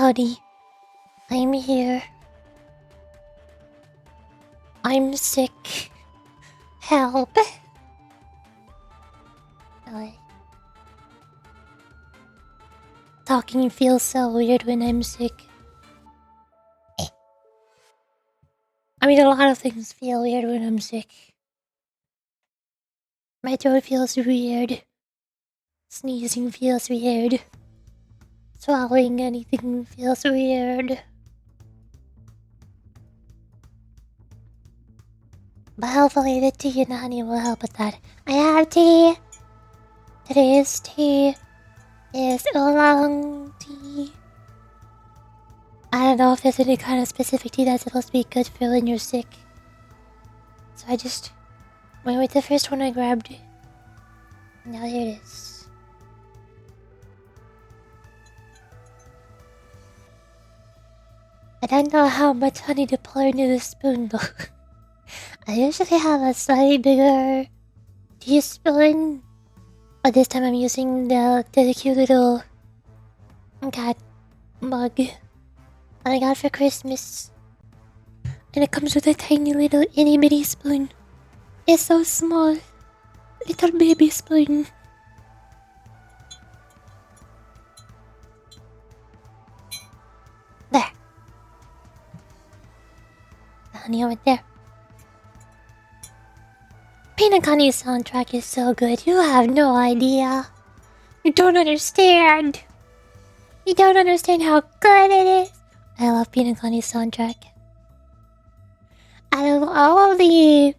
Howdy. I'm here. I'm sick. Help. Talking feels so weird when I'm sick. I mean, a lot of things feel weird when I'm sick. My throat feels weird. Sneezing feels weird. Swallowing anything feels weird. But hopefully the tea and honey will help with that. I have tea! Today's tea is oolong tea. I don't know if there's any kind of specific tea that's supposed to be good for when you're sick. So I just went with the first one I grabbed. Now here it is. I don't know how much honey to pour into the spoon though. I usually have a slightly bigger teaspoon, but this time I'm using the cute little cat mug that I got for Christmas. And it comes with a tiny little itty bitty spoon. It's so small. Little baby spoon. There. The honey over there. Pinakani's soundtrack is so good, you have no idea. You don't understand. You don't understand how good it is. I love Pinakani's soundtrack. Out of all of the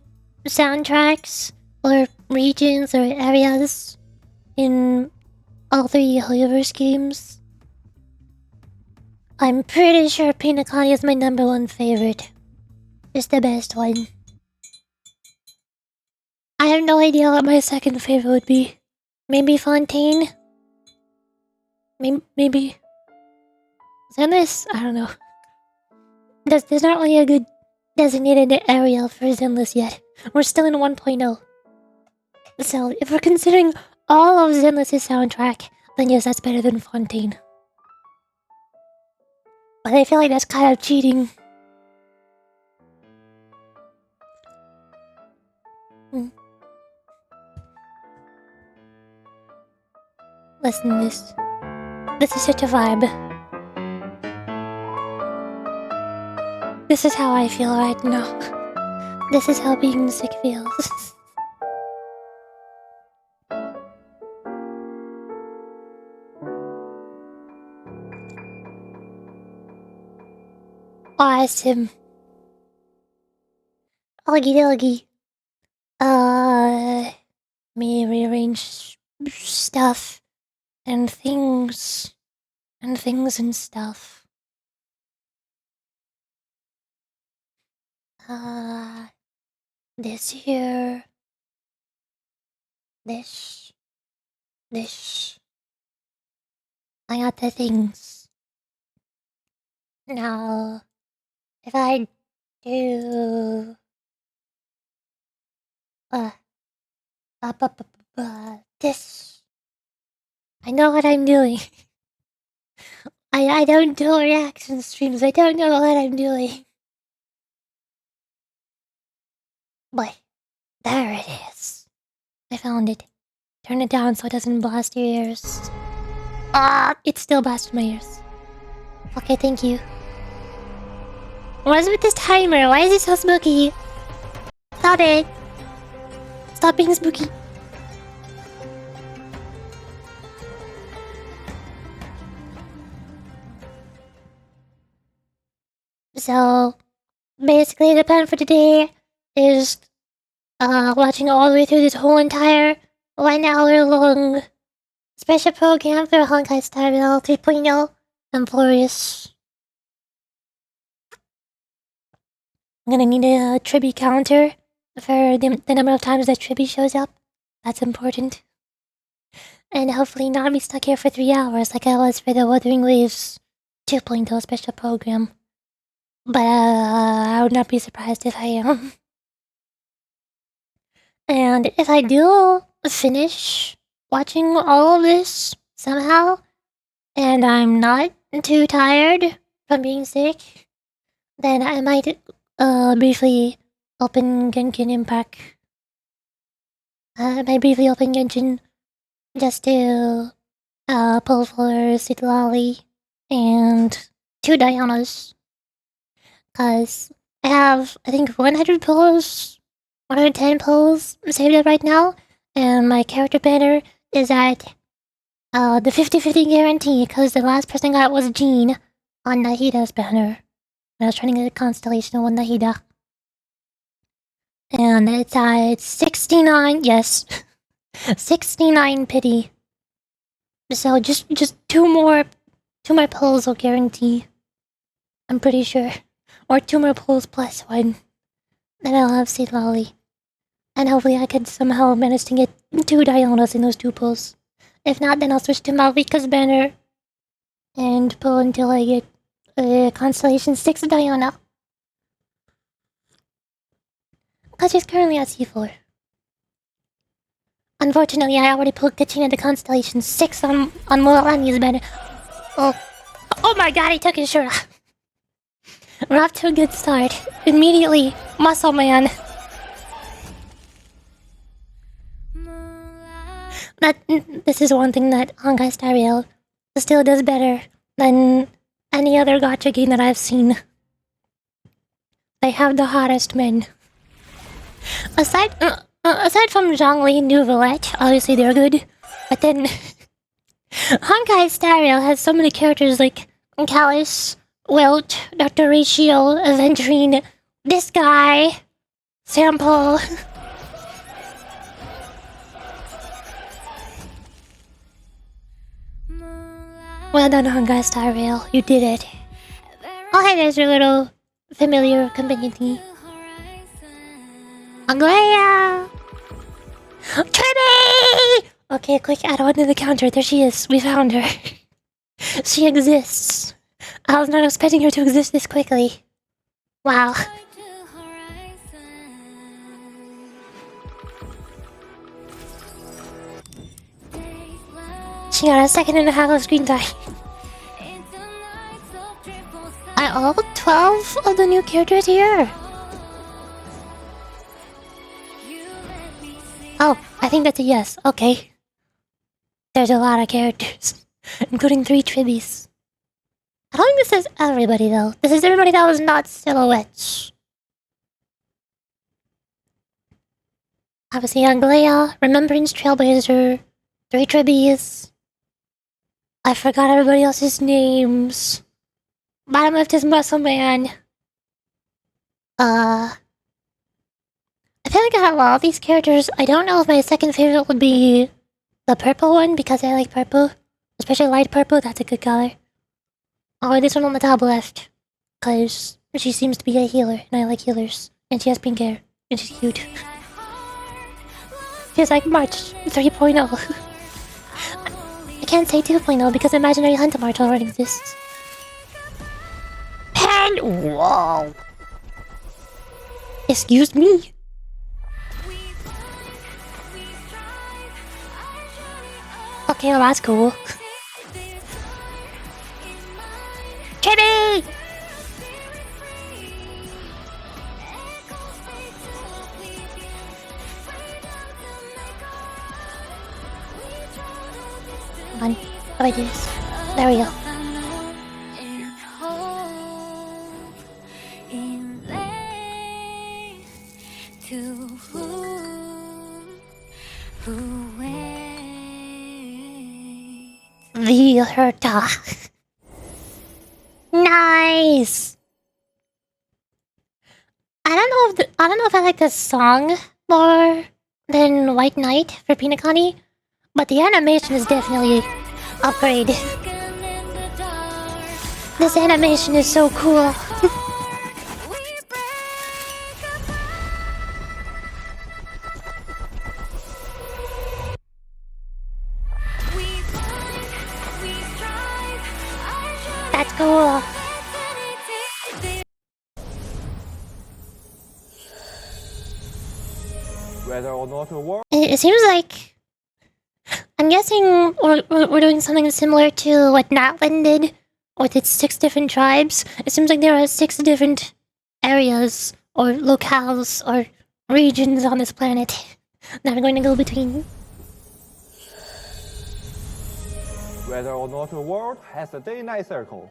soundtracks, or regions, or areas in all three Hoyoverse games, I'm pretty sure Pinakani is my #1 favorite. It's the best one. I have no idea what my second favorite would be. Maybe Fontaine? Maybe... Zenless? I don't know. There's not really a good designated area for Zenless yet. We're still in 1.0. So, if we're considering all of Zenless' soundtrack, then yes, that's better than Fontaine. But I feel like that's kind of cheating. Listen to this. This is such a vibe. This is how I feel right now. This is how being sick feels. Awesome. Oggy doggy. Me rearrange stuff and things and stuff. This here. This. I got the things. Now, if I do... this. I know what I'm doing. I don't do reaction streams. I don't know what I'm doing. But there it is. I found it. Turn it down so it doesn't blast your ears. It still blasted my ears. Okay, thank you. What is with this timer? Why is it so spooky? Stop it. Stop being spooky. So, basically the plan for today is watching all the way through this whole entire 1 hour long special program for Honkai Star Rail 3.0 and Florius. I'm gonna need a Tribi counter for the number of times that Tribi shows up. That's important. And hopefully not be stuck here for 3 hours like I was for the Wuthering Waves 2.0 special program. But I would not be surprised if I am. And if I do finish watching all of this somehow, and I'm not too tired from being sick, then I might briefly open Genshin Impact. I might briefly open Genshin just to pull for Citlali and 2 Dianas. Cause I have, I think, 100 pulls, 110 pulls saved up right now, and my character banner is at the 50/50 guarantee, cause the last person got was Jean on NAHIDAS banner. And I was trying to get a constellation on NAHIDA. And it's at 69, yes. 69 pity. So just 2 more pulls will guarantee. I'm pretty sure. Or 2 more pulls plus 1. Then I'll have Seed Lolly. And hopefully I could somehow manage to get 2 Dianas in those 2 pulls. If not, then I'll switch to Malvika's banner and pull until I get Constellation 6 Diana. Because she's currently at C4. Unfortunately, I already pulled Katrina to Constellation 6 on Mulanyi's banner. Oh my god, he took his shirt off. We're off to a good start. Immediately, Muscle Man. This is one thing that Honkai Star Rail still does better than any other gacha game that I've seen. They have the hottest men. Aside from Zhongli and Nouvelette, obviously they're good, but then Honkai Star Rail has so many characters like Callus, Wilt, Dr. Ratio, Aventurine, this guy, Sample. Well done, Honkai Star Rail. You did it. Oh, hey, there's your little familiar community. Aglaya! Trinity! Okay, quick add on to the counter. There she is. We found her. She exists. I was not expecting her to exist this quickly. Wow. She got a 2.5 of screen time. Are all 12 of the new characters here? Oh, I think that's a yes. Okay. There's a lot of characters, including 3 tribbies. I don't think this is everybody, though. This is everybody that was not silhouettes. Obviously, Anglea, Remembrance, Trailblazer, 3 tribbies. I forgot everybody else's names. Bottom left is Muscle Man. I feel like I have all these characters. I don't know if my second favorite would be the purple one, because I like purple. Especially light purple, that's a good color. Or this one on the top left, because she seems to be a healer, and I like healers. And she has pink hair, and she's cute. She's like March 3.0. I can't say 2.0 because Imaginary Hunter March already exists. Pen! Whoa! Excuse me? Okay, well that's cool. Kitty! Come on, how do I do this? There we go. The Herta. Nice. I don't know if I like this song more than White Knight for Pinakani, but the animation is definitely upgrade. This animation is so cool. That's cool. Whether or not a war. It seems like I'm guessing we're doing something similar to what Natlin did with its 6 different tribes. It seems like there are 6 different areas or locales or regions on this planet that are going to go between. Whether or not a world has a day-night cycle.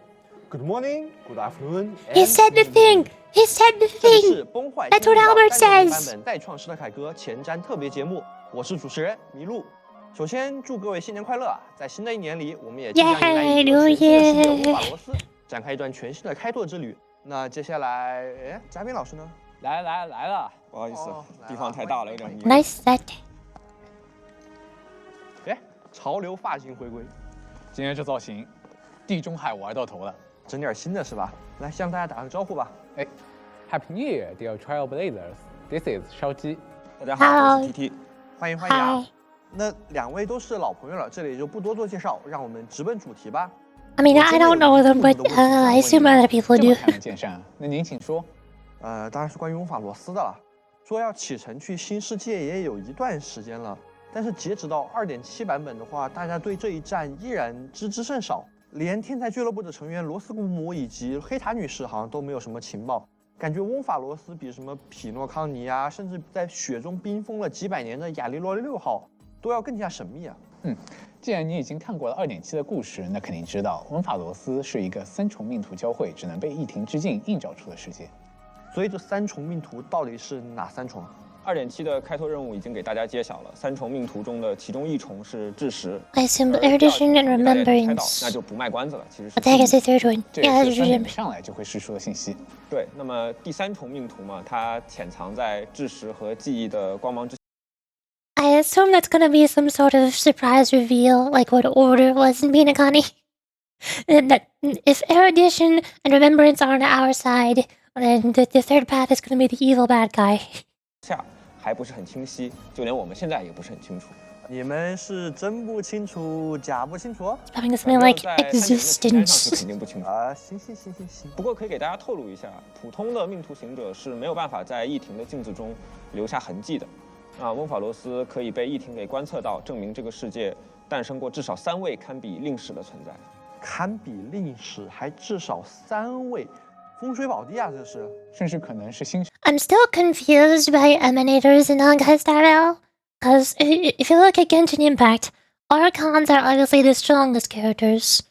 Good morning, good afternoon. He said the thing. He said the 这里 thing. 是崩坏 That's what Albert 版 says. 本带创世的凯歌前瞻特别节目，我是主持人麋鹿。首先祝各位新年快乐啊！在新的一年里，我们也即将迎来一个全新的世界——乌法罗斯，展开一段全新的开拓之旅。那接下来，嘉宾老师呢？来了，不好意思，地方太大了，有点迷。 Nice set. 潮流发型回归，今天这造型，地中海玩到头了。整点新的是吧？来向大家打个招呼吧。Happy New Year, dear Trailblazers! This is 烧鸡。大家好，我是 TT， 欢迎啊！ Hi. 那两位都是老朋友了，这里就不多做介绍，让我们直奔主题吧。 I mean, I don't know them, but I assume other people 这么 do. 开门见山，那您请说。当然是关于翁法罗斯的了。说要启程去新世界也有一段时间了，但是截止到 2.7 版本的话，大家对这一站依然知之甚少，连天才俱乐部的成员罗斯古姆以及黑塔女士好像都没有什么情报。感觉翁法罗斯比什么匹诺康尼啊，甚至在雪中冰封了几百年的亚利洛6号都要更加神秘啊。既然你已经看过了 2.7 的故事，那肯定知道翁法罗斯是一个3重命途交汇，只能被一庭之境映照出的世界。所以这3重命途到底是哪3重？2.7的开拓任务已经给大家揭晓了，3重命途中的其中1重是智石。 I assume erudition and 那 remembrance. 就不卖关子了，其实是。 What the heck is the third one? 这 Yeah, 也 that's 是3点 remember. 上来就会释出的信息。对，那么第3重命途嘛，它潜藏在智石和记忆的光芒之。 I assume that's gonna be some sort of surprise reveal, like what Order was in Pinakani. And that if erudition and remembrance are on our side, then the third path is gonna be the evil bad guy. 下还不是很清晰，就连我们现在也不是很清楚。你们是真不清楚，假不清楚 Having something like 在探险的前瞻上是 existence. 肯定不清楚。啊？行。不过可以给大家透露一下，普通的命途行者是没有办法在异庭的镜子中留下痕迹的。翁法罗斯可以被异庭给观测到，证明这个世界诞生过至少3位堪比令史的存在。堪比令史，还至少3位，风水宝地啊，这是。甚至可能是新。 I'm still confused by emanators in Honkai Star Rail, because if you look at Genshin Impact, Archons are obviously the strongest characters.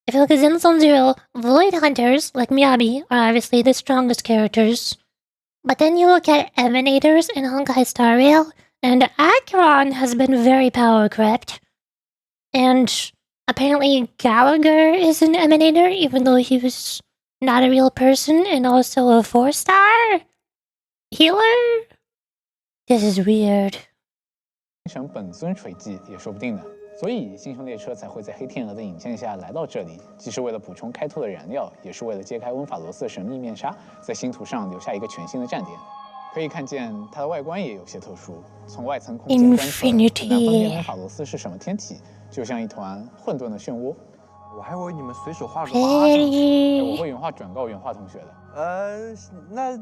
If you look at Zenlong Zero, Void Hunters, like Miyabi, are obviously the strongest characters. But then you look at emanators in Honkai Star Rail, and Acheron has been very power crept. And apparently Gallagher is an emanator, even though he was not a real person, and also a 4-star healer? This is weird. 成本尊锤迹也说不定呢。所以星穹列车才会在黑天鹅的引荐下来到这里，既是为了补充开拓的燃料，也是为了揭开翁法罗斯的神秘面纱，在星图上留下一个全新的站点。可以看见它的外观也有些特殊，从外层空间观测，很难分辨翁法罗斯是什么天体，就像一团混沌的漩涡。我还以为你们随手画了个8上去。Pretty. 我会原画转告原画同学的。那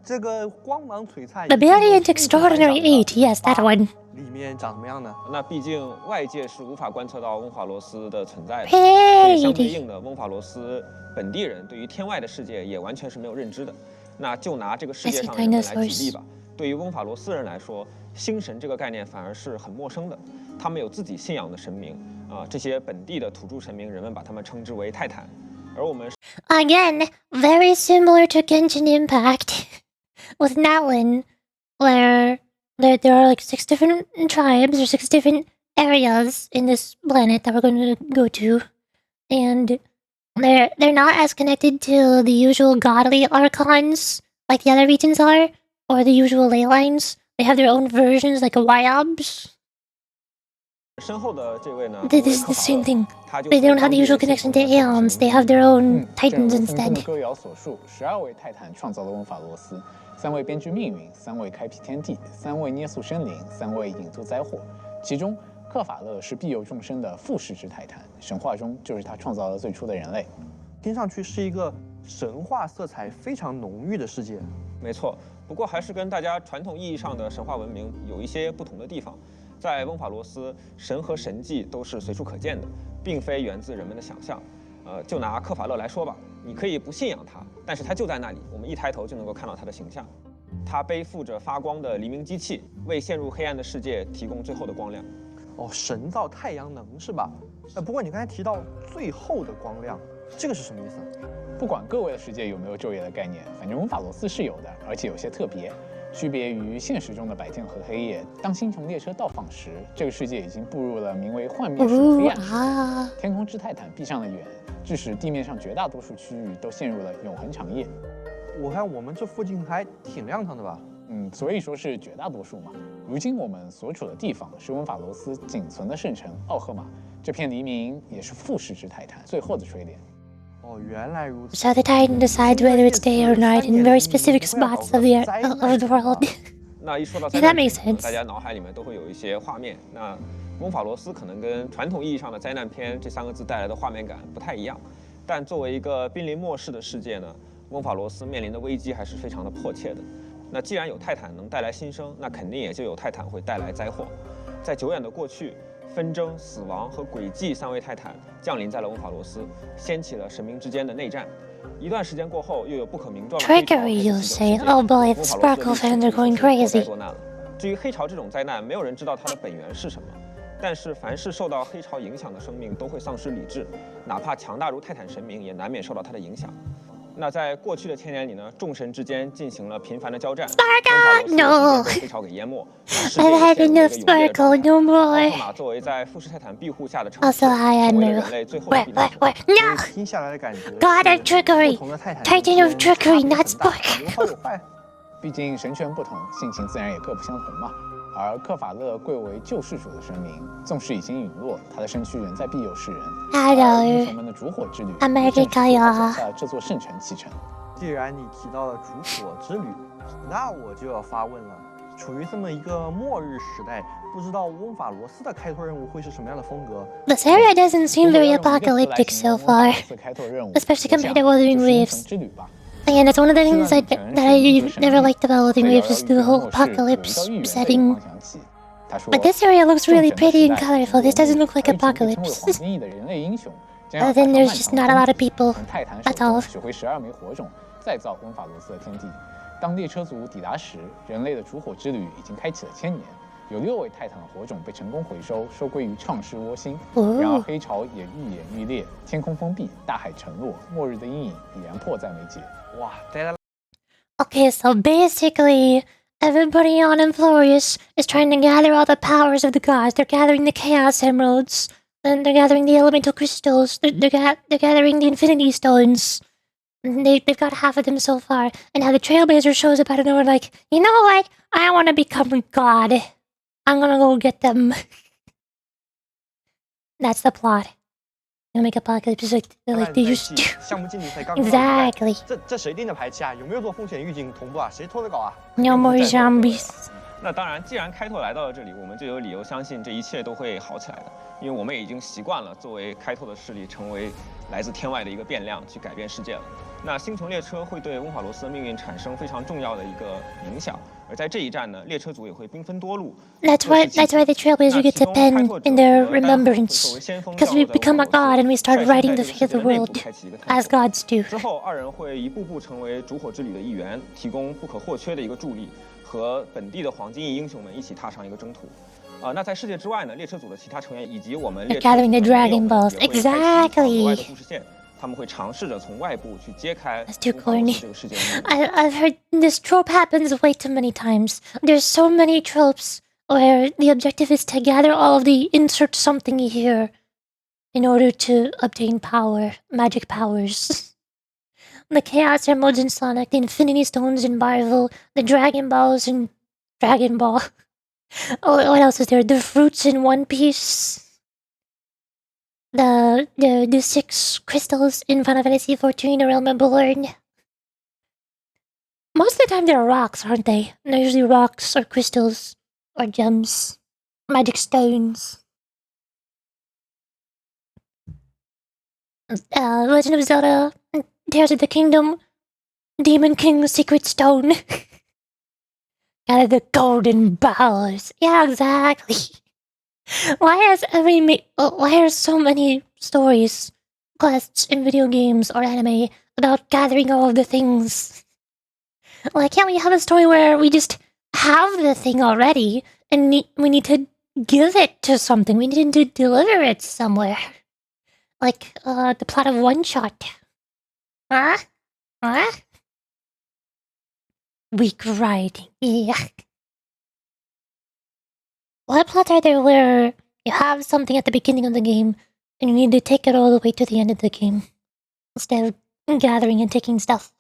这个光芒璀璨 The Brilliant Extraordinary 8, yes, that one. 里面长什么样呢？那毕竟外界是无法观测到翁法罗斯的存在的，所以相对 Pretty. 应的，翁法罗斯本地人对于天外的世界也完全是没有认知的。那就拿这个世界上的人们来举例吧。对于翁法罗斯人来说，星神这个概念反而是很陌生的。他们有自己信仰的神明这些本地的土著神明，人们把他们称之为泰坦。而我们 Again, very similar to Genshin Impact with Natlin, where there are like 6 different tribes or 6 different areas in this planet that we're going to go to, and they're not as connected to the usual godly archons like the other regions are, or the usual ley lines. They have their own versions like Wyobs. 身后的这位呢 This is the same thing. 他就 They don't have the usual connection to Aeons. They have their own titans 正如风中 instead. 的歌谣所述，12位泰坦创造了翁法罗斯，3位编织命运，3位开辟天地，3位捏塑生灵，3位引渡灾祸。其中，克法勒是庇佑众生的复世之泰坦，神话中就是他创造了最初的人类。听上去是一个神话色彩非常浓郁的世界。没错，不过还是跟大家传统意义上的神话文明有一些不同的地方。在翁法罗斯，神和神迹都是随处可见的，并非源自人们的想象。就拿克法勒来说吧，你可以不信仰他，但是他就在那里，我们一抬头就能够看到他的形象。他背负着发光的黎明机器，为陷入黑暗的世界提供最后的光亮。哦，神造太阳能是吧？不过你刚才提到最后的光亮，这个是什么意思？不管各位的世界有没有昼夜的概念，反正温法罗斯是有的，而且有些特别。区别于现实中的白天和黑夜，当星穹列车到访时，这个世界已经步入了名为幻灭时的黑暗时。天空之泰坦闭上了眼，致使地面上绝大多数区域都陷入了永恒长夜。我看我们这附近还挺亮堂的吧？所以说是绝大多数嘛。如今我们所处的地方是温法罗斯仅存的圣城奥赫玛，这片黎明也是复世之泰坦最后的锤炼。哦，原来如此。 So the Titan decides whether it's day or night in very specific spots of the world. 那一说到灾 That 难 makes 片， sense. 大家脑海里面都会有一些画面。那温法罗斯可能跟传统意义上的灾难片这3个字带来的画面感不太一样，但作为一个濒临末世的世界呢，温法罗斯面临的危机还是非常的迫切的。那既然有泰坦能带来新生，那肯定也就有泰坦会带来灾祸。在久远的过去，纷争、死亡和诡计3位泰坦降临在了温法罗斯，掀起了神明之间的内战。一段时间过后，又有不可名状的黑潮 Trickery, you say? Oh boy, the Sparkle fans are going crazy. 至于黑潮这种灾难，没有人知道它的本源是什么。但是凡是受到黑潮影响的生命都会丧失理智，哪怕强大如泰坦神明，也难免受到它的影响。那在过去的1000年里呢，众神之间进行了频繁的交战，温法罗斯被黑潮给淹没。I've had enough Sparkle, no more. 奥特玛作为在富士泰坦庇护下的城市， Also, I 成为了 know. 人类最后的避难所。 No! 听下来的感觉 God of trickery! 不同的泰坦 Titan of trickery, not 有好 Sparkle! 有坏。毕竟神权不同，性情自然也各不相同嘛。而克法勒贵为救世主的神明，纵使已经陨落，他的身躯仍在庇佑世人。而英雄们的烛火之旅，正是他走下这座圣城启程。既然你提到了烛火之旅，那我就要发问了。处于这么一个末日时代，不知道温法罗斯的开拓任务会是什么样的风格 This area doesn't seem very apocalyptic so far, especially compared to Wuthering Waves. Again, that's one of the things that I never liked about Wuthering Waves is the whole apocalypse setting. But this area looks really pretty and colorful. This doesn't look like apocalypse. Then there's just not a lot of people. That's all. 取回12枚火种，再造温法罗斯的天地。当列车族抵达时，人类的烛火之旅已经开启了1000年。有6位泰坦的火种被成功回收，收归于创世窝心。然而黑潮也愈演愈烈，天空封闭，大海沉落，末日的阴影已然迫在眉睫。哇，待在 Okay, so basically, everybody on Inflorius is trying to gather all the powers of the gods. They're gathering the Chaos Emeralds, then they're gathering the Elemental Crystals, they're gathering the Infinity Stones. They've got half of them so far, and now the Trailblazer shows up out of nowhere like, you know what? I want to become a god. I'm gonna go get them. That's the plot. Gonna make apocalypse like they used to. 项目经理才刚 Exactly. 这谁定的排期啊？有没有做风险预警同步啊？谁拖的稿啊？ No more zombies. 那当然，既然开拓来到了这里，我们就有理由相信这一切都会好起来的，因为我们已经习惯了作为开拓的势力，成为来自天外的一个变量，去改变世界了。那星穹列车会对温法罗斯的命运产生非常重要的一个影响，而在这一站呢，列车组也会兵分多路。That's why the Trailblazer gets a pen in their remembrance, because we become a god and we start writing the fate of the world, as gods do. 之后，2人会一步步成为烛火之旅的一员，提供不可或缺的一个助力，和本地的黄金翼英雄们一起踏上一个征途。那在世界之外呢，列车组的其他成员以及我们列车 gathering the Dragon Balls, 也会开启额外的 exactly. 故事线。他们会尝试着从外部去揭开 That's too 温法罗 corny. 斯这个世界的秘密。 I've heard this trope happens way too many times. There's so many tropes where the objective is to gather all of the insert something here in order to obtain power, magic powers. The Chaos Emeralds in Sonic, the Infinity Stones in Marvel, the Dragon Balls in Dragon Ball. Oh, what else is there? The fruits in One Piece. The 6 crystals in Final Fantasy XIV Realm Reborn. Most of the time they're rocks, aren't they? They're usually rocks or crystals or gems, magic stones. Legend of Zelda, Tears of the Kingdom, Demon King's Secret Stone. The golden balls. Yeah, exactly. Why are so many stories quests in video games or anime about gathering all of the things. Why can't we have a story where we just have the thing already and we need to give it to something? We need to deliver it somewhere. Like, the plot of One Shot. Huh? Huh? Weak writing. Yeah. What plots are there where you have something at the beginning of the game and you need to take it all the way to the end of the game instead of gathering and taking stuff?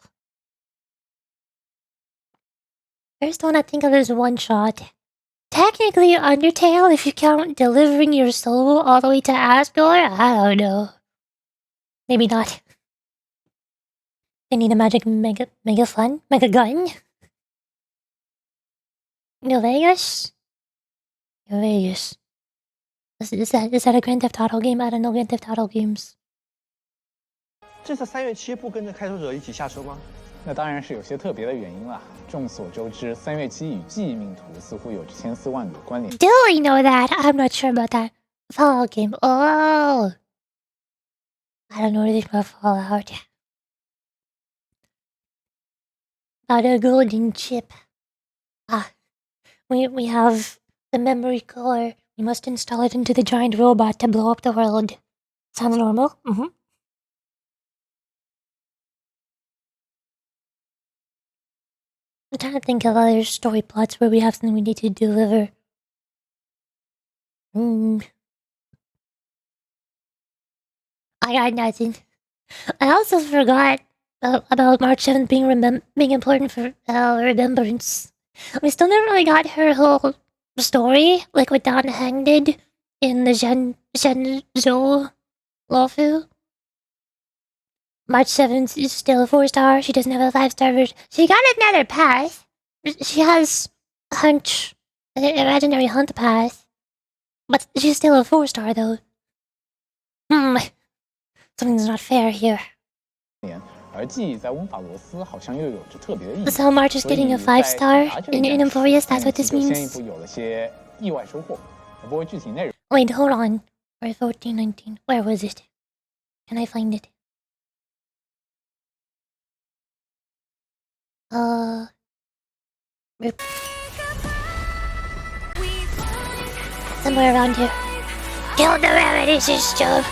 First one I think of is One Shot. Technically Undertale if you count delivering your soul all the way to Asgore? I don't know. Maybe not. They need a magic mega gun? New Vegas? New Vegas. Is that a Grand Theft Auto game? I don't know Grand Theft Auto games. 这次3月7不跟着开拓者一起下车吗？那当然是有些特别的原因啦。众所周知，3月7与记忆命途似乎有着千丝万缕的关联。Do we know that? I'm not sure about that. Fallout game. Oh! I don't know anything about Fallout. About a golden chip. Ah. We have the memory core. We must install it into the giant robot to blow up the world. Sounds normal? Mm-hmm. I'm trying to think of other story plots where we have something we need to deliver. I got nothing. I also forgot about March 7th being important for remembrance. We still never really got her whole story, like what Don Hang did in the Zhou Luofu. March 7th is still a 4-star. She doesn't have a 5-star version. She got another path. She has an imaginary hunt path. But she's still a 4-star though. Something's not fair here. 而记忆在温法罗斯好像又有着特别的意义。 So March is getting a 5-star in Emporius. That's what this 先一 means. 步有了些意外收获，不过具体内容。 Wait, hold on. Or 1419. Where was it? Can I find it? Somewhere around here. Kill the remedy system!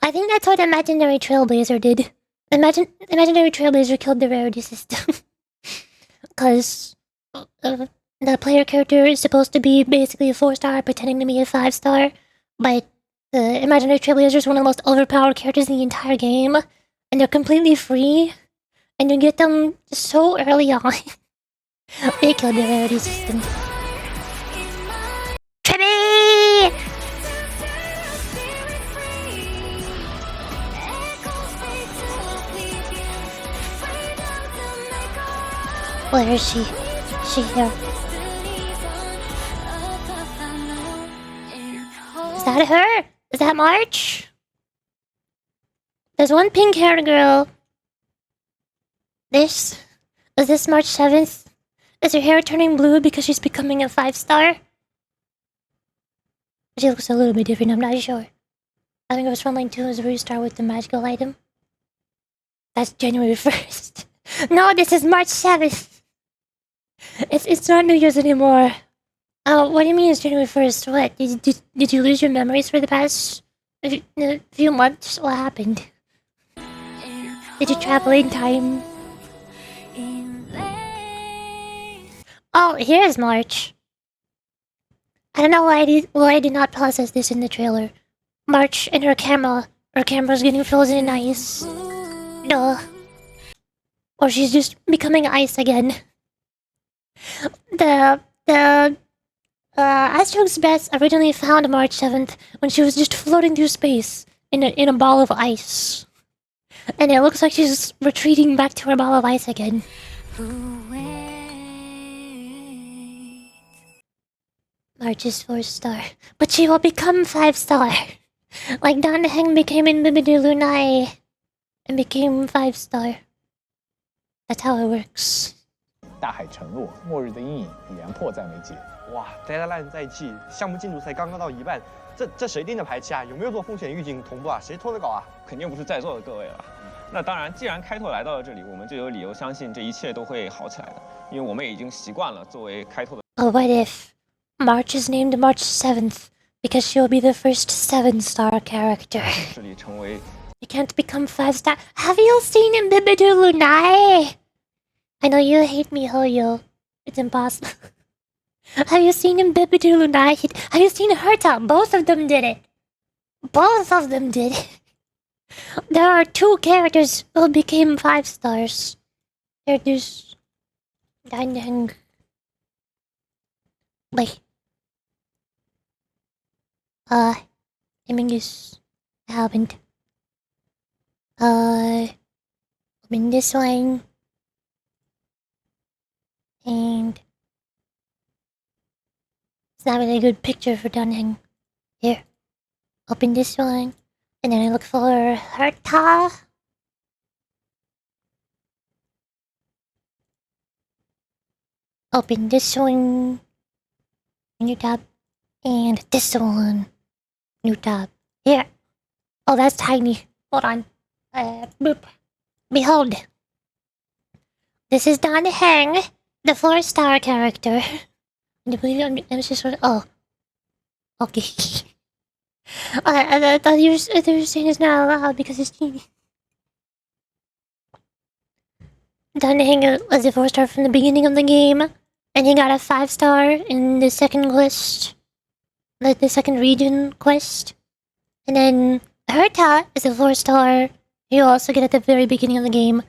I think that's what Imaginary Trailblazer did. Imaginary Trailblazer killed the rarity system. Because the player character is supposed to be basically a 4-star pretending to be a 5-star, but the Imaginary Trailblazer is one of the most overpowered characters in the entire game, and they're completely free, and you get them so early on. They killed the rarity system. Tribby! Where is she? Is she here? Is that her? Is that March? There's one pink-haired girl. Is this March 7th? Is her hair turning blue because she's becoming a 5-star? She looks a little bit different, I'm not sure. I think it was Frontline 2 is where you start with the magical item. That's January 1st. No, this is March 7th. It's not New Year's anymore. What do you mean it's January 1st? What? Did you lose your memories for the past few months? What happened? Did you travel in time? Oh, here's March. I don't know why I did not process this in the trailer. March and her camera's getting frozen in ice. Duh. Or she's just becoming ice again. Astro's Best originally found March 7th when she was just floating through space in a ball of ice. And it looks like she's retreating back to her ball of ice again. March is 4-star, but she will become 5-star. Like Don Heng became in Bibidu Lunai and became 5-star. That's how it works. 大海沉落，末日的阴影已然迫在眉睫。哇 ，Deadline 在即，项目进度才刚刚到一半，这谁定的排期啊？有没有做风险预警同步啊？谁拖的稿啊？肯定不是在座的各位了。那当然，既然开拓来到了这里，我们就有理由相信这一切都会好起来的，因为我们已经习惯了作为开拓的。Oh, what if March is named March 7th because she'll be the first 7-star character? 这里成为 You can't become 5-star. Have you seen Imbibidu Lunai? I know you hate me, Hoyo. It's impossible. Have you seen Imbibidu Lunai? Have you seen Herta? Both of them did it. Both of them did it. There are 2 characters who became 5 stars. There's Danyang. Wait. I mean, I haven't. I'm in this one. And it's not really a good picture for Dunhang. Here. Open this one. And then I look for Herta. Open this one. New tab. And this one. New tab. Here. Oh, that's tiny. Hold on. Boop. Behold. This is Don Heng, the 4-star character. I'm just sort of. Oh. Okay. I thought you were saying it's not allowed because it's teeny. Don Heng was a 4-star from the beginning of the game, and he got a 5-star in the second quest. The second region quest. And then Herta is a 4-star. You also get at the very beginning of the game.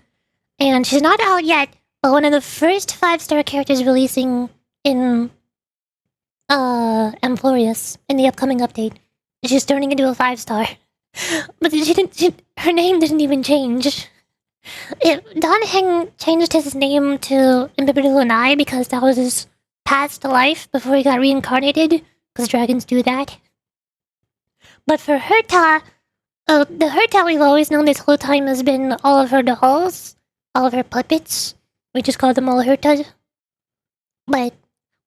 And she's not out yet, but one of the first 5-star characters releasing in Amphorius in the upcoming update. She's turning into a 5-star. But her name didn't even change. Don Heng changed his name to Imbibidu Lunai because that was his past life before he got reincarnated, because dragons do that. But for Herta, the Herta we've always known this whole time has been all of her dolls, all of her puppets. We just call them all Herta. But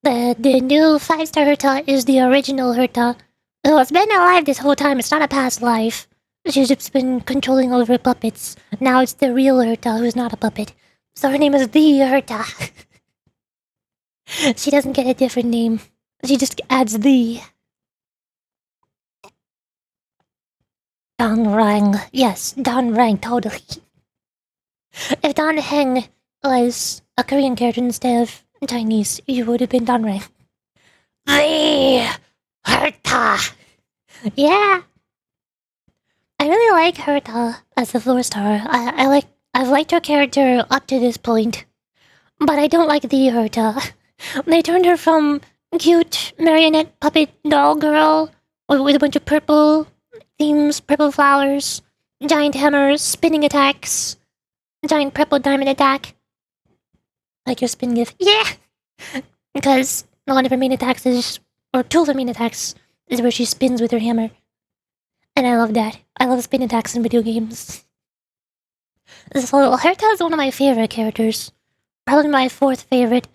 the new 5-star Herta is the original Herta. Oh, it's been alive this whole time. It's not a past life. She's just been controlling all of her puppets. Now it's the real Herta who's not a puppet. So her name is the Herta. She doesn't get a different name. She just adds the. Don Rang. Yes, Don Rang, totally. If Don Heng was a Korean character instead of Chinese, you would have been Don Rang. The Herta. Yeah. I really like Herta as a 4-star. I've liked her character up to this point. But I don't like the Herta. They turned her from cute marionette puppet doll girl with a bunch of purple themes, purple flowers, giant hammers, spinning attacks, giant purple diamond attack. Like your spin gift. Yeah! Because one of her main attacks is, or 2 of her main attacks, is where she spins with her hammer. And I love that. I love spin attacks in video games. So Herta is one of my favorite characters. Probably my 4th favorite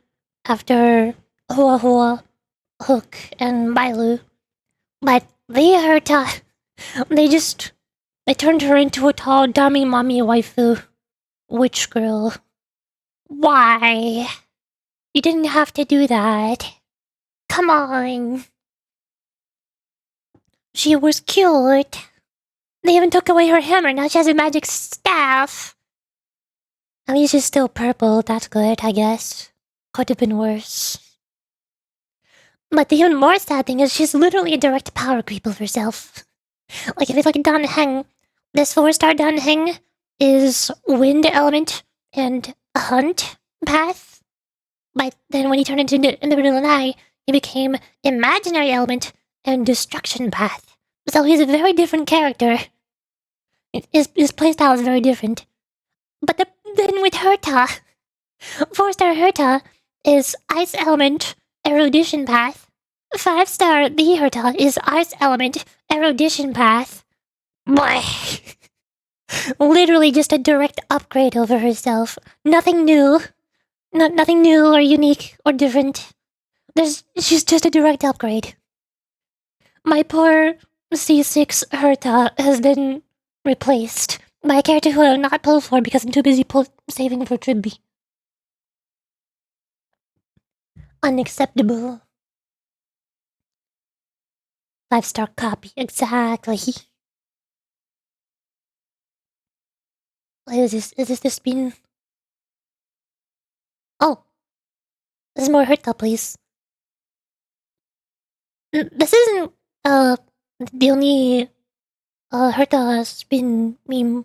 after Hua Hua, Hook, and Bailu. But the Herta, they turned her into a tall dummy mommy waifu. Witch girl. Why? You didn't have to do that. Come on. She was cute. They even took away her hammer. Now she has a magic staff. At least she's still purple. That's good, I guess. Could have been worse. But the even more sad thing is she's literally a direct power creep of herself. Like, if you look at Dan Heng, this 4-star Dan Heng is wind element and a hunt path. But then when he turned into Imbibidu Lunai, he became imaginary element and destruction path. So he's a very different character. His playstyle is very different. But then with Herta, 4-star Herta is ice element erudition path. 5-star the Herta is ice element erudition path. Boy. Literally just a direct upgrade over herself. Nothing new. nothing new or unique or different. She's just a direct upgrade. My poor C6 Herta has been replaced by a character who I will not pull for because I'm too busy saving for Tribby. Unacceptable. 5-star copy, exactly. What is this? Is this spin? Oh. This is more Herta, please. This isn't, the only, Herta spin meme.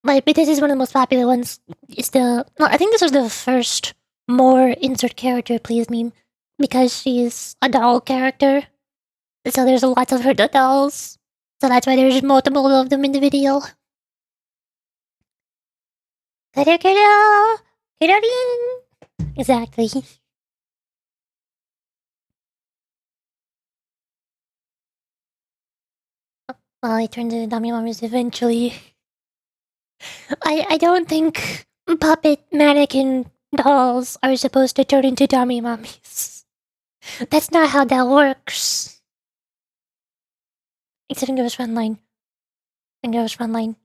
But this is one of the most popular ones. I think this was the first more insert character, please meme. Because she's a doll character. So there's lots of Herta dolls. So that's why there's multiple of them in the video. Exactly. Well, I turned into dummy mummies eventually. I don't think puppet mannequin dolls are supposed to turn into dummy mummies. That's not how that works. Except in Girls Frontline. In Girls Frontline.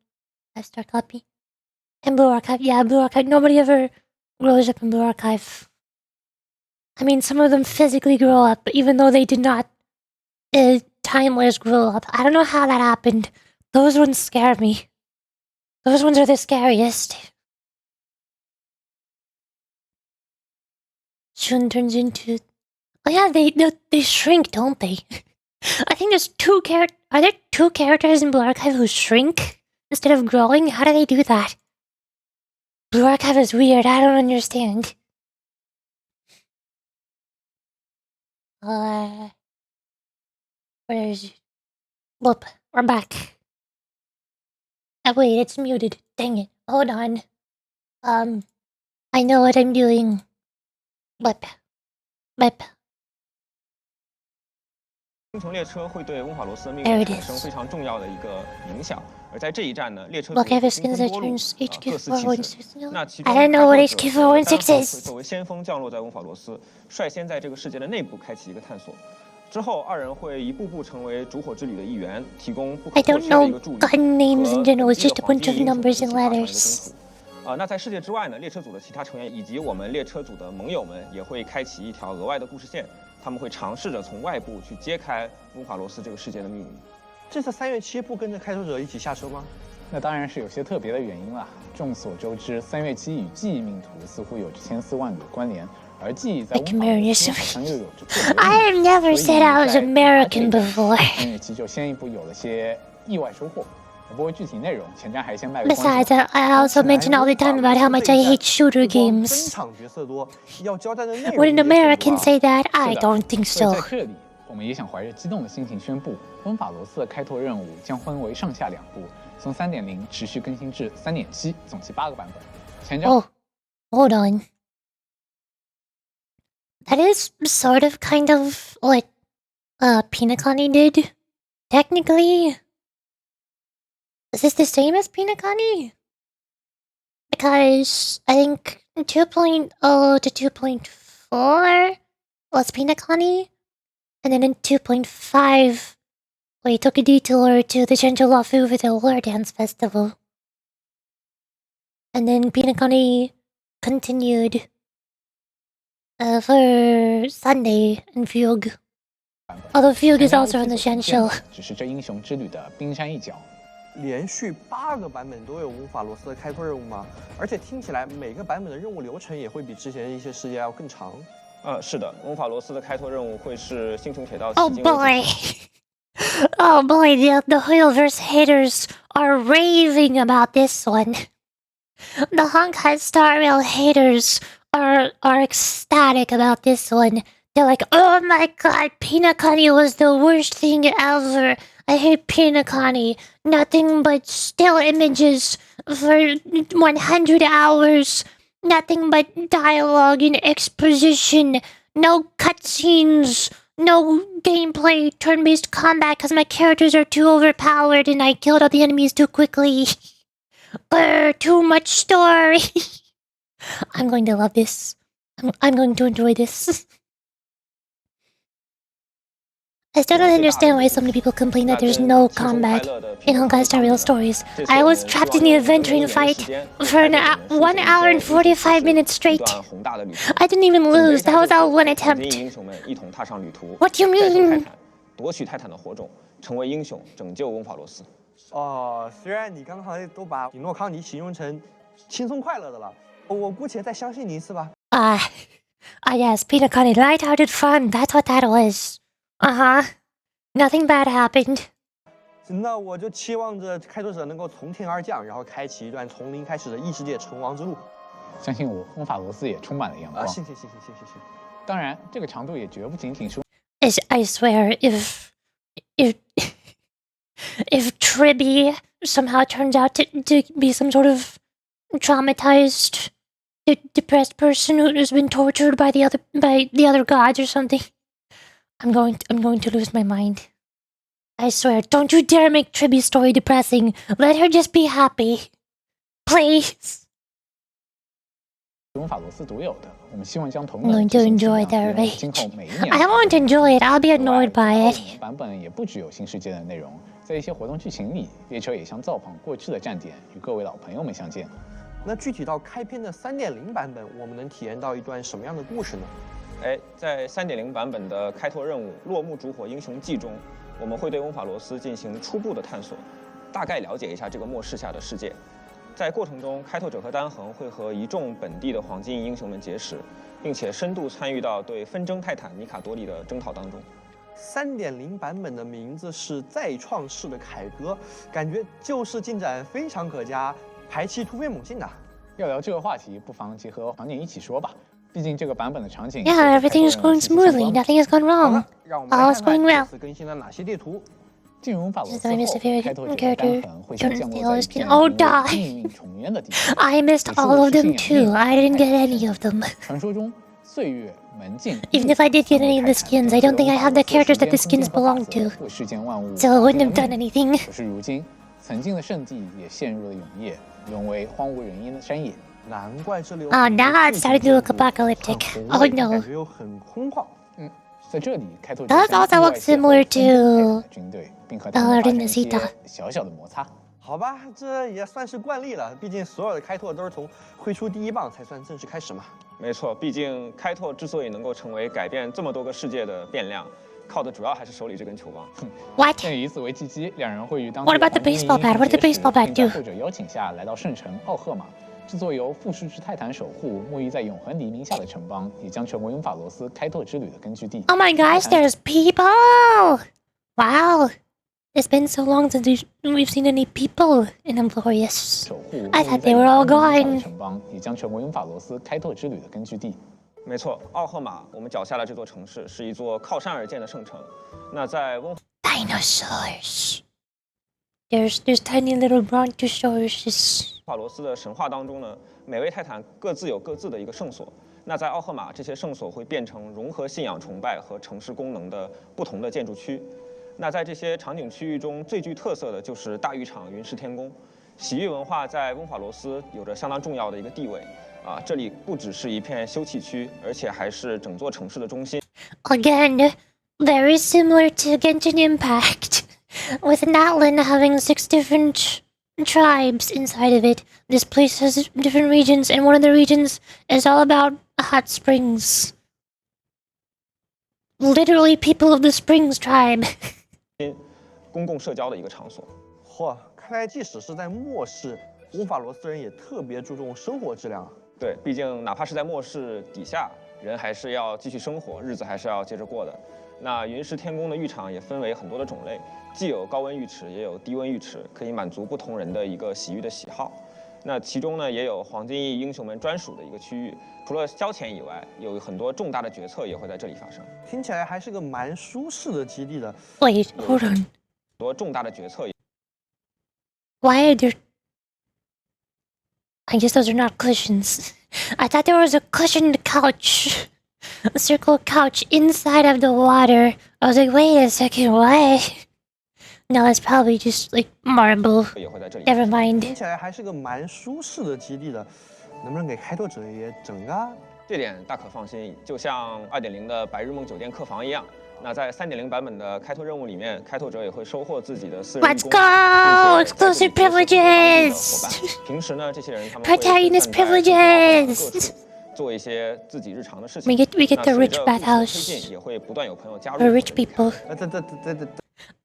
5-star copy. And Blue Archive. Yeah, Blue Archive. Nobody ever grows up in Blue Archive. I mean, some of them physically grow up, even though they did not timeless grow up. I don't know how that happened. Those ones scare me. Those ones are the scariest. Shun turns into... Oh yeah, they shrink, don't they? I think there's Are there 2 characters in Blue Archive who shrink instead of growing? How do they do that? Blue Archive is weird, I don't understand. Where's... Whoop, we're back. Oh wait, it's muted. Dang it. Hold on. I know what I'm doing. Blip. 星穹列车会对温法罗斯的命运产生非常重要的一个影响，而在这一站呢，列车组兵分多路，各司其职。那其中开拓者会作为先锋降落在温法罗斯，率先在这个世界的内部开启一个探索。之后，二人会一步步成为烛火之旅的一员，提供不可或缺的一个助力和黄金英雄一起踏上一个征途。那在世界之外呢，列车组的其他成员以及我们列车组的盟友们也会开启一条额外的故事线。 他们会尝试着从外部去揭开温法罗斯这个世界的秘密。这次3月7不跟着开拓者一起下车吗？那当然是有些特别的原因啦。众所周知，3月7与记忆命途似乎有着千丝万缕的关联，而记忆在温法罗斯好像又有着特别的。I have never said I was American before. 3月7就先一步有了些意外收获。 不过具体内容，前瞻还先卖个关子。 Besides, I also mention all the time about how much I hate shooter games. 登场角色多，要交代的内容 Would an American say that? I don't think so. 在这里，我们也想怀着激动的心情宣布，温法罗斯的开拓任务将分为上下2部，从3.0持续更新至3.7，总计8个版本。前瞻。Oh, hold on. That is sort of kind of what Pinakani did, technically. Is this the same as Pinakani? Because I think 2.0 to 2.4 was Pinakani, and then in 2.5, we took a detour to the Chenjolafu for the War Dance Festival. And then Pinakani continued for Sunday in Fugue. Although Fugue is also on the Shen show. 只是这英雄之旅的冰山一角。 连续8个版本都有温法罗斯的开拓任务吗？而且听起来每个版本的任务流程也会比之前一些世界要更长。是的，温法罗斯的开拓任务会是星穹铁道。Oh boy! Oh boy! The Hoyoverse haters are raving about this one. The Honkai Star Rail haters are ecstatic about this one. They're like, oh my god, Pinakani was the worst thing ever. I hate Pinakani. Nothing but still images for 100 hours. Nothing but dialogue and exposition. No cutscenes. No gameplay, turn-based combat because my characters are too overpowered and I killed all the enemies too quickly. Too much story. I'm going to love this. I'm going to enjoy this. I still don't understand why so many people complain that there's no combat in Honkai Star Rail stories. I was trapped in the adventuring fight for 1 hour and 45 minutes straight. I didn't even lose. That was our one attempt. What do you mean? 夺取泰坦的火种，成为英雄，拯救温法罗斯。哦，虽然你刚才都把匹诺康尼形容成轻松快乐的了，我姑且再相信你一次吧。Yes, Pinakani, light-hearted fun. That's what that was. Nothing bad happened. 那我就期望着开拓者能够从天而降，然后开启一段从零开始的异世界成王之路。相信我，温法罗斯也充满了阳光。谢谢。当然，这个长度也绝不仅仅是。I swear, if Tribby somehow turns out to be some sort of traumatized, depressed person who's been tortured by the other gods or something, I'm going to lose my mind. I swear, don't you dare make Tribby's story depressing. Let her just be happy. Please. 温法罗斯独有的，我们希望将同 I'm going to enjoy that rage. 今后每一年 I won't enjoy it. I'll be annoyed by it. 版本也不只有新世界的内容，在一些活动剧情里，列车也像造访过去的站点，与各位老朋友们相见。那具体到开篇的3.0版本，我们能体验到一段什么样的故事呢？在3.0版本的开拓任务《落木烛火英雄记》中，我们会对温法罗斯进行初步的探索，大概了解一下这个末世下的世界。在过程中，开拓者和单横会和一众本地的黄金翼英雄们结识，并且深度参与到对纷争泰坦尼卡多利的征讨当中。3.0版本的名字是再创世的凯歌，感觉旧事进展非常可嘉，排期突飞猛进啊！要聊这个话题，不妨结合场景一起说吧。毕竟这个版本的场景 Yeah, everything is going smoothly. Nothing has gone wrong. 让我们来 All's 看 going 看 well. 这次更新了哪些地图。进入法罗斯 I missed 后， a very 开拓者 important 的单 character. 横会先降落在一片 Oh, 名为 die. 命运重渊的地方。I missed all of them too. I didn't get any of them. 传说中，岁月、门禁。 Even if I did get any of the skins, I don't think I have the characters that the skins belong to. 对世间万物 So I wouldn't have done anything. 可是如今，曾经的圣地也陷入了永夜，沦为荒无人烟的山野。难怪这里有 Oh, now it's starting to look apocalyptic. Oh 感 no. 觉又很空旷。在这里，开拓者 Does also look similar to 军队，并和他们发生一些小小的摩擦。好吧，这也算是惯例了，毕竟所有的开拓都是从挥出第一棒才算正式开始嘛。没错，毕竟开拓之所以能够成为改变这么多个世界的变量，靠的主要还是手里这根球棒。What? 正以此为契机，两人会与当地 What about the baseball bat? What did the baseball bat 并 do? 在或者邀请下来到圣城奥赫玛。制作由复世之泰坦守护、沐浴在永恒黎明下的城邦，也将成为温法罗斯开拓之旅的根据地。 Oh my gosh, there's people! Wow. It's been so long since we've seen any people in Emporius. 守护 I thought they were all 沐浴在永恒黎明下 gone. 的城邦也将成为温法罗斯开拓之旅的根据地。没错，奥赫玛，我们脚下的这座城市是一座靠山而建的圣城。那在温 Dinosaurs. There's tiny little brontosaurus. 法罗斯的神话当中呢，每位泰坦各自有各自的一个圣所。那在奥赫玛，这些圣所会变成融合信仰崇拜和城市功能的不同的建筑区。那在这些场景区域中，最具特色的就是大浴场云石天宫。洗浴文化在温法罗斯有着相当重要的一个地位。这里不只是一片休憩区，而且还是整座城市的中心。 Again, very similar to Genshin Impact, with an outland having 6 different tribes inside of it. This place has different regions, and one of the regions is all about hot springs. Literally, people of the Springs tribe. 公共社交的一个场所。嚯，看来即使是在末世，温法罗斯人也特别注重生活质量啊。对，毕竟哪怕是在末世底下，人还是要继续生活，日子还是要接着过的。那云石天宫的浴场也分为很多的种类，既有高温浴池，也有低温浴池，可以满足不同人的一个洗浴的喜好。那其中呢，也有黄金翼英雄们专属的一个区域，除了消遣以外，有很多重大的决策也会在这里发生。听起来还是个蛮舒适的基地的。 Wait, hold on. 很多重大的决策。 Why are there... I guess those are not cushions. I thought there was a cushioned couch. A circle couch inside of the water. I was like, wait a second, what? No, it's probably just like marble. 也会在这里。 Never mind. 听起来还是个蛮舒适的基地的。能不能给开拓者也整一个啊？这点大可放心，就像2.0的白日梦酒店客房一样。那在3.0版本的开拓任务里面，开拓者也会收获自己的私人 Let's go! Exclusive privileges! 平时呢，这些人他们会 Protagonist 分散在各 privileges! 处做一些自己日常的事情。 We get the rich 那随着故事的推 bathhouse 进，也会不断有朋友加入 for rich people. 这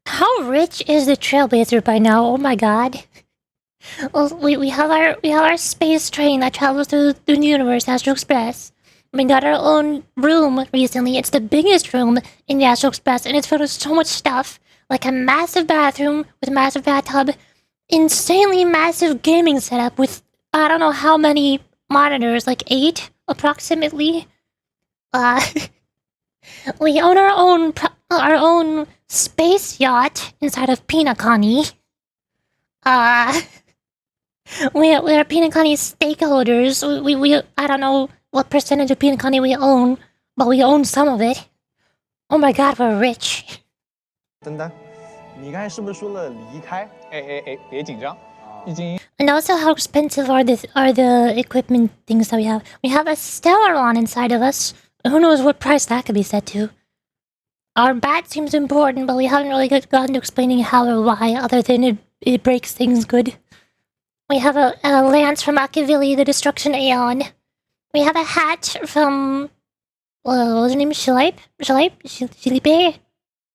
How rich is the Trailblazer by now? Oh my god. Well, we have our space train that travels through the universe, Astro Express. We got our own room recently. It's the biggest room in the Astro Express, and it's filled with so much stuff. Like a massive bathroom with a massive bathtub, insanely massive gaming setup with I don't know how many monitors, like 8 approximately. We own our own space yacht inside of Pinakani. We're Pinakani stakeholders. We I don't know what percentage of Pinakani we own, but we own some of it. Oh my god, we're rich. 等等，你刚才是不是说了离开？哎，别紧张，已经 And also, how expensive are the equipment things that we have? We have a Stellaron inside of us. Who knows what price that could be set to? Our bat seems important, but we haven't really gotten to explaining how or why, other than it breaks things good. We have a lance from Machiavelli, the Destruction Aeon. We have a hat from what was her name? Shilipe,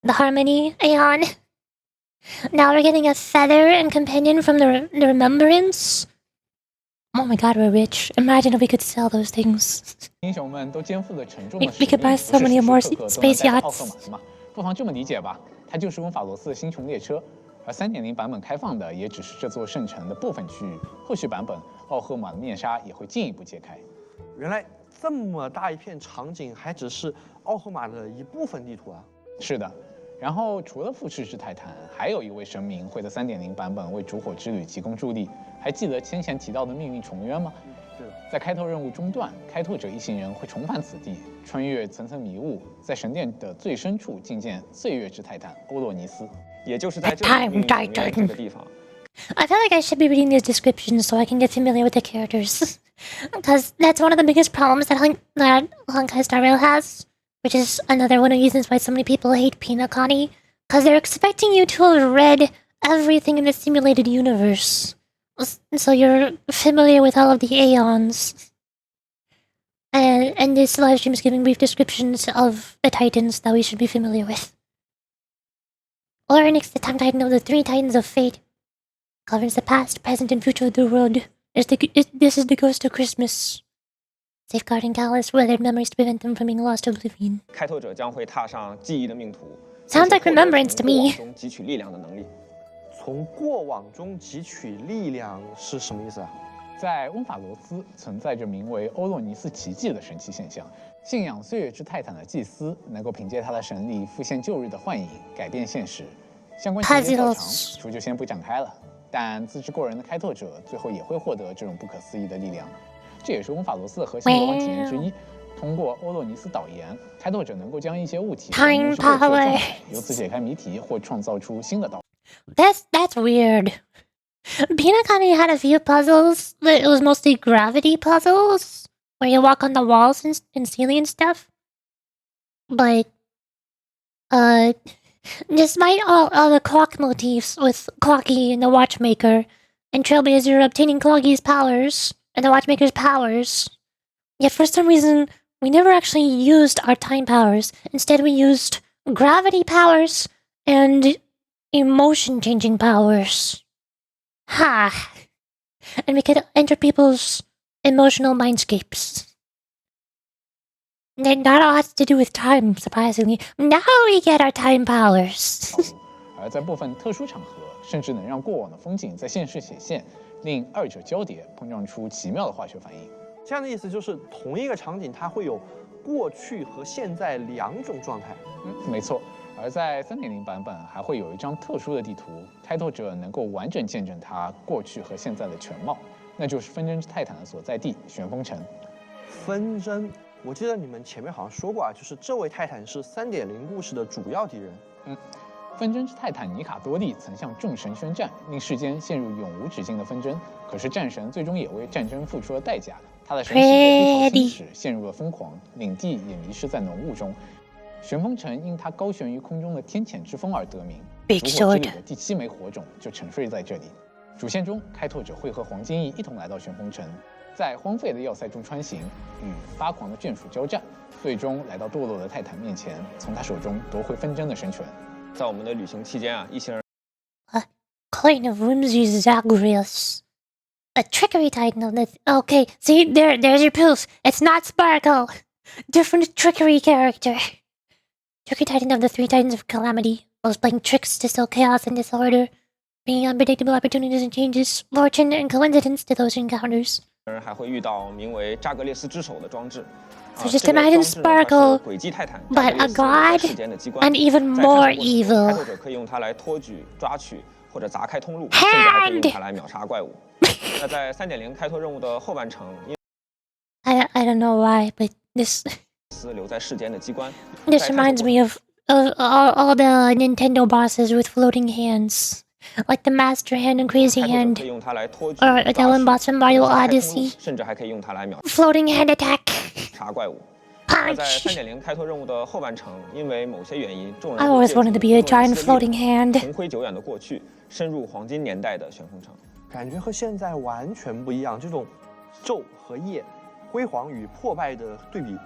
the Harmony Aeon. Now we're getting a feather and companion from the Remembrance. Oh my god, we're rich. Imagine if we could sell those things. 英雄们都肩负了沉重的 We 使命， could buy so many 不 more 是时时刻刻都能 space 带着奥 yachts. 赫玛的嘛，不妨这么理解吧，它就是温法罗斯的星穹列车，而3.0版本开放的也只是这座圣城的部分区域，后续版本奥赫玛的面纱也会进一步揭开。原来这么大一片场景还只是奥赫玛的一部分地图啊！是的，然后除了复世之泰坦，还有一位神明会在3.0版本为烛火之旅提供助力。还记得先前提到的命运重渊吗？是的。在开拓任务中段，开拓者一行人会重返此地，穿越层层迷雾，在神殿的最深处觐见岁月之泰坦欧洛尼斯。也就是在这里命运重渊这个地方。 I feel like I should be reading these descriptions so I can get familiar with the characters. Because that's one of the biggest problems that Honkai Star Rail has. Which is another one of the reasons why so many people hate Pinakani. Because they're expecting you to have read everything in the simulated universe. So you're familiar with all of the Aeons. And this live stream is giving brief descriptions of the Titans that we should be familiar with. Oryx, the time Titan of the 3 Titans of Fate, governs the past, present, and future of the world. This is the ghost of Christmas. Safeguarding countless weathered memories to prevent them from being lost to oblivion. 开拓者将会踏上记忆的命途。 Sounds like remembrance to me. 中汲取力量的能力。从过往中汲取力量是什么意思啊？在温法罗斯存在着名为欧洛尼斯奇迹的神奇现象。信仰岁月之泰坦的祭司能够凭借他的神力复现旧日的幻影，改变现实。相关情节较长，此处就先不展开了。但自知过人的开拓者最后也会获得这种不可思议的力量。这也是温法罗斯的核心游玩体验之一。通过欧洛尼斯导言，开拓者能够将一些物体Time power， 由此解开谜题或创造出新的道。That's weird. Pinakani had a few puzzles, but it was mostly gravity puzzles, where you walk on the walls and ceiling and stuff. But, despite all the clock motifs with Clocky and the Watchmaker, and Trailblazer obtaining Clocky's powers, and the Watchmaker's powers, yet for some reason, we never actually used our time powers. Instead, we used gravity powers and emotion-changing powers. Ha! And we could enter people's emotional mindscapes. And that all has to do with time, surprisingly. Now we get our time powers. 而在部分特殊场合，甚至能让过往的风景在现实显现，令二者交叠，碰撞出奇妙的化学反应。这样的意思就是，同一个场景它会有过去和现在2种状态。没错。而在3.0版本还会有一张特殊的地图，开拓者能够完整见证它过去和现在的全貌，那就是纷争之泰坦的所在地旋风城。纷争，我记得你们前面好像说过啊，就是这位泰坦是3.0故事的主要敌人。纷争之泰坦尼卡多利曾向众神宣战，令世间陷入永无止境的纷争。可是战神最终也为战争付出了代价的。他的神体被低潮侵蚀，陷入了疯狂，领地也迷失在浓雾中。旋风城因它高悬于空中的天谴之风而得名。烛火之旅的第7枚火种就沉睡在这里。主线中，开拓者会和黄金翼一同来到旋风城，在荒废的要塞中穿行，与发狂的眷属交战，最终来到堕落的泰坦面前，从他手中夺回纷争的生权。在我们的旅行期间啊，一行人 Queen of Whimsy Zagreus. A trickery titan of the... Okay, see, there's your proof. It's not Sparkle. Different trickery character. Trickery titan of the 3 titans of calamity. Was playing tricks to sow chaos and disorder, bringing unpredictable opportunities and changes, fortune and coincidence to those encounters. 还会遇到名为扎格列斯之手的装置。 So just imagine Sparkle, but a god and even more evil. 开拓者可以用它来托举、抓取或者砸开通路，甚至还可以用它来秒杀怪物。那在3.0开拓任务的后半程， I don't know why, but this 留在世间的机关。 This reminds me of all the Nintendo bosses with floating hands, like the Master Hand and Crazy Hand, or the one boss from Mario Odyssey. 甚至还可以用它来秒 Floating hand attack. 杀怪物。那在3.0开拓任务的后半程，因为某些原因，众人 I always wanted to be a giant floating hand. 重回久远的过去，深入黄金年代的旋风城。感觉和现在完全不一样，这种昼和夜、辉煌与破败的对比，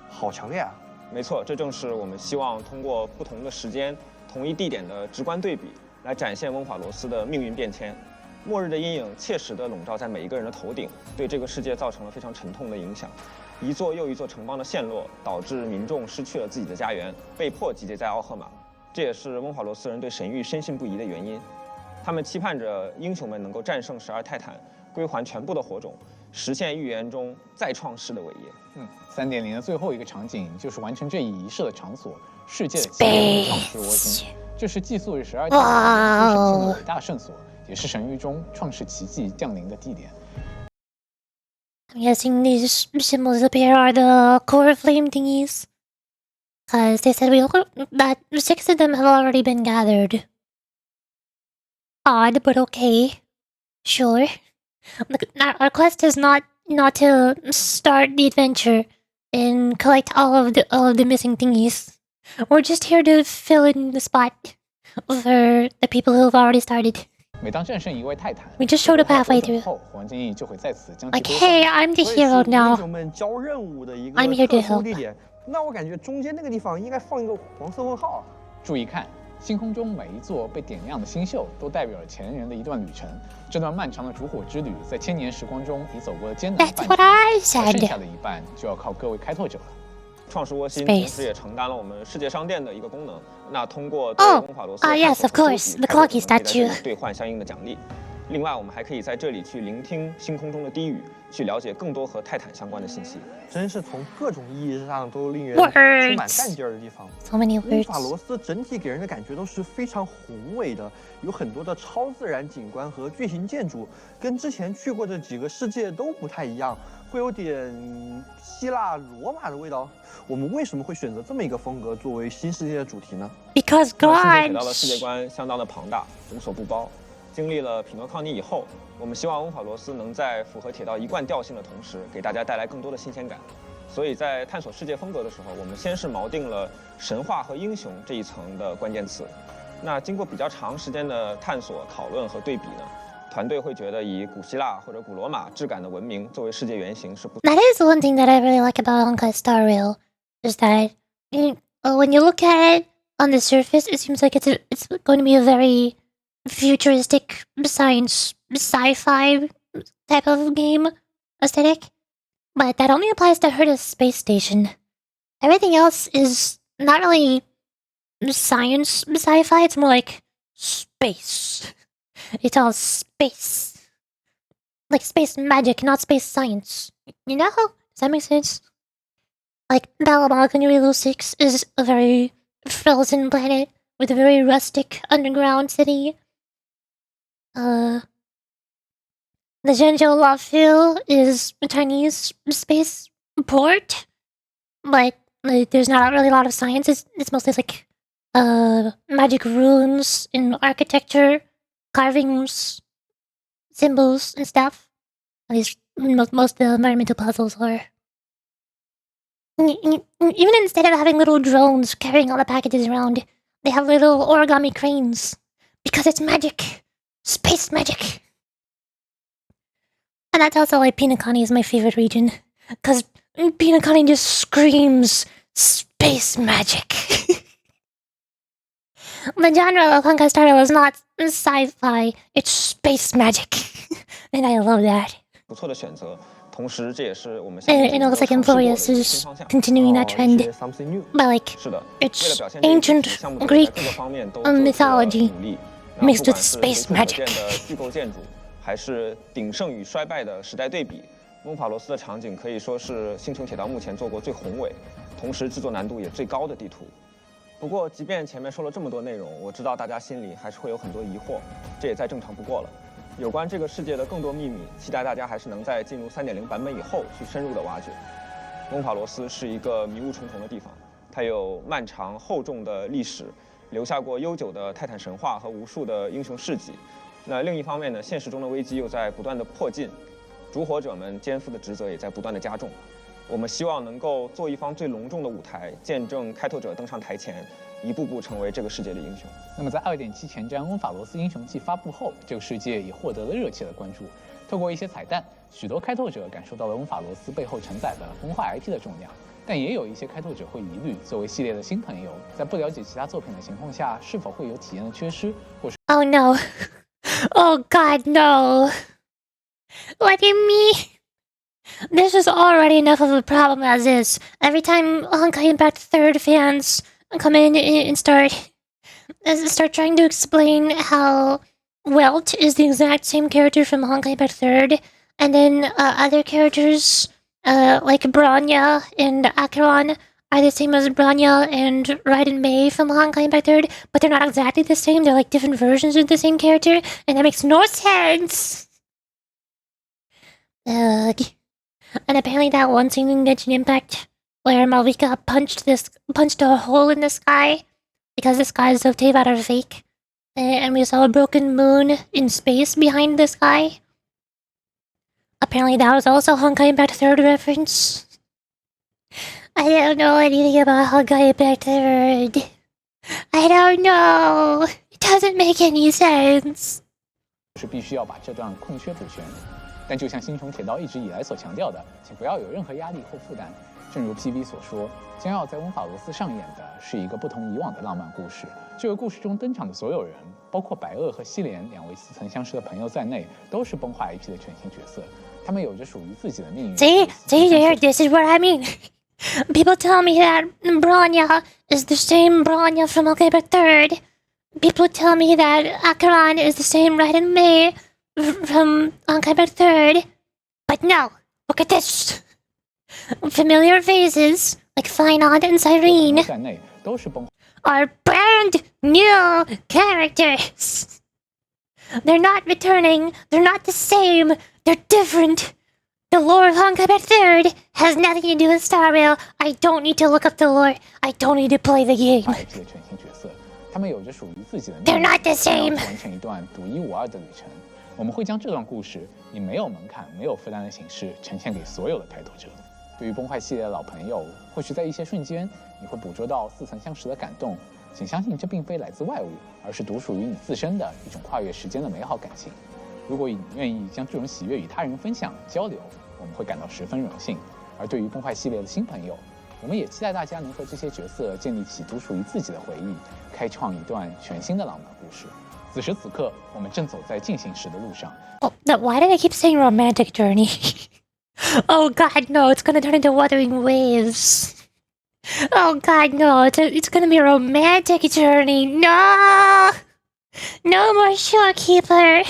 好强烈啊！没错，这正是我们希望通过不同的时间、同一地点的直观对比，来展现温法罗斯的命运变迁。末日的阴影切实地笼罩在每一个人的头顶，对这个世界造成了非常沉痛的影响。一座又一座城邦的陷落，导致民众失去了自己的家园，被迫集结在奥赫玛。这也是温法罗斯人对神域深信不疑的原因。他们期盼着英雄们能够战胜12泰坦，归还全部的火种，实现预言中再创世的伟业。3.0的最后一个场景就是完成这一仪式的场所——世界的起源创世窝心。这是祭祀12泰坦出神前的伟大圣所，也是神域中创世奇迹降临的地点。I'm guessing these symbols up here are the core flame thingies, because they said that 6 of them have already been gathered. Odd, but okay. Sure. Our quest is not to start the adventure and collect all of the missing thingies. We're just here to fill in the spot for the people who have already started. 每当战胜一位泰坦 We just showed up halfway through. 后，黄金翼就会在此将其 Like, hey, I'm the hero 英 now. 雄们交任务的一个 I'm here to 特殊 help. 地点，那我感觉中间那个地方应该放一个黄色问号。注意看，星空中每一座被点亮的星宿，都代表了前人的一段旅程。这段漫长的烛火之旅，在千年时光中已走过了艰难 That's 半 what I 剩 said. 下的一半就要靠各位开拓者了。创世窝心 Space. 同时也承担了我们世界商店的一个功能。那通过对温法罗斯的 yes, of course, the clocky statue. 兑换相应的奖励。另外，我们还可以在这里去聆听星空中的低语，去了解更多和泰坦相关的信息。真是从各种意义上都令人 Words. 充满干劲儿的地方。 So many 温法 words. 罗斯整体给人的感觉都是非常宏伟的，有很多的超自然景观和巨型建筑，跟之前去过的几个世界都不太一样，会有点希腊罗马的味道。我们为什么会选择这么一个风格作为新世界的主题呢？ Because 那铁道的 God. 世界观相当的庞大，无所不包。经历了匹诺康尼以后，我们希望温法罗斯能在符合铁道一贯调性的同时，给大家带来更多的新鲜感。所以在探索世界风格的时候，我们先是锚定了神话和英雄这一层的关键词。那经过比较长时间的探索、讨论和对比呢，团队会觉得以古希腊或者古罗马质感的文明作为世界原型是不。 That is one thing that I really like about Honkai Star Rail, is that when you look at it on the surface, it seems like it's going to be a very futuristic science sci-fi type of game aesthetic, but that only applies to Herta's space station. Everything else is not really science sci-fi, it's more like space. It's all space. Like space magic, not space science. You know? Does that make sense? Like, Balabog in Relu 6 is a very frozen planet with a very rustic underground city. The Zhenzhou Lafil is a Chinese space port, but there's not really a lot of science. It's mostly like magic runes and architecture, carvings, symbols and stuff. At least most environmental puzzles are. Even instead of having little drones carrying all the packages around, they have little origami cranes. Because it's magic. Space magic. And that's also why Pinakani is my favorite region. Because Pinakani just screams space magic. The genre of Honkai Star Rail is not sci-fi, it's space magic. And I love that. 不错的选择，同时这也是我们 And it looks like Emporius is continuing that trend. But like, 是的， it's ancient Greek mythology mixed with space magic. 虚构建筑，还是鼎盛与衰败的时代对比，翁法罗斯的场景可以说是星穹铁道目前做过最宏伟，同时制作难度也最高的地图。不过，即便前面说了这么多内容，我知道大家心里还是会有很多疑惑，这也再正常不过了。有关这个世界的更多秘密，期待大家还是能在进入3.0版本以后去深入的挖掘。翁法罗斯是一个迷雾重重的地方，它有漫长厚重的历史，留下过悠久的泰坦神话和无数的英雄事迹。那另一方面呢，现实中的危机又在不断的迫近，烛火者们肩负的职责也在不断的加重。我们希望能够做一方最隆重的舞台，见证开拓者登上台前，一步步成为这个世界的英雄。那么在2.7前瞻《翁法罗斯英雄记》发布后，这个世界也获得了热切的关注。透过一些彩蛋，许多开拓者感受到了翁法罗斯背后承载的崩坏 IP 的重量。但也有一些开拓者会疑虑，作为系列的新朋友，在不了解其他作品的情况下，是否会有体验的缺失，或是 Oh no. Oh god, no. What do you mean? This is already enough of a problem as is. Every time Honkai Impact 3rd fans come in and start trying to explain how Welt is the exact same character from Honkai Impact 3rd, and then other characters like Bronya and Acheron are the same as Bronya and Raiden Mei from Honkai Impact 3rd, but they're not exactly the same. They're like different versions of the same character, and that makes no sense. Ugh. And apparently that one scene in Genshin Impact where Malvika punched a hole in the sky because the sky's octave out of fake, and we saw a broken moon in space behind the sky. Apparently that was also Honkai Impact 3rd reference. I don't know anything about Honkai Impact 3rd. I don't know. It doesn't make any sense. 是必须要把这段空缺补全。但就像星穹铁道一直以来所强调的，请不要有任何压力或负担。正如 PV 所说，将要在翁法罗斯上演的是一个不同以往的浪漫故事。这个故事中登场的所有人，包括白垩和西莲两位似曾相识的朋友在内，都是崩坏 IP 的全新角色。他们有着属于自己的命运。See, here, this is what I mean. People tell me that Bronya is the same Bronya from Honkai Impact 3rd. People tell me that Acheron is the same Raiden Mei from Honkai Impact 3rd. But no, look at this. Familiar faces like Finod and Cyrene are brand new characters. They're not returning, they're not the same, they're different. The lore of Honkai Impact 3rd has nothing to do with Star Rail. I don't need to look up the lore. I don't need to play the game. They're not the same. 完成一段独一无二的旅程。我们会将这段故事以没有门槛、没有负担的形式呈现给所有的开拓者。对于崩坏系列的老朋友，或许在一些瞬间你会捕捉到似曾相识的感动，请相信这并非来自外物，而是独属于你自身的一种跨越时间的美好感情。如果你愿意将这种喜悦与他人分享、交流，我们会感到十分荣幸。而对于崩坏系列的新朋友，我们也期待大家能和这些角色建立起独属于自己的回忆，开创一段全新的浪漫故事。此时此刻，我们正走在进行时的路上。Oh, why did I keep saying romantic journey? Oh god, no, it's gonna turn into Wuthering Waves. Oh god, no, it's gonna be a romantic journey. No! No more Shorekeeper.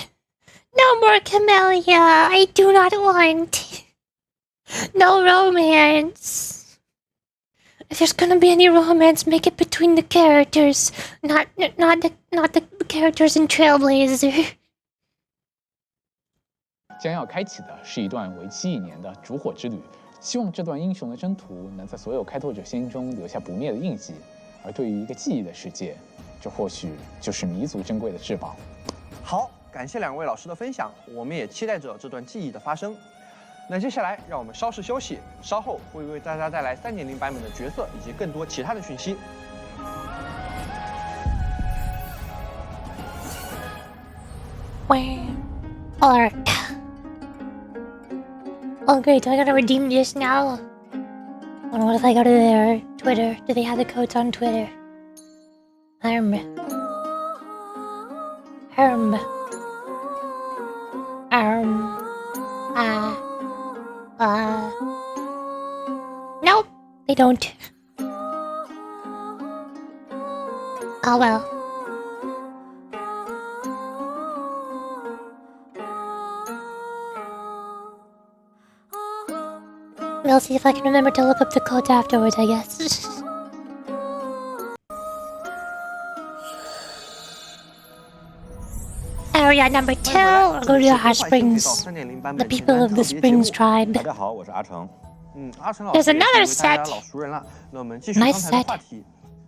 No more Camellia. I do not want. No romance. If there's gonna be any romance, make it between the characters, not the characters in Trailblazer. 将要开启的是一段为期1年的烛火之旅，希望这段英雄的征途能在所有开拓者心中留下不灭的印记。而对于一个记忆的世界，这或许就是弥足珍贵的至宝。好，感谢2位老师的分享，我们也期待着这段记忆的发生。那接下来让我们稍事休息，稍后会为大家带来3.0版本的角色以及更多其他的讯息。Alert. Oh great, do I gotta redeem this now? Well, what if I go to their Twitter? Do they have the codes on Twitter? Herm. Nope, they don't. Oh well. We'll see if I can remember to look up the codes afterwards, I guess. Area number 2, we'll go to the hot springs. The people of the Springs tribe. 大家好，我是阿成。阿成老师 There's another 也是大家 set. 老熟人了。那我们继续刚才的话题。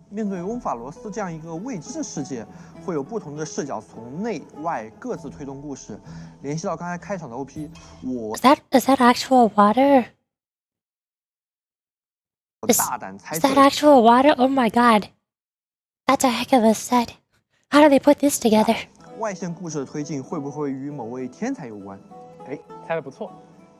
面对翁法罗斯这样一个未知的世界，会有不同的视角从内外各自推动故事。联系到刚才开场的 OP， Is that actual water? 我大胆猜 Is 测 that actual water? Oh my god. That's a heck of a set. How do they put this together? 外线故事的推进会不会与某位天才有关？哎，猜得不错。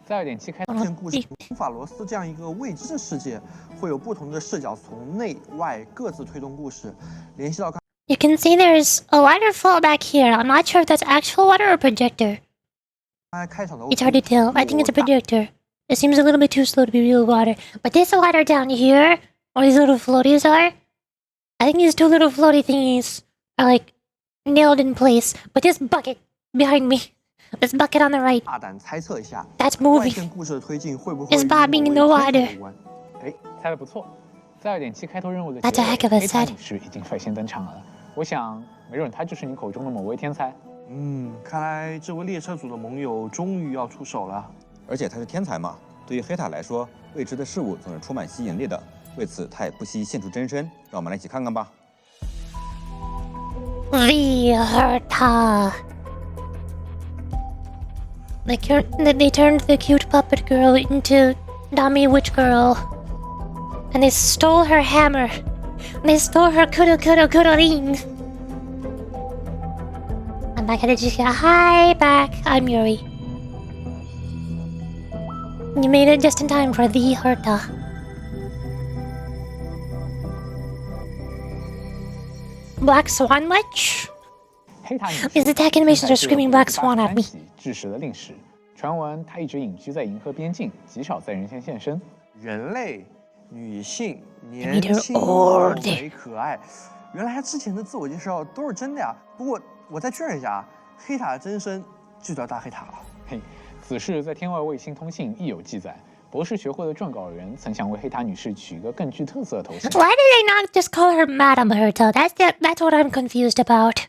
在2.7开外线故事，翁法罗斯这样一个未知的世界，会有不同的视角从内外各自推动故事。联系到刚 You can see there's a waterfall back here. I'm not sure if that's actual water or projector. 才开场的 It's hard to tell. I think it's a projector. It seems a little bit too slow to be real water. But this water down here, where these little floaties are, I think these two little floaty thingies are like nailed in place. But this bucket behind me, this bucket on the right, 大胆猜测一下， that's 外 moving. 线故事的推进会不会 Is 与 bobbing in 某 the 位天 water. 才有关？哎，猜得不错。在2.7开头任务的 That's a heck of a 黑塔 set. 女士已经率先登场了。我想，没准她就是你口中的某位天才。看来这位列车组的盟友终于要出手了。而且他是天才嘛，对于黑塔来说，未知的事物总是充满吸引力的。为此，他也不惜现出真身，让我们来一起看看吧。Herta. They turned the cute puppet girl into dummy witch girl. And they stole her hammer. And they stole her kudo ring. I'm back at Ajika. Hi, back. I'm Yuri. You made it just in time for the Herta. Black Swan Lich? 黑塔女士 These attack animations are screaming Black Swan at me. 致使了令史。传闻她一直隐居在银河边境，极少在人间现身。人类、女性、 made 年 her 轻、 old. 美、可爱，原来她之前的自我介绍都是真的呀。不过我再确认一下啊，黑塔的真身就叫大黑塔了。嘿，此事在天外卫星通信亦有记载。博士学会的撰稿人曾想为黑塔女士取一个更具特色的头衔。 Why did they not just call her Madam Herta? That's what I'm confused about.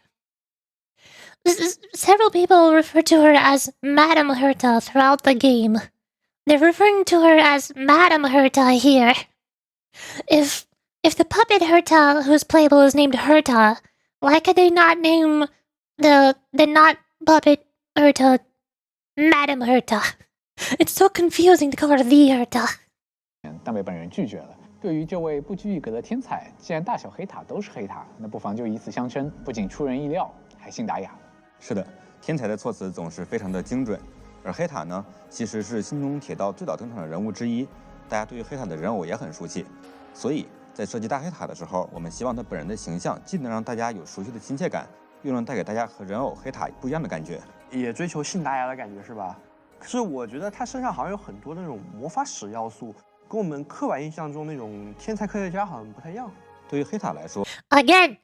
Several people refer to her as Madam Herta throughout the game. They're referring to her as Madam Herta here. If the puppet Herta who's playable is named Herta, why could they not name the not puppet Herta Madam Herta? It's so confusing to call her the Herta. 但被本人拒绝了。对于这位不拘一格的天才，既然大小黑塔都是黑塔，那不妨就以此相称，不仅出人意料，还信达雅。是的，天才的措辞总是非常的精准，而黑塔呢，其实是星穹铁道最早登场的人物之一，大家对于黑塔的人偶也很熟悉，所以在设计大黑塔的时候，我们希望他本人的形象既能让大家有熟悉的亲切感，又能带给大家和人偶黑塔不一样的感觉，也追求信达雅的感觉是吧？可是我觉得他身上好像有很多那种魔法使要素，跟我们刻板印象中那种天才科学家好像不太一样。对于黑塔来说 Again,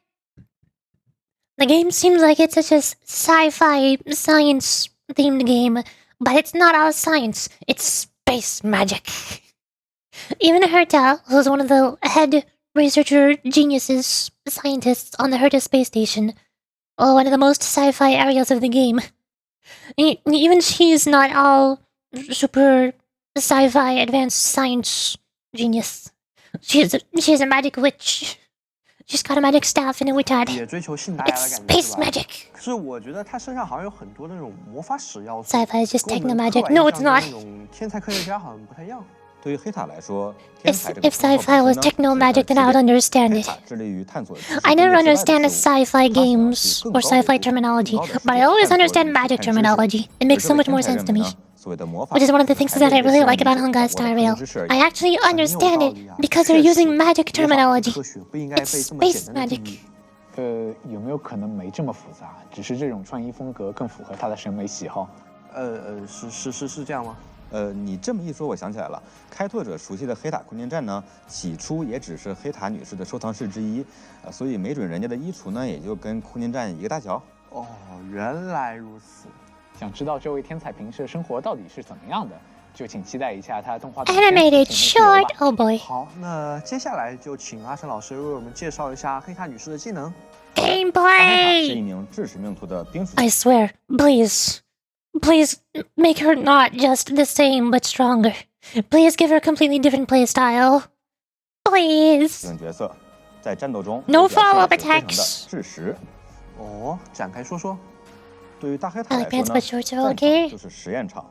the game seems like it's such a sci-fi science themed game, but it's not all science, it's space magic. Even Herta, who's one of the head researcher geniuses, scientists on the Herta space station, one of the most sci-fi areas of the game, even she's not all super sci-fi advanced science genius. She's a magic witch. She's got a magic staff and a witad. 也追求性打压的 It's 感觉 space 是吧？ magic. 可是我觉得他身上好像有很多那种魔法史要素， Sci-fi is just 跟我 techno 们 magic. 刻板 No, 印 it's 象中 not. 那种天才科学家好像不太一样。对于黑塔来说，天 If 才这个 if 称号 sci-fi was 本身 techno 呢 magic, then I would 是 understand 黑 it. 塔致力于探索知识 I 边 never 界之外的 understand 事物 sci-fi 它想要 games 去更 or 高维 sci-fi 度 terminology, 更高的 but I 视 always 角探索 understand 与 magic 看知识 terminology. It 而 makes 这 so 位 much more 天才 sense 认 to 为 me. 呢，所谓的魔法 Which is one of the 只 things 还 that 未 I 被 really 世人 like 理 about 解 Hongai 掌握的 Star 科学 Rail. 知识而 I 已。 actually 很有 understand 道 it 理啊， because 确 they're 实 using magic 魔法跟 terminology. 科学不应该被这么 Space 简单的定 magic. 义。有没有可能没这么复杂？只是这种穿衣风格更符合他的审美喜好？是这样吗？你这么一说，我想起来了，开拓者熟悉的黑塔空间站呢，起初也只是黑塔女士的收藏室之一，所以没准人家的衣橱呢，也就跟空间站一个大小。哦，原来如此。想知道这位天才平时的生活到底是怎么样的，就请期待一下他的动画 Animated short. Oh boy. 好，那接下来就请阿成老师为我们介绍一下黑塔女士的技能。大黑塔是一 Gameplay. 名致使命图的兵属 I swear, please make her not just the same but stronger. Please give her a completely different playstyle. Please. 性角色，在战斗中 No 表现 follow-up 得非常的 attacks. 适时。哦，展开说说。对于大黑塔 I 来 like 说 pants 呢， but shorts 战 are 场 okay. 就是实验场。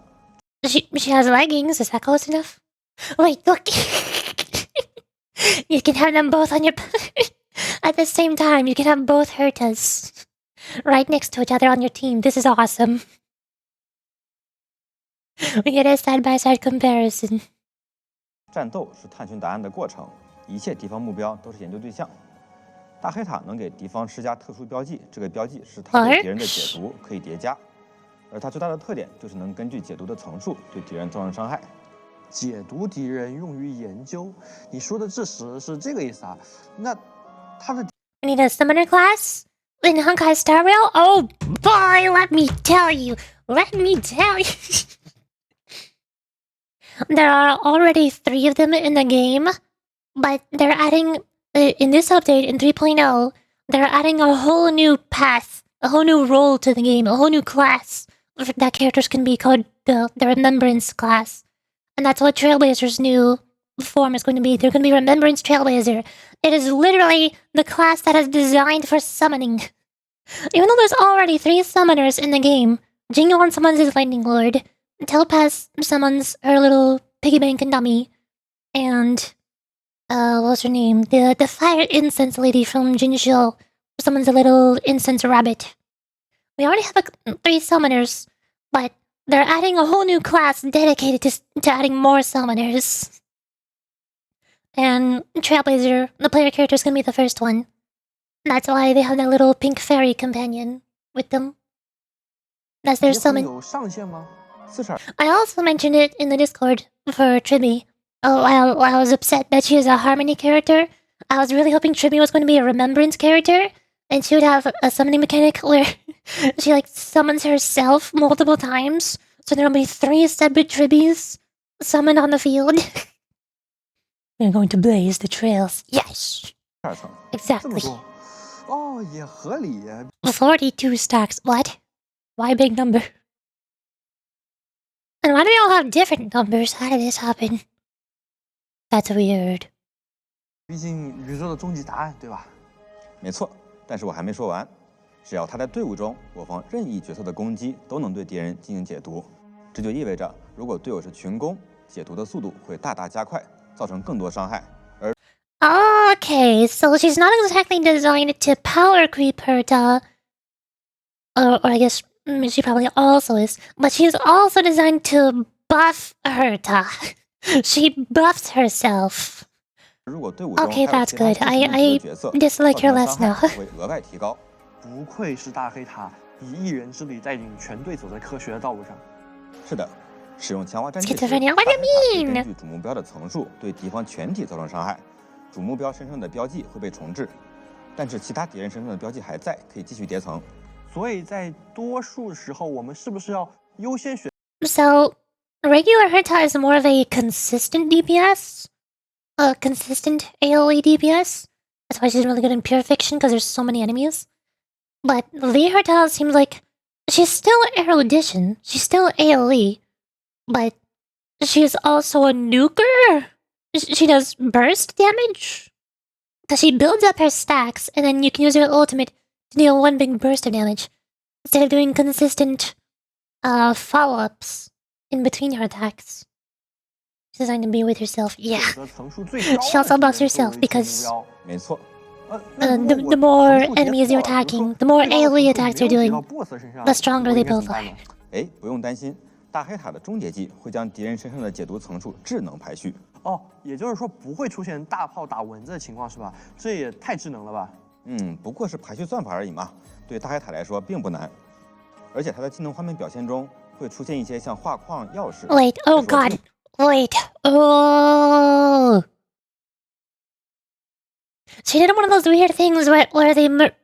She has leggings. Is that close enough? Wait, look. You can have them both on your at the same time. You can have both Hertas right next to each other on your team. This is awesome. We get a side-by-side comparison. 战斗是探寻答案的过程，一切敌方目标都是研究对象。大黑塔能给敌方施加特殊标记，这个标记是它对敌人的解读可以叠加，而它最大的特点就是能根据解读的层数对敌人造成伤害。解读敌人用于研究，你说的致使是这个意思啊？那他的 We need a summoner class in Honkai Star Rail. Oh boy, let me tell you. There are already 3 of them in the game, but they're adding in this update in 3.0. They're adding a whole new path, a whole new role to the game, a whole new class that characters can be called the Remembrance class, and that's what Trailblazer's new form is going to be. They're going to be Remembrance Trailblazer. It is literally the class that is designed for summoning. Even though there's already 3 summoners in the game, Jingyon summons his Lightning Lord, Telepath summons her little piggy bank and dummy, and what's her name? The fire incense lady from Jinzhou summons a little incense rabbit. We already have 3 summoners, but they're adding a whole new class dedicated to adding more summoners. And Trailblazer, the player character, is gonna be the first one. That's why they have that little pink fairy companion with them. That's their 结合 summon. 有上限吗？ 42 I also mentioned it in the Discord for Tribby. Oh, while I was upset that she is a Harmony character, I was really hoping Tribby was going to be a Remembrance character, and she would have a summoning mechanic where she summons herself multiple times, so there'll be 3 separate Tribbies summoned on the field. We're going to blaze the trails. Yes, 层，这么 exactly. 多，哦，也合理。 42 stacks. What? Why big number? And why do they all have different numbers? How did this happen? That's weird. 毕竟宇宙的终极答案，对吧？没错，但是我还没说完。只要他在队伍中，我方任意角色的攻击都能对敌人进行解读，这就意味着，如果队友是群攻，解读的速度会大大加快，造成更多伤害。而 Okay, so she's not exactly designed to power creep Herta. Or I guess she probably also is. But she's also designed to buff Herta. She buffs herself. 如果队伍中 Okay, 还有 that's 其他 good. 支持 I 的角色， dislike 造 her 成的 less 伤 now. 害会额外提高。不愧是大黑塔，以一人之力带领全队走在科学的道路上。是的，使用强化战技时， Schizophrenia? What do you 大黑塔可以 mean? 根据主目标的层数对敌方全体造成伤害，主目标身上的标记会被重置，但是其他敌人身上的标记还在，可以继续叠层。所以在多数时候，我们是不是要优先选？ So, regular Herta is more of a consistent DPS. A consistent AoE DPS. That's why she's really good in Pure Fiction, because there's so many enemies. But V Herta seems like she's still erudition. She's still AoE. But she is also a nuker. She does burst damage. So she builds up her stacks, and then you can use her ultimate to deal one big burst of damage, instead of doing consistent follow-ups in between her attacks. She's designed to be with herself. Yeah. She also buffs herself because 没错， the more enemies you're attacking, the more AoE attacks you're doing, the stronger they both are. 哎，不用担心，大黑塔的终结技会将敌人身上的解毒层数智能排序。哦，也就是说不会出现大炮打蚊子的情况是吧？这也太智能了吧！不过是排序算法而已嘛，对大黑塔来说并不难。而且它的技能画面表现中会出现一些像画框、钥匙。Wait, oh god, wait, oh. She did one of those weird things where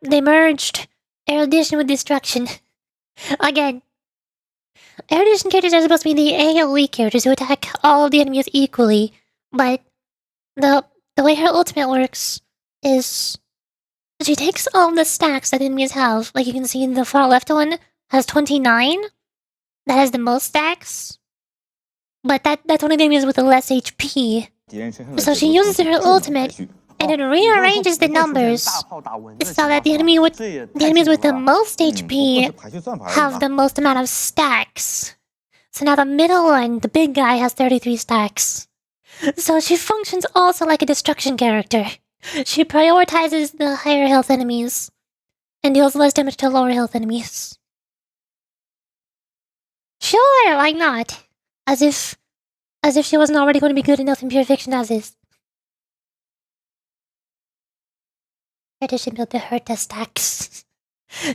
they merged erudition with destruction. Again. Erudition characters are supposed to be the AoE characters who attack all of the enemies equally, but the way her ultimate works is she takes all the stacks that enemies have. Like you can see in the far left one has 29. That has the most stacks. But that's only the enemies with the less HP. So she uses her ultimate and it rearranges the numbers so that the enemies with the most HP have the most amount of stacks. So now the middle one, the big guy, has 33 stacks. So she functions also like a destruction character. She prioritizes the higher health enemies and deals less damage to lower health enemies. Sure, why not? As if she wasn't already going to be good enough in pure fiction as is. She built the Herta stacks.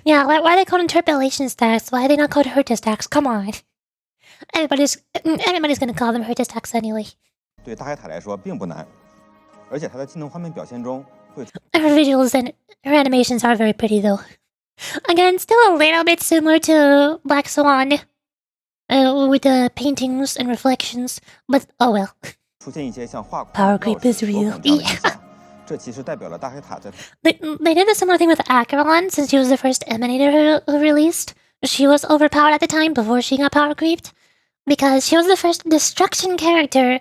Yeah, why are they called interpolation stacks? Why are they not called Herta stacks? Come on. Everybody's gonna call them Herta stacks anyway. 对大黑塔来说并不难，而且它的技能画面表现中会。Her visuals and her animations are very pretty though. Again, still a little bit similar to Black Swan, with the paintings and reflections, but oh well. 出现一些像画框、 Power creep is real. Yeah. 这其实代表了大黑塔在。 They did a similar thing with Acheron since she was the first Emanator who released. She was overpowered at the time before she got power creeped, because she was the first destruction character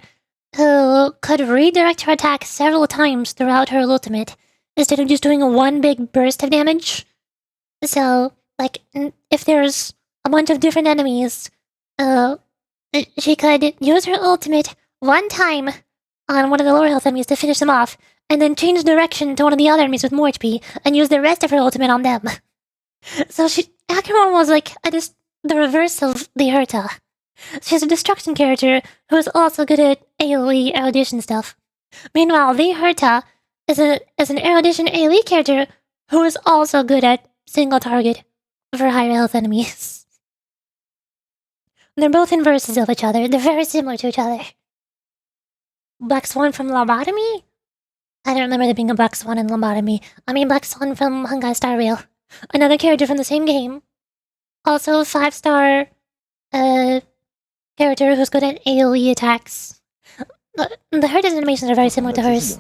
who could redirect her attack several times throughout her ultimate instead of just doing one big burst of damage. So, like, if there's a bunch of different enemies, she could use her ultimate one time on one of the lower health enemies to finish them off, and then change direction to one of the other enemies with more HP, and use the rest of her ultimate on them. So Acheron was like the reverse of the Herta. She's a destruction character who is also good at AoE erudition stuff. Meanwhile, the Herta is an erudition AoE character who is also good at single target for higher health enemies. They're both inverses of each other. They're very similar to each other. Black Swan from Lobotomy? I don't remember there being a Black Swan in Lobotomy. I mean Black Swan from Honkai Star Rail. Another character from the same game. Also 5-star character who's good at AoE attacks. The Herta's animations are very similar to hers.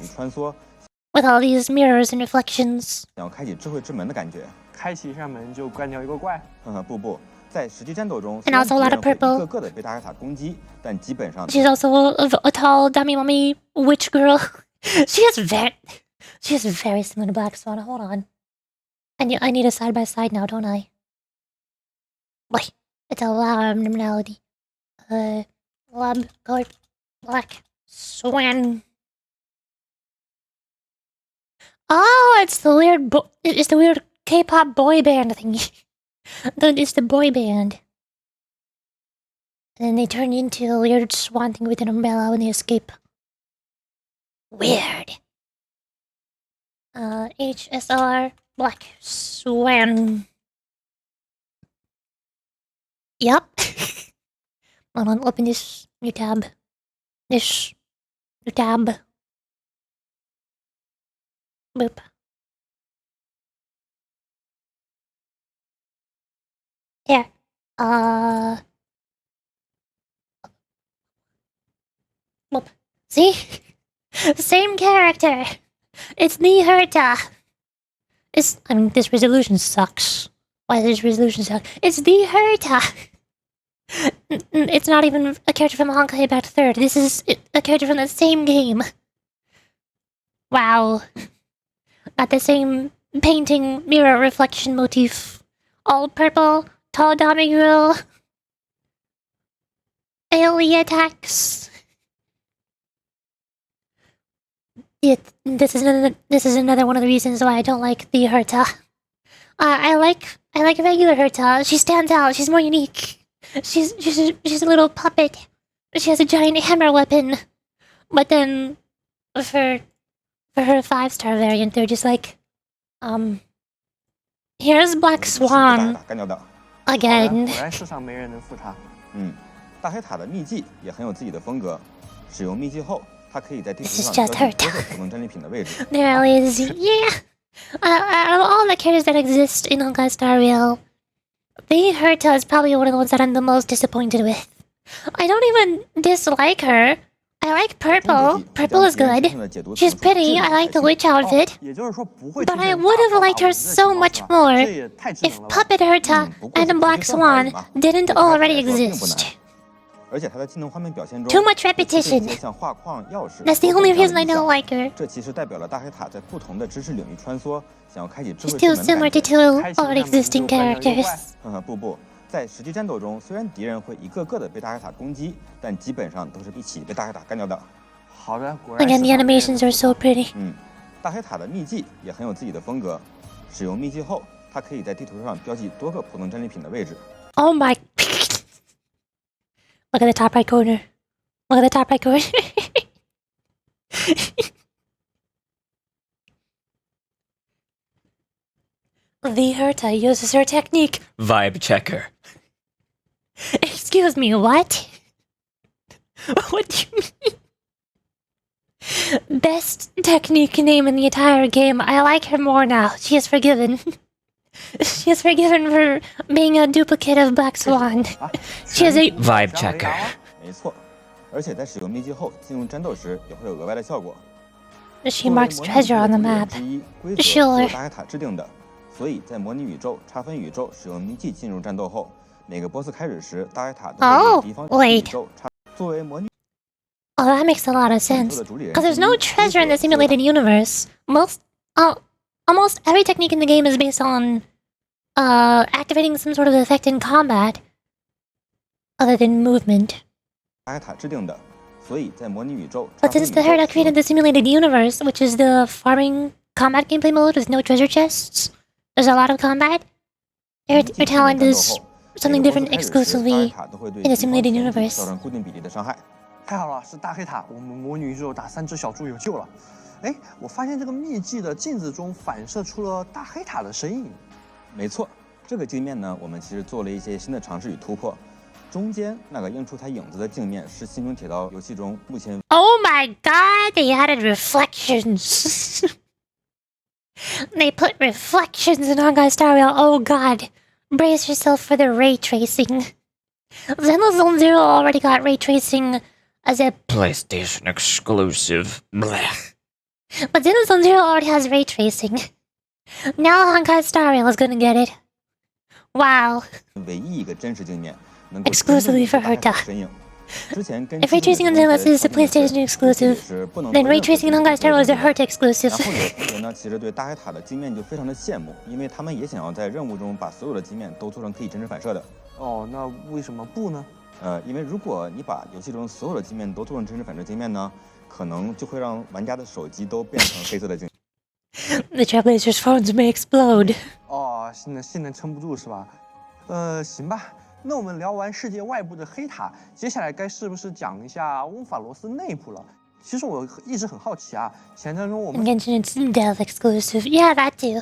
With all these mirrors and reflections. 想要开启智慧之门的感觉。开启一扇门就干掉一个怪。不，在实际战斗中， And also a lot of purple. 一个个的被大黑塔攻击，但基本上。 She's also a tall dummy mummy witch girl. She is very similar to Black Swan. Hold on. I need a side by side now, don't I? Wait, it's a loud melody. Lab called Black Swan. Oh, it's the weird K-pop boy band thingy. It's the boy band. And then they turn into a weird swan thing with an umbrella when they escape. Weird. HSR Black Swan. Yup. Hold on, open this new tab. This new tab. Boop. Here. Boop. See? Same character. It's the Herta. This resolution sucks. Why does this resolution suck? It's the Herta. It's not even a character from Honkai Impact 3rd. This is a character from the same game. Wow. Got the same painting mirror reflection motif. All purple, tall Dami girl. AoE attacks. Yeah, this is another one of the reasons why I don't like the Herta. I like regular Herta. She stands out. She's more unique. She's a little puppet. She has a giant hammer weapon. But then for her 5-star variant, they're just like, here's Black Swan 干掉的。 again. 果然世上没人能负他。大黑塔的秘技也很有自己的风格。使用秘技后，它可以在地图 This is 上 just 标记多 Herta. 个普通战利品的位置。 There is, yeah. Out of all the characters that exist in Honkai Star Rail, the Herta is probably one of the ones that I'm the most disappointed with. I don't even dislike her. I like purple. Purple is good. She's pretty. I like the witch outfit. 也就是说不会。 But I would have liked her so much more 这也太智能 if 了吧。 Puppet Herta and Black Swan didn't already exist. 而且它的技能画面表现中 Too much repetition. 像画框、钥匙。 That's the only reason I don't like her. 这其实代表了大黑塔在不同的知识领域穿梭，想要开启智 She's 慧 too 之门 similar 的 to 感觉。 two already existing characters. 不，在实际战斗中，虽然敌人会一个个的被大黑塔攻击，但基本上都是一起被大黑塔干掉的。好的，果然。 Again, the animations are so pretty. 大黑塔的秘技也很有自己的风格。使用秘技后，它可以在地图上标记多个普通战利品的位置。 Oh my. Look at the top right corner. Look at the top right corner. The Herta uses her technique. Vibe checker. Excuse me, what? What do you mean? Best technique name in the entire game. I like her more now. She is forgiven. She is forgiven for being a duplicate of Black Swan. She is a Vibe checker. 没错，而且在使用秘技后，进入战斗时也会有额外的效果。 She marks treasure on the map. 规则是 Sure. 由大黑塔制定的，所以在模拟宇宙、差分宇宙使用秘技进入战斗后，每个 BOSS 开始时，大黑塔都会给敌方宇宙作为模拟。 Oh, that makes a lot of sense. Because there's no treasure in the simulated universe. Almost every technique in the game is based on activating some sort of effect in combat, other than movement. 大黑塔制定的，所以在模拟宇宙。 But since the Herta created the simulated universe, which is the farming combat gameplay mode with no treasure chests, there's a lot of combat. Her talent is something different exclusively in the simulated universe. 造成固定比例的伤害。 太好了，是大黑塔，我们魔女宇宙打3只小猪有救了。哎，我发现这个秘技的镜子中反射出了大黑塔的身影。没错，这个镜面呢，我们其实做了一些新的尝试与突破。中间那个映出它影子的镜面是新中铁道游戏中目前。Oh my god, they added reflections. They put reflections in Honkai Star Rail. Oh god, brace yourself for the ray tracing. Xenozone Zero already got ray tracing as a PlayStation exclusive. Blech. But Xenozone Zero already has ray tracing. Now Honkai Star Rail is gonna get it. Wow. 唯一一个真实镜面能够 Exclusively for Herta. 身影。之前跟 If ray tracing on Xenos is a PlayStation exclusive, then ray tracing in Honkai Star Rail is a Herta exclusive. 然后有同学呢，其实对大黑塔的镜面就非常的羡慕，因为他们也想要在任务中把所有的镜面都做成可以真实反射的。哦，那为什么不呢？因为如果你把游戏中所有的镜面都做成真实反射镜面呢，可能就会让玩家的手机都变成黑色的镜。The Trailblazers' phones may explode. 哦，现在撑不住是吧？行吧。那我们聊完世界外部的黑塔，接下来该是不是讲一下翁法罗斯内部了？其实我一直很好奇啊，前段中我们 Genshin it's Dev exclusive. Yeah, that too.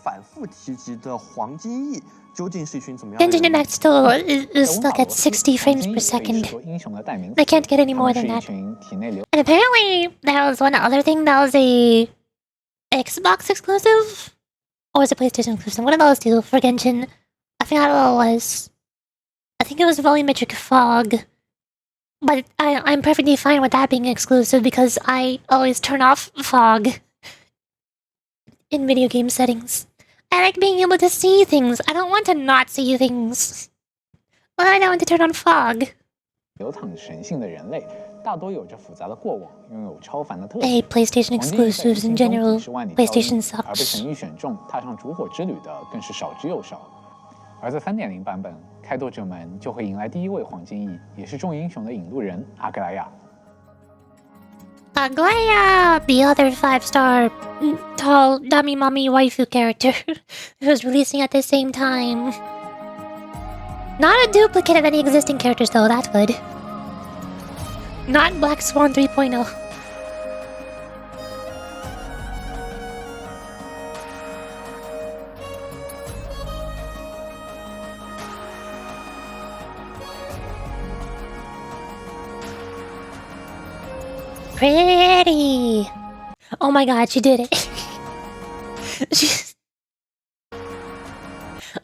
反复提及的黄金翼究竟是一群怎么样的 Genshin 人？ Impact still is stuck at 60 frames per second. They can't get any more than that. And apparently there was one other thing that was a Xbox exclusive? Or was it PlayStation exclusive? One of those two for Genshin. I forgot what it was. I think it was volumetric fog. But I'm perfectly fine with that being exclusive because I always turn off fog in video game settings. I like being able to see things. I don't want to not see things. Well, I don't want to turn on fog. 流淌神性的人类，大多有着复杂的过往，拥有超凡的特 Hey, 质。 PlayStation 黄金翼在 exclusives in 人群中 general, 几十万里挑一， PlayStation 而被 sucks. 神域选中踏上烛火之旅的更是少之又少。而在 3.0 版本，开拓者们就会迎来第一位黄金翼，也是众英雄的引路人阿格莱亚。 Aglaya, the other 5-star tall dummy mommy waifu character who was releasing at the same time. Not a duplicate of any existing characters though, that's good. Not Black Swan 3.0. Pretty. Oh my god, she did it.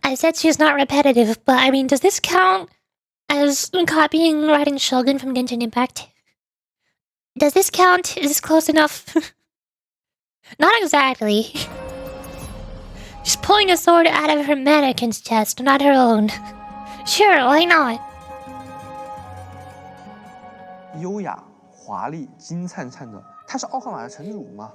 I said she's not repetitive, but I mean, does this count as copying Raiden Shogun from Genshin Impact? Does this count? Is this close enough? Not exactly. She's pulling a sword out of her mannequin's chest, not her own. Sure, why not? 优雅、华丽、金灿灿的，他是奥克玛的城主吗？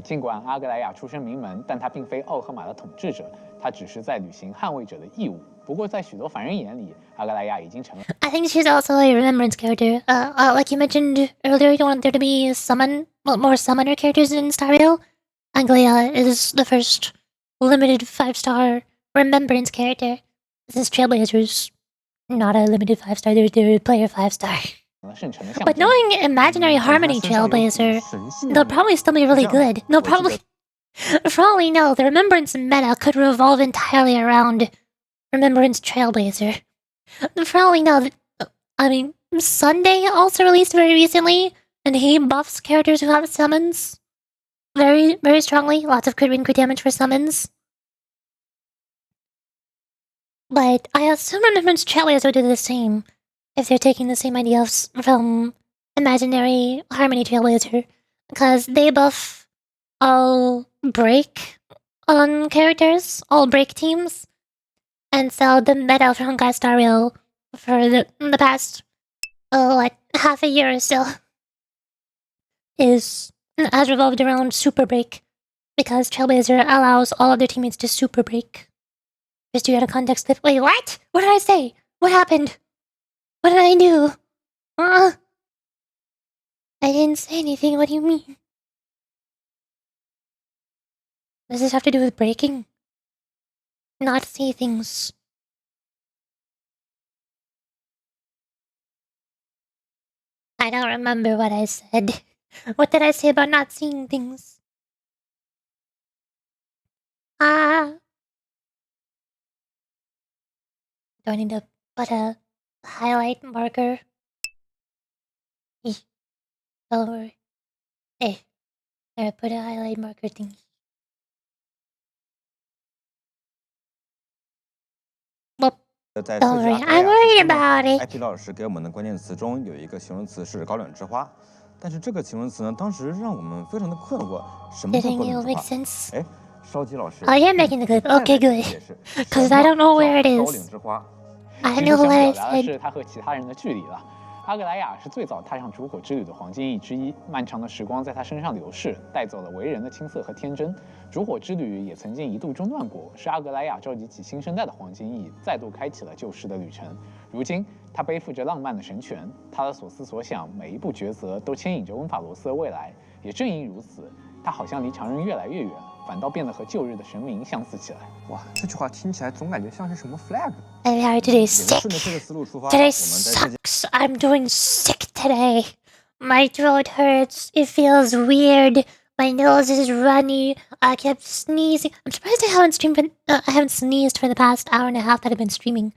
尽管阿格莱亚出身名门，但他并非奥赫玛的统治者，他只是在履行捍卫者的义务。不过，在许多凡人眼里，阿格莱亚已经成了。I think she's also a remembrance character. Like you mentioned earlier, you want there to be more summoner characters in Star Rail. Anglia is the first limited 5-star remembrance character. Since Trailblazers not a limited 5-star, they're player 5-star. But knowing Imaginary Harmony Trailblazer, they'll probably still be really good. They'll probably... For all we know, the Remembrance meta could revolve entirely around Remembrance Trailblazer. For all we know, I mean, Sunday also released very recently, and he buffs characters who have summons very, very strongly. Lots of crit win, crit damage for summons. But I assume Remembrance Trailblazer will do the same if they're taking the same ideas from Imaginary Harmony Trailblazer, because they buff all break on characters, all break teams, and so the meta for Honkai Star Rail for the past half a year or so has revolved around super break, because Trailblazer allows all other teammates to super break. Just to get a context clip. Wait, what? What did I say? What happened? What did I do? I didn't say anything, what do you mean? Does this have to do with breaking? Not see things. I don't remember what I said. What did I say about not seeing things? Do I need to put a highlight marker? Don't worry. Hey, there, put a highlight marker thing. Well, don't worry, I'm worried about it. IP 老师给我们的关键词中有一个形容词是高冷之花，但是这个形容词呢，当时让我们非常的困惑，什么叫高 Didn't 冷 it 之 make 花？ sense? 哎，烧鸡老师。 Oh, you're making the clip. Okay, good. Because I don't know where it 高 is. 岭之花。 I know what I 表达的 said. 是他和其他人的距离了。阿格莱亚是最早踏上烛火之旅的黄金翼之一，漫长的时光在他身上流逝，带走了为人的青涩和天真。烛火之旅也曾经一度中断过，是阿格莱亚召集起新生代的黄金翼，再度开启了旧时的旅程。如今，他背负着浪漫的神权，他的所思所想，每一步抉择都牵引着温法罗斯的未来。也正因如此，他好像离常人越来越远，反倒变得和旧日的神明相似起来。哇，这句话听起来总感觉像是什么 flag。 Today's sick. 顺着这个思路出发， Today 我们在这 sucks. I'm doing sick today. My throat hurts. It feels weird. My nose is runny. I kept sneezing. I'm surprised I haven't I haven't sneezed for the past hour and a half that I've been streaming.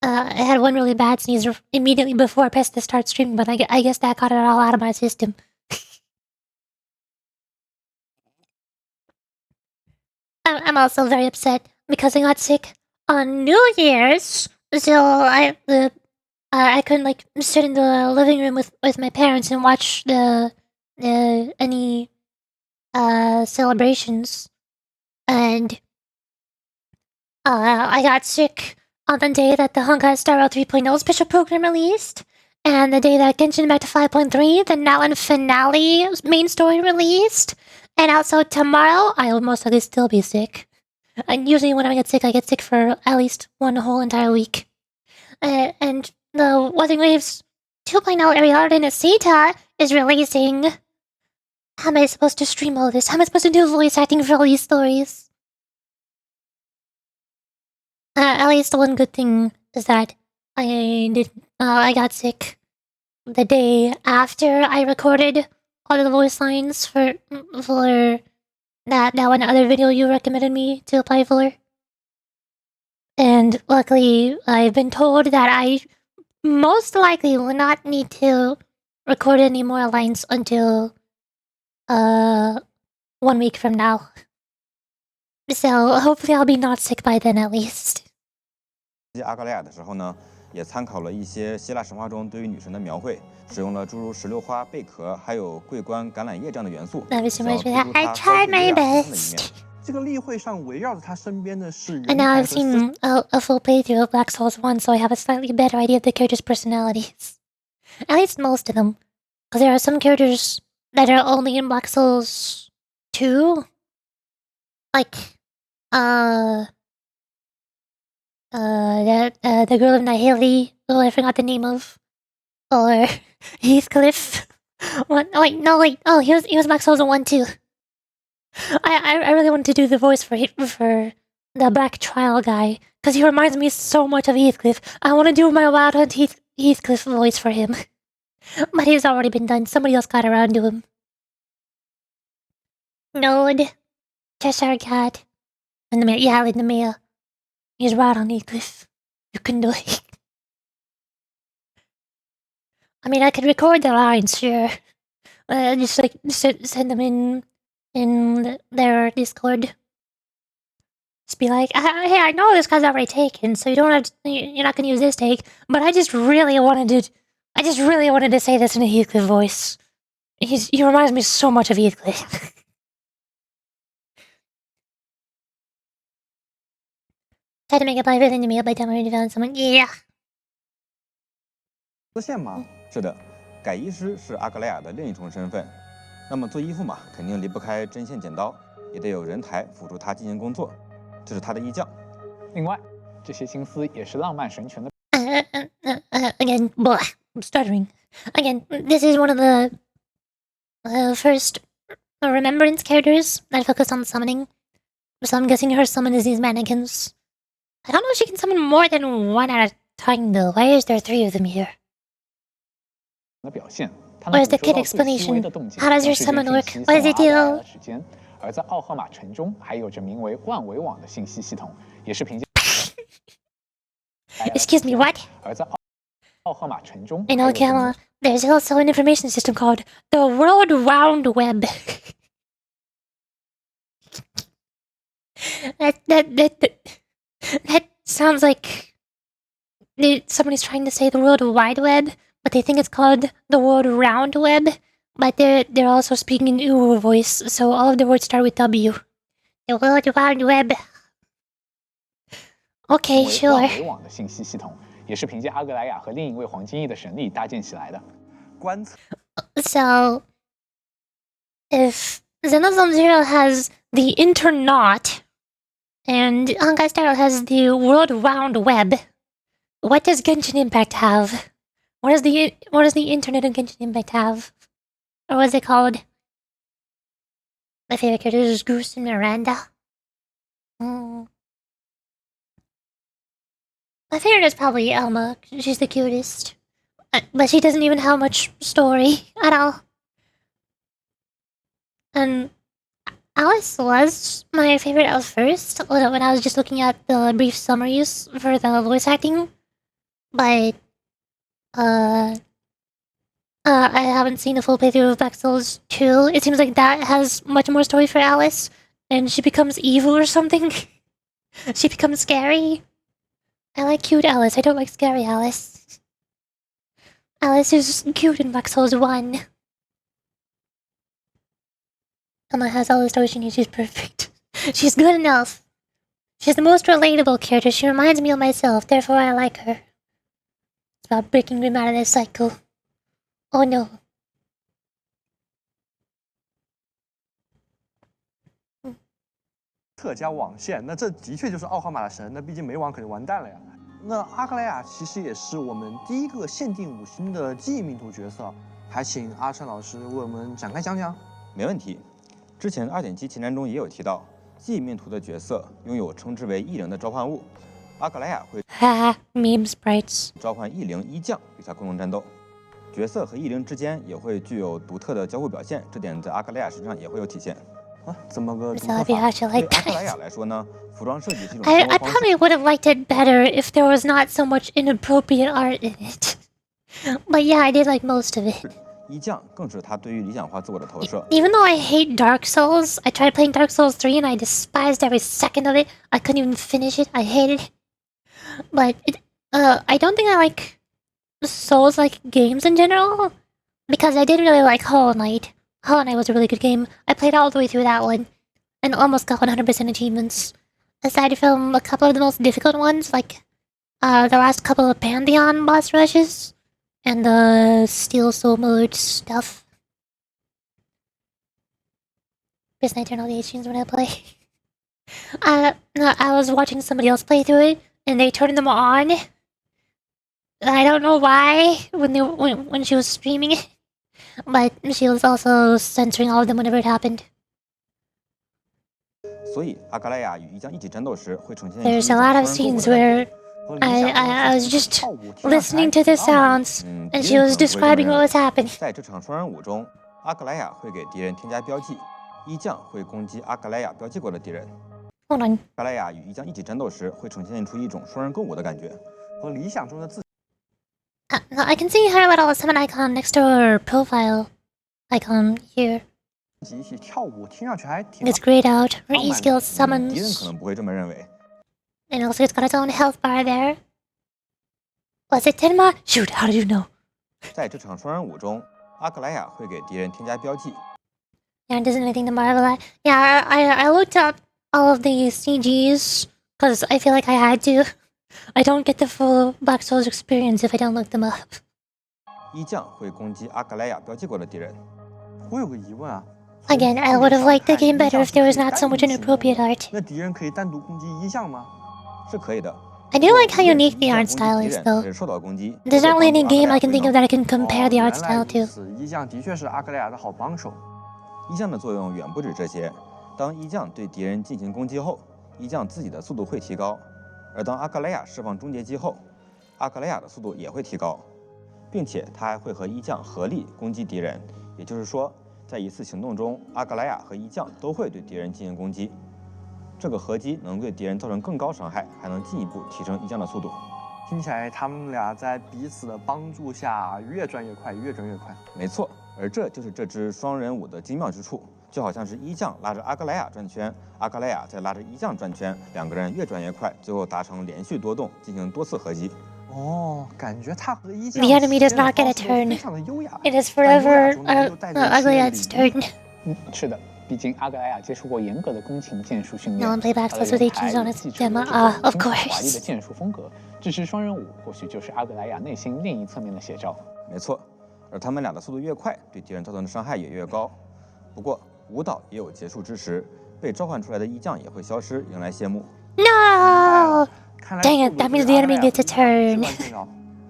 I had one really bad sneeze immediately before I pressed the start streaming, but I guess that got it all out of my system. I'm also very upset because I got sick on New Year's, so I couldn't sit in the living room with my parents and watch any celebrations, and I got sick on the day that the Honkai Star Rail 3.0 special program released, And the day that Genshin Impact 5.3, the now and finale main story released. And also tomorrow, I will most likely still be sick. And usually when I get sick for at least one whole entire week. And the Wuthering Waves 2.0 Ariana Nasita is releasing. How am I supposed to stream all this? How am I supposed to do voice acting for all these stories? At least one good thing is that I got sick the day after I recorded all of the voice lines for that one other video you recommended me to apply for. And luckily, I've been told that I most likely will not need to record any more lines until 1 week from now. So hopefully I'll be not sick by then at least. 阿格莱亚的时候呢，也参考了一些希腊神话中对于女神的描绘，使用了诸如石榴花、贝壳，还有桂冠、橄榄叶这样的元素。 That was so much for that. I tried my best. 这个例会上围绕着他身边的是人 And now 才 I've 和 seen a full playthrough of Black Souls 1, so I have a slightly better idea of the characters' personalities. At least most of them. Because there are some characters that are only in Black Souls 2. Like, the girl of Nahili, who I forgot the name of. Or Heathcliff. What? Wait, no, wait. Oh, he was Black Souls 1 too. I really wanted to do the voice for the Black Trial guy, because he reminds me so much of Heathcliff. I want to do my Wild Hunt Heathcliff voice for him. But he's already been done. Somebody else got around to him. Node. Cheshire Cat. And the mayor. Yeah, the mayor. He's right on Heathcliff. You can do it. I mean, I could record the lines, sure. Just send them in their Discord. Just be like, hey, I know this guy's already taken, so you're not gonna use this take, but I just really wanted to say this in a Heathcliff voice. He reminds me so much of Heathcliff. Tried to make a private into me by telling me to found someone. Yeah. 丝线吗？是的，改衣师是阿格莱亚的另一重身份。那么做衣服嘛，肯定离不开针线剪刀，也得有人才辅助他进行工作，这是他的衣匠。另外，这些心思也是浪漫神权的。Again, I'm stuttering. Again, this is one of the first remembrance characters that focus on summoning. So I'm guessing her summon is these mannequins. I don't know if she can summon more than one at a time though. Why is there 3 of them here? 的表现， Where's the kid explanation? How does your summon work? What does it do? 而在奥赫玛城中，还有着名为万维网的信息系统，也是凭借。Excuse me, what? 而在奥赫玛城中， In Okama, there's also an information system called the World Round Web. That sounds like somebody's trying to say the World Wide Web, but they think it's called the World Round Web. But they're also speaking in Uwu voice, so all of the words start with W. The World Wide Web. Okay, sure. 万维网的信息系统，也是凭借阿格莱亚和另一位黄金翼的神力搭建起来的。观测。So, if Xenozone Zero has the Internet, and Honkai Star Rail has the World Round Web, what does Genshin Impact have? What does the Internet of Genshin Impact have? Or what's it called? My favorite characters is Goose and Miranda. My favorite is probably Elma. She's the cutest. But she doesn't even have much story at all. And Alice was my favorite at first, when I was just looking at the brief summaries for the voice acting. But, I haven't seen a full playthrough of Black Souls 2. It seems like that has much more story for Alice, and she becomes evil or something. She becomes scary. I like cute Alice, I don't like scary Alice. Alice is cute in Black Souls 1. Emma has all the stories she needs, she's perfect. She's good enough. She's the most relatable character, she reminds me of myself, therefore I like her. It's about breaking them out of their cycle. Oh no. 特加网线，那这的确就是奥号码的神，那毕竟没网可就完蛋了呀。那阿格莱亚其实也是我们第一个限定5星的记忆命图角色，还请阿琛老师为我们展开讲讲。没问题。之前2.7前瞻中也有提到，记忆命图的角色拥有称之为异灵的召唤物，阿格莱亚会哈 meme sprites 召唤异灵一将与他共同战斗。角色和异灵之间也会具有独特的交互表现，这点在阿格莱亚身上也会有体现。啊，怎么个独 So 特 if you 法？ actually 对 like 阿格莱 that. 亚来说呢，服装设计是一种 I 生活 I 方 probably 式。 would have liked it better if there was not so much inappropriate art in it. But yeah, I did like most of it. 一将更是他对于理想化自我的投射。 Even though I hate Dark Souls, I tried playing Dark Souls 3 and I despised every second of it. I couldn't even finish it. I hated it. But I don't think I like Souls-like games in general because I didn't really like Hollow Knight. Hollow Knight was a really good game. I played all the way through that one and almost got 100% achievements. Aside from a couple of the most difficult ones, like the last couple of Pantheon boss rushes and the Steel Soul mode stuff. Because I turn all the HDs when I play. I was watching somebody else play through it, and they turned them on. I don't know why when she was streaming it, but she was also censoring all of them whenever it happened. 所以阿格莱亚与一将一起战斗时，会呈现 There's a lot of scenes where I was just listening to the sounds, and she was describing what was happening. 在这场双人舞中，阿格莱亚会给敌人添加标记，一将会攻击阿格莱亚标记过的敌人。 Hold on. 阿格莱亚与一将一起战斗时，会呈现出一种双人共舞的感觉。和理想中的自 No, I can see her little summon icon next to her profile icon here. 己一起跳舞，听上去还挺 It's grayed out. Her E skill 敌人可 summons. 能不会这么认为。 And also it's got its own health bar there. Was it Tenma? Shoot, how did you know? 在这场双人舞中，阿格莱亚会给敌人添加标记。 Yeah, there's anything to marvel at. Yeah, I looked up all of the CGs because I feel like I had to. I don't get the full Black Souls experience if I don't look them up. 一将会攻击阿格莱亚标记过的敌人。我有个疑问啊。 Again, I would have liked the game better if there was not so much inappropriate art. 那敌人可以单独攻击一将吗？是可以的。 I do like how unique the art style is, though. 受到攻击。 There's not really any game I can think of that I can compare the art style to. 一将的确是阿格莱亚的好帮手。一将的作用远不止这些。当一将对敌人进行攻击后，一将自己的速度会提高；而当阿格莱亚释放终结技后，阿格莱亚的速度也会提高，并且他还会和一将合力攻击敌人。也就是说，在一次行动中，阿格莱亚和一将都会对敌人进行攻击。这个合击能对敌人造成更高伤害，还能进一步提升一将的速度。听起来他们俩在彼此的帮助下越转越快，越转越快。没错，而这就是这支双人舞的精妙之处，就好像是一将拉着阿格莱亚转圈，阿格莱亚再拉着一将转圈，两个人越转越快，最后达成连续多动，进行多次合击。哦，感觉他和一将 The enemy does not get a turn. 非常的优雅。 It is forever Uglyat's turn. 是的，毕竟阿格莱亚接受过严格的弓琴剑术训 No 练， one play 他 backflips 的 with 人 HGs 才 on 也 its 继承了 demo. 这种 Of 精彩华丽的 course. 剑术风格。这支双人舞或许就是阿格莱亚内心另一侧面的写照。没错，而他们俩的速度越快，对敌人造成的伤害也越高。不过舞蹈也有结束之时，被召唤出来的一将也会消失，迎来谢幕。 No! 看来 Dang it, that means the enemy gets a turn.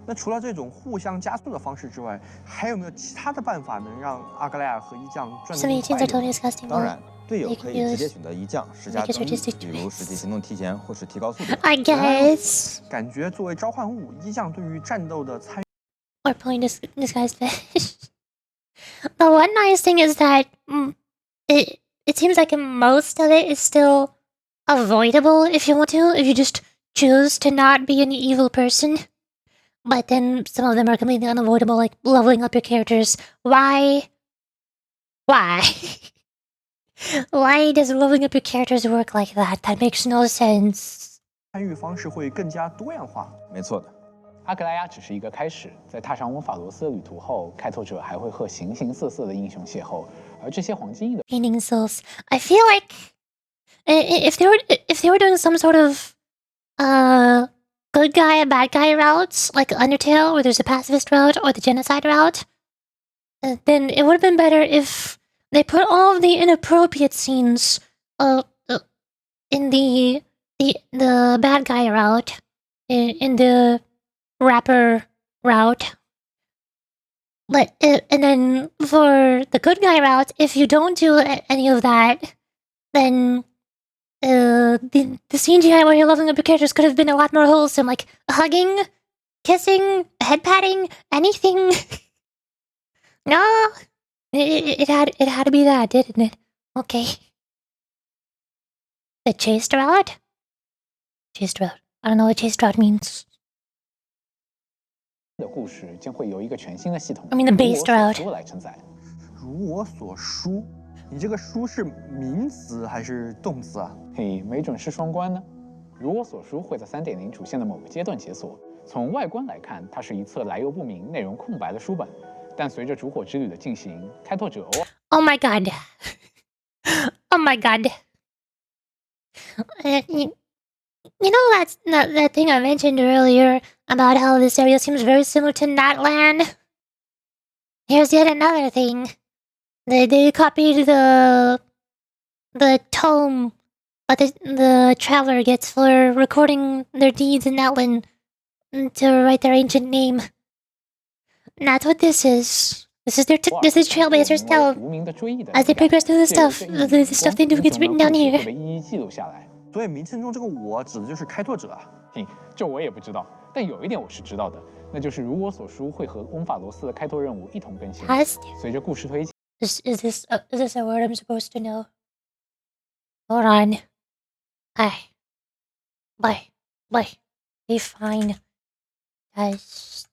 那除了这种互相加速的方式之外，还有没有其他的办法能让阿格莱亚和一将转得 Some 更 agents 快 are 一 totally 点？ disgusting. 当然，队友 They 可 can 以直接 use 选择一将施加 make it 增益， artistic 比如使其行动提前，或是提高速度。 I guess. 感觉作为召唤物，一将对于战斗的参与 Or pulling this guy's fish. The one nice thing is that it seems like most of it is still avoidable if you want to, if you just choose to not be an evil person. But then some of them are completely unavoidable, like leveling up your characters. Why? Why? Why does leveling up your characters work like that? That makes no sense. 参与方式会更加多样化。没错的。阿格莱亚只是一个开始，在踏上温法罗斯的旅途后，开拓者还会和形形色色的英雄邂逅，而这些黄金翼的 Painting souls. I feel like if they were doing some sort of good guy and bad guy routes, like Undertale, where there's a pacifist route or the genocide route, then it would have been better if they put all of the inappropriate scenes in the bad guy route, in the rapper route. And then for the good guy route, if you don't do any of that, then the CGI where you're leveling up your characters could have been a lot more wholesome, like hugging, kissing, head patting, anything. No, it had to be that, didn't it? Okay. The chased route? Chased route. I don't know what chased route means. 的故事将会由一个全新的系统 I mean the based route 来承载。如我所书，你这个书是名词还是动词啊？嘿，没准是双关呢。如我所书会在3.0出现的某个阶段解锁。从外观来看，它是一册来由不明、内容空白的书本。但随着烛火之旅的进行，开拓者Oh my god. Oh my god. You know that thing I mentioned earlier about how this area seems very similar to Natland? Here's yet another thing. They copied the tome that the traveler gets for recording their deeds in Natland to write their ancient name. And that's what this is. This is Trailblazers' style. As they progress through the stuff they do gets written down here. 所以名称中这个我指的就是开拓者啊。这我也不知道，但有一点我是知道的，那就是如我所书会和翁法罗斯的开拓任务一同更新。随着故事推进。Is this a word I'm supposed to know? Hold on. Bye. Be fine. Guys,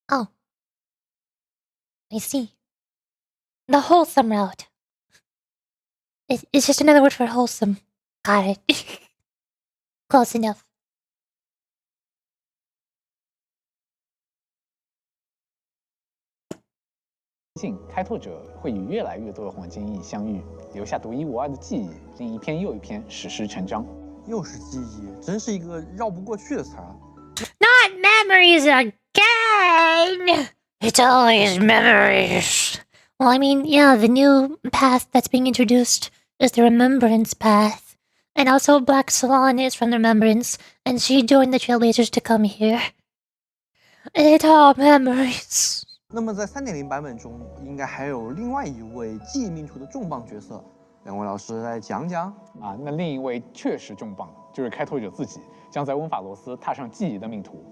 Oh. I see. The wholesome route. It's just another word for wholesome. Got it. Close enough. 开拓者会与越来越多的黄金翼相遇，留下独一无二的记忆，令一篇又一篇史诗成章。又是记忆，真是一个绕不过去的词啊。Not memories again! It's always memories. Well, I mean, yeah, the new path that's being introduced is the Remembrance Path. And also Black Swan is from the Remembrance, and she joined the Trailblazers to come here. It's all memories. 那么在3.0版本中，应该还有另外一位记忆命途的重磅角色，两位老师来讲讲。啊，那另一位确实重磅，就是开拓者自己，将在温法罗斯踏上记忆的命途。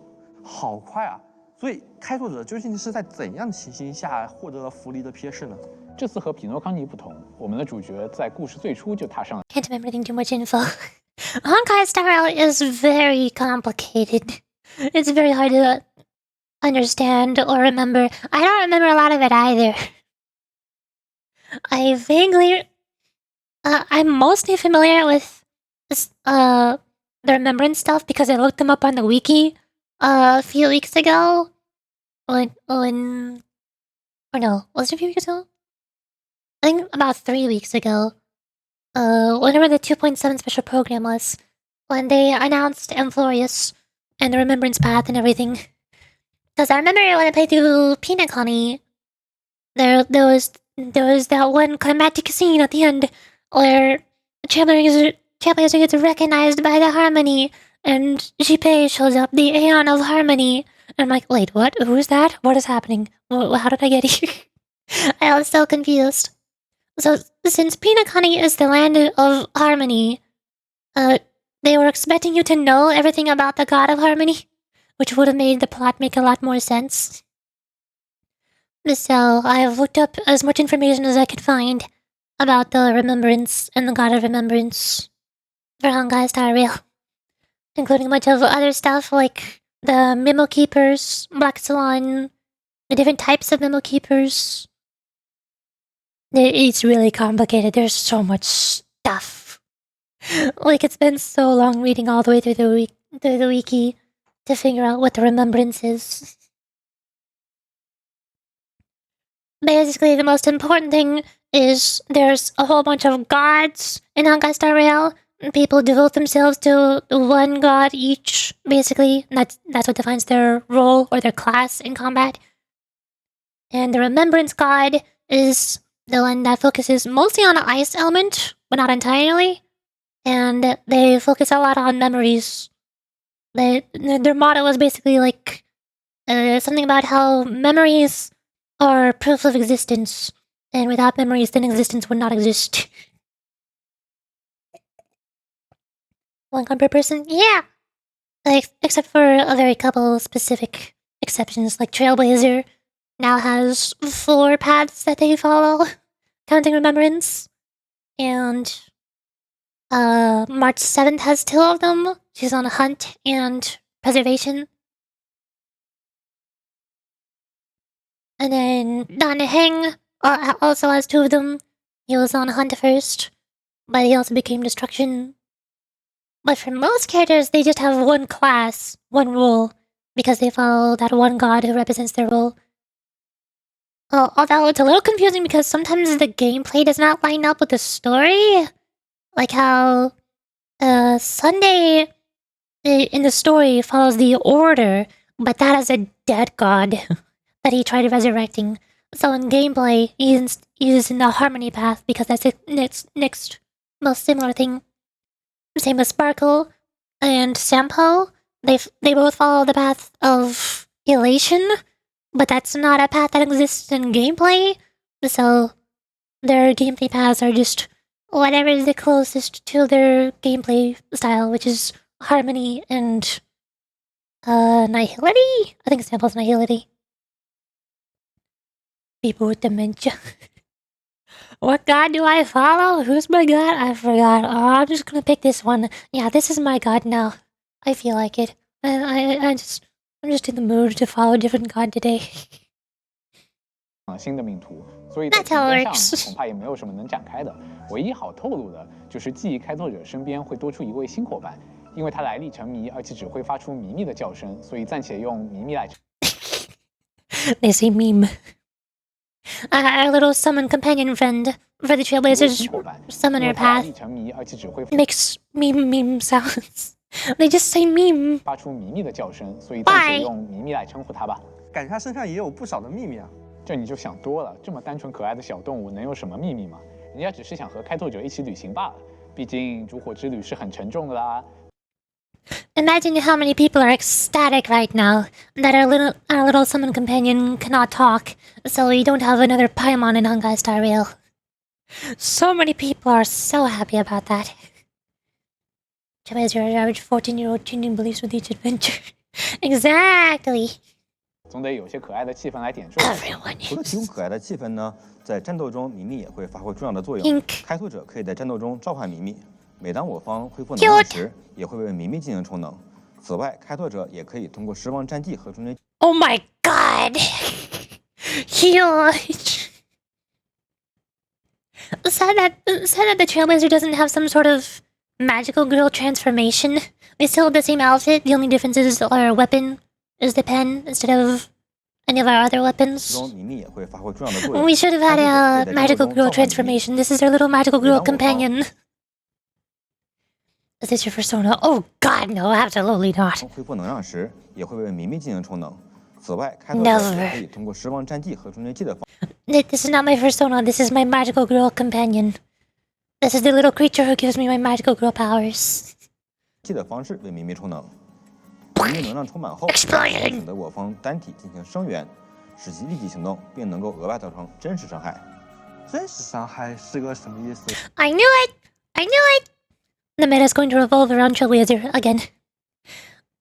好快啊！所以开拓者究竟是在怎样情形下获得了弗利的瞥视呢？这次和匹诺康尼不同，我们的主角在故事最初就踏上了。Can't remember anything too much info. Honkai style is very complicated. It's very hard to understand or remember. I don't remember a lot of it either. I vaguely... I'm mostly familiar with the Remembrance stuff because I looked them up on the wiki a few weeks ago. Or no, was it a few weeks ago? I think about 3 weeks ago. Whenever the 2.7 special program was, when they announced Amphorius and the Remembrance Path and everything. Because I remember when I played through Peanut Colony, there was that one climatic scene at the end where Trailblazer gets recognized by the Harmony, and Jippei shows up, the Aeon of Harmony. And I'm like, wait, what? Who is that? What is happening? How did I get here? I was so confused. So, since Peanut Colony is the land of Harmony, they were expecting you to know everything about the God of Harmony, which would have made the plot make a lot more sense. So, I've looked up as much information as I could find about the Remembrance and the God of Remembrance for Honkai Star Rail, including a bunch of other stuff like the Memo Keepers, Black Swan, the different types of Memo Keepers. It's really complicated. There's so much stuff. Like, it's been so long reading all the way through the wiki to figure out what the Remembrance is. basically the most important thing is there's a whole bunch of gods in Honkai Star Rail. People devote themselves to one god each, basically. That's what defines their role or their class in combat. And the Remembrance God is the one that focuses mostly on the ice element, but not entirely. And they focus a lot on memories. Their motto is basically like something about how memories are proof of existence, and without memories, then existence would not exist. One god per person? Yeah! Except for a very couple specific exceptions, like Trailblazer now has 4 paths that they follow, counting Remembrance. And March 7th has 2 of them. She's on Hunt and Preservation. And then Dan Heng also has 2 of them. He was on Hunt first, but he also became Destruction. But for most characters, they just have one class, one role, because they follow that one god who represents their role. Although it's a little confusing because sometimes the gameplay does not line up with the story. Like how Sunday in the story follows the Order, but that is a dead god that he tried resurrecting. So in gameplay, he's in the Harmony path because that's the next most similar thing. Same with Sparkle and Sampo. They both follow the path of Elation, but that's not a path that exists in gameplay. So their gameplay paths are just whatever is the closest to their gameplay style, which is Harmony and Nihility. I think Sampo's Nihility. People with dementia. What god do I follow? Who's my god? I forgot. Oh, I'm just gonna pick this one. Yeah, this is my god now. I feel like it. I'm just in the mood to follow a different god today. 新的命途，所以在评分上恐怕也没有什么能展开的。唯一好透露的就是记忆开拓者身边会多出一位新伙伴，因为他来历成谜，而且只会发出咪咪的叫声，所以暂且用咪咪来。They say meme. Our little summon companion friend for the Trailblazers summoner path makes meme sounds. They just say meme. 发出咪咪的叫声，所以暂且用咪咪来称呼他吧。感觉他身上也有不少的秘密啊。这你就想多了，这么单纯可爱的小动物能有什么秘密吗？人家只是想和开拓者一起旅行罢了。毕竟烛火之旅是很沉重的啦。Imagine how many people are ecstatic right now that our little summon companion cannot talk, so we don't have another Paimon in Honkai Star Rail. So many people are so happy about that. As your average 14-year-old changing beliefs with each adventure. Exactly. 总得有些可爱的气氛来点缀。除了提供可爱的气氛呢，在战斗中咪咪也会发挥重要的作用。开拓者可以在战斗中召唤咪咪。每当我方恢复能量时，也会为咪咪进行充能。此外，开拓者也可以通过时光战绩和终结。Oh my god! Huge. Sad that the Trailblazer doesn't have some sort of magical girl transformation. They still have the same outfit. The only difference is our weapon is the pen instead of any of our other weapons. We should have had a magical girl transformation. This is our little magical girl companion. Is this your persona? Oh god, no, absolutely not. 恢复能量时，也会为咪咪进行充能。此外，开拓者也可以通过时光战绩和终结技的方。This is not my persona. This is my magical girl companion. This is the little creature who gives me my magical girl powers. 技的方式为咪咪充能。咪咪能量充满后，选择我方单体进行声援，使其立即行动，并能够额外造成真实伤害。真实伤害是个什么意思 ？I knew it! I knew it! The meta is going to revolve around Trailblazer again.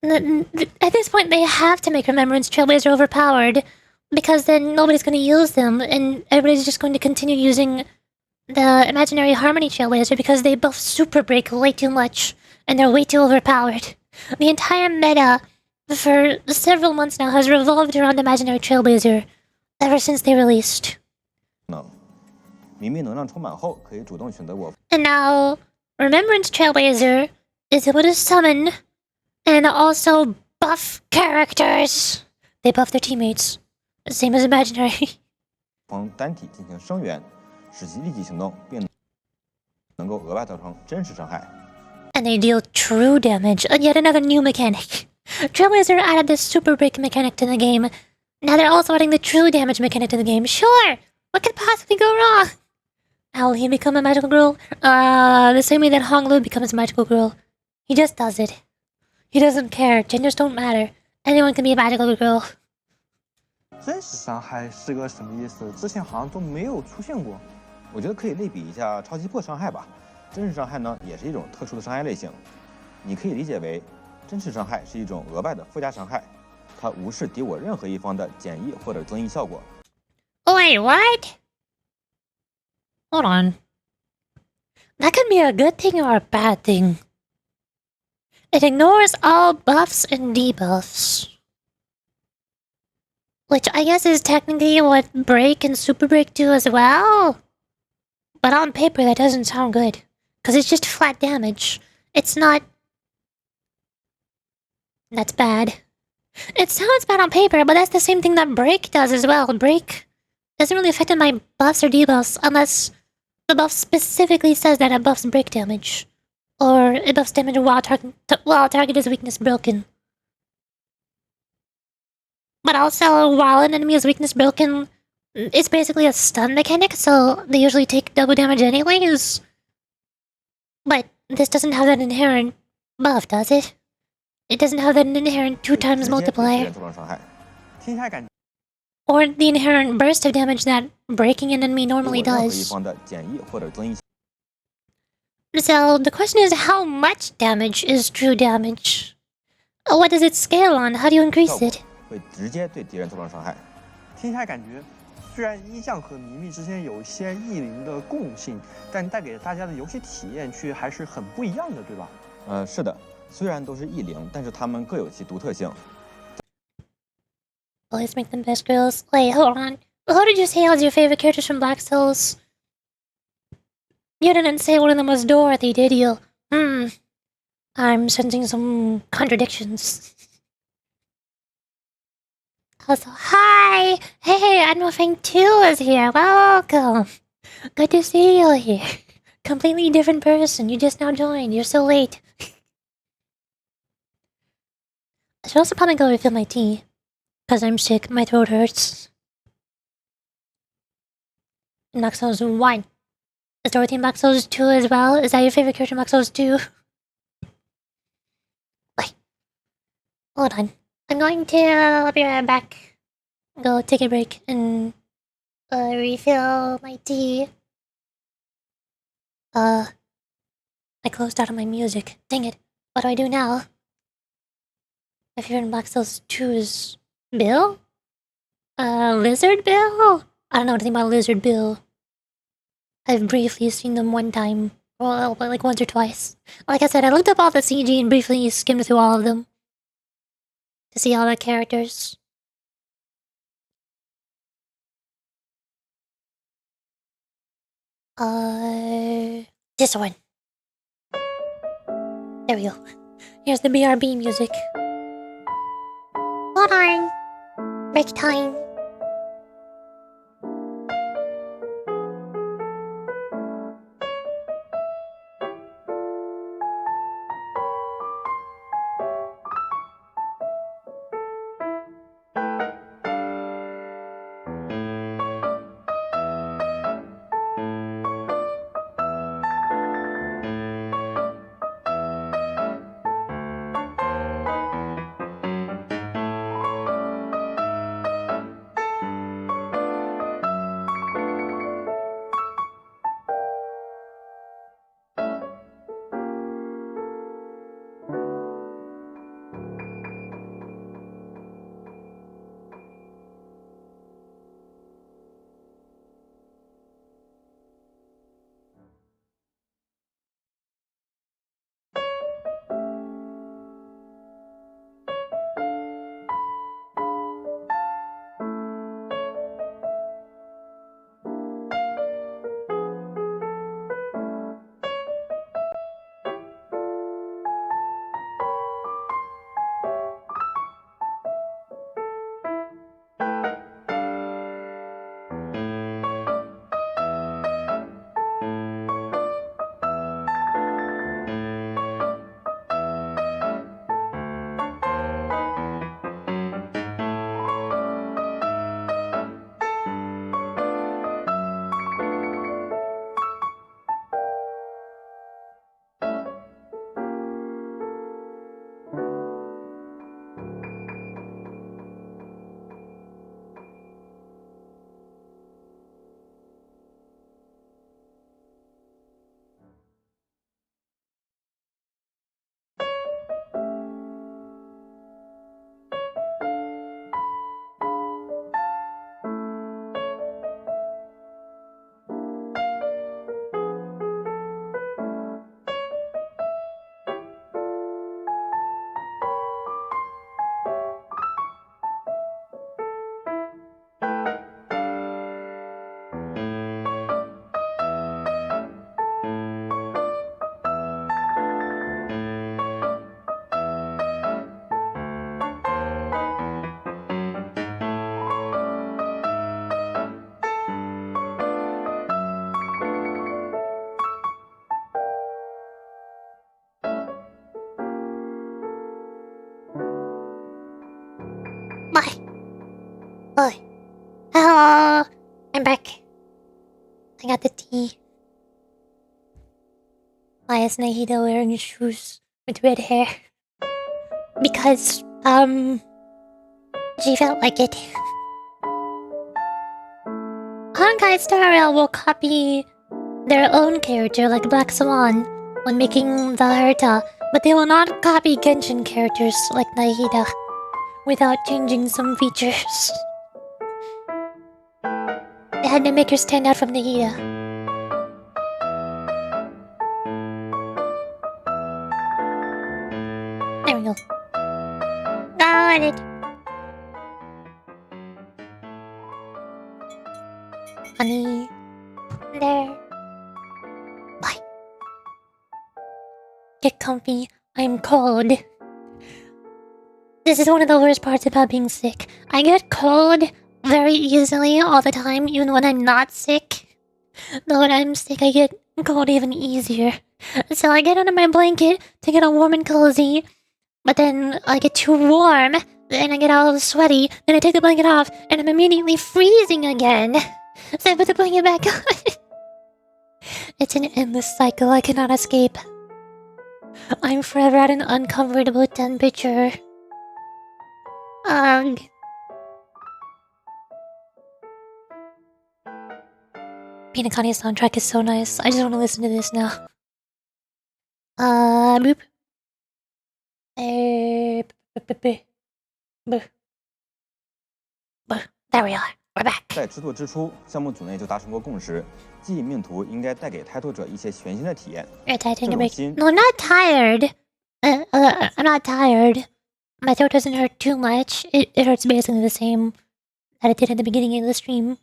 At this point, they have to make Remembrance Trailblazer overpowered, because then nobody's going to use them, and everybody's just going to continue using the imaginary Harmony Trailblazer because they both super break way too much, and they're way too overpowered. The entire meta for several months now has revolved around Imaginary Trailblazer ever since they released. And now, Remembrance Trailblazer is able to summon and also buff characters. They buff their teammates, same as Imaginary. 方单体进行声援，使其立即行动，并能够额外造成真实伤害。And they deal true damage. Yet another new mechanic. Trailblazer added the super break mechanic to the game. Now they're also adding the true damage mechanic to the game. Sure! What could possibly go wrong? How will he become a magical girl? The same way that Hong Lu becomes a magical girl. He just does it. He doesn't care. Genders don't matter. Anyone can be a magical girl. 真实伤害是个什么意思？之前好像都没有出现过。我觉得可以类比一下超级破伤害吧。真实伤害呢，也是一种特殊的伤害类型。你可以理解为，真实伤害是一种额外的附加伤害，它无视敌我任何一方的减益或者增益效果。Wait, what? Hold on. That could be a good thing or a bad thing. It ignores all buffs and debuffs. Which I guess is technically what Break and Super Break do as well. But on paper that doesn't sound good. Because it's just flat damage. It's not... That's bad. It sounds bad on paper, but that's the same thing that Break does as well. Break isn't really affected by buffs or debuffs unless the buff specifically says that it buffs break damage. Or it buffs damage while target is weakness broken. But also, while an enemy is weakness broken, it's basically a stun mechanic, so they usually take double damage anyways. But this doesn't have that inherent buff, does it? It doesn't have that inherent 2 times multiplier. 听起来感觉 Or the inherent burst of damage that breaking an enemy normally 任何一 does. 方的减益或者增益。 So the question is, how much damage is true damage? What does it scale on? How do you increase it? 会直接对敌人造成伤害。听起来感觉，虽然一将和迷密之间有一些异灵的共性，但带给大家的游戏体验却还是很不一样的，对吧？是的，虽然都是异灵，但是它们各有其独特性。 Always make them best girls. Wait, hold on. Who did you say was your favorite characters from Black Souls? You didn't say one of them was Dorothy, did you? I'm sensing some contradictions. Also, hi! Hey, Admiral Fang 2 is here. Welcome! Good to see you here. Completely different person. You just now joined. You're so late. I should also probably go refill my tea. Because I'm sick. My throat hurts. In Black Souls 1. Is Dorothy in Black Souls 2 as well? Is that your favorite character in Black Souls 2? Wait. Hold on. I'm going to... I'll be right back. Go take a break and... refill my tea. I closed out of my music. Dang it. What do I do now? My favorite in Black Souls 2 is... Bill? Lizard Bill? I don't know anything about Lizard Bill. I've briefly seen them one time. Well, like once or twice. Like I said, I looked up all the CG and briefly skimmed through all of them. To see all the characters. This one. There we go. Here's the BRB music. Hold on. Break time. I'm back. I got the tea. Why is Nahida wearing shoes with red hair? Because, she felt like it. Honkai Star Rail will copy their own character like Black Swan when making the Herta, but they will not copy Genshin characters like Nahida without changing some features. They had to make her stand out from Nahida. There we go. Got it. Honey. There. Bye. Get comfy. I'm cold. This is one of the worst parts about being sick. I get cold very easily all the time, even when I'm not sick. But when I'm sick, I get cold even easier. So I get under my blanket to get all warm and cozy, but then I get too warm, then I get all sweaty, then I take the blanket off, and I'm immediately freezing again. So I put the blanket back on. It's an endless cycle I cannot escape. I'm forever at an uncomfortable temperature. Ugh. Pinakani's soundtrack is so nice. I just want to listen to this now. Boop. There we are. We're back. 在制作之初，项目组内就达成过共识，记忆命图应该带给开拓者一些全新的体验。You're taking a break. No, I'm not tired. I'm not tired. My throat doesn't hurt too much. It hurts basically the same that it did at the beginning of the stream.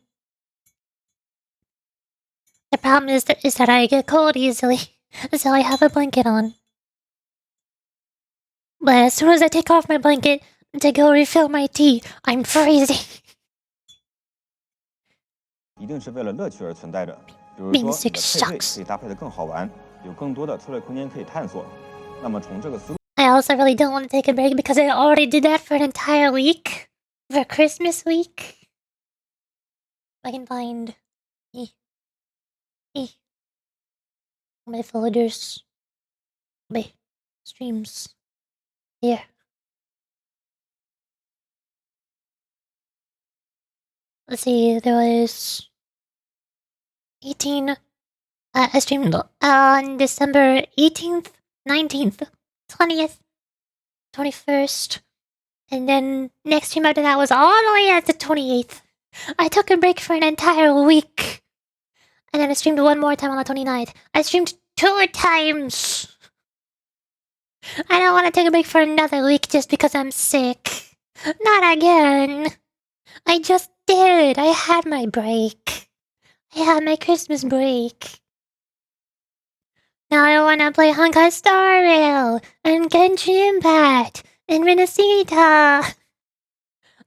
The problem is that I get cold easily, so I have a blanket on. But as soon as I take off my blanket to go refill my tea, I'm freezing. 一定是为了乐趣而存在的。比如 Being 说，你 sick 的配对 sucks. 可以搭配得更好玩，有更多的策略空间可以探索。那么从这个思路， I also really don't want to take a break because I already did that for an entire week. For Christmas week. I can find my folders. My streams. Here. Let's see, there was 18. I streamed on December 18th, 19th, 20th, 21st. And then next stream after that was all the way at the 28th. I took a break for an entire week. And then I streamed one more time on the 29th. I streamed 2 times. I don't want to take a break for another week just because I'm sick. Not again. I just did. I had my break. I had my Christmas break. Now I want to play Honkai Star Rail and Genshin Impact and Renacita.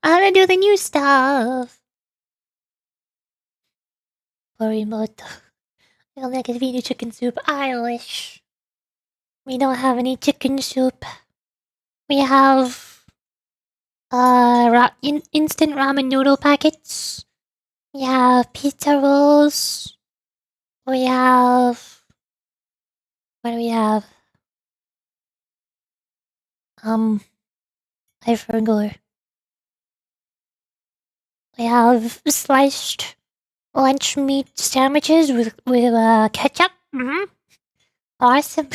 I want to do the new stuff. Morimoto. I don't like a vegan chicken soup. I wish. We don't have any chicken soup. We have instant ramen noodle packets. We have pizza rolls. We have... What do we have? I forgot. We have sliced lunch meat sandwiches with ketchup. Awesome.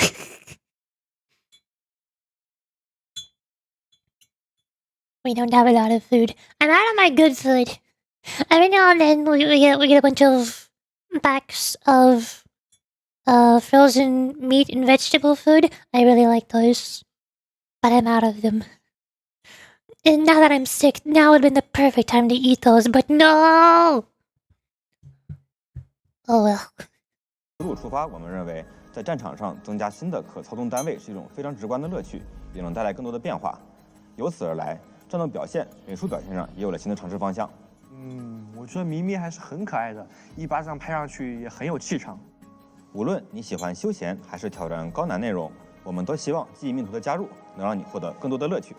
We don't have a lot of food. I'm out of my good food. Every now and then we get a bunch of packs of frozen meat and vegetable food. I really like those. But I'm out of them. And now that I'm sick, now would have been the perfect time to eat those, but no! Oh well. 思路出发，我们认为在战场上增加新的可操纵单位是一种非常直观的乐趣，也能带来更多的变化。由此而来，战斗表现、美术表现上也有了新的尝试方向。我觉得咪咪还是很可爱的，一巴掌拍上去也很有气场。无论你喜欢休闲还是挑战高难内容，我们都希望记忆命图的加入能让你获得更多的乐趣。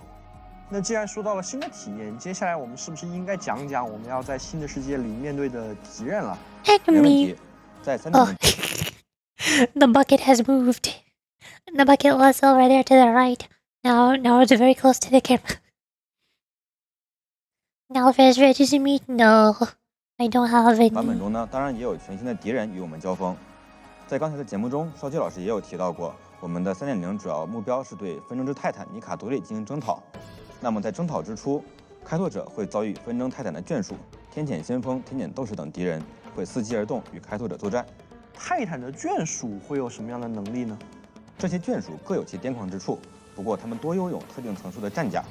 那既然说到了新的体验，接下来我们是不是应该讲讲我们要在新的世界里面对的敌人了？没问题。在3.0 The bucket has moved. The bucket was over there to the right. Now it's very close to the camera. Now if it's ready to meet, no, I don't have 版本 any. 中呢，当然也有全新的敌人与我们交锋。在刚才的节目中，少奇老师也有提到过，我们的3.0主要目标是对纷争之泰坦尼卡多利进行征讨。那么在征讨之初，开拓者会遭遇纷争泰坦的眷属天谴先锋、天谴斗士等敌人，会伺机而动与开拓者作战。泰坦的眷属会有什么样的能力呢？这些眷属各有其癫狂之处，不过他们多拥有特定层数的战甲，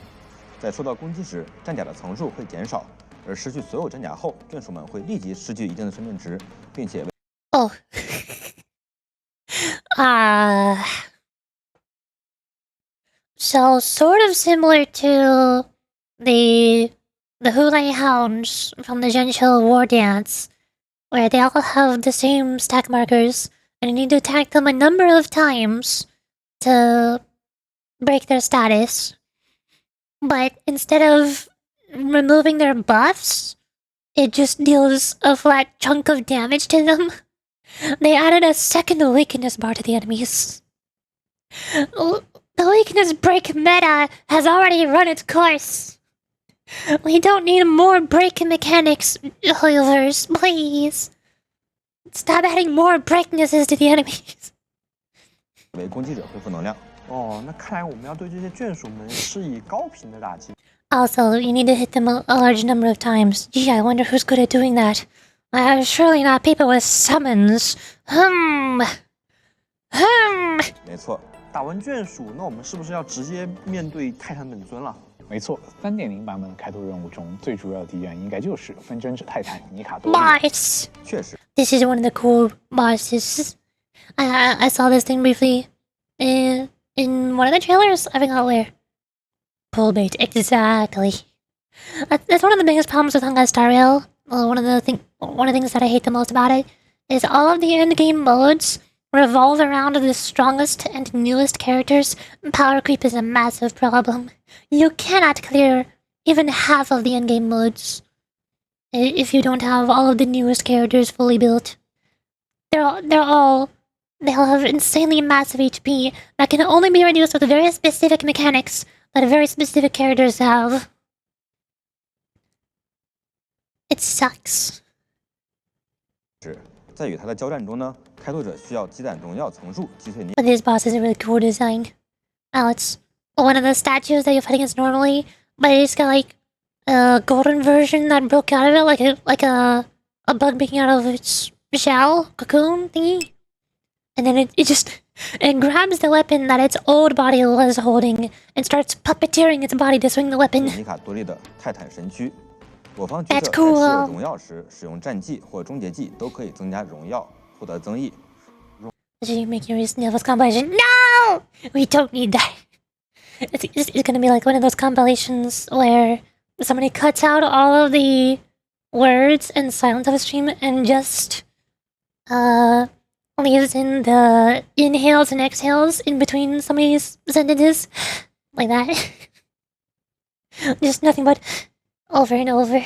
在受到攻击时，战甲的层数会减少，而失去所有战甲后，眷属们会立即失去一定的生命值，并且 Oh. So sort of similar to the Houlet Hounds from the Gential War Dance, where they all have the same stack markers, and you need to attack them a number of times to break their status. But instead of removing their buffs, it just deals a flat chunk of damage to them. They added a second weakness bar to the enemies. The weakness break meta has already run its course. We don't need more break mechanics, healers, please. Stop adding more breaknesses to the enemies. 为攻击者恢复能量。哦，那看来我们要对这些眷属们施以高频的打击。Also, you need to hit them a large number of times. Gee, I wonder who's good at doing that. Surely not people with summons. 没错，打完眷属，那我们是不是要直接面对泰坦本尊了？没错，3.0版本的开拓任务中最主要的敌人应该就是纷争之泰坦尼卡多利。 Boss! 确实， This is one of the cool bosses. I saw this thing briefly in one of the trailers. I forgot where. Pull bait, exactly. That's one of the biggest problems with Honkai Star Rail. One of the things that I hate the most about it is all of the end game modes revolve around the strongest and newest characters. Power creep is a massive problem. You cannot clear even half of the end game modes if you don't have all of the newest characters fully built. They all have insanely massive HP that can only be reduced with very specific mechanics that very specific characters have. It sucks. 在与他的交战中呢，开拓者需要积攒荣耀层数击退你。 But this boss is a really cool design. It's one of the statues that you fight against normally, but it's got like a golden version that broke out of it, like a bug breaking out of its shell cocoon thingy, and then it grabs the weapon that its old body was holding and starts puppeteering its body to swing the weapon. 尼卡多利的泰坦神躯，我方击 That's 者在 cool. 施有荣耀时，使用战技或终结技都可以增加荣耀，获得增益。 So you make your Sniffles compilation? No! We don't need that. It's gonna be like one of those compilations where somebody cuts out all of the words and silence of a stream and just leaves in the inhales and exhales in between somebody's sentences. Like that. Just nothing but over and over.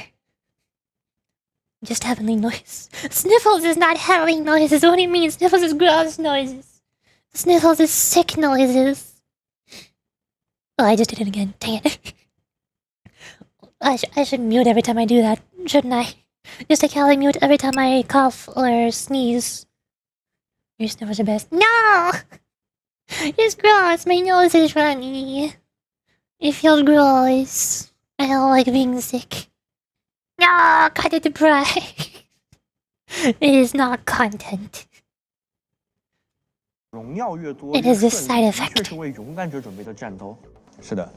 Just heavenly noise. Sniffles is not heavenly noises. What do you mean? Sniffles is gross noises. Sniffles is sick noises. Oh, I just did it again. Dang it. I should mute every time I do that, shouldn't I? Just like how I mute every time I cough or sneeze. Your sniffles are best. No! It's gross. My nose is runny. It feels gross. I don't like being sick. No, cut it to break. It is not content. 荣耀越多， It 越 is a 顺 side 利， effect. 的确是为勇敢者准备的战斗。是的，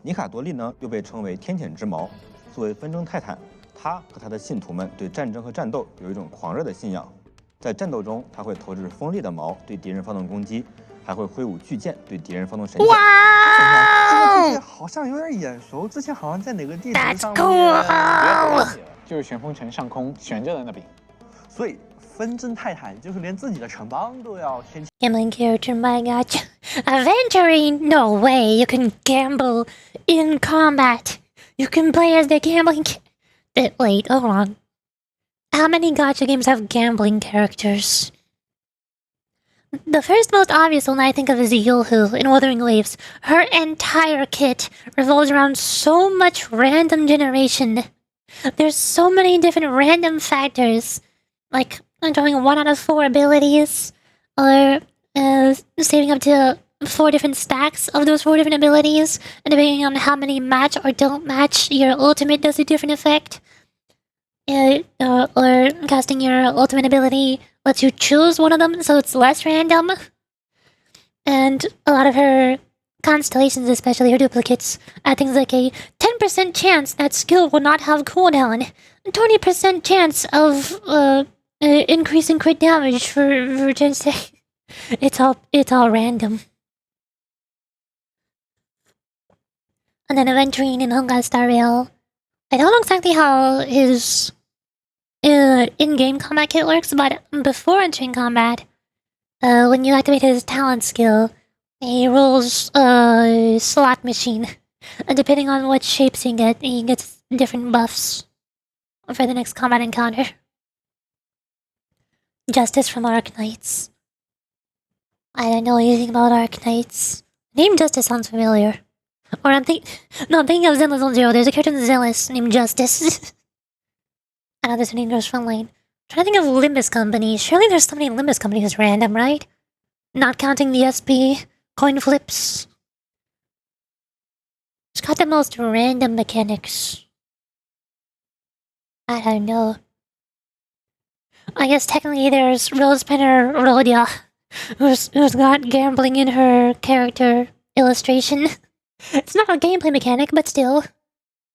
尼卡多利呢又被称为天谴之矛。作为纷争泰坦，他和他的信徒们对战争和战斗有一种狂热的信仰。在战斗中，他会投掷锋利的矛对敌人发动攻击，还会挥舞巨剑对敌人发动神剑。这个世界好像有点眼熟，之前好像在哪个地图 That's 上 cool. 面。别忘记了，就是旋风城上空悬着的那柄。所以纷争泰坦就是连自己的城邦都要先。 Gambling character, my god. Aventuring? No way. You can gamble in combat. You can play as the gambling. Wait, hold on. How many gacha games have gambling characters? The first most obvious one I think of is Yulhu in Wuthering Waves. Her entire kit revolves around so much random generation. There's so many different random factors, like drawing 1 out of 4 abilities, or saving up to 4 different stacks of those 4 different abilities, and depending on how many match or don't match, your ultimate does a different effect. Or casting your ultimate ability lets you choose one of them, so it's less random. And a lot of her constellations, especially her duplicates, add things like a 10% chance that skill will not have cooldown, 20% chance of increasing crit damage for just it's all random. And then Aventurine in Honkai Star Rail. I don't know exactly how his in-game combat kit works, but before entering combat, when you activate his talent skill, he rolls a slot machine. And depending on what shapes he gets different buffs for the next combat encounter. Justice from Arknights. I don't know anything about Arknights. Name Justice sounds familiar. Or I'm thinking of Zenless on Zero. There's a character in Zenless named Justice. I know this name goes frontline. I'm trying to think of Limbus Company. Surely there's somebody in Limbus Company who's random, right? Not counting the SP, coin flips. It's got the most random mechanics. I don't know. I guess technically there's Rosepinner Rhodia, who's got gambling in her character illustration. It's not a gameplay mechanic, but still.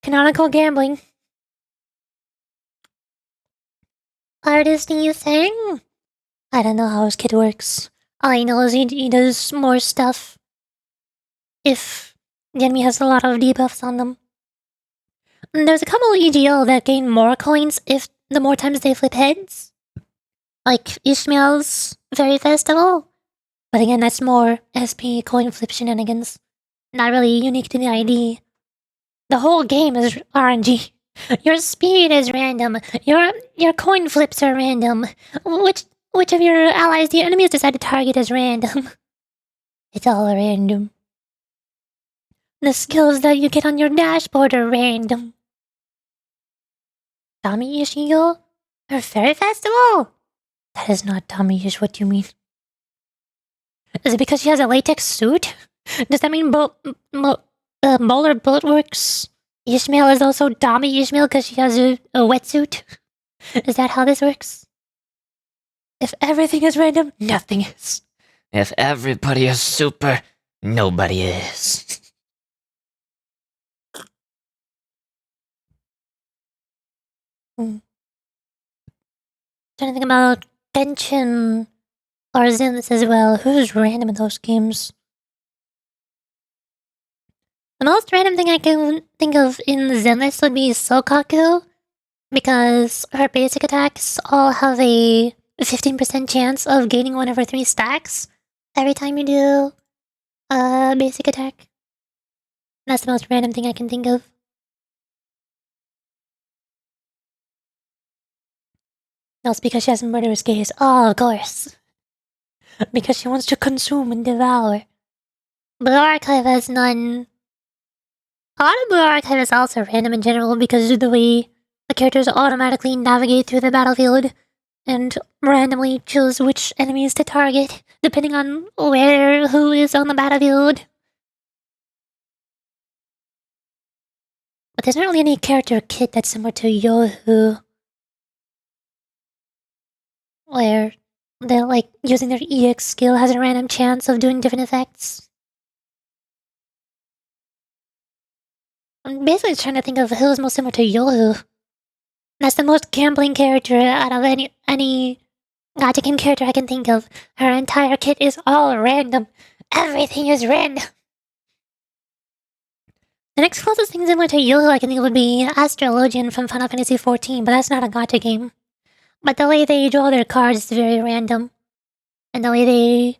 Canonical gambling. Artist, you thing? I don't know how his kid works. All I know is he does more stuff if the enemy has a lot of debuffs on them. There's a couple EGL that gain more coins if the more times they flip heads. Like Ishmael's Fairy Festival. But again, that's more SP coin flip shenanigans. Not really unique to the ID. The whole game is RNG. Your speed is random. Your coin flips are random. Which of your allies the enemies decide to target is random. It's all random. The skills that you get on your dashboard are random. Tommy Ishigo? Her Fairy Festival? That is not Tommy Ish, what do you mean? Is it because she has a latex suit? Does that mean Bowler Bulletworks Ishmael is also Tommy Ishmael because she has a wetsuit? Is that how this works? If everything is random, nothing is. If everybody is super, nobody is. Trying to think about Genshin or Zenless as well. Who's random in those games? The most random thing I can think of in Zenless would be Sokaku, because her basic attacks all have a 15% chance of gaining 1 over 3 stacks every time you do a basic attack. That's the most random thing I can think of. That's because she has a murderous gaze. Oh, of course. Because she wants to consume and devour. Blue Archive has none. A lot of Blue Archive is also random in general because of the way the characters automatically navigate through the battlefield and randomly choose which enemies to target, depending on who is on the battlefield. But there's not really any character kit that's similar to Yohu, where they're like using their EX skill has a random chance of doing different effects. I'm basically trying to think of who's most similar to Yohu. That's the most gambling character out of any gacha game character I can think of. Her entire kit is all random. Everything is random. The next closest thing similar to Yohu I can think of would be Astrologian from Final Fantasy XIV, but that's not a gacha game. But the way they draw their cards is very random. And the way they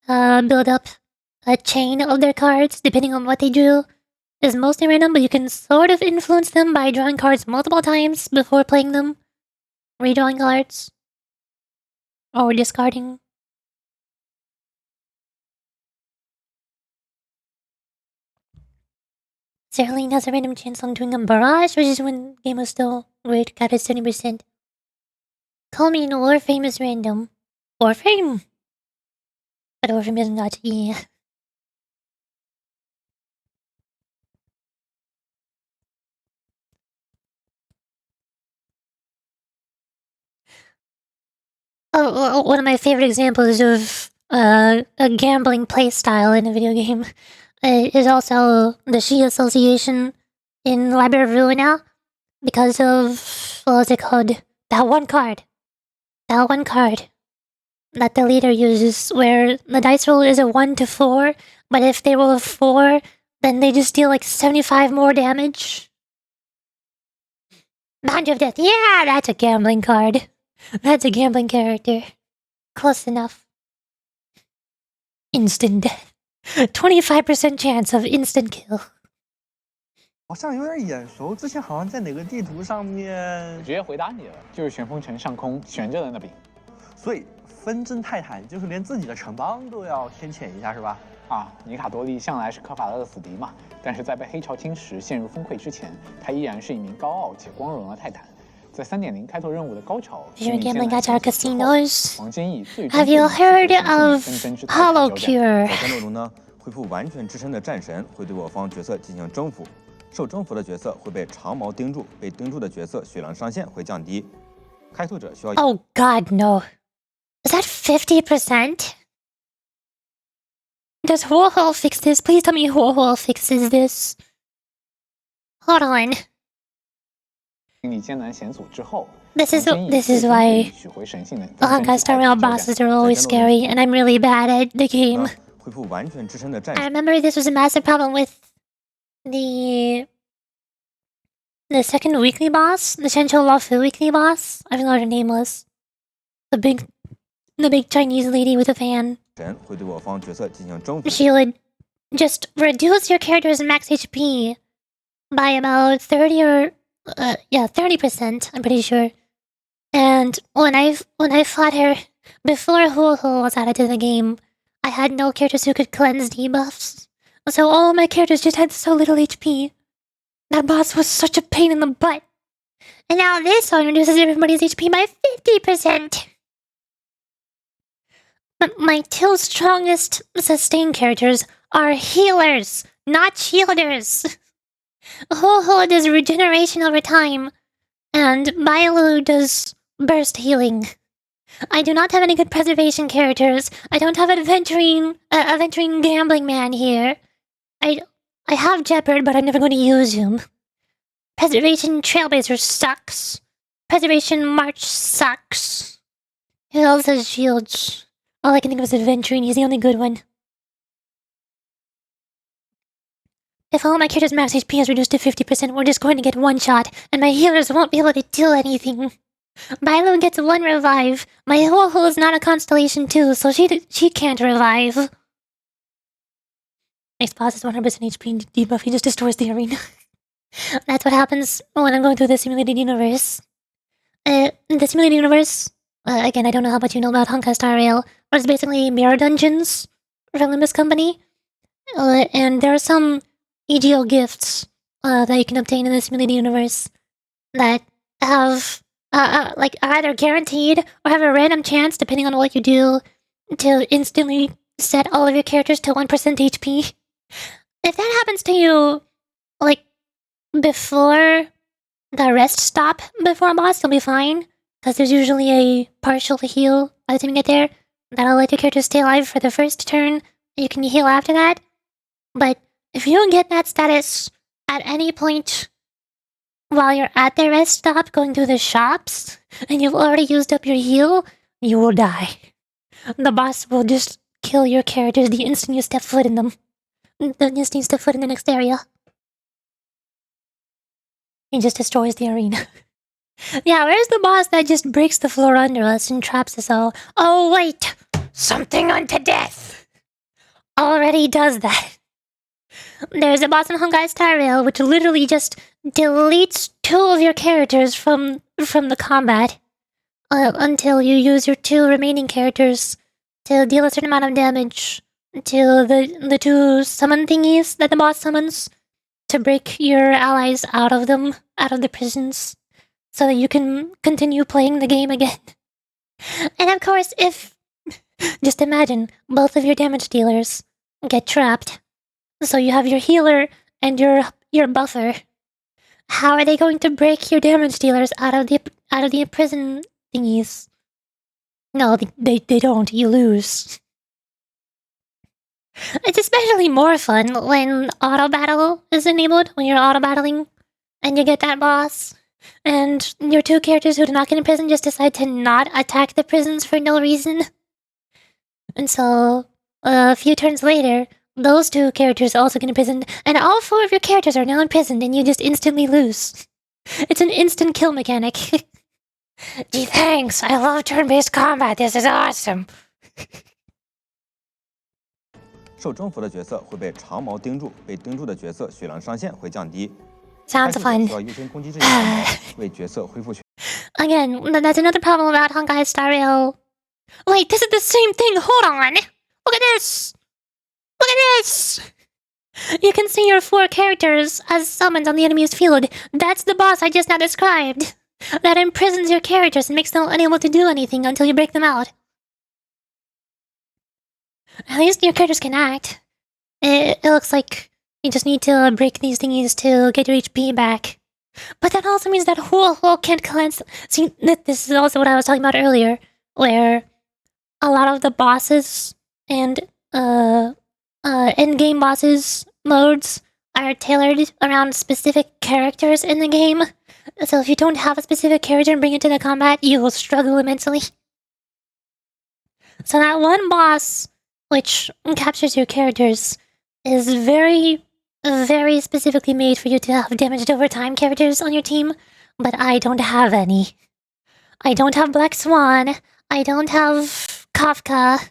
build up chain of their cards, depending on what they drew, is mostly random, but you can sort of influence them by drawing cards multiple times before playing them, redrawing cards, or discarding. Cerulean has a random chance on doing a barrage, which is when the game was still weird, got at 70%. Call me an Orpheum is random. Orpheum? But Orpheum isn't got yeah. Oh, one of my favorite examples of a gambling playstyle in a video game is also the Shi Association in Library of Ruina, because of, what was it called? That one card that the leader uses, where the dice roll is a 1 to 4, but if they roll a 4, then they just deal like 75 more damage. Boundary of Death, yeah, that's a gambling card. That's a gambling character. Close enough. Instant death. 25% chance of instant kill. 好像有点眼熟，之前好像在哪个地图上面。直接回答你了，就是旋风城上空悬着的那柄。所以纷争泰坦就是连自己的城邦都要先遣一下，是吧？啊，尼卡多利向来是科法勒的死敌嘛，但是在被黑潮侵蚀、陷入崩溃之前，他依然是一名高傲且光荣的泰坦。在3.0开拓任务的高潮， gambling at our casinos. 王坚毅最 Have you heard of 在 Hollow Cure? 战斗中呢，恢复完全支撑的战神会对我方角色进行征服，受征服的角色会被长矛钉住，被钉住的角色血量上限会降低。开拓者需要 Oh god, no. Is that 50%? Does Warhol fix this? Please tell me Warhol fixes this. Hold on. 经历艰难险阻之后， This is why 取回神性的 Lancaster Rail bosses are always scary, and I'm really bad at the game. 恢复完全支撑的战 I 神。 remember this was a massive problem with the second weekly boss, the Shenchou Lafu weekly boss. I forgot what her name was. The big Chinese lady with a fan. 神会对我方角色进行征服。 She would just reduce your character's max HP by about 30%, I'm pretty sure. And when I fought her before Huohu was added to the game, I had no characters who could cleanse debuffs. So all my characters just had so little HP. That boss was such a pain in the butt. And now this one reduces everybody's HP by 50%. But my two strongest sustain characters are healers, not shielders. Ho-Ho does regeneration over time, and Bailu does burst healing. I do not have any good preservation characters. I don't have adventuring gambling man here. I have Jeopard, but I'm never going to use him. Preservation Trailblazer sucks. Preservation March sucks. Who else has shields? All I can think of is adventuring. He's the only good one. If all my characters' max HP is reduced to 50%, we're just going to get one shot, and my healers won't be able to do anything. Bailu gets one revive. My Ho-Ho is not a constellation too, so she can't revive. Next boss is 100% HP debuff. He just destroys the arena. That's what happens when I'm going through the simulated universe. The simulated universe, again, I don't know how much you know about Honkai Star Rail, but it's basically mirror dungeons from Limbus Company. And there are some EGO gifts that you can obtain in the simulated universe that have are either guaranteed or have a random chance, depending on what you do, to instantly set all of your characters to 1% HP. If that happens to you, like, before the rest stop before a boss, you'll be fine, because there's usually a partial heal by the time you get there that'll let your character stay alive for the first turn. You can heal after that. But if you don't get that status at any point while you're at the rest stop going through the shops, and you've already used up your heal, you will die. The boss will just kill your characters the instant you step foot in them. The instant you step foot in the next area. He just destroys the arena. Yeah, where's the boss that just breaks the floor under us and traps us all? Oh, wait! Something unto death! already does that. There's a boss in Honkai Star Rail which literally just deletes 2 of your characters from the combat until you use your 2 remaining characters to deal a certain amount of damage to the 2 summon thingies that the boss summons to break your allies out of the prisons, so that you can continue playing the game again. And of course, if just imagine both of your damage dealers get trapped, so you have your healer and your buffer. How are they going to break your damage dealers out of the prison thingies? No, they don't. You lose. It's especially more fun when auto battle is enabled, when you're auto battling and you get that boss, and your 2 characters who do not get in prison just decide to not attack the prisons for no reason. And so, a few turns later, those 2 characters also get imprisoned, and all 4 of your characters are now imprisoned, and you just instantly lose. It's an instant kill mechanic. Gee, thanks! I love turn-based combat, this is awesome! 受征服的角色会被长矛钉住，被钉住的角色血量上限会降低。 Sounds fun. 需要优先攻击这些长矛，为角色恢复权。 Again, that's another problem about Honkai Star Rail. Wait, this is the same thing. Hold on. Look at this. Look at this. You can see your 4 characters as summons on the enemy's field. That's the boss I just now described. That imprisons your characters and makes them unable to do anything until you break them out. At least your characters can act. It looks like you just need to break these thingies to get your HP back. But that also means that whole can't cleanse. See, this is also what I was talking about earlier, where a lot of the bosses and end-game bosses modes are tailored around specific characters in the game. So if you don't have a specific character and bring it to the combat, you will struggle immensely. So that one boss, which captures your characters, is very, very specifically made for you to have damaged over time characters on your team, but I don't have any. I don't have Black Swan, I don't have Kafka,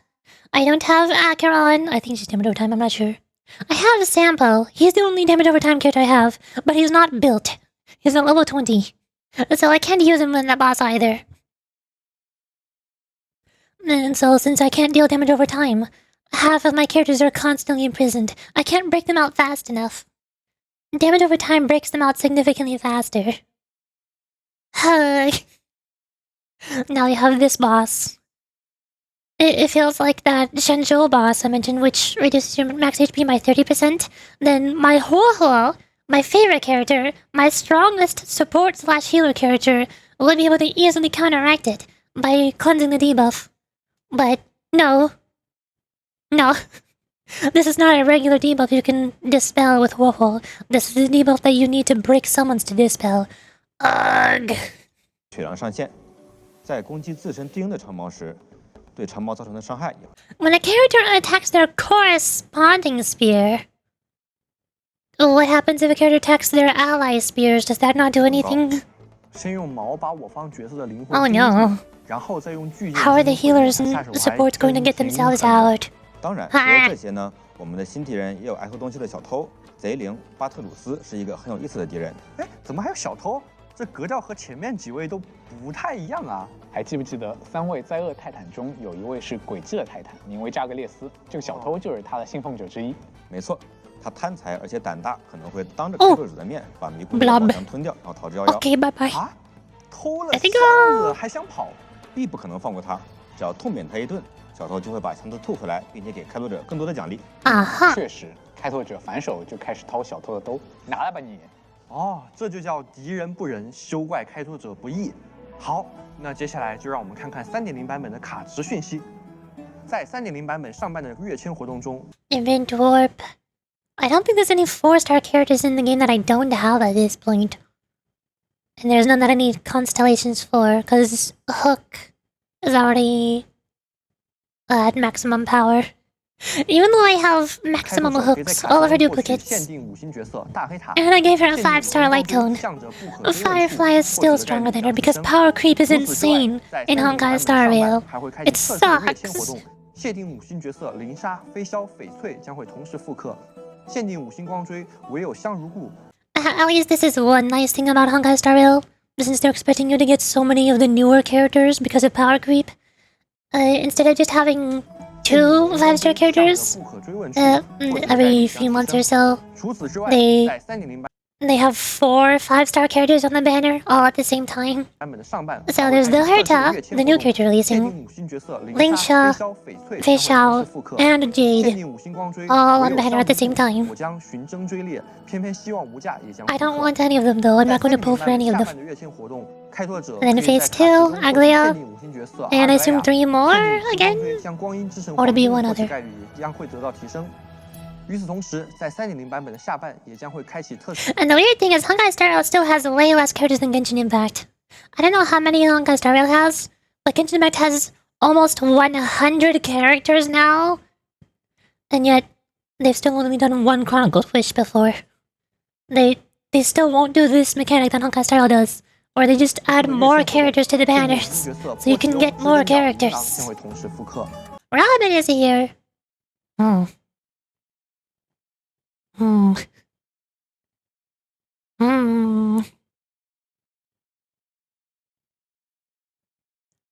I don't have Acheron. I think she's damage over time, I'm not sure. I have Sampo. He's the only damage over time character I have, but he's not built. He's at level 20. So I can't use him in that boss either. And so since I can't deal damage over time, half of my characters are constantly imprisoned. I can't break them out fast enough. Damage over time breaks them out significantly faster. Now you have this boss. It feels like that Shenzhou boss I mentioned, which reduces your max HP by 30%. Then my Ho-Ho, my favorite character, my strongest support/healer character, would be able to easily counteract it by cleansing the debuff. But no. No. This is not a regular debuff you can dispel with Ho-Ho. This is a debuff that you need to break summons to dispel. Ugh. 血量上限，在攻击自身钉的长矛时，对长矛造成的伤害。 When a character attacks their corresponding spear, what happens if a character attacks their ally spears? Does that not do anything? 先用矛把我方角色的灵魂 Oh 钉住 no. 然后再用巨剑 How are the 击毁 healers 他 and 下手还 supports going to get 真挺 themselves 狠的 out? 当然，除了这些呢，我们的新敌人也有爱偷东西的小偷。贼灵巴特鲁斯是一个很有意思的敌人。哎，怎么还有小偷？这格调和前面几位都不太一样啊！还记不记得3位灾厄泰坦中有一位是诡计的泰坦，名为扎格列斯，这个小偷就是他的信奉者之一。没错，他贪财而且胆大，可能会当着开拓者的面把迷宫的宝箱吞掉，然后逃之夭夭。Okay, bye bye. 啊，偷了 I think 箱子还想跑？必不可能放过他，只要痛扁他一顿，小偷就会把箱子吐回来，并且给开拓者更多的奖励。确实，开拓者反手就开始掏小偷的兜，拿来吧你！哦，这就叫敌人不仁，休怪开拓者不义。好，那接下来就让我们看看3.0版本的卡池讯息。在3.0版本上半的跃迁活动中 Event Warp. I don't think there's any 4-star characters in the game that I don't have at this point. And there's none that I need constellations for, because Hook is already at maximum power. Even though I have maximum hooks, all of her duplicates, 限定5星角色大黑塔 and I gave her a 5-star light cone, Firefly is still stronger than her because power creep is insane in Honkai Star Rail. It sucks. 限定5星角色灵莎、飞霄、翡翠将会同时复刻，限定5星光锥唯有香如故。 At least this is one nice thing about Honkai Star Rail, since they're expecting you to get so many of the newer characters because of power creep. Instead of just having 2 5-star characters every few months or so, they have 4 5-star characters on the banner all at the same time. So there's the Herta, the new character releasing, Lingsha, Fei Xiao, and Jade, all on banner at the same time. I don't want any of them though, I'm not going to pull for any of them. And then Phase 2, Aglia, and I assume 3 more again? Or to be one other. 与此同时，在3.0版本的下半也将会开启特殊。 And the weird thing is, Honkai Star Rail still has way less characters than Genshin Impact. I don't know how many Honkai Star Rail has, but Genshin Impact has almost 100 characters now. And yet, they've still only done 1 Chronicle Wish before. They still won't do this mechanic that Honkai Star Rail does, or they just add more characters to the banners, so you can get more characters. Robin is here.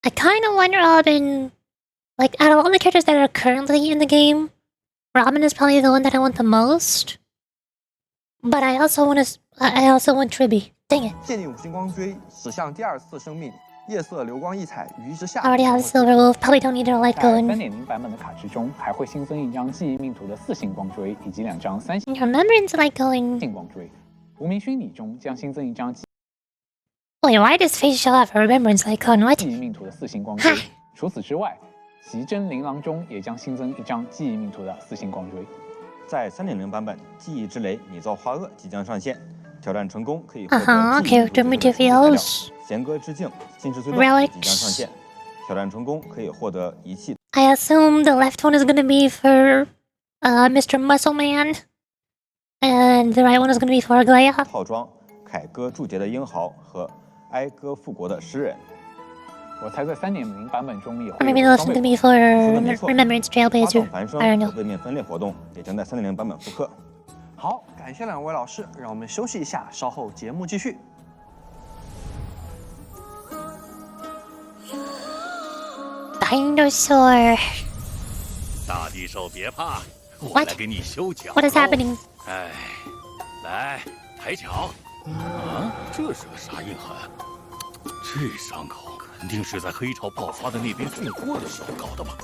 I kind of wonder, Robin, like, out of all the characters that are currently in the game, Robin is probably the one that I want the most. But I also want Tribby. Dang it. 限定5星光锥驶向第2次生命，夜色流光溢彩，鱼之下。 I already have Silver Wolf, probably don't need to light 在 going. 3.0版本的卡池中，还会新增一张记忆命图的4星光锥，以及2张3 Remembrance light going. 星光锥。无名虚拟中将新增一张记 Wait, why does Face Shell have a Remembrance light going? What? 忆命图的4星光锥。除此之外，袭真琳琅中也将新增一张记忆命图的4星光锥。在3.0版本，记忆之雷拟造化厄即将上线，挑战成功可以获得 character materials. 弦歌之境心之隧道即将上线，挑战成功可以获得仪器。 I assume the left one is gonna be for Mr. Muscle Man, and the right one is gonna be for Aglaia. 套装凯歌铸节的英豪和哀歌复国的诗人。我猜在3.0版本中也 Or 会 maybe 有 the left one's gonna be for Remembrance Trailblazer. 繁生 I don't 和 know. 位面分裂活动也将在3.0版本复刻。好，感谢2位老师，让我们休息一下，稍后节目继续。 Dinosaur. 大地兽别怕，我 What? 来给你修脚。 What is happening? 哎，来抬脚。啊，这是个啥印痕？这伤口肯定是在黑潮爆发的那边送货的时候搞的吧？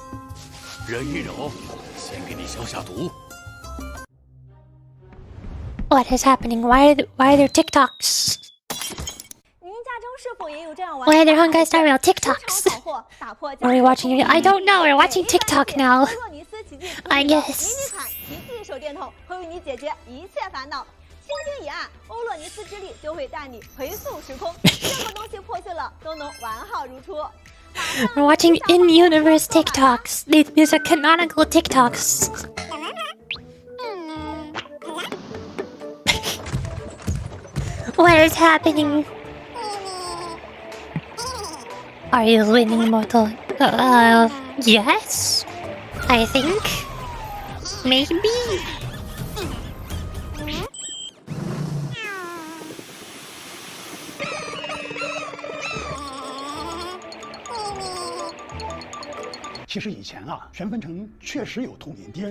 忍一揉，先给你消下毒。 What is happening? Why are there TikToks? 您家中是否也有这样玩？ Why are there Honkai Star Rail TikToks? What are we watching? I don't know. We're watching TikTok now. I guess. 迷你款奇迹手电筒会为你解决一切烦恼。轻轻一按，欧洛尼斯之力就会带你回溯时空，任何东西破碎了都能完好如初。 We're watching in-universe TikToks. These are canonical TikToks. What is happening? Are you winning, Mortal? Yes. I think. Maybe.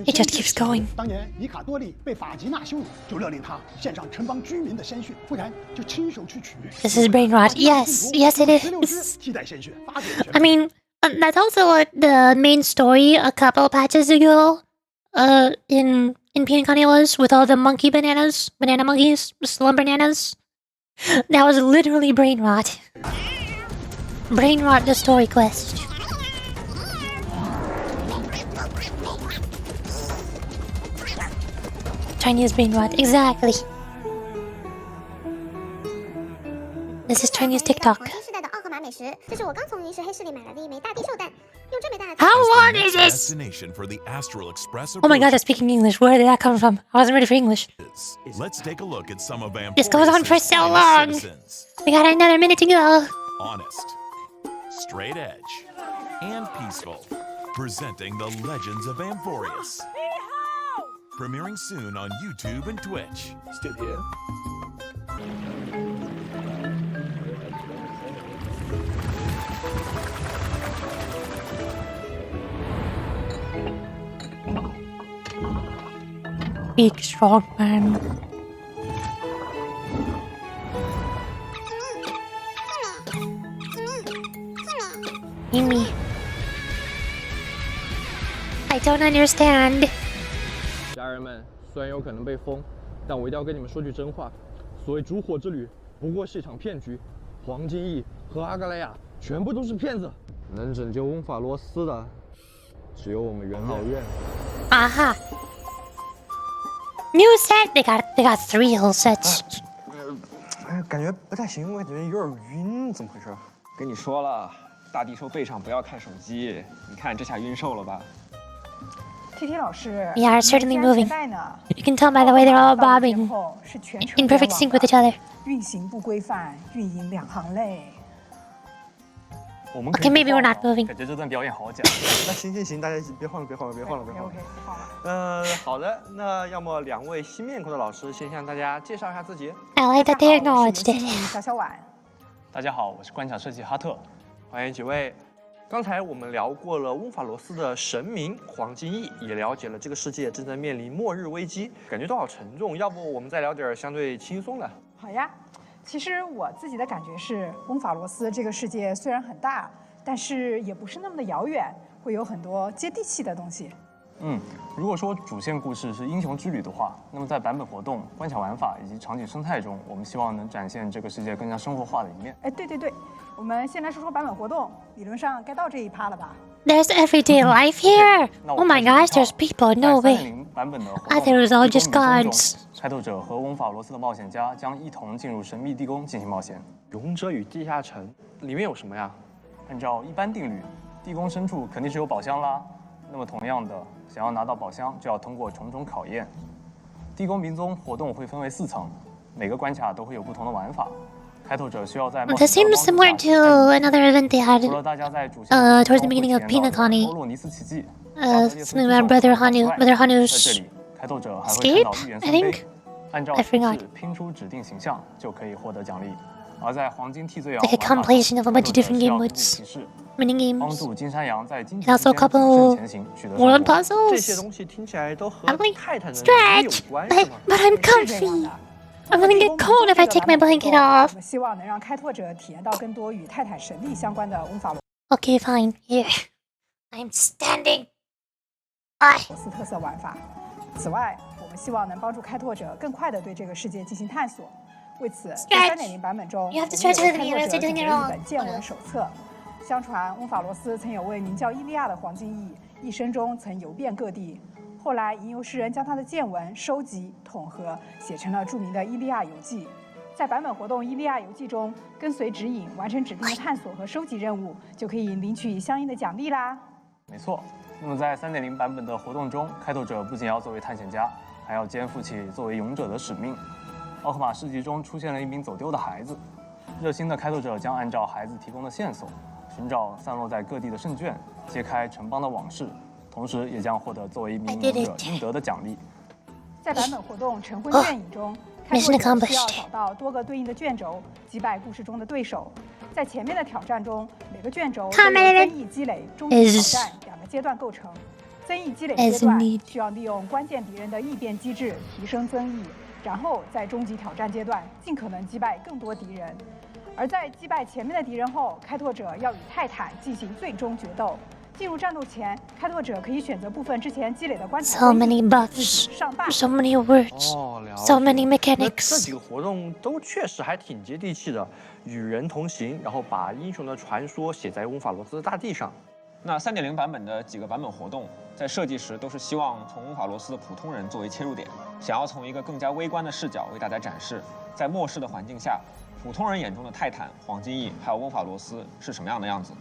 It just keeps going. 当年尼卡多利被法吉纳羞辱，就勒令他献上城邦居民的鲜血，不然就亲手去取。 This is brain rot. Yes, yes it is. 替代鲜血，发给 I mean, that's also what the main story a couple patches ago, in Piancani was, with all the monkey bananas, banana monkeys, slum bananas. That was literally brain rot. Brain rot the story quest. Chinese brain rot, exactly. This is Chinese TikTok. How long is this? Oh my god, I'm speaking English. Where did that come from? I wasn't ready for English. Let's take a look at some of This goes on for so long. We got another minute to go. Honest, straight edge, and peaceful. presenting the legends of Amphorius. Premiering soon on YouTube and Twitch. Still here. Big strong man. Mimi. I don't understand. 家人们，虽然有可能被封，但我一定要跟你们说句真话。所谓烛火之旅，不过是一场骗局。黄金翼和阿格莱亚全部都是骗子。能拯救翁法罗斯的，只有我们元老院。Aha. New set. They got 3 whole sets. 感觉不太行，我感觉有点晕，怎么回事？跟你说了，大地兽背上不要看手机。你看这下晕瘦了吧？TT 老师 We are certainly moving. You can tell by the way they're all bobbing in perfect sync with each other. 运行不规范，运营2行泪。Okay, maybe we're not moving. 感觉这段表演好假。那行，大家一起别晃了。好的，那要么2位新面孔的老师先向大家介绍一下自己。I like that they acknowledged it. 小婉。大家好，我是关卡设计哈特。欢迎几位。刚才我们聊过了翁法罗斯的神明黄金翼，也了解了这个世界正在面临末日危机，感觉都好沉重。要不我们再聊点相对轻松的？好呀。其实我自己的感觉是，翁法罗斯这个世界虽然很大，但是也不是那么的遥远，会有很多接地气的东西。如果说主线故事是英雄之旅的话，那么在版本活动、关卡玩法以及场景生态中，我们希望能展现这个世界更加生活化的一面。哎，对，我们先来说说版本活动，理论上该到这一趴了吧？ There's everyday life here. Oh my gosh, there's people. No way. 版本的 I thought it was all just gods. 开拓者和翁法罗斯的冒险家将一同进入神秘地宫进行冒险。勇者与地下城里面有什么呀？按照一般定律，地宫深处肯定是有宝箱啦。那么同样的，想要拿到宝箱，就要通过重重考验。地宫迷踪活动会分为4层，每个关卡都会有不同的玩法。开拓者需要在 This seems similar to another event they had towards the beginning of Pinakani. Something about Brother Hanu's escape, I think. 按照 I forgot. 拼出指定形象就可以获得奖励。而在黄金替罪羊 Like a compilation of a bunch of different game modes, mini games, 帮助金山羊在荆棘 and also a couple world puzzles. 这些东西听起来都和泰坦的能力有 Stretch, 关，是吗？ but I'm comfy. I'm gonna get cold if I take my blanket off. 我们希望能让开拓者体验到更多与泰坦神力相关的翁法罗 Okay, fine. Here, I'm standing. 斯特色玩法。此外，我们希望能帮助开拓者更快地对这个世界进行探索。为此，在3.0版本中，我们有为开拓者准备了一本见闻手册。相传，翁法罗斯曾有位名叫伊利亚的黄金翼，一生中曾游遍各地。后来，吟游诗人将他的见闻收集、统合，写成了著名的《伊利亚游记》。在版本活动《伊利亚游记》中，跟随指引完成指定的探索和收集任务，就可以领取相应的奖励啦。没错。那么在3.0版本的活动中，开拓者不仅要作为探险家，还要肩负起作为勇者的使命。奥克玛市集中出现了一名走丢的孩子，热心的开拓者将按照孩子提供的线索，寻找散落在各地的圣卷，揭开城邦的往事。同时，也将获得作为一名勇者应得的奖励。在版本活动《晨昏卷影》中，开拓者需要找到多个对应的卷轴，击败故事中的对手。在前面的挑战中，每个卷轴都由增益积累、终极挑战2个阶段构成。增益积累阶段需要利用关键敌人的异变机制提升增益，然后在终极挑战阶段尽可能击败更多敌人。而在击败前面的敌人后，开拓者要与泰坦进行最终决斗。进入战斗前，开拓者可以选择部分之前积累的关卡 So many buffs, so many words, so many mechanics. 这几个活动都确实还挺接地气的，与人同行，然后把英雄的传说写在翁法罗斯的大地上。那3.0版本的几个版本活动，在设计时都是希望从翁法罗斯的普通人作为切入点，想要从一个更加微观的视角为大家展示，在末世的环境下，普通人眼中的泰坦、黄金翼还有翁法罗斯是什么样的样子。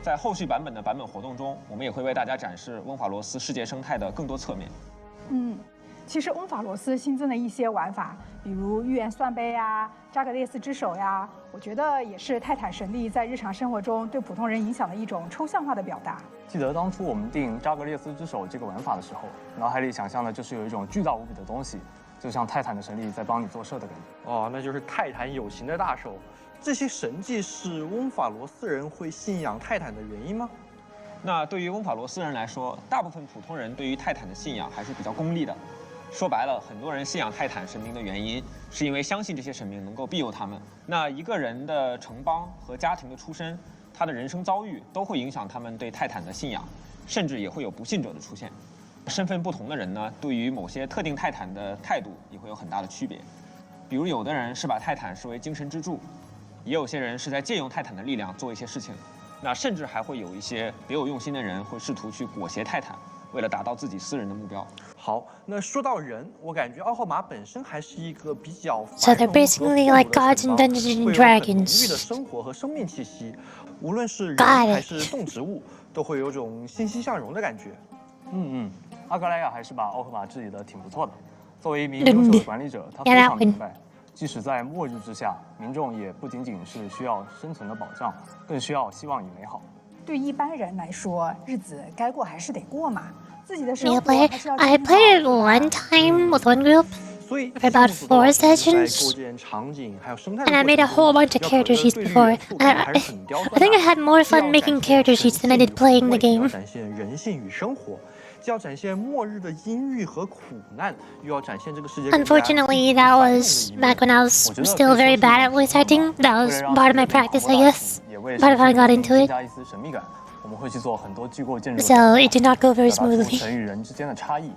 在后续版本的版本活动中，我们也会为大家展示翁法罗斯世界生态的更多侧面。其实翁法罗斯新增的一些玩法，比如预言算杯呀、扎格列斯之手呀，我觉得也是泰坦神力在日常生活中对普通人影响的一种抽象化的表达。记得当初我们定扎格列斯之手这个玩法的时候，脑海里想象的就是有一种巨大无比的东西，就像泰坦的神力在帮你做事的感觉。哦，那就是泰坦有形的大手。这些神迹是翁法罗斯人会信仰泰坦的原因吗？那对于翁法罗斯人来说，大部分普通人对于泰坦的信仰还是比较功利的。说白了，很多人信仰泰坦神明的原因，是因为相信这些神明能够庇佑他们。那一个人的城邦和家庭的出身，他的人生遭遇都会影响他们对泰坦的信仰，甚至也会有不信者的出现。身份不同的人呢，对于某些特定泰坦的态度也会有很大的区别。比如有的人是把泰坦视为精神支柱，也有些人是在借用泰坦的力量做一些事情。那甚至还会有一些别有用心的人会试图去裹挟泰坦，为了达到自己私人的目标。好，那说到人，我感觉奥赫玛本身还是一个比较 So they're basically like gods and Dungeons and 浓郁的 Dragons. 生活和生命气息，无论是人 Got it. 还是动植物，都会有种欣欣向荣的感觉。阿格莱亚还是把奥赫玛治理得挺不错的。作为一名优秀的管理者，他非常明白，即使在末日之下，民众也不仅仅是需要生存的保障，更需要希望与美好。对一般人来说，日子该过还是得过嘛，自己的生 Me 活 play. 还是要 I played it one time with one group for about 4 sessions, and I made a whole bunch of character sheets before. I think I had more fun making character sheets than I did playing the game. 展现人性与生活，既要展现末日的阴郁和苦难，又要展现这个世界。Unfortunately, that was back when I was still very bad at voice acting. That was part of my practice, I guess. Part of how I got into it. 我们会去做很多具构建筑， So it did not go very 表达出 smoothly. 神与人之间的差异。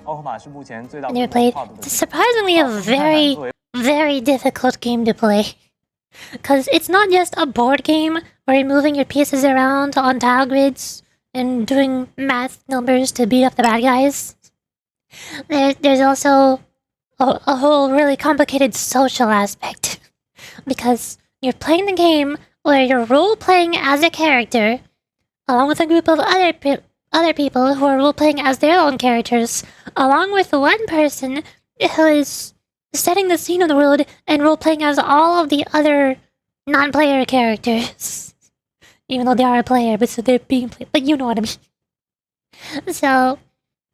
奥赫玛是目前最大 I never played. It's surprisingly a very, very difficult game to play. Because it's not just a board game where you're moving your pieces around on tile grids and doing math numbers to beat up the bad guys. There's also a whole really complicated social aspect. Because you're playing the game where you're role-playing as a character along with a group of other people who are role-playing as their own characters, along with one person who is setting the scene of the world and role-playing as all of the other non-player characters. Even though they are a player, but so they're being played. But you know what I mean. So,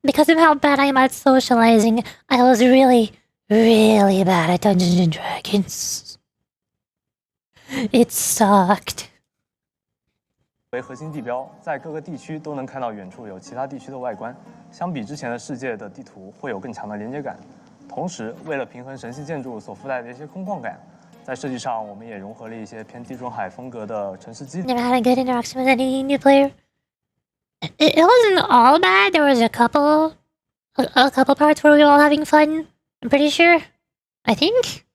because of how bad I am at socializing, I was really, really bad at Dungeons and Dragons. It sucked. 为核心地标，在各个地区都能看到远处有其他地区的外观。相比之前的世界的地图，会有更强的连接感。同时，为了平衡神系建筑所附带的一些空旷感，在设计上我们也融合了一些偏地中海风格的城市基础。 Never had a good interaction with any new player. It wasn't all bad. There was a couple parts where we were all having fun. I'm pretty sure. I think.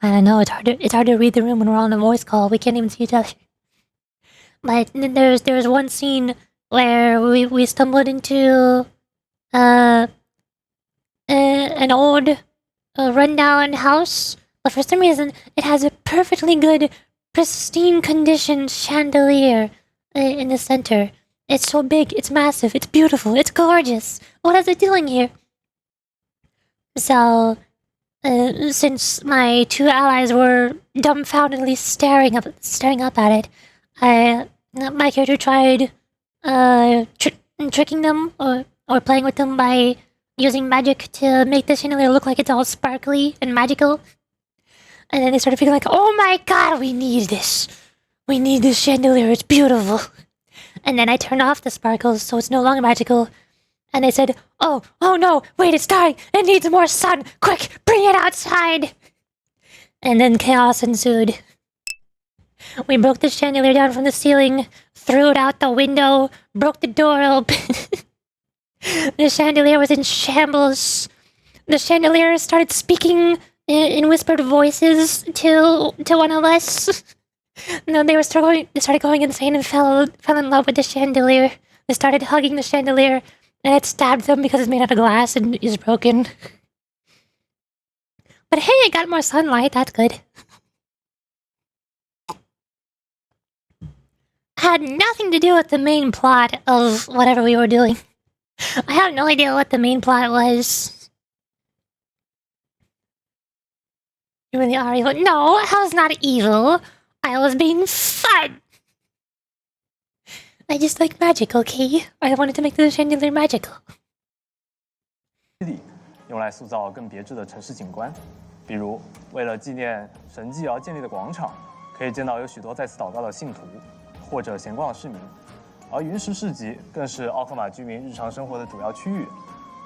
I don't know. It's hard to read the room when we're on a voice call. We can't even see each other. But there's one scene where we stumbled into an old rundown house, but for some reason it has a perfectly good, pristine condition chandelier in the center. It's so big, it's massive, it's beautiful, it's gorgeous. What is it doing here? So, since my two allies were dumbfoundedly staring up at it, my character tried tricking them or playing with them by using magic to make the chandelier look like it's all sparkly and magical. And then they started feeling like, oh my god, we need this. We need this chandelier, it's beautiful. And then I turned off the sparkles so it's no longer magical. And they said, oh no, wait, it's dying. It needs more sun. Quick, bring it outside. And then chaos ensued. We broke the chandelier down from the ceiling, threw it out the window, broke the door open. The chandelier was in shambles. The chandelier started speaking in whispered voices to one of us. And then they started going insane and fell in love with the chandelier. They started hugging the chandelier, and it stabbed them because it's made out of glass and is broken. But hey, it got more sunlight, that's good. Had nothing to do with the main plot of whatever we were doing. I have no idea what the main plot was. You really are evil. No, I was not evil. I was being fun. I just like magic, okay? I wanted to make the chandelier magical. 用来塑造更别致的城市景观，比如为了纪念神迹而建立的广场，可以见到有许多在此祷告的信徒或者闲逛的市民。而云石市集更是奥克玛居民日常生活的主要区域，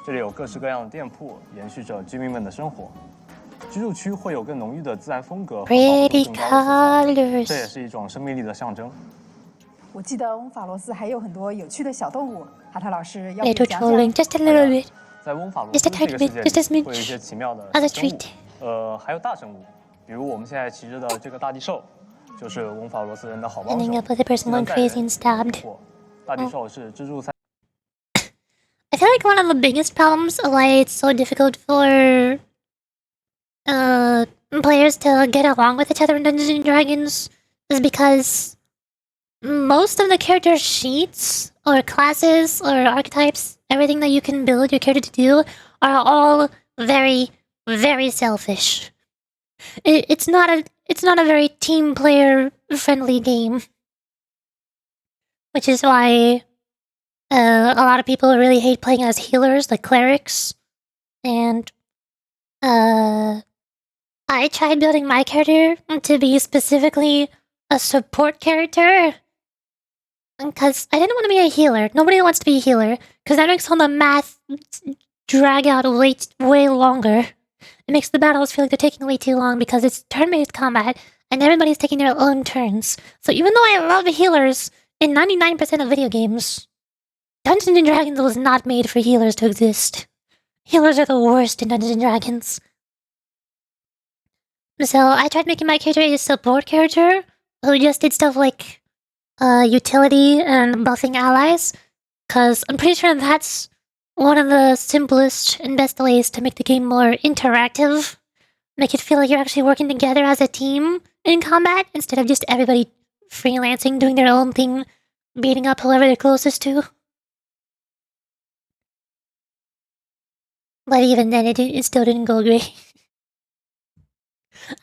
这里有各式各样的店铺，延续着居民们的生活。居住区会有更浓郁的自然风格和保护更高的色彩，这也是一种生命力的象征。我记得翁法罗斯还有很多有趣的小动物，哈特老师要不 Little 讲 trolling, 讲？ just a little bit. 在翁法罗斯 Just a 这 tiny 个世 bit, 界 just a 里，会有一些 smidge. 奇妙的 As a 生物 treat.，还有大生物，比如我们现在骑着的这个大地兽，就是翁法罗斯人的好帮 Ending 手。 up with the person going crazy and stabbed. 大地兽是蜘蛛赛。 I feel like one of the biggest problems of why it's so difficult for players to get along with each other in Dungeons and Dragons is because most of the character sheets or classes or archetypes, everything that you can build your character to do, are all very, very selfish. It's not a very team player friendly game, which is why a lot of people really hate playing as healers, like clerics, and I tried building my character to be specifically a support character because I didn't want to be a healer. Nobody wants to be a healer because that makes all the math drag out way longer. It makes the battles feel like they're taking way too long because it's turn-based combat and everybody's taking their own turns. So even though I love healers in 99% of video games, Dungeons & Dragons was not made for healers to exist. Healers are the worst in Dungeons & Dragons. So I tried making my character a support character who just did stuff like utility and buffing allies, because I'm pretty sure that's one of the simplest and best ways to make the game more interactive. Make it feel like you're actually working together as a team in combat instead of just everybody freelancing, doing their own thing, beating up whoever they're closest to. But even then, it still didn't go great.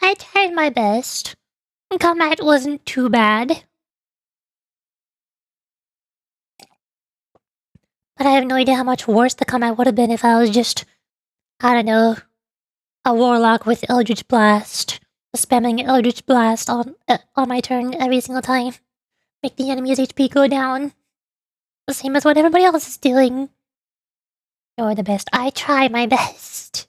I tried my best. Combat wasn't too bad. But I have no idea how much worse the combat would have been if I was just, I don't know, a warlock with Eldritch Blast, spamming Eldritch Blast on my turn every single time. Make the enemy's HP go down. The same as what everybody else is doing. You're the best. I try my best.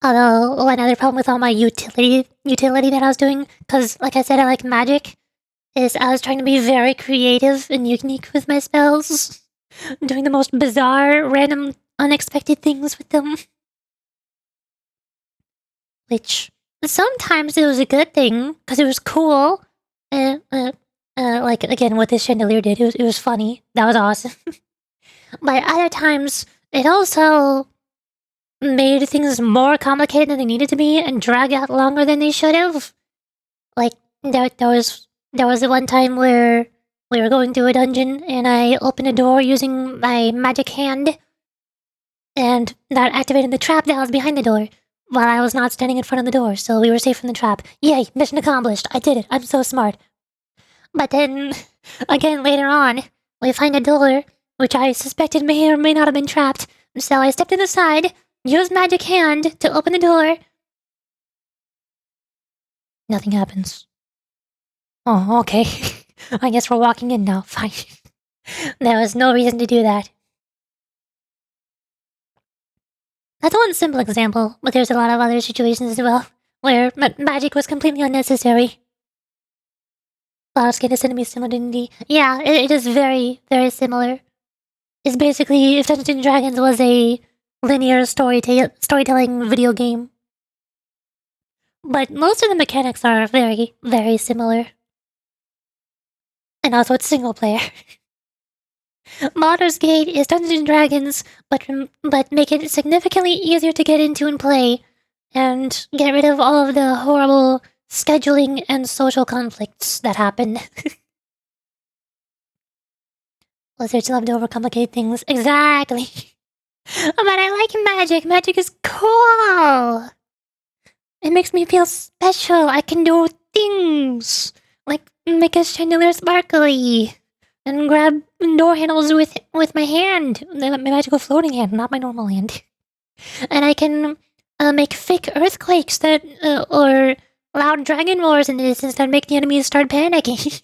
Although, one other problem with all my utility that I was doing, because, like I said, I like magic, is I was trying to be very creative and unique with my spells. Doing the most bizarre, random, unexpected things with them. Which, sometimes it was a good thing, because it was cool. Like, again, what this chandelier did, it was funny. That was awesome. But other times, it also made things more complicated than they needed to be and drag out longer than they should have. Like, there was one time where we were going through a dungeon and I opened a door using my magic hand, and that activated the trap that was behind the door while I was not standing in front of the door, so we were safe from the trap. Yay, mission accomplished. I did it. I'm so smart. But then, again, later on, we find a door which I suspected may or may not have been trapped, so I stepped to the side, used magic hand to open the door. Nothing happens. Oh, okay. I guess we're walking in now. Fine. There was no reason to do that. That's one simple example, but there's a lot of other situations as well, where magic was completely unnecessary. Baldur's Gate is similar to D&D. Yeah, it is very, very similar. It's basically if Dungeons and Dragons was a linear storytelling video game. But most of the mechanics are very, very similar. And also it's single player. Baldur's Gate is Dungeons and Dragons, but make it significantly easier to get into and play, and get rid of all of the horrible scheduling and social conflicts that happen. Wizards love to overcomplicate things. Exactly. But I like magic. Magic is cool. It makes me feel special. I can do things. Like make a chandelier sparkly. And grab door handles with my hand. My magical floating hand, not my normal hand. And I can make fake earthquakes that, or loud dragon roars in the distance that make the enemies start panicking.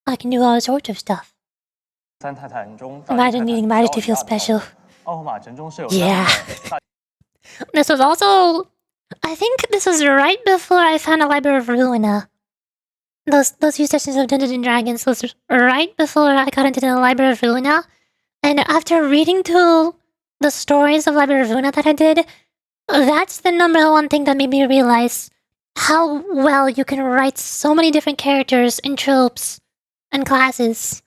I can do all sorts of stuff. 三泰坦中， Imagine needing magic to feel special. 奥赫马城中是有 Yeah. This was also... I think this was right before I found a Library of Ruina. Those few sessions of Dungeons and Dragons was right before I got into the Library of Ruina. And after reading through the stories of Library of Ruina that I did, that's the number one thing that made me realize how well you can write so many different characters and tropes and classes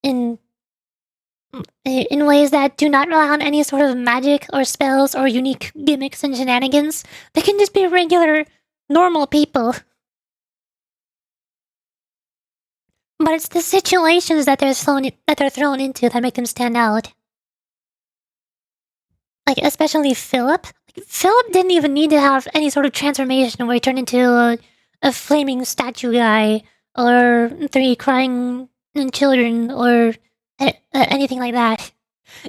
in ways that do not rely on any sort of magic or spells or unique gimmicks and shenanigans. They can just be regular, normal people. But it's the situations that they're thrown into that make them stand out. Like, especially Philip. Philip didn't even need to have any sort of transformation where he turned into a flaming statue guy, or 3 crying children, or anything like that.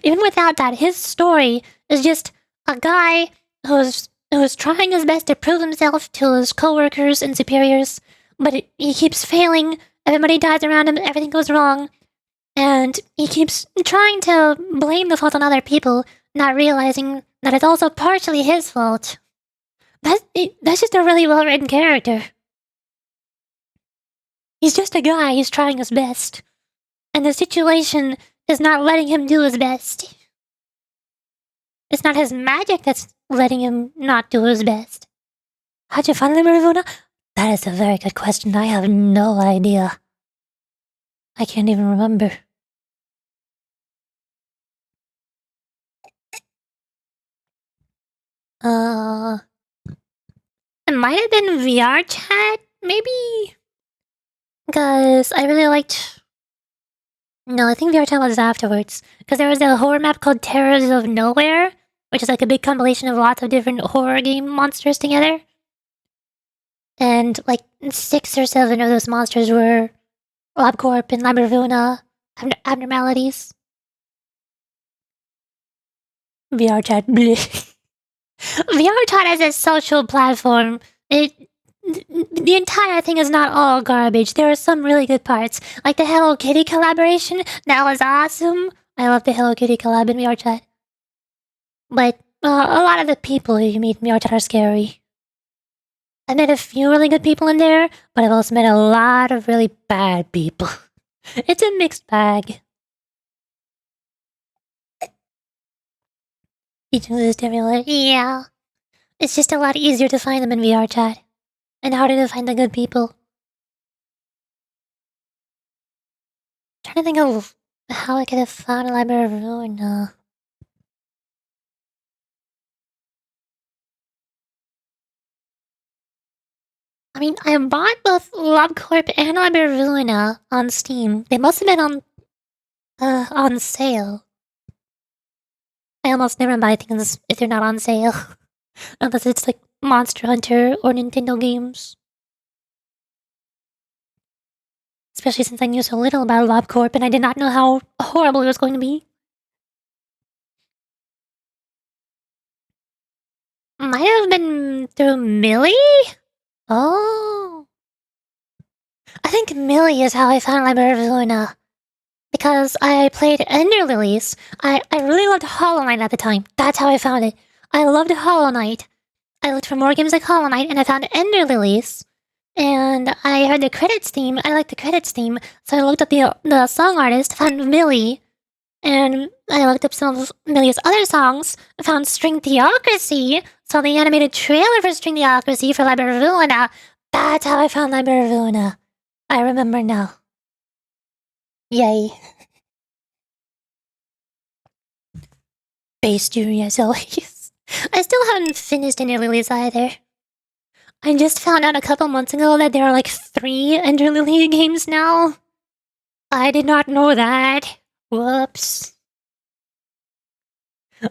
Even without that, his story is just a guy who's trying his best to prove himself to his coworkers and superiors, but he keeps failing. Everybody dies around him, everything goes wrong, and he keeps trying to blame the fault on other people, not realizing that it's also partially his fault. That's just a really well-written character. He's just a guy, he's trying his best. And the situation is not letting him do his best. It's not his magic that's letting him not do his best. How'd you find Ravuna? That is a very good question. I have no idea. I can't even remember. It might have been VR chat, maybe? Because I really liked... No, I think VR chat was afterwards. Because there was a horror map called Terrors of Nowhere, which is like a big compilation of lots of different horror game monsters together. And like 6 or 7 of those monsters were LabCorp and Labyrinthina abnormalities. VR chat, bleh. VR chat as a social platform, the entire thing is not all garbage. There are some really good parts, like the Hello Kitty collaboration. That was awesome. I love the Hello Kitty collab in VR chat. But a lot of the people you meet in VR chat are scary. I met a few really good people in there, but I've also met a lot of really bad people. It's a mixed bag. Teaching the stimulus, yeah. It's just a lot easier to find them in VR chat, and harder to find the good people. I'm trying to think of how I could have found a Library of Ruina. I mean, I bought both LabCorp and Library of Ruina on Steam. They must have been on sale. I almost never buy things if they're not on sale. Unless it's like Monster Hunter or Nintendo games. Especially since I knew so little about LabCorp and I did not know how horrible it was going to be. Might have been through Millie? Oh. I think Millie is how I found Library of Ruina. Because I played Ender Lilies. I really loved Hollow Knight at the time. That's how I found it. I loved Hollow Knight. I looked for more games like Hollow Knight and I found Ender Lilies. And I heard the credits theme. I liked the credits theme. So I looked up the song artist, found Millie. And I looked up some of Millie's other songs, found String Theocracy, saw the animated trailer for String Theocracy for Library of Ruina. That's how I found Library of Ruina. I remember now. Yay. Based you as always. I still haven't finished Ender Lilies either. I just found out a couple months ago that there are like 3 Ender Lily games now. I did not know that. Whoops.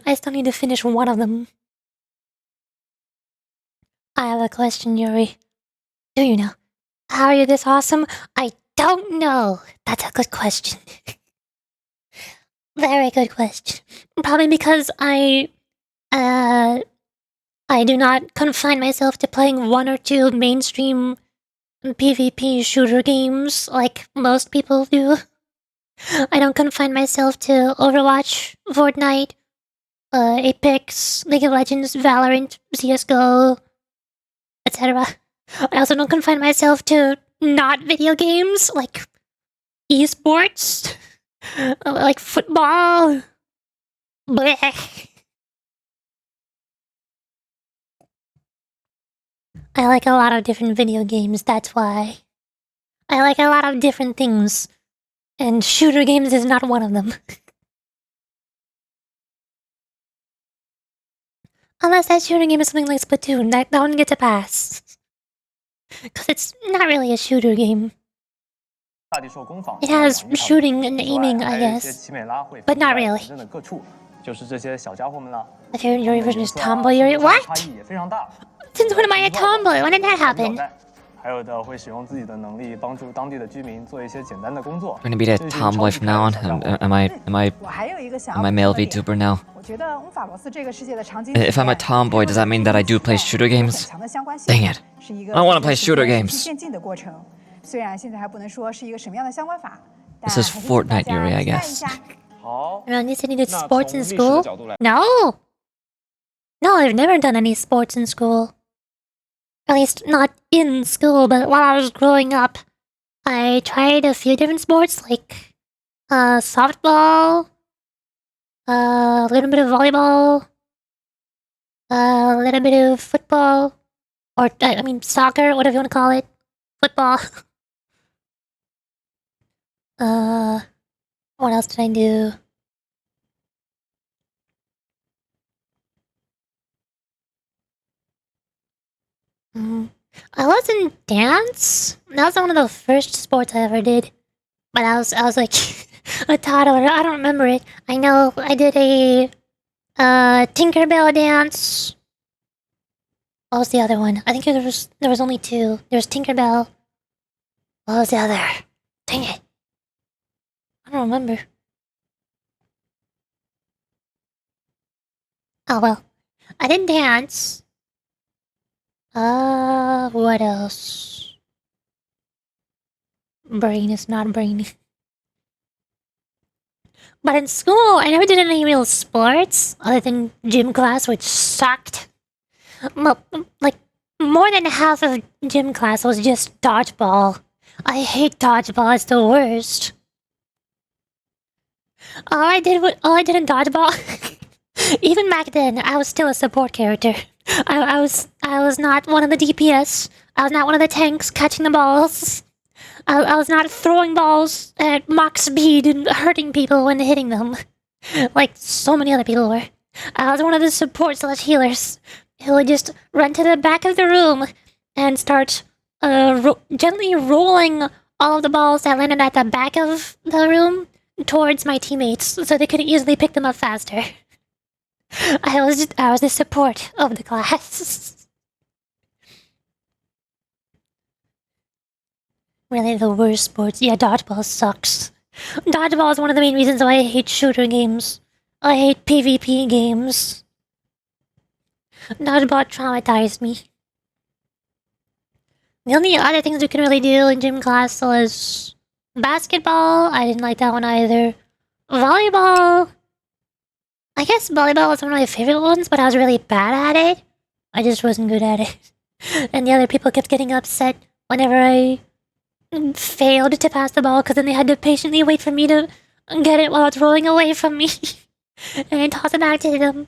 I still need to finish one of them. I have a question, Yuri. Do you know? How are you this awesome? I don't know. That's a good question. Very good question. Probably because I do not confine myself to playing one or two mainstream PvP shooter games like most people do. I don't confine myself to Overwatch, Fortnite, Apex, League of Legends, Valorant, CSGO, etc. I also don't confine myself to not video games like esports, like football. Blech. I like a lot of different video games, that's why. I like a lot of different things, and shooter games is not one of them. Unless that shooter game is something like Splatoon, that one gets a pass. Because it's not really a shooter game. It has shooting and aiming, I guess. But not really. My favorite Yuri version is Tomboy Yuri. What? Since when am I a tomboy? When did that happen? Gonna be a tomboy from now on. Am I male VTuber now? If I'm a tomboy, does that mean that I do play shooter games? Dang it! I don't want to play shooter games. This is Fortnite, Yuri, I guess. Around you said you did sports in school? No! No, I've never done any sports in school. At least not in school, but while I was growing up, I tried a few different sports like softball, a little bit of volleyball, a little bit of football, or I mean soccer, whatever you want to call it, football. What else did I do? I was in dance. That was one of the first sports I ever did. But I was like a toddler. I don't remember it. I know I did a Tinkerbell dance. What was the other one? I think there was only two. There was Tinkerbell. What was the other? Dang it. I don't remember. Oh well. I did dance. What else? Brain is not brainy. But in school, I never did any real sports, other than gym class, which sucked. Like, more than half of gym class was just dodgeball. I hate dodgeball, it's the worst. All I did in dodgeball, even back then, I was still a support character. I was not one of the DPS. I was not one of the tanks catching the balls. I was not throwing balls at max speed and hurting people when hitting them, like so many other people were. I was one of the support/healers who would just run to the back of the room and start gently rolling all of the balls that landed at the back of the room towards my teammates so they could easily pick them up faster. I was the support of the class. Really the worst sports. Yeah, dodgeball sucks. Dodgeball is one of the main reasons why I hate shooter games. I hate PvP games. Dodgeball traumatized me. The only other things we could really do in gym class was basketball. I didn't like that one either. Volleyball. I guess volleyball was one of my favorite ones, but I was really bad at it. I just wasn't good at it. And the other people kept getting upset whenever I failed to pass the ball, because then they had to patiently wait for me to get it while it's rolling away from me. And then toss it back to them.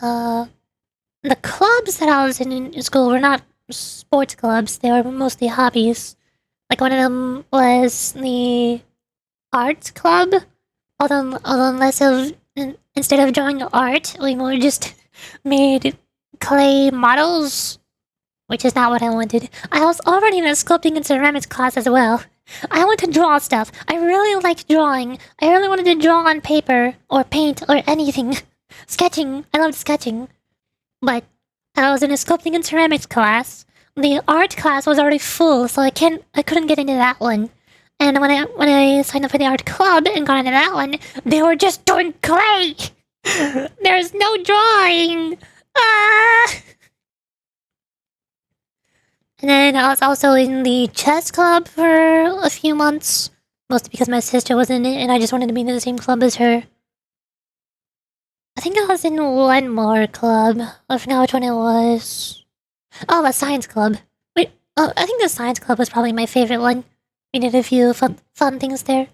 The clubs that I was in school were not sports clubs, they were mostly hobbies. Like one of them was the arts club, although less of, instead of drawing art, we more just made clay models which is not what I wanted. I was already in a sculpting and ceramics class as well. I want to draw stuff. I really like drawing. I really wanted to draw on paper, or paint, or anything. Sketching. I loved sketching. But I was in a sculpting and ceramics class. The art class was already full, so I couldn't get into that one. And when I signed up for the art club and got into that one, they were just doing clay. There's no drawing. Ah! And then I was also in the chess club for a few months, mostly because my sister was in it, and I just wanted to be in the same club as her. I think I was in one more club. I forgot which one it was. Oh, the science club. Wait, I think the science club was probably my favorite one. We did a few fun things there.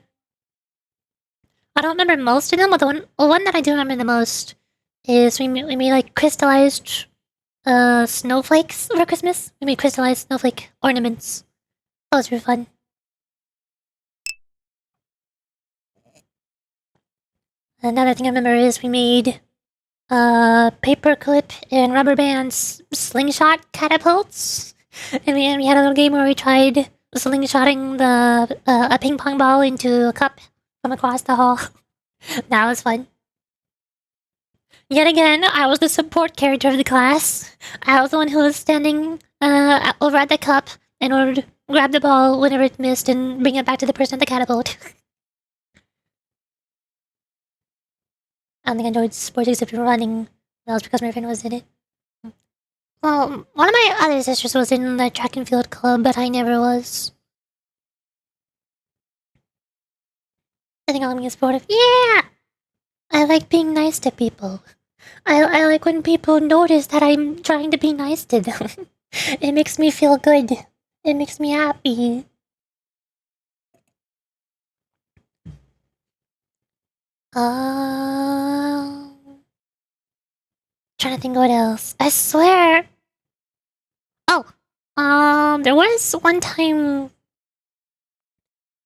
I don't remember most of them, but the one that I do remember the most is we made like crystallized snowflakes for Christmas. We made crystallized snowflake ornaments. That was really fun. Another thing I remember is we made paperclip and rubber bands slingshot catapults. And we had a little game where we tried slingshotting a ping pong ball into a cup from across the hall. That was fun. Yet again, I was the support character of the class. I was the one who was standing over at the cup in order to grab the ball whenever it missed and bring it back to the person at the catapult. I don't think I enjoyed sports except for running. That was because my friend was in it. Well, one of my other sisters was in the track and field club, but I never was. I think I'll be sportive. Yeah! I like being nice to people. I like when people notice that I'm trying to be nice to them. It makes me feel good. It makes me happy. Trying to think what else. I swear. Oh, there was one time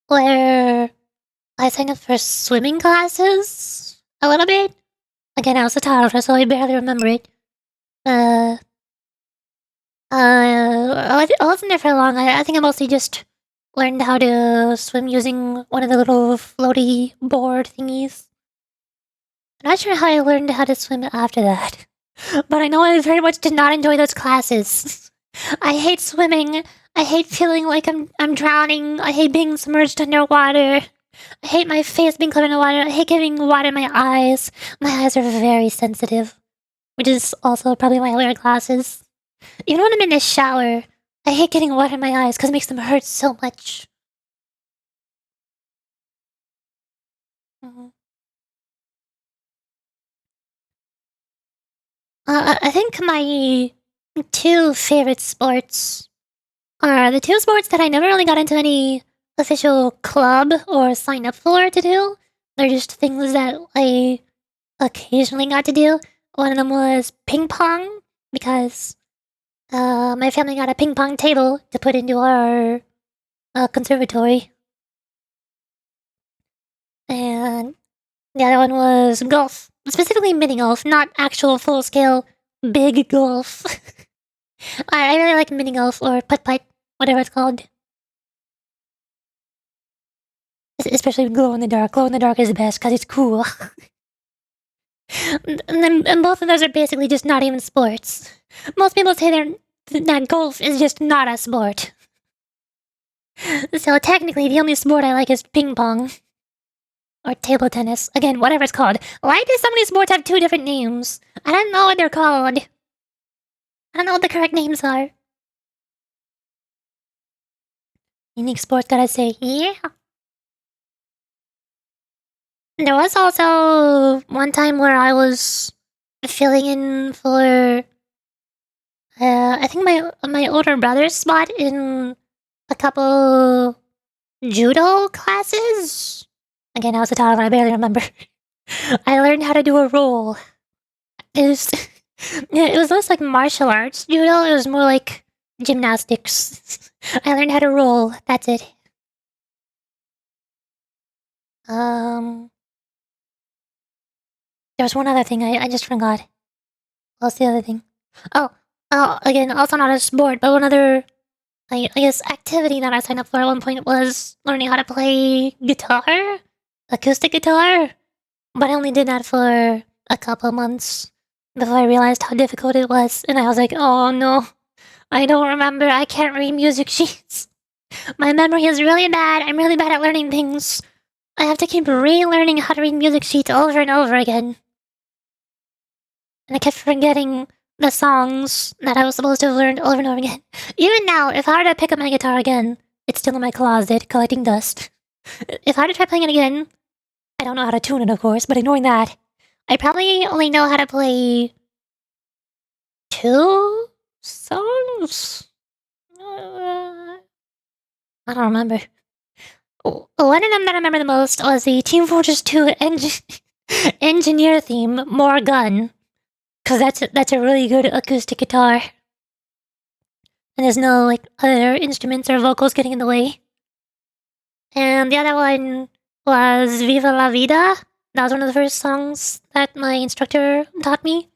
where I signed up for swimming classes a little bit. Again, I was a toddler, so I barely remember it. I wasn't there for long. I think I mostly just learned how to swim using one of the little floaty board thingies. I'm not sure how I learned how to swim after that, but I know I very much did not enjoy those classes. I hate swimming. I hate feeling like I'm drowning. I hate being submerged underwater. I hate my face being covered in water. I hate getting water in my eyes. My eyes are very sensitive, which is also probably why I wear glasses. Even when I'm in the shower, I hate getting water in my eyes because it makes them hurt so much. I think my two favorite sports are the two sports that I never really got into any official club or sign up for to do. They're just things that I occasionally got to do. One of them was ping pong, because my family got a ping pong table to put into our conservatory. And the other one was golf. Specifically mini golf, not actual full-scale big golf. I really like mini golf or putt-putt, whatever it's called. Especially glow-in-the-dark. Glow-in-the-dark is the best because it's cool. and both of those are basically just not even sports. Most people say that golf is just not a sport. So technically, the only sport I like is ping pong. Or table tennis. Again, whatever it's called. Why do so many sports have two different names? I don't know what they're called. I don't know what the correct names are. Unique sports, gotta say, yeah. There was also one time where I was filling in for I think my older brother's spot in a couple judo classes. Again, I was a toddler, I barely remember. I learned how to do a roll. It was less like martial arts judo, it was more like gymnastics. I learned how to roll, that's it. There was one other thing, I just forgot. What's the other thing? Oh, again, also not a sport, but one other, I guess, activity that I signed up for at one point was learning how to play guitar, acoustic guitar. But I only did that for a couple months before I realized how difficult it was, and I was like, oh no, I don't remember, I can't read music sheets. My memory is really bad, I'm really bad at learning things. I have to keep relearning how to read music sheets over and over again. And I kept forgetting the songs that I was supposed to have learned over and over again. Even now, if I were to pick up my guitar again, it's still in my closet collecting dust. If I were to try playing it again, I don't know how to tune it, of course, but ignoring that, I probably only know how to play 2 songs? I don't remember. One of them that I remember the most was the Team Fortress 2 engineer theme, More Gun. Because that's a really good acoustic guitar. And there's no, like, other instruments or vocals getting in the way. And the other one was Viva La Vida. That was one of the first songs that my instructor taught me.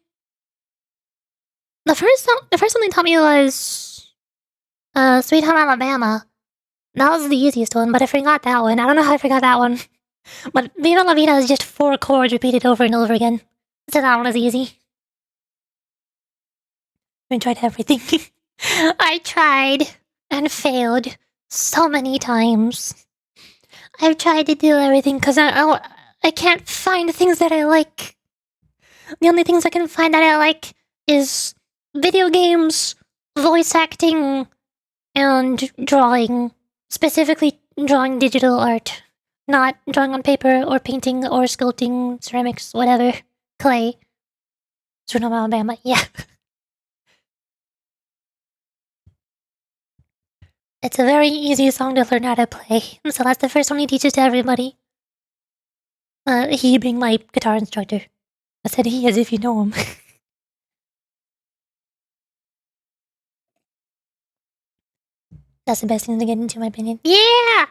The first song they taught me was Sweet Home Alabama. That was the easiest one, but I forgot that one. I don't know how I forgot that one. But Viva La Vida is just 4 chords repeated over and over again. So that one was easy. I tried everything. I tried and failed so many times. I've tried to do everything because I can't find things that I like. The only things I can find that I like is video games, voice acting, and drawing. Specifically drawing digital art. Not drawing on paper or painting or sculpting, ceramics, whatever. Clay. Sweet Home Alabama, yeah. It's a very easy song to learn how to play, so that's the first one he teaches to everybody. He being my guitar instructor. I said he as if you know him. That's the best thing to get into, in my opinion. Yeah!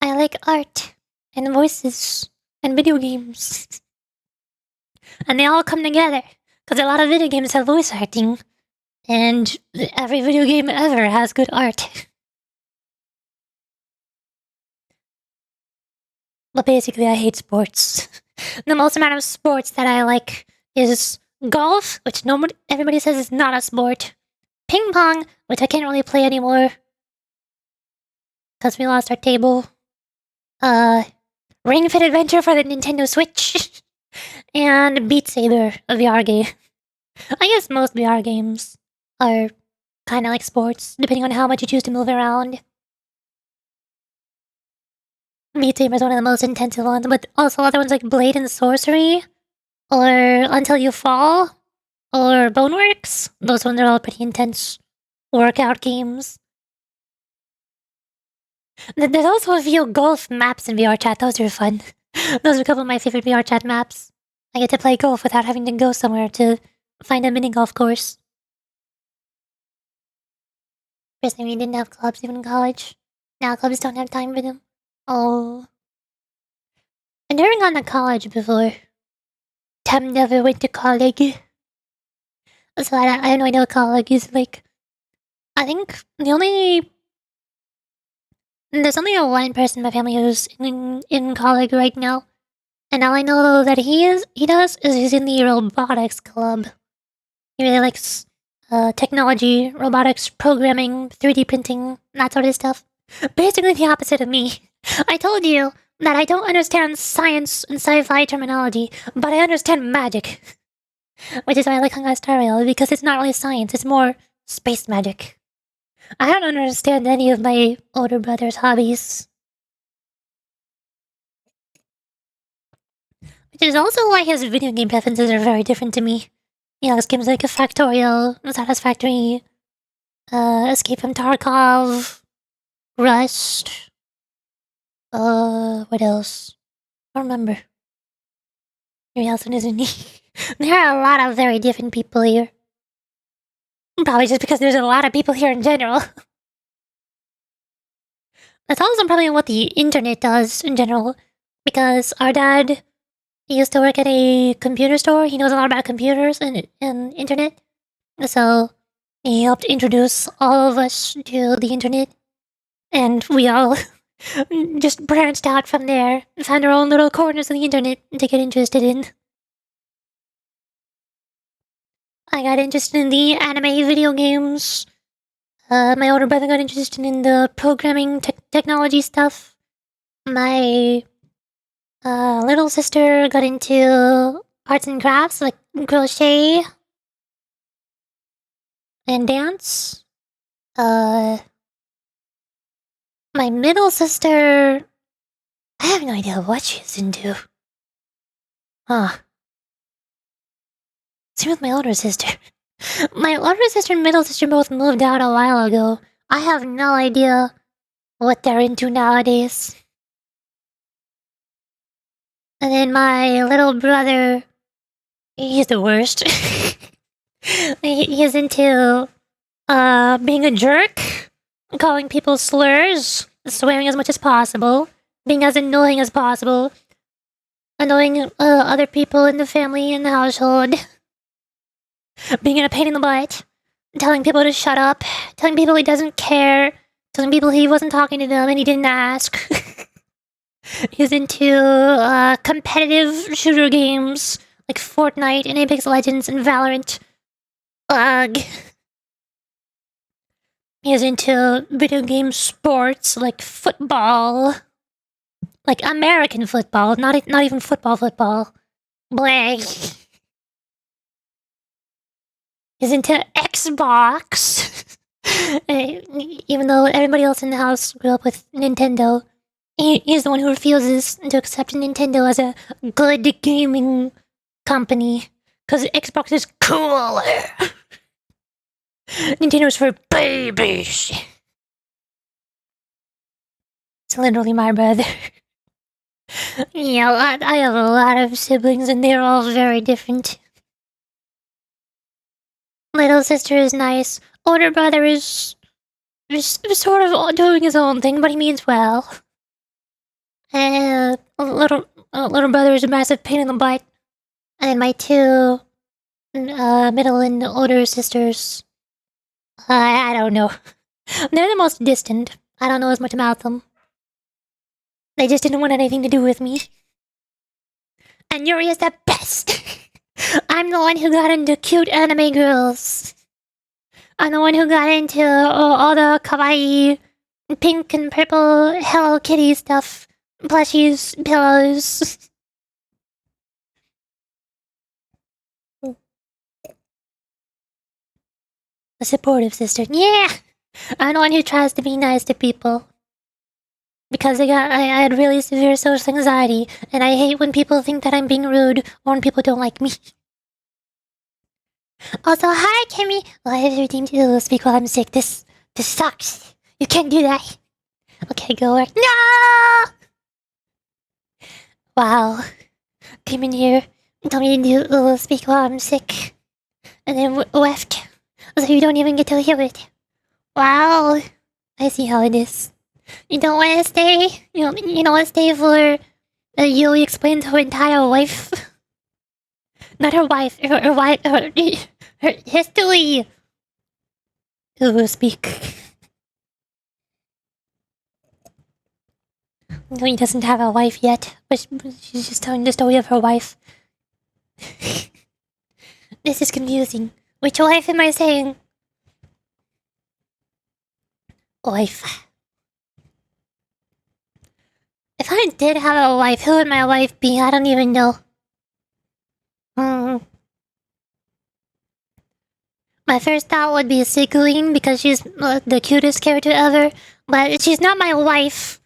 I like art, and voices, and video games. And they all come together, because a lot of video games have voice acting, and every video game ever has good art. But basically, I hate sports. The most amount of sports that I like is golf, which everybody says is not a sport. Ping pong, which I can't really play anymore. Because we lost our table. Ring Fit Adventure for the Nintendo Switch. And Beat Saber, a VR game. I guess most VR games are kind of like sports, depending on how much you choose to move around. Beat Saber is one of the most intensive ones, but also other ones like Blade and Sorcery, or Until You Fall, or Boneworks. Those ones are all pretty intense workout games. There's also a few golf maps in VR chat. Those are fun. Those are a couple of my favorite VR chat maps. I get to play golf without having to go somewhere to find a mini golf course. Personally, we didn't have clubs even in college. Now clubs don't have time for them. Oh. I never gone to college before. Tam never went to college. So I have no idea what college is like. I think there's only one person in my family who's in college right now. And all I know that he does is he's in the robotics club. He really likes technology, robotics, programming, 3D printing, that sort of stuff. Basically the opposite of me. I told you that I don't understand science and sci-fi terminology, but I understand magic. Which is why I like Honkai Star Rail, because it's not really science, it's more space magic. I don't understand any of my older brother's hobbies. Which is also why his video game preferences are very different to me. He likes games like Factorial, Satisfactory, Escape from Tarkov, Rust, what else? I don't remember. Maybe else isn't he? There are a lot of very different people here. Probably just because there's a lot of people here in general. That's also probably what the internet does in general. Because our dad, he used to work at a computer store. He knows a lot about computers and internet. So He helped introduce all of us to the internet, and we all just branched out from there and found our own little corners of the internet to get interested in. I got interested in the anime video games. My older brother got interested in the programming technology stuff. My little sister got into arts and crafts like crochet and dance. My middle sister, I have no idea what she's into. Same with my older sister. My older sister and middle sister both moved out a while ago. I have no idea what they're into nowadays. And then my little brother, he's the worst. He's into being a jerk, calling people slurs, swearing as much as possible, being as annoying as possible, annoying other people in the family and the household, being a pain in the butt, telling people to shut up, telling people he doesn't care, telling people he wasn't talking to them and he didn't ask. He's into competitive shooter games like Fortnite and Apex Legends and Valorant. Ugh. He's into video game sports like football. Like American football, not even football. Blah. He's into Xbox. Even though everybody else in the house grew up with Nintendo, he's the one who refuses to accept Nintendo as a good gaming company. Because Xbox is cooler. Nintendo's for babies. It's literally my brother. Yeah, I have a lot of siblings and they're all very different. Little sister is nice. Older brother is sort of doing his own thing, but he means well. Little brother is a massive pain in the butt. And my two middle and older sisters, I don't know. They're the most distant. I don't know as much about them. They just didn't want anything to do with me. And Yuri is the best. I'm the one who got into cute anime girls. I'm the one who got into all the kawaii pink and purple Hello Kitty stuff. Plushies, pillows. A supportive sister. Yeah! I'm the one who tries to be nice to people. Because I had really severe social anxiety, and I hate when people think that I'm being rude, or when people don't like me. Also, hi, Kimmy! Well, I have everything to do. Speak while I'm sick. This sucks. You can't do that. Okay, go work. No! Wow. Came in here, told me to do speak while I'm sick, and then left. So you don't even get to hear it. Wow. I see how it is. You don't want to stay? You don't want to stay for Yuli explains her entire life? Not her wife, her wife, her history. Who will speak? No, he doesn't have a wife yet, but she's just telling the story of her wife. This is confusing. Which wife am I saying? Wife. If I did have a wife, who would my wife be? I don't even know. My first thought would be Sigurine because she's the cutest character ever, but she's not my wife.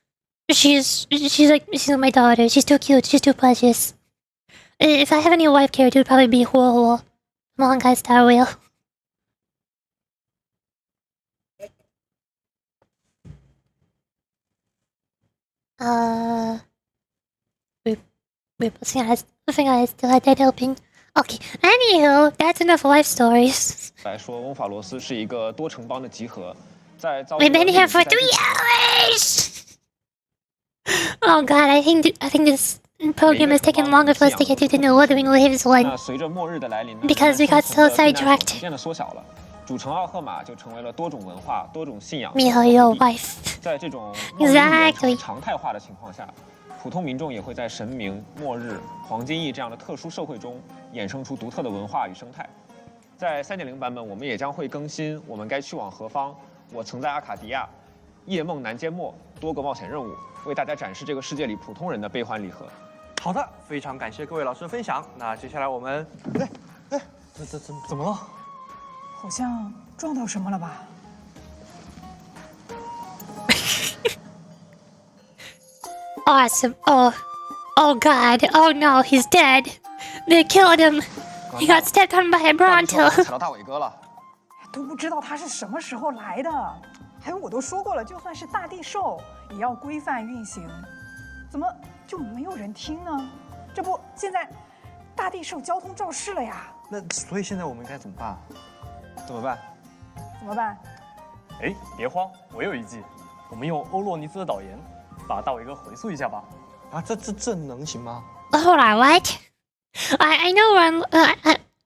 She's like my daughter. She's too cute. She's too precious. If I have any wife character, it would probably be Huo from Honkai Star Rail. I think I still had that open. Okay, anywho, that's enough life stories. 来说，翁法罗斯是一个多城邦的集合，在遭 We've been here for 3 hours. Oh god, I think this program is taking longer for us to get to the Wuthering Waves one. 那随着末日的来临呢， Because we got so sidetracked. 逐渐的缩小了。主城奥赫马就成为了多种文化、多种信仰。在这种常态化的情况下，普通民众也会在神明、末日、黄金翼这样的特殊社会中衍生出独特的文化与生态。在3.0版本，我们也将会更新我们该去往何方、我曾在阿卡迪亚、夜梦南缄默多个冒险任务，为大家展示这个世界里普通人的悲欢离合。好的，非常感谢各位老师的分享。那接下来我们，怎么了？好像撞到什么了吧？Awesome! Oh God! Oh no! He's dead! They killed him! He got stepped on by a Bronto! 踩到大伟哥了，都不知道他是什么时候来的。还有我都说过了，就算是大地兽也要规范运行，怎么就没有人听呢？这不，现在大地兽交通肇事了呀！那所以现在我们该怎么办？怎么办？怎么办？哎，别慌，我有一计，我们用欧洛尼斯的导言，把大伟哥回溯一下吧。啊，这能行吗？ Hold on, what? I know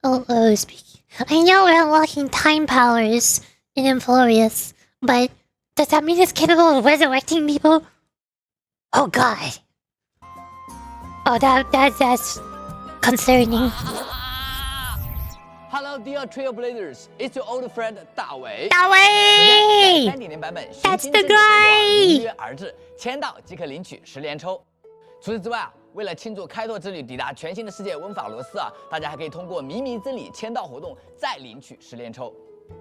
we're speak. I know we're unlocking time powers in Inflorious, but does that mean it's capable of resurrecting people? Oh God. Oh, that's concerning. Hello, dear Trailblazers. It's your old friend 大伟。大伟3.0版本，That's the guy。一跃而至，签到即可领取10连抽。除此之外啊，为了庆祝开拓之旅抵达全新的世界温法罗斯啊，大家还可以通过靡靡之礼签到活动再领取10连抽。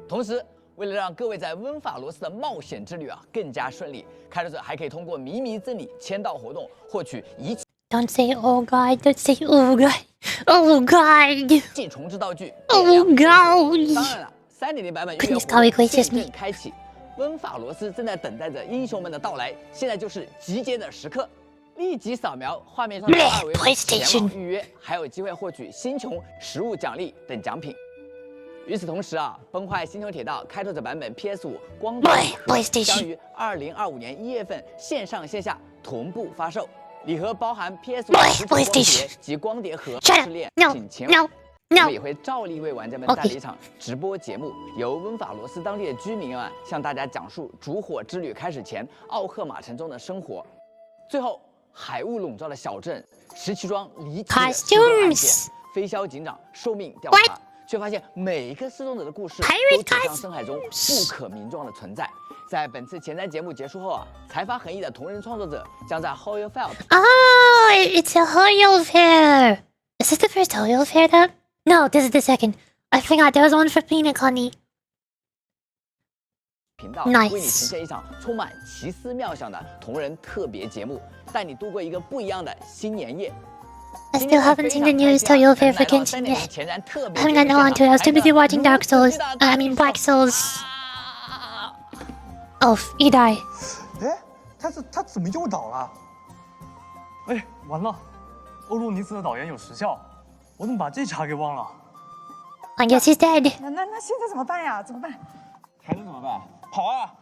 同时，为了让各位在温法罗斯的冒险之旅啊更加顺利，开拓者还可以通过靡靡之礼签到活动获取一。Don't say oh God, don't say oh God, oh God. 既重置道具 Oh God. 当然了，3.0版本预约现正开启，温法罗斯正在等待着英雄们的到来，现在就是集结的时刻。立即扫描画面上的二维码前往预约，还有机会获取星穹、食物奖励等奖品。与此同时啊，崩坏星球铁道开拓者版本 PS5 光碟盒将于2025年1月份线上线下同步发售。礼盒包含 PS5 光碟及光碟盒试炼，请前往。我们也会照例为玩家们带来一场直播节目，由温法罗斯当地的居民们向大家讲述烛火之旅开始前奥赫马城中的生活。最后，海雾笼罩的小镇，17桩离奇的失踪案件，飞枭警长受命调查，却发现每一个失踪者的故事都指向深海中不可名状的存在。在本次前瞻节目结束后啊，才发横溢的同人创作者将在 Hoyle Fair。 Oh, it's a Hoyle Fair. Is this the first Hoyle Fair that? No, this is the second. I forgot there was one for Peanut Connie. 频道为你呈现一场充满奇思妙想的同人特别节目，带你度过一个不一样的新年夜。I still haven't seen the newest Hoyle Fair for Genshin yet. I haven't gotten on to it. I was too busy watching Dark Souls. Black Souls. Oh, you die. 哎，他怎么又倒了？哎，完了，欧洛尼斯的导言有时效，我怎么把这茬给忘了 I guess he's dead. 那现在怎么办呀？怎么办？还能怎么办？跑啊！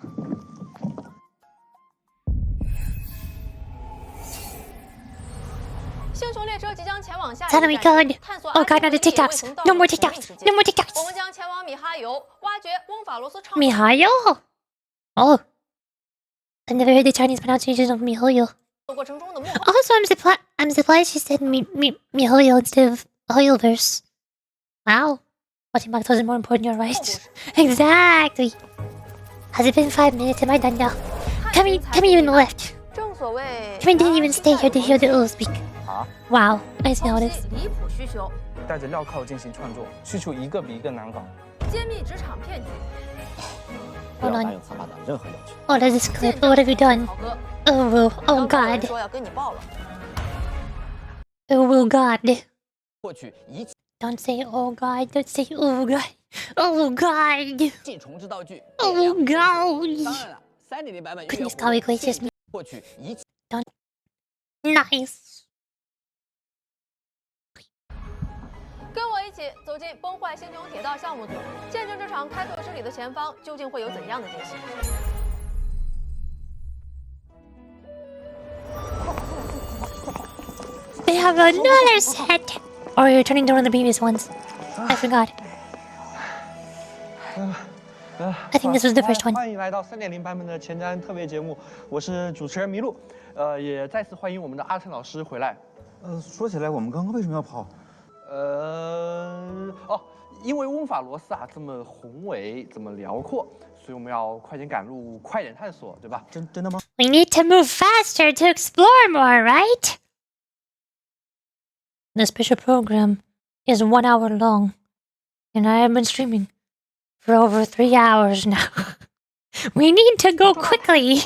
星穹列车即将前往下一 Tell me 站， good. 探索 Oh God, not the TikToks. No more TikToks. No more TikToks. 我们将前往米哈游，挖掘翁法罗斯超。 Mihayo? Oh. I never heard the Chinese pronunciation of Mihoyo. 过程中的幕后。 Also, I'm surprised she said Mihoyo instead of Hoyoverse. Wow. Watching Black Souls is more important, you're right. Exactly. Has it been 5 minutes? Am I done now? Kami even left. 正所谓 Kami didn't even stay here to hear the old speak. Wow. I see how it is. 离谱需求，带着镣铐进行创作，需求一个比一个难搞。揭秘职场骗局。 Hold on. What is this clip? What have you done? Oh God. 说要跟你报了。 Oh God. 获取一切 Don't say oh God. Don't say oh God. Oh God. 重置道具。 Oh God. 当然了，3.0版本 Goodness, how gracious me. 获取一切。 Don't. Nice. 跟我一起走进崩坏星穹铁道项目组，见证这场开拓之旅的前方究竟会有怎样的惊喜。 They have another set. Or you're turning to one of the previous ones. I forgot. I think this was the first one. 欢迎来到3.0版本的前瞻特别节目，我是主持人麋鹿，也再次欢迎我们的阿成老师回来。说起来，我们刚刚为什么要跑？因为翁法罗斯啊这么宏伟，这么辽阔，所以我们要快点赶路，快点探索，对吧？真的吗 We need to move faster to explore more, right? This special program is 1 hour long, and I have been streaming for over 3 hours now. We need to go quickly.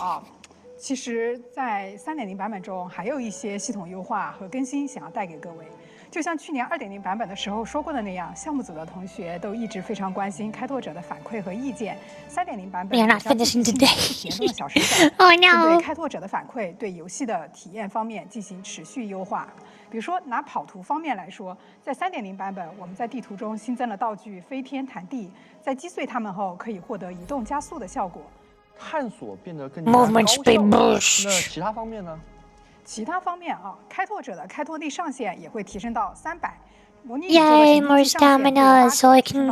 其实，在3.0版本中，还有一些系统优化和更新想要带给各位。就像去年2.0版本的时候说过的那样，项目组的同学都一直非常关心开拓者的反馈和意见。3.0版本 We are not finishing today. 严重的小时改， Oh 针 no. 对开拓者的反馈，对游戏的体验方面进行持续优化。比如说，拿跑图方面来说，在3.0版本，我们在地图中新增了道具飞天弹地，在击碎它们后可以获得移动加速的效果。探索变得更加高效。那其他方面呢？其他方面啊，开拓者的开拓力上限也会提升到300。模拟 Yay, more stamina, so I can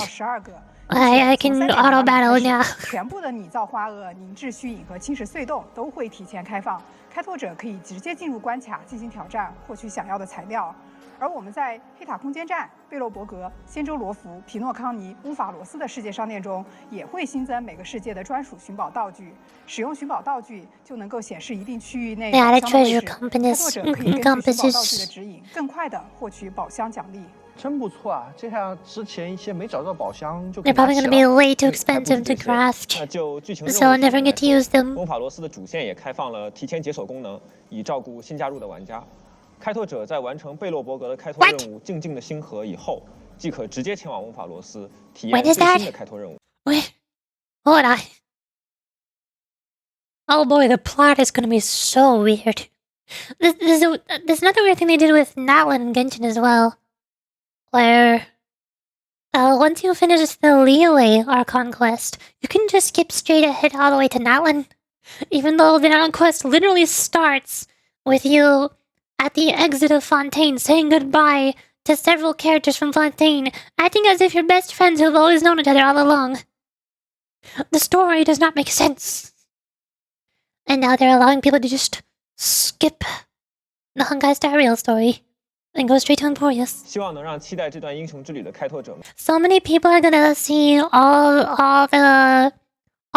auto battle now. 全部的拟造花萼、凝滞虚影和侵蚀隧洞都会提前开放，开拓者可以直接进入关卡进行挑战，获取想要的材料。而我们在黑塔空间站、贝洛伯格、仙州罗浮、皮诺康尼、乌法罗斯的世界商店中，也会新增每个世界的专属寻宝道具。使用寻宝道具就能够显示一定区域内宝箱的位置，开拓者可以根据寻宝道具的指引，更快地获取宝箱奖励。真不错啊！这样之前一些没找到宝箱就 They're probably going to be way too expensive to craft, 那就剧情任务 so I never get to use them. 翁法罗斯的主线也开放了提前解锁功能，以照顾新加入的玩家。开拓者在完成贝洛伯格的开拓任务静静的星河以后，即可直接前往翁法罗斯体验最新的开拓任务。Wait, hold on. Oh boy, the plot is going to be so weird. There's another weird thing they did with Natlan and Genshin as well, where once you finish the Liyue Archon quest, you can just skip straight ahead all the way to Natlan, even though the Natlan quest literally starts with you at the exit of Fontaine, saying goodbye to several characters from Fontaine, acting as if you're best friends who've always known each other all along. The story does not make sense. And now they're allowing people to just skip the Honkai Star Rail story and go straight to Emporius. 希望能让期待这段英雄之旅的开拓者们。 So many people are gonna see all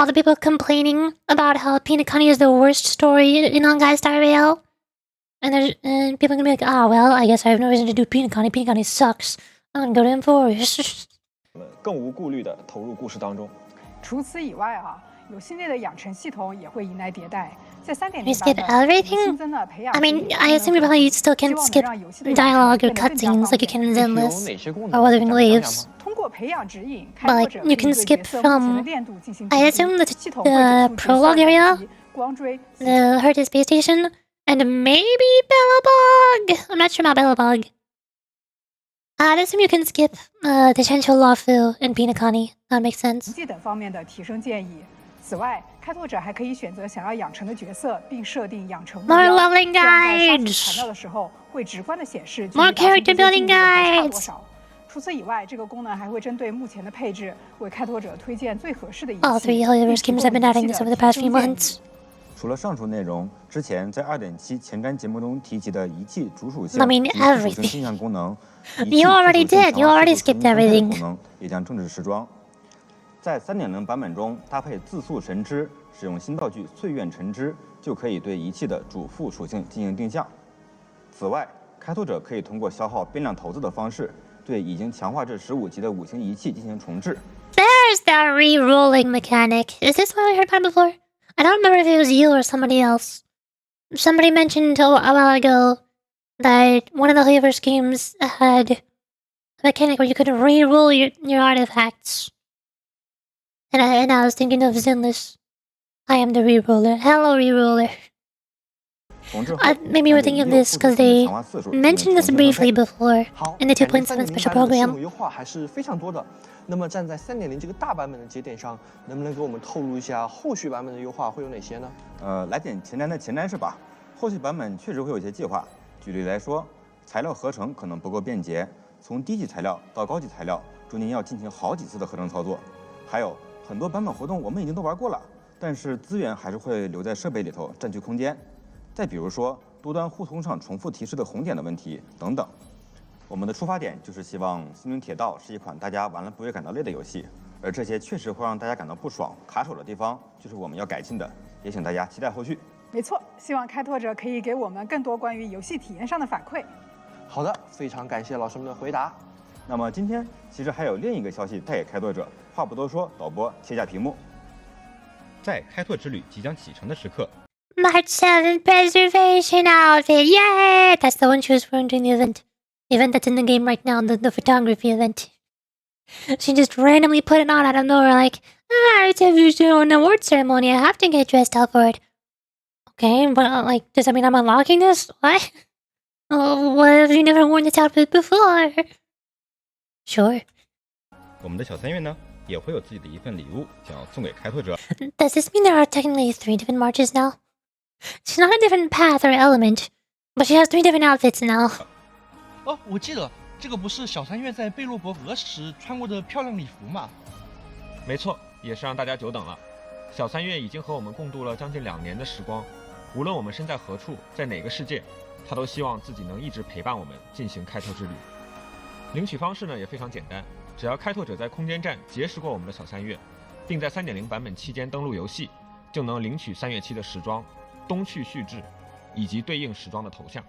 the people complaining about how Pinakani is the worst story in Honkai Star Rail. And people are gonna be like, ah, well, I guess I have no reason to do Pinakani. Pinakani sucks. I'm gonna go to Emporius. 更无顾虑地投入故事当中。除此以外啊，有系列的养成系统也会迎来迭代。在3.0 You skip everything? I mean, I assume you probably still can't skip dialogue or cutscenes like you can in Zenless or Wuthering Waves. 通过培养指引， But like, you can skip from, I assume, the prologue area, the Hertis Space Station, and maybe Bellabog. I'm not sure about Bellabog. I'd assume you can skip the Chencho Lafu and Pinakani. That makes sense. 等方面的提升建议。此外，开拓者还可以选择想要养成的角色，并设定养成目标。 More leveling guides. 材料的时候会直观的显示 More character building guides. 除此以外，这个功能还会针对目前的配置，为开拓者推荐最合适的仪器。 All 3 Holyverse games have been adding this over the past few months. 除了上述内容，之前在2.7前瞻节目中提及的仪器主属性 I mean 及主属性镜像功能， You already did. You already skipped everything. 功能也将正式时装。在3.0版本中，搭配自诉神之，使用新道具岁月晨之，就可以对仪器的主副属性进行定向。此外，开拓者可以通过消耗变量头子的方式，对已经强化至15级的5星仪器进行重置。 There's the re-rolling mechanic. Is this what I heard about before? I don't remember if it was you or somebody else. Somebody mentioned a while ago that one of the Holyverse games had a mechanic where you could re-roll your artifacts. And I was thinking of Zenless. I am the re-roller. Hello, re-roller. Maybe you were thinking of this because they mentioned this briefly before in the 2.7 special program. 优化还是非常多的。那么站在3.0这个大版本的节点上，能不能给我们透露一下后续版本的优化会有哪些呢？来点前瞻的前瞻是吧？后续版本确实会有一些计划。举例来说，材料合成可能不够便捷，从低级材料到高级材料中间要进行好几次的合成操作。还有很多版本活动我们已经都玩过了，但是资源还是会留在设备里头占据空间。再比如说多端互通上重复提示的红点的问题等等。我们的出发点就是希望《星穹铁道》是一款大家玩了不会感到累的游戏，而这些确实会让大家感到不爽、卡手的地方，就是我们要改进的，也请大家期待后续。没错，希望开拓者可以给我们更多关于游戏体验上的反馈。好的，非常感谢老师们的回答。那么今天其实还有另一个消息带给开拓者，话不多说，导播切下屏幕。在开拓之旅即将启程的时刻 March 7th preservation outfit, yay! That's the one she was wearing during the event that's in the game right now, the photography event. She just randomly put it on out of nowhere, like, it's an award ceremony, I have to get dressed up for it. Okay, but like, does that mean I'm unlocking this? What? What have you never worn this outfit before? Sure. 我们的小3月呢，也会有自己的一份礼物想要送给开拓者。 Does this mean there are technically 3 different marches now? She's not a different path or element, but she has 3 different outfits now. 哦，我记得这个不是小3月在贝洛伯河时穿过的漂亮礼服吗？没错，也是让大家久等了。小3月已经和我们共度了将近2年的时光，无论我们身在何处，在哪个世界，他都希望自己能一直陪伴我们进行开拓之旅。领取方式呢也非常简单，只要开拓者在空间站结识过我们的小3月，并在 3.0 版本期间登录游戏，就能领取3月期的时装、东去续制以及对应时装的头像。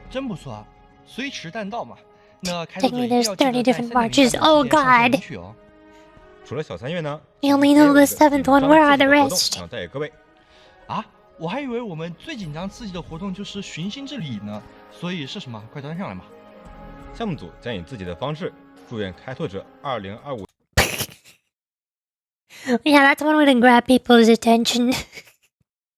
真不错啊，虽迟但到嘛。那开拓者 Technically, 一定 there's 要记 30 得在 different 3.0 marches. 版 Oh 本期间上线 god. 领取哦。除了小3月呢， I only know the 7th one. Where are the rest? 想带给各位。啊，我还以为我们最紧张刺激的活动就是寻星之礼呢，所以是什么？快端上来嘛！项目组将以自己的方式祝愿开拓者2025。Yeah, that's one way to grab people's attention.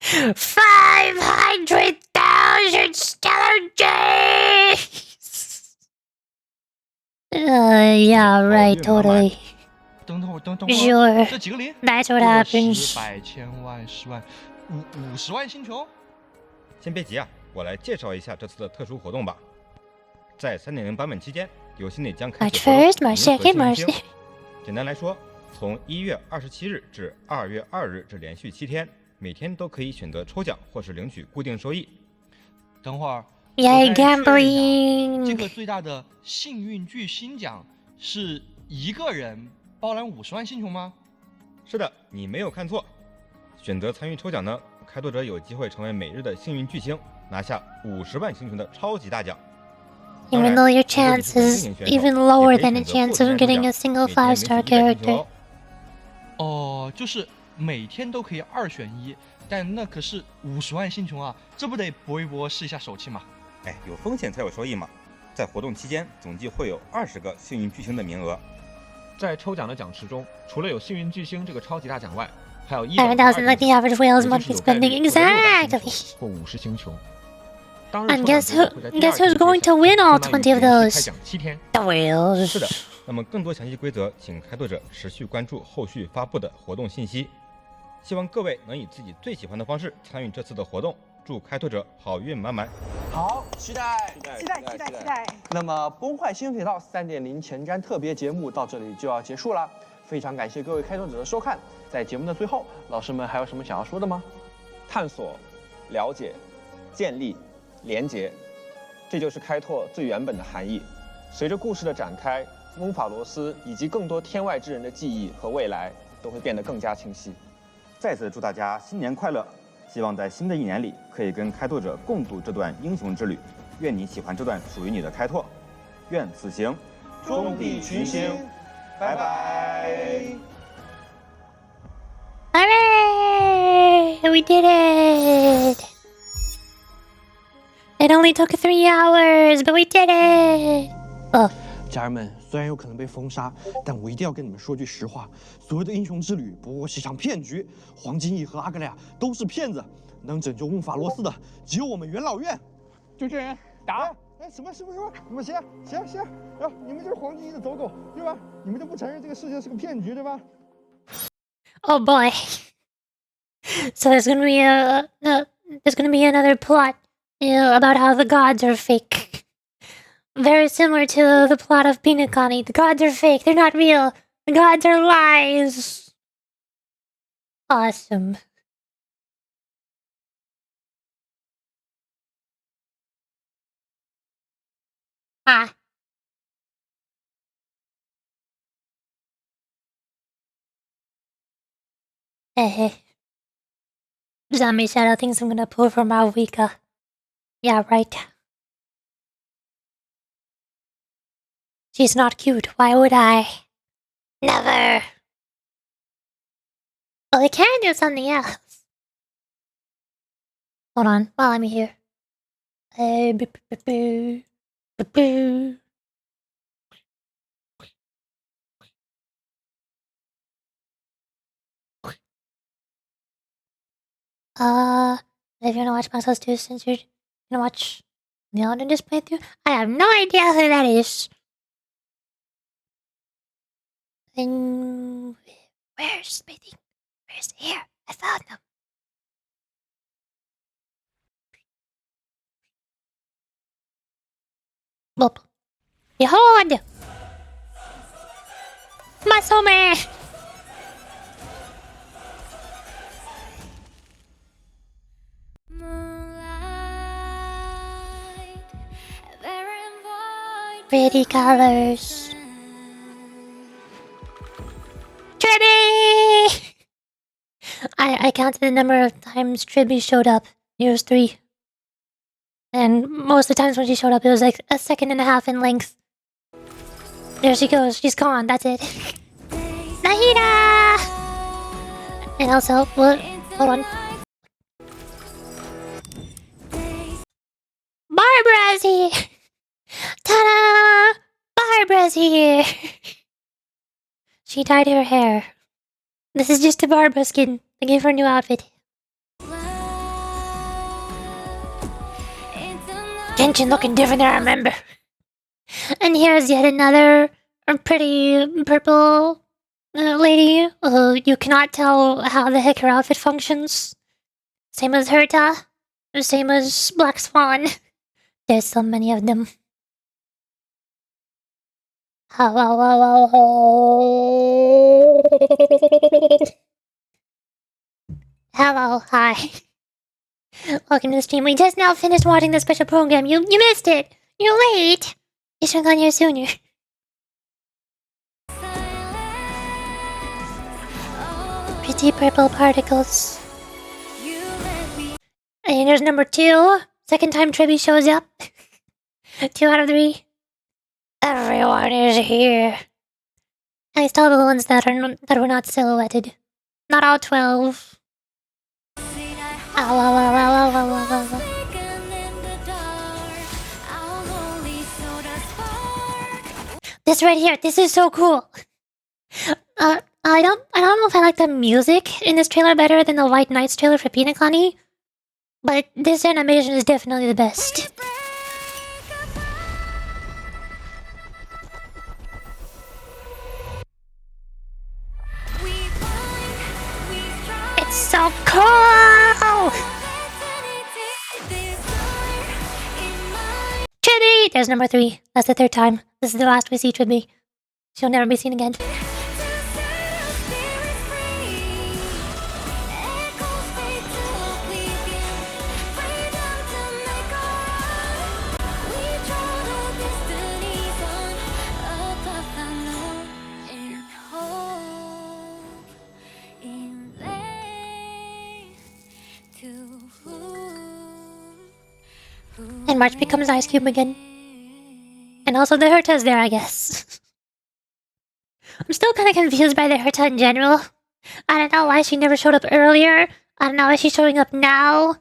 500,000 stellar days! Yeah, right, totally. 等会儿 Sure. 这几个零 That's what happens. 100、千万、10万、50万星球。先别急啊，我来介绍一下这次的特殊活动吧。在 3.0 版本期间，游戏内将开启 March 1st, March 2nd, March 3rd. 简单来说，从1月27日至2月2日这连续7天，每天都可以选择抽奖或是领取固定收益。等会儿 Yay, gambling! 这个最大的幸运巨星奖是一个人包揽50万星球吗？是的，你没有看错。选择参与抽奖呢，开拓者有机会成为每日的幸运巨星，拿下50万星球的超级大奖。Even though your chance is even lower than a chance of getting a single 5-star character. 哦，就是每天都可以2选1，但那可是50万星球啊，这不得搏一搏试一下手气吗？哎，有风险才有收益嘛。在活动期间，总计会有20个幸运巨星的名额。在抽奖的奖池中，除了有幸运巨星这个超级大奖外，还有7,000 like the average whale's monthly spending. Exactly. 或50星球。 And guess who's going to win all 20 of those? The whales. 是的，那么更多详细规则，请开拓者持续关注后续发布的活动信息。希望各位能以自己最喜欢的方式参与这次的活动，祝开拓者好运满满。好，期待。那么，崩坏星穹铁道3.0前瞻特别节目到这里就要结束了，非常感谢各位开拓者的收看。在节目的最后，老师们还有什么想要说的吗？探索、了解、建立。 连结，这就是开拓最原本的含义。随着故事的展开，翁法罗斯以及更多天外之人的记忆和未来都会变得更加清晰。再次祝大家新年快乐！希望在新的一年里可以跟开拓者共度这段英雄之旅。愿你喜欢这段属于你的开拓，愿此行终必群星。拜拜。Hooray! We did it! It only took 3 hours, but we did it! Oh. 家人们，虽然有可能被封杀，但我一定要跟你们说句实话：所谓的英雄之旅不过是一场骗局，黄金翼和阿格莱亚都是骗子，能拯救翁法罗斯的只有我们元老院。就这人打！哎，什么？你们谁？啊，你们就是黄金翼的走狗，对吧？你们就不承认这个世界是个骗局，对吧 Oh boy. So there's gonna be another plot. About how the gods are fake. Very similar to the plot of Pinakani. The gods are fake, they're not real. The gods are lies. Awesome. Ah. Hey. Zombie Shadow thinks I'm gonna pull from Alvika. Yeah, right. She's not cute. Why would I? Never. Well, I can do something else. Hold on, while I'm here. If you wanna watch myself do since you're gonna watch Neon in this playthrough, I have no idea who that is. And where's my thing? Where's here? I found them. Boop. Behold! Muscle man! Pretty colors. Tribby! I counted the number of times Tribby showed up. It was 3. And most of the times when she showed up, it was like a second and a half in length. There she goes. She's gone. That's it. Nahida! And also, hold on. Barbara's here! Ta-da! Barbara's here! She dyed her hair. This is just a Barbara skin. I gave her a new outfit. Genshin looking different than I remember. And here's yet another pretty purple lady. You cannot tell how the heck her outfit functions. Same as Herta. Same as Black Swan. There's so many of them. Hello, hi. Welcome to the stream. We just now finished watching the special program. You missed it. You're late. You should have gone here sooner. Pretty purple particles. And here's number 2. Second time Tribby shows up. 2 out of 3. Everyone is here. At least all the ones that were not silhouetted. Not all 12. This right here, this is so cool. I don't know if I like the music in this trailer better than the White Knights trailer for Pinakani, but this animation is definitely the best. It's so cool! Tribby! There's number 3. That's the 3rd time. This is the last we see Tribby. She'll never be seen again. And March becomes Ice Cube again. And also the Herta's there, I guess. I'm still kind of confused by the Herta in general. I don't know why she never showed up earlier. I don't know why she's showing up now.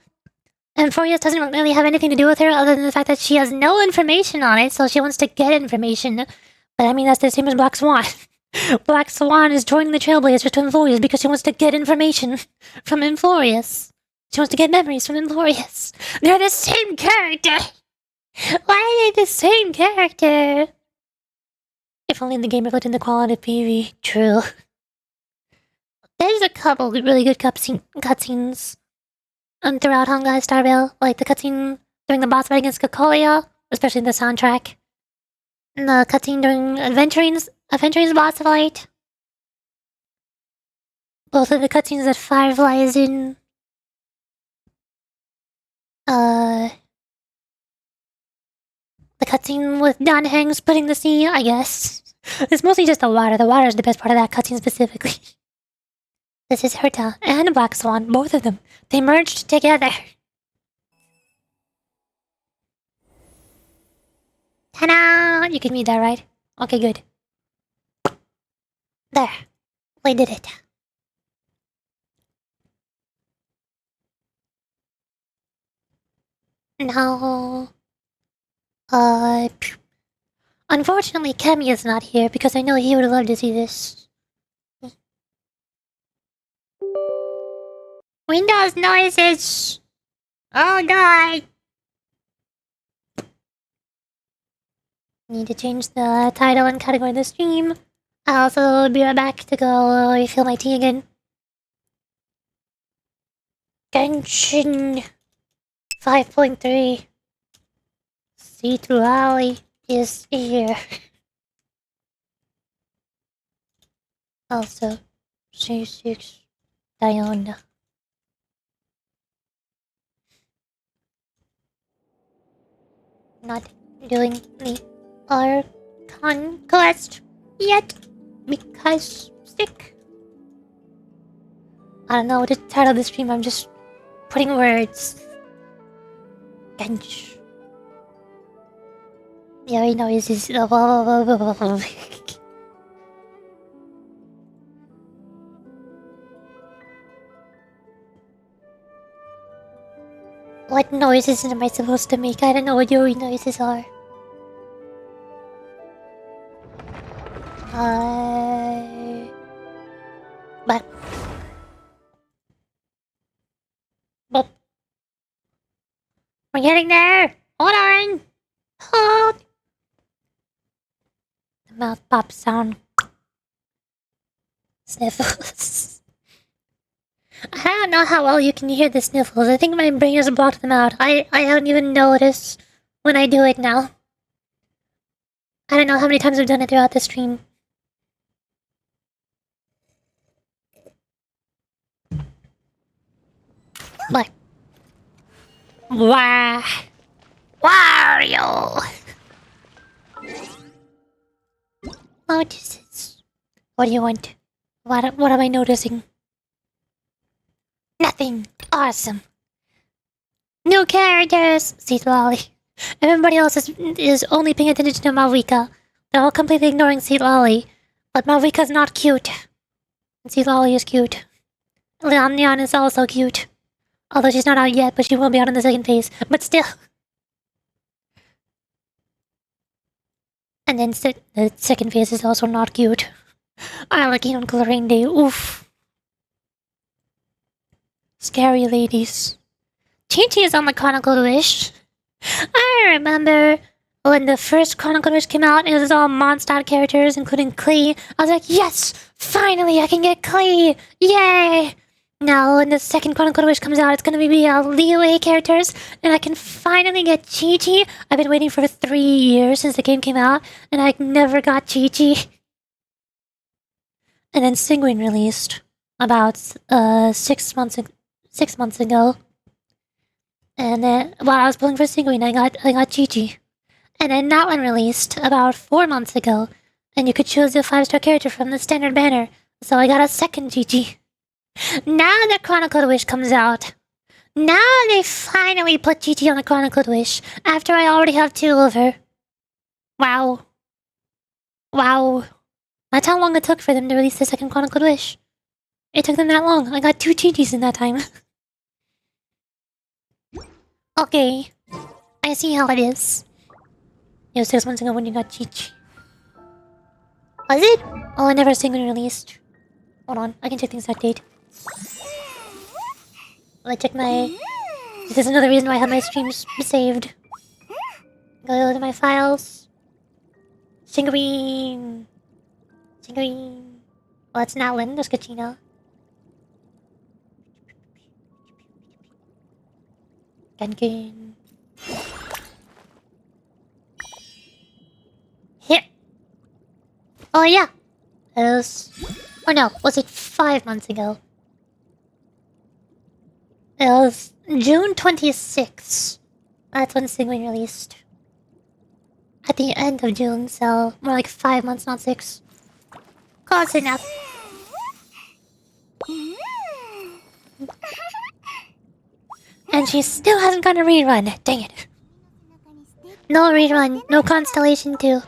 And Furious doesn't really have anything to do with her other than the fact that she has no information on it, so she wants to get information. But I mean, that's the same as Black Swan. Black Swan is joining the Trailblazers to Infurious because she wants to get information from Infurious. She wants to get memories from Infurious. They're the same character! Why are they the same character? If only the game reflected the quality of PV. True. There's a couple really good cutscenes throughout Hongai Star Rail, like the cutscene during the boss fight against Kokolia, especially the soundtrack. And the cutscene during Adventuring's boss fight. both of the cutscenes that Firefly is in. The cutscene with Don Hanks putting the sea, I guess. It's mostly just the water. The water is the best part of that cutscene specifically. This is Herta and Black Swan, both of them. They merged together. Ta-da! You can read that, right? Okay, good. There. We did it. Now... Unfortunately, Kemi is not here because I know he would love to see this. Windows noises! Oh god! Need to change the title and category of the stream. I'll also be right back to go refill my tea again. Genshin 5.3 C2 Alley is here. Also, C6 Diana. Not doing the Archon quest yet because sick. I don't know what to title the stream, I'm just putting words. Bench. Yeah, I know this is What noises am I supposed to make? I don't know what your noises are. But... Boop. We're getting there! Hold on! Hold! The mouth pop sound. Sniffles. I don't know how well you can hear the sniffles. I think my brain has blocked them out. I don't even notice when I do it now. I don't know how many times I've done it throughout the stream. What? Why? Wario! Oh, Jesus. What do you want? What am I noticing? Nothing. Awesome. New characters! Seed Lolly. Everybody else is only paying attention to Malvika. They're all completely ignoring Seed Lolly. But Malvika's not cute. And Seed Lolly is cute. Leon is also cute. Although she's not out yet, but she will be out in the second phase. But still. And then the second phase is also not cute. I like it on Coloring Day. Oof. Scary ladies. Chi-Chi is on the Chronicled Wish. I remember when the first Chronicled Wish came out, it was all Mondstadt characters, including Klee. I was like, yes! Finally, I can get Klee! Yay! Now, when the second Chronicled Wish comes out, it's gonna be Liyue characters, and I can finally get Chi-Chi. I've been waiting for 3 years since the game came out, and I never got Chi-Chi. And then Sigwin released about 6 months ago. And then while I was pulling for Sigwin, I got Chi-Chi. And then that one released about 4 months ago, and you could choose a 5-star character from the standard banner. So I got a second Chi-Chi. Now the Chronicled Wish comes out. Now they finally put Chi-Chi on the Chronicled Wish, after I already have 2 of her. Wow. Wow. That's how long it took for them to release the second Chronicled Wish. It took them that long. I got 2 Chi-Chis in that time. Okay. I see how it is. It was 6 months ago when you got Chi-Chi. Was it? Oh, I never seen when it released. Hold on, I can check the exact date. I check my... This is another reason why I have my streams saved. Go to my files. Shingreen. Shingreen. Well, it's not Lynn, there's Kachina. Genkin. Here. Oh yeah. There's Or no, was it 5 months ago? It was June 26th. That's when Sigwin released. At the end of June, so more like 5 months, not 6. Close enough. And she still hasn't got a rerun. Dang it. No rerun, no Constellation 2.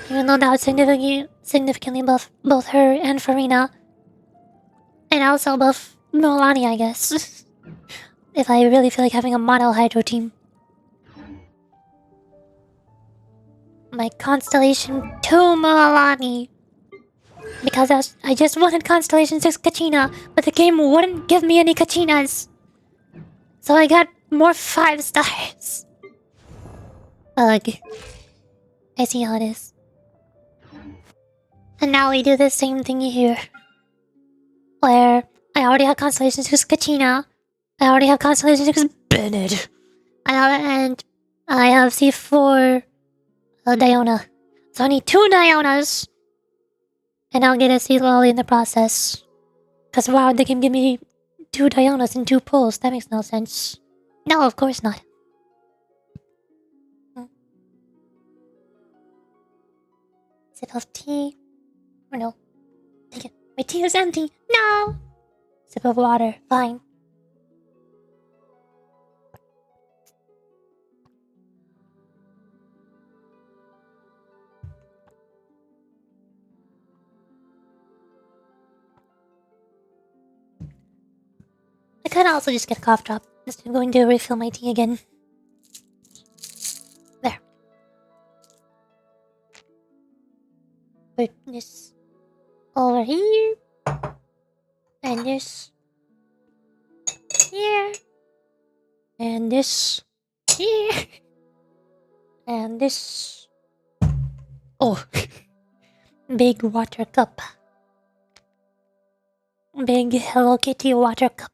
Even though that would significantly buff both her and Farina. And also buff Milani, I guess. If I really feel like having a mono hydro team. My Constellation 2 Milani. Because I just wanted Constellation 6 Kachina, but the game wouldn't give me any Kachinas. So I got more 5 stars. Ugh. I see how it is. And now we do the same thing here. Where I already have Constellation 6 Kachina. I already have Constellation 6 Bennett. And I have C4 Diona. So I need 2 Dionas. And I'll get a C Lolly in the process. Because why would the game give me 2 Dionas and 2 pulls? That makes no sense. No, of course not. Sip of tea. Or no. Take it. My tea is empty. No! Sip of water. Fine. I could also just get a cough drop. Just going to refill my tea again. There. Put this over here. And this here. And this here. And this. Oh. Big water cup. Big Hello Kitty water cup.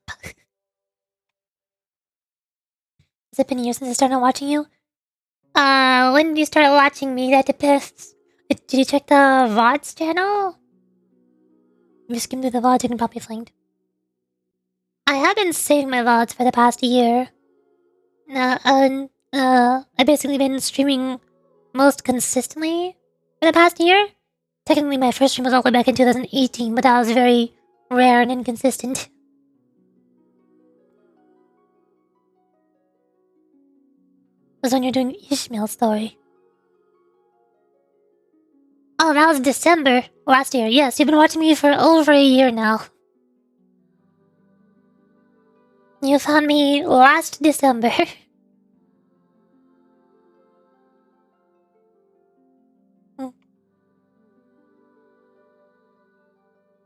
Has it been years since I started watching you? When you started watching me, that depends. Did you check the VODs channel? If you skimmed through the VODs, you can probably find. I have been saving my VODs for the past year. I've basically been streaming most consistently for the past year. Technically, my first stream was all the way back in 2018, but that was very rare and inconsistent. Was when you're doing Ishmael's story. Oh, that was December last year. Yes, you've been watching me for over a year now. You found me last December.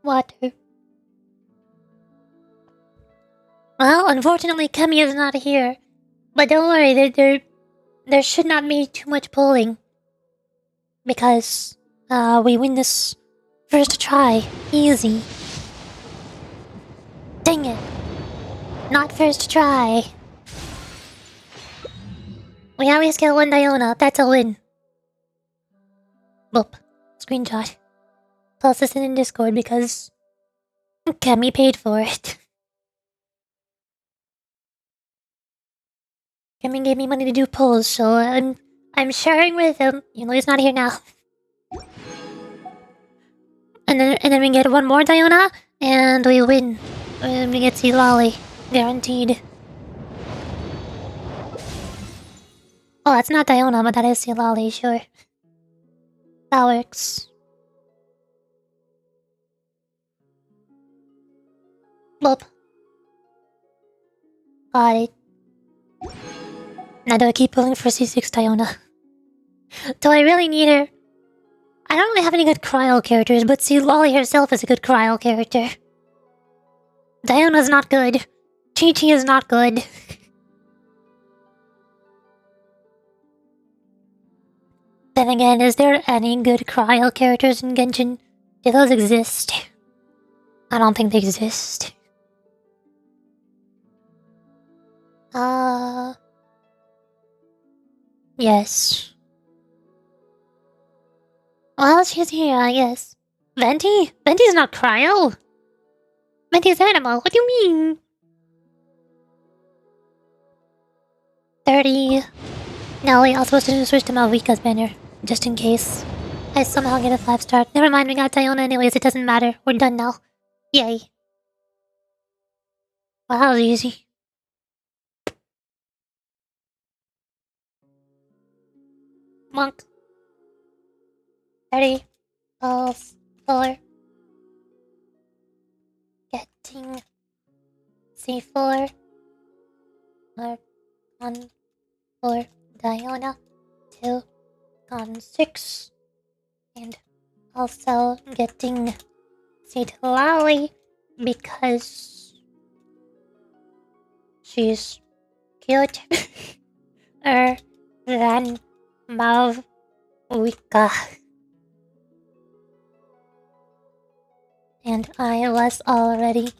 Water. Well, unfortunately, Kemi is not here. But don't worry, there should not be too much pulling. Because, we win this first try. Easy. Dang it. Not first try. We always get 1 Diona. That's a win. Boop. Screenshot. Plus this in Discord because Kemi paid for it. Kemi gave me money to do pulls, so I'm sharing with him. You know he's not here now. And then we get 1 more Diona, and we win. And we get C Lolly. Guaranteed. Oh, that's not Diona, but that is C Lolly, sure. That works. Boop. Got it. Now do I keep pulling for C6 Diona? Do I really need her? I don't really have any good cryo characters, but see, Lolly herself is a good cryo character. Diona's not good. Chi-Chi is not good. Then again, is there any good cryo characters in Genshin? Do those exist? I don't think they exist. Yes. Well, she's here, I guess. Venti? Venti's not cryo. Venti's animal. What do you mean? 30. No, wait, I was supposed to switch to Malvika's banner. Just in case I somehow get a 5-star. Never mind, we got Diona anyways, it doesn't matter. We're done now. Yay. Well, that was easy. Monk. 30. Balls. 4. Getting C4. Con 4. Diona. 2. Con 6. And also getting Lolly because she's cute than Malvika. And I was already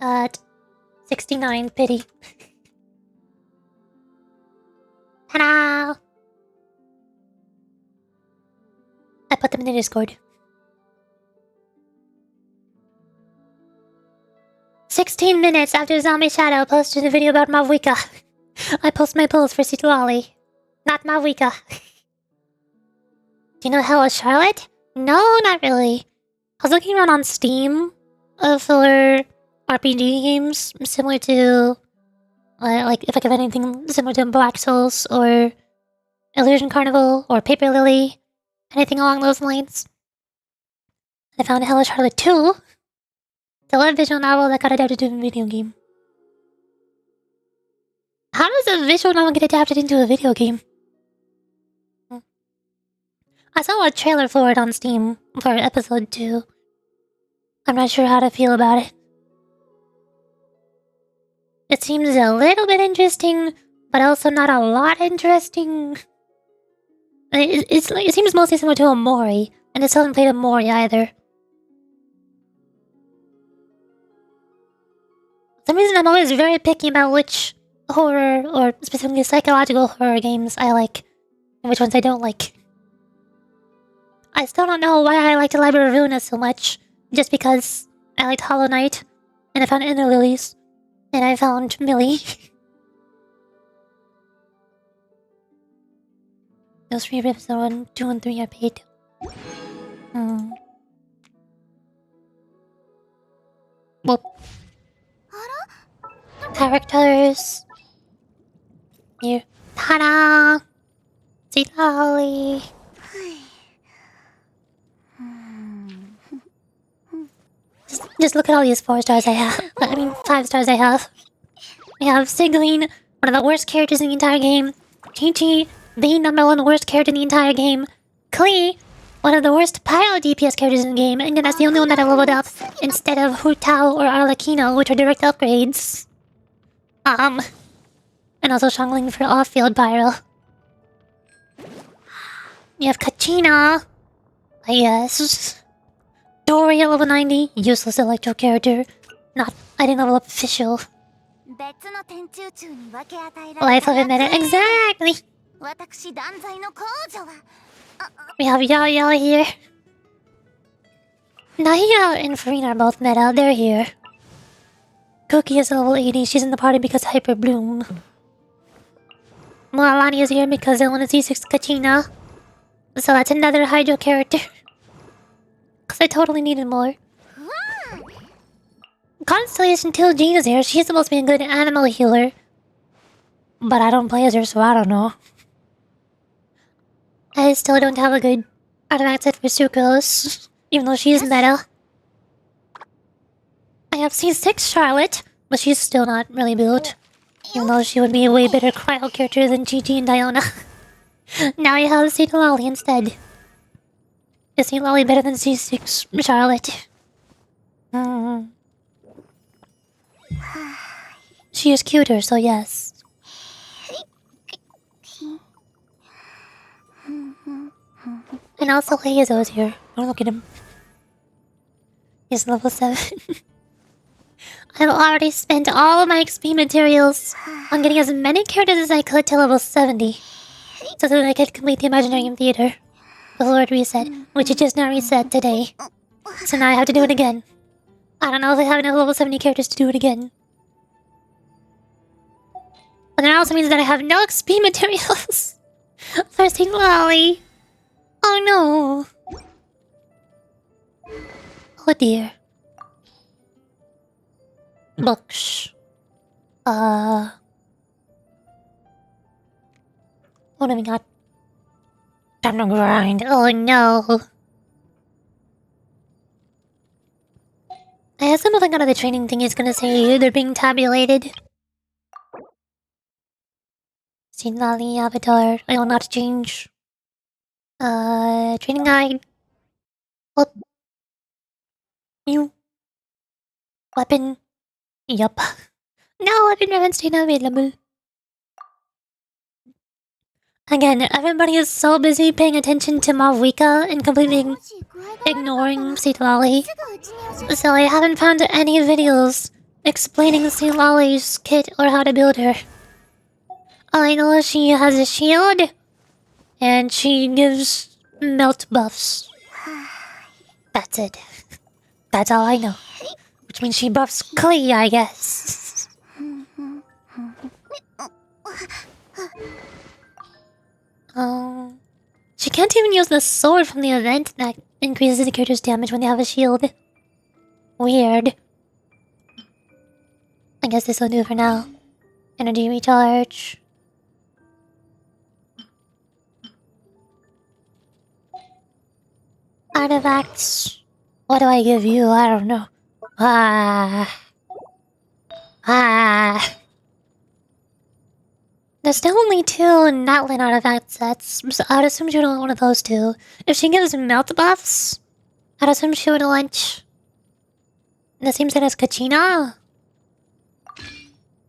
at 69 pity. Ta-da! I put them in the Discord. 16 minutes after Zombie Shadow posted a video about Malvika. I post my polls for Citlali. Not Malvika. Do you know Hello Charlotte? No, not really. I was looking around on Steam for RPG games similar to, like, if I could have anything similar to Black Souls or Illusion Carnival or Paper Lily, anything along those lines. I found Hello Charlotte 2, the web visual novel that got adapted to a video game. How does a visual novel get adapted into a video game? I saw a trailer for it on Steam for episode 2. I'm not sure how to feel about it. It seems a little bit interesting, but also not a lot interesting. It seems mostly similar to Omori, and it hasn't played Omori either. For some reason, I'm always very picky about which horror, or specifically psychological horror games I like, and which ones I don't like. I still don't know why I liked Library of Ruina so much, just because I liked Hollow Knight, and I found Inner Lilies, and I found Millie. Those 3 rips are 1, 2, and 3 are paid. Whoop. Characters. Here. Ta-da! Citlali. Just look at all these 4 stars I have. I mean, 5 stars I have. We have Sigline, one of the worst characters in the entire game. Chi-Chi, the #1 worst character in the entire game. Klee, one of the worst pyro DPS characters in the game, and that's the only one that I leveled up instead of Hu Tao or Arlecchino, which are direct upgrades. And also Xiangling for off-field pyro. You have Kachina. Yes. Doria level 90, useless electro character. I didn't level up official. Life of a meta, exactly! We have Yao here. Nahida and Farina are both meta, they're here. Cookie is level 80, she's in the party because Hyper Bloom. Mualani is here because I want to see 6 Kachina. So that's another Hydro character. Because I totally needed more. Constellation Till Jean is here. She's supposed to be a good animal healer. But I don't play as her, so I don't know. I still don't have a good artifact set for Sucrose, even though she's meta. I have C6 Charlotte, but she's still not really built. Even though she would be a way better cryo character than Chi-Chi and Diona. Now you have Citlali instead. Is Citlali better than C6 Charlotte? She is cuter, so yes. And also Heizo's here. Don't look at him. He's level 7. I've already spent all of my XP materials on getting as many characters as I could to level 70. So that I could complete the Imaginarium Theater. before it reset, which it just now reset today. So now I have to do it again. I don't know if I have enough level 70 characters to do it again. But that also means that I have no XP materials for St. Lolly. Oh no. Oh dear. Books. What do we got? Time to grind. Oh no. I assume if I go to the training thing, it's gonna say they're being tabulated. St. Lolly avatar. I will not change. Training guide. What? New. Weapon. Yup. No weapon weapons data available. Again, everybody is so busy paying attention to Mavwika and completely ignoring St. Lolly. So I haven't found any videos explaining St. Lolly's kit or how to build her. All I know is she has a shield and she gives melt buffs. That's it. That's all I know. Which means she buffs Klee, I guess. She can't even use the sword from the event that increases the character's damage when they have a shield. Weird. I guess this will do for now. Energy recharge. Artifacts. What do I give you? I don't know. There's still only 2 Natlan artifact sets, so I'd assume she would want one of those 2. If she gives melt buffs, I'd assume she would want the same set as Kachina.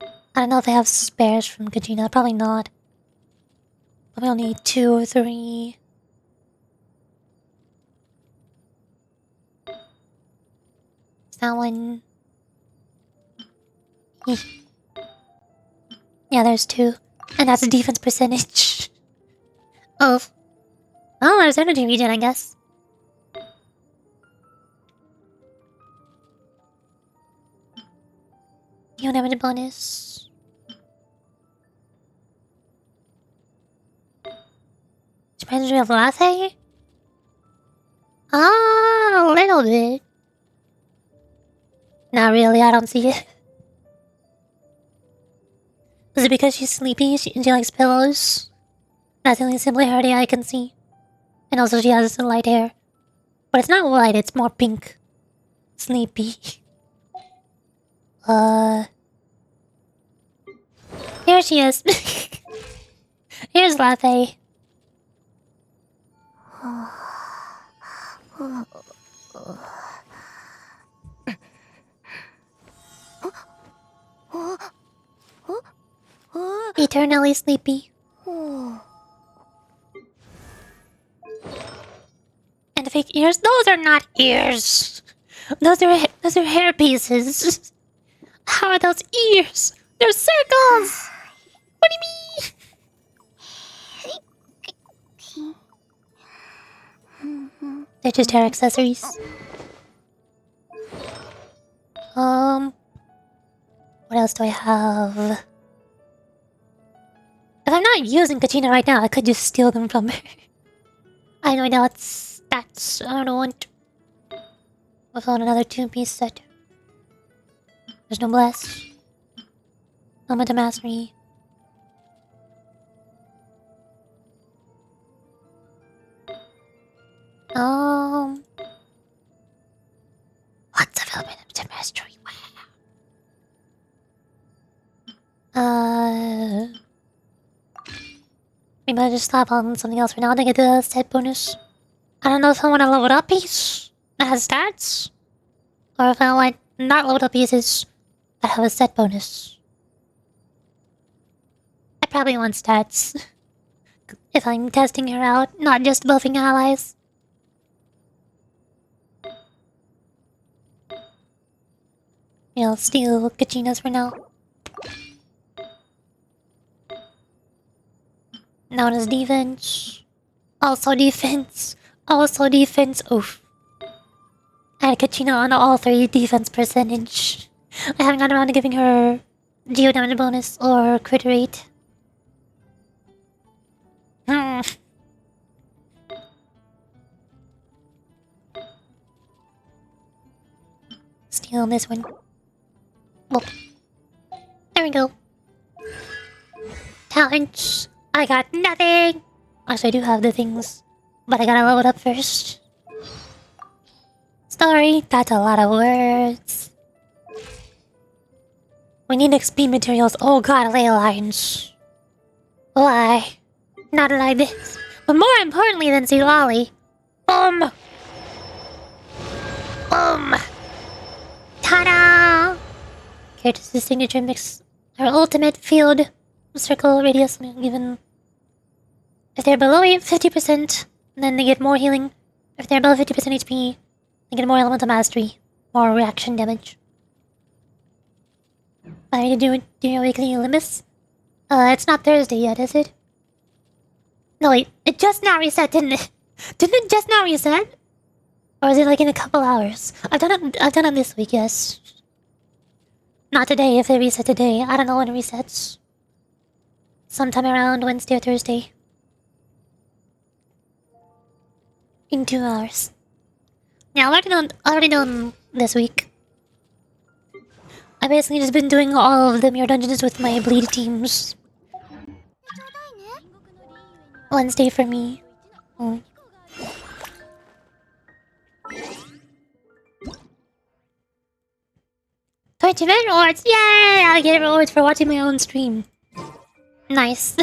I don't know if they have spares from Kachina, probably not. But we'll need 2 or 3. That one. Yeah, there's 2. And that's a defense percentage. Oh, there's energy regen, I guess. You don't have a bonus. Depends on latte? A little bit. Not really, I don't see it. Is it because she's sleepy and she likes pillows? That's the only similarity I can see. And also she has some light hair. But it's not white, it's more pink. Sleepy. Here she is. Here's Latte. Eternally sleepy. And the fake ears? Those are not ears. Those are hair pieces. How are those ears? They're circles. What do you mean? They're just hair accessories. What else do I have? If I'm not using Kachina right now, I could just steal them from her. I know now it's stats. I don't want. We'll fill another 2-piece set. There's no bless. Element of mastery. What's of element of mastery? Maybe I'll just stop on something else for now to get the set bonus. I don't know if I want a leveled up piece that has stats, or if I want not leveled up pieces that have a set bonus. I probably want stats. If I'm testing her out, not just buffing allies. I'll steal Kachina's for now. Known as defense. Also defense. Also defense. Oof. I had Kachina on all 3 defense percentage. I haven't gotten around to giving her geo damage bonus or crit rate. Steal this one. Whoop. There we go. Talent. I got nothing. Actually, I do have the things, but I gotta level it up first. Story. That's a lot of words. We need XP materials. Oh god, ley lines. Why? Not like this. But more importantly than Zilali. Boom! Boom! Ta-da! Character's signature mix. Our ultimate field circle radius given. If they're below 50%, then they get more healing. If they're above 50% HP, they get more elemental mastery, more reaction damage. I need to do your weekly Olympus. It's not Thursday yet, is it? No wait, it just now reset, didn't it? Didn't it just now reset? Or is it like in a couple hours? I've done it this week, yes. Not today, if they reset today. I don't know when it resets. Sometime around Wednesday or Thursday. In 2 hours. Yeah, I already done this week. I've basically just been doing all of the mirror dungeons with my bleed teams. Wednesday for me. 20 rewards! Yay! I get rewards for watching my own stream. Nice.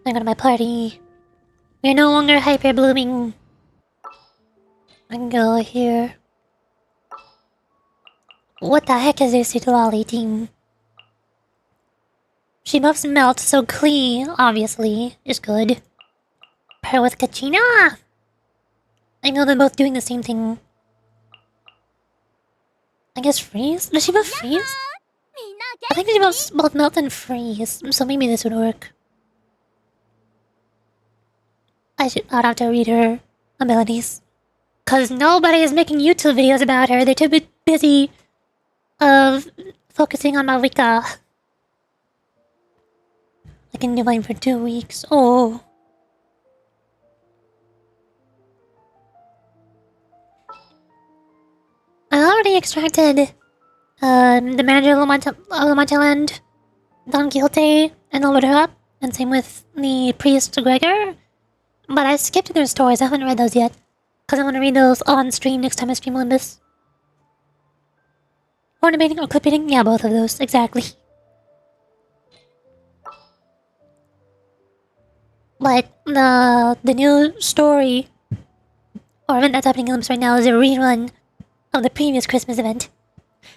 I go to my party. We're no longer hyper blooming. I can go here. What the heck is this Lolly team? She buffs melt, so Klee, obviously, is good. Pair with Kachina! I know they're both doing the same thing. I guess freeze? Does she buff freeze? I think she buffs both melt and freeze, so maybe this would work. I'd have to read her abilities. Cause nobody is making YouTube videos about her, they're too busy focusing on Marika. I can do mine for 2 weeks. Oh. I already extracted the manager of Lamantia Land, Don Quixote, and leveled her up, and same with the priest Gregor. But I skipped their stories, I haven't read those yet. Cause I want to read those on stream next time I stream Olympus. Ornamenting or clipping? Yeah, both of those, exactly. But the new story or event that's happening in Olympus right now is a rerun of the previous Christmas event,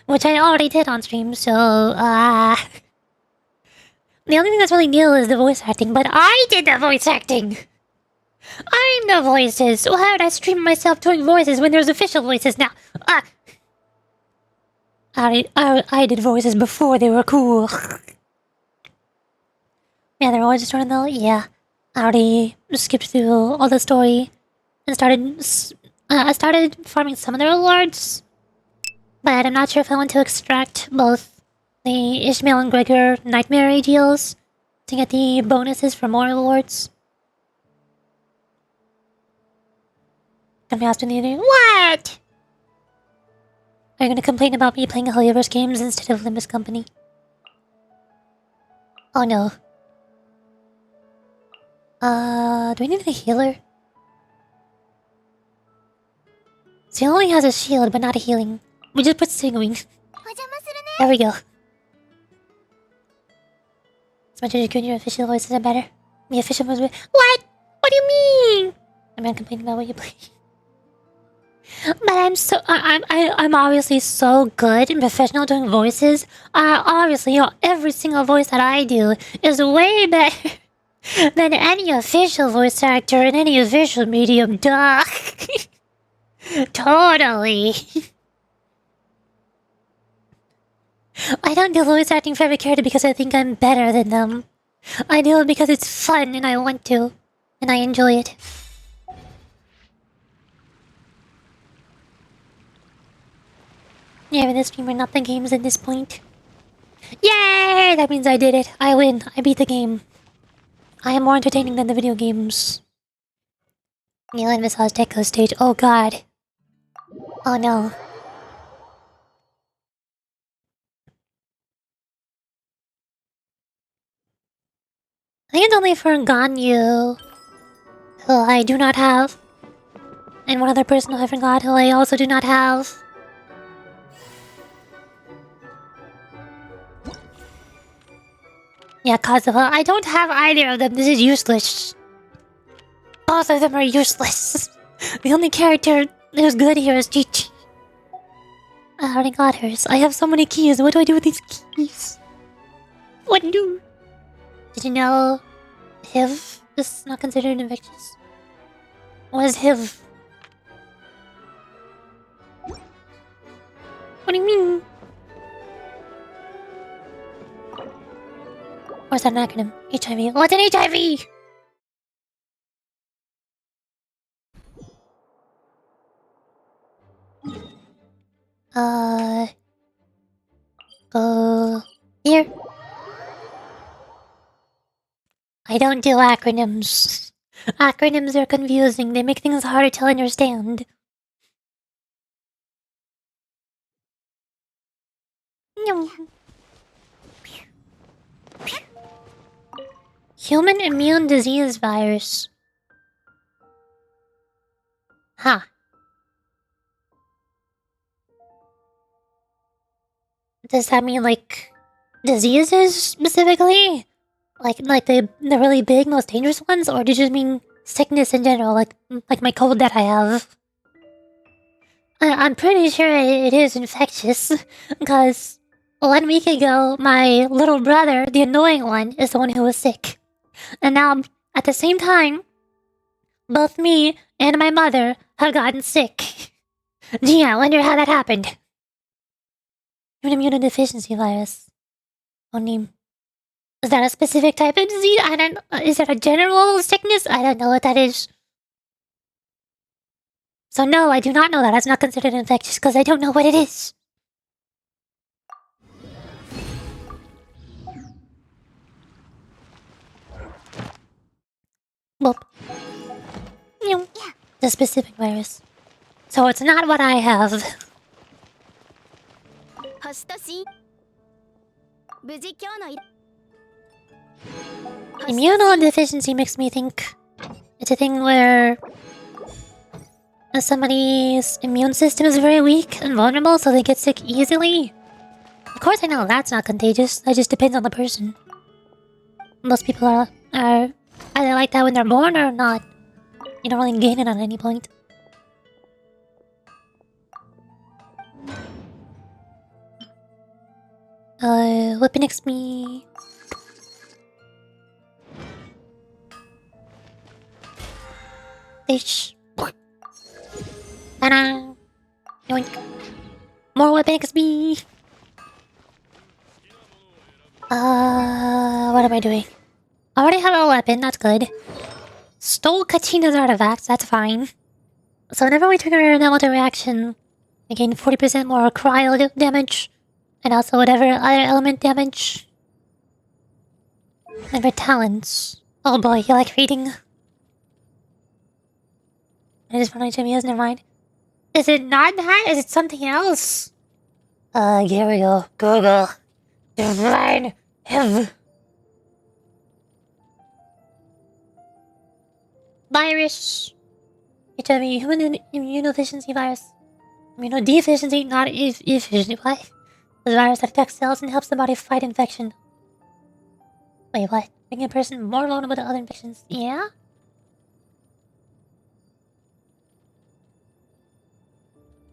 which I already did on stream, so the only thing that's really new is the voice acting, but I did the voice acting! I'm the voices! Why would I stream myself doing voices when there's official voices now? I did voices before they were cool. Yeah, they're always starting though, yeah. I already skipped through all the story and I started farming some of the rewards, but I'm not sure if I want to extract both the Ishmael and Gregor Nightmare AGLs to get the bonuses for more rewards. Gonna be asking the other, what? Are you gonna complain about me playing Helliverse games instead of Olympus Company? Oh no. Do we need a healer? She only has a shield, but not a healing. We just put Stingwing. There we go. As much as you could, your official voices are better. The official voice. What? What do you mean? I'm not complaining about what you play. But I'm obviously so good and professional doing voices. Obviously, every single voice that I do is way better than any official voice actor in any official medium. Duh. Totally. I don't do voice acting for every character because I think I'm better than them. I do it because it's fun and I want to. And I enjoy it. Yeah, but the streamer, not the games at this point. Yay! That means I did it. I win. I beat the game. I am more entertaining than the video games. Neil and Visage Deco stage. Oh god. Oh no. I think it's only for Ganyu, who I do not have. And one other person who I forgot, who I also do not have. Yeah, Kazuha. I don't have either of them. This is useless. Both of them are useless. The only character who's good here is Chichi. I already got hers. I have so many keys. What do I do with these keys? What do you do? Did you know HIV is not considered infectious? What is HIV? What do you mean? Or is that an acronym? HIV. What's an HIV? Go here. I don't do acronyms. Acronyms are confusing. They make things harder to understand. Human immune disease virus. Huh. Does that mean, like, diseases specifically? Like the really big, most dangerous ones? Or does it just mean sickness in general, like my cold that I have? I'm pretty sure it is infectious, because 1 week ago, my little brother, the annoying one, is the one who was sick. And now, at the same time, both me and my mother have gotten sick. Gee, I wonder how that happened. Immunodeficiency virus. Oh, name. Is that a specific type of disease? I don't... Is that a general sickness? I don't know what that is. So no, I do not know that. It's not considered infectious because I don't know what it is. Whoop. Yeah. The specific virus. So it's not what I have. Immunodeficiency makes me think it's a thing where somebody's immune system is very weak and vulnerable, so they get sick easily. Of course, I know that's not contagious. That just depends on the person. Most people are either like that when they're born or not. You don't really gain it at any point. Weapon XP. Fish. Ta-da! Yoink. More weapon XP! What am I doing? I already have a weapon, that's good. Stole Kachina's artifacts, that's fine. So whenever we trigger an elemental reaction, we gain 40% more cryo damage, and also whatever other element damage. And for talents. Oh boy, you like reading? I just found HMEs, never mind. Is it not that? Is it something else? Here we go. Google. Divine HIV. Virus. HIV, human immunodeficiency virus. Immunodeficiency, not efficiency. What? The virus that attacks cells and helps the body fight infection. Wait, what? Making a person more vulnerable to other infections. Yeah?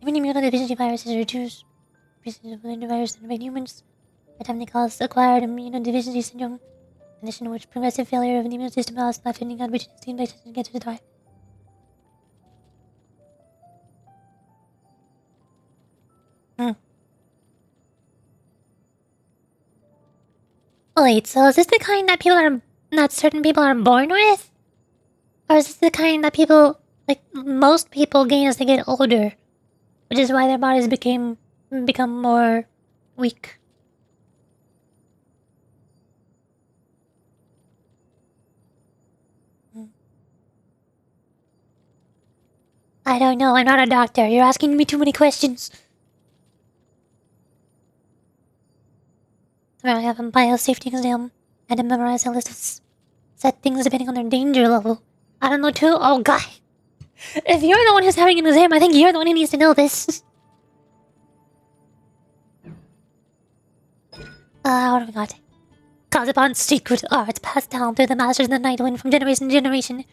Even immunodeficiency viruses reduce species of the virus that invade humans. By the time they cause acquired immunodeficiency syndrome, a condition in which progressive failure of the immune system allows life ending on which the infection gets to die. Wait, so is this the kind that certain people are born with? Or is this the kind that people, like, most people gain as they get older? Which is why their bodies become become more weak. I don't know, I'm not a doctor. You're asking me too many questions. Tomorrow I have a biosafety exam. I had to memorize a list of set things depending on their danger level. I don't know too. Oh god. If you're the one who's having an exam, I think you're the one who needs to know this. What have we got? Calls upon secret arts passed down through the masters of the night wind from generation to generation.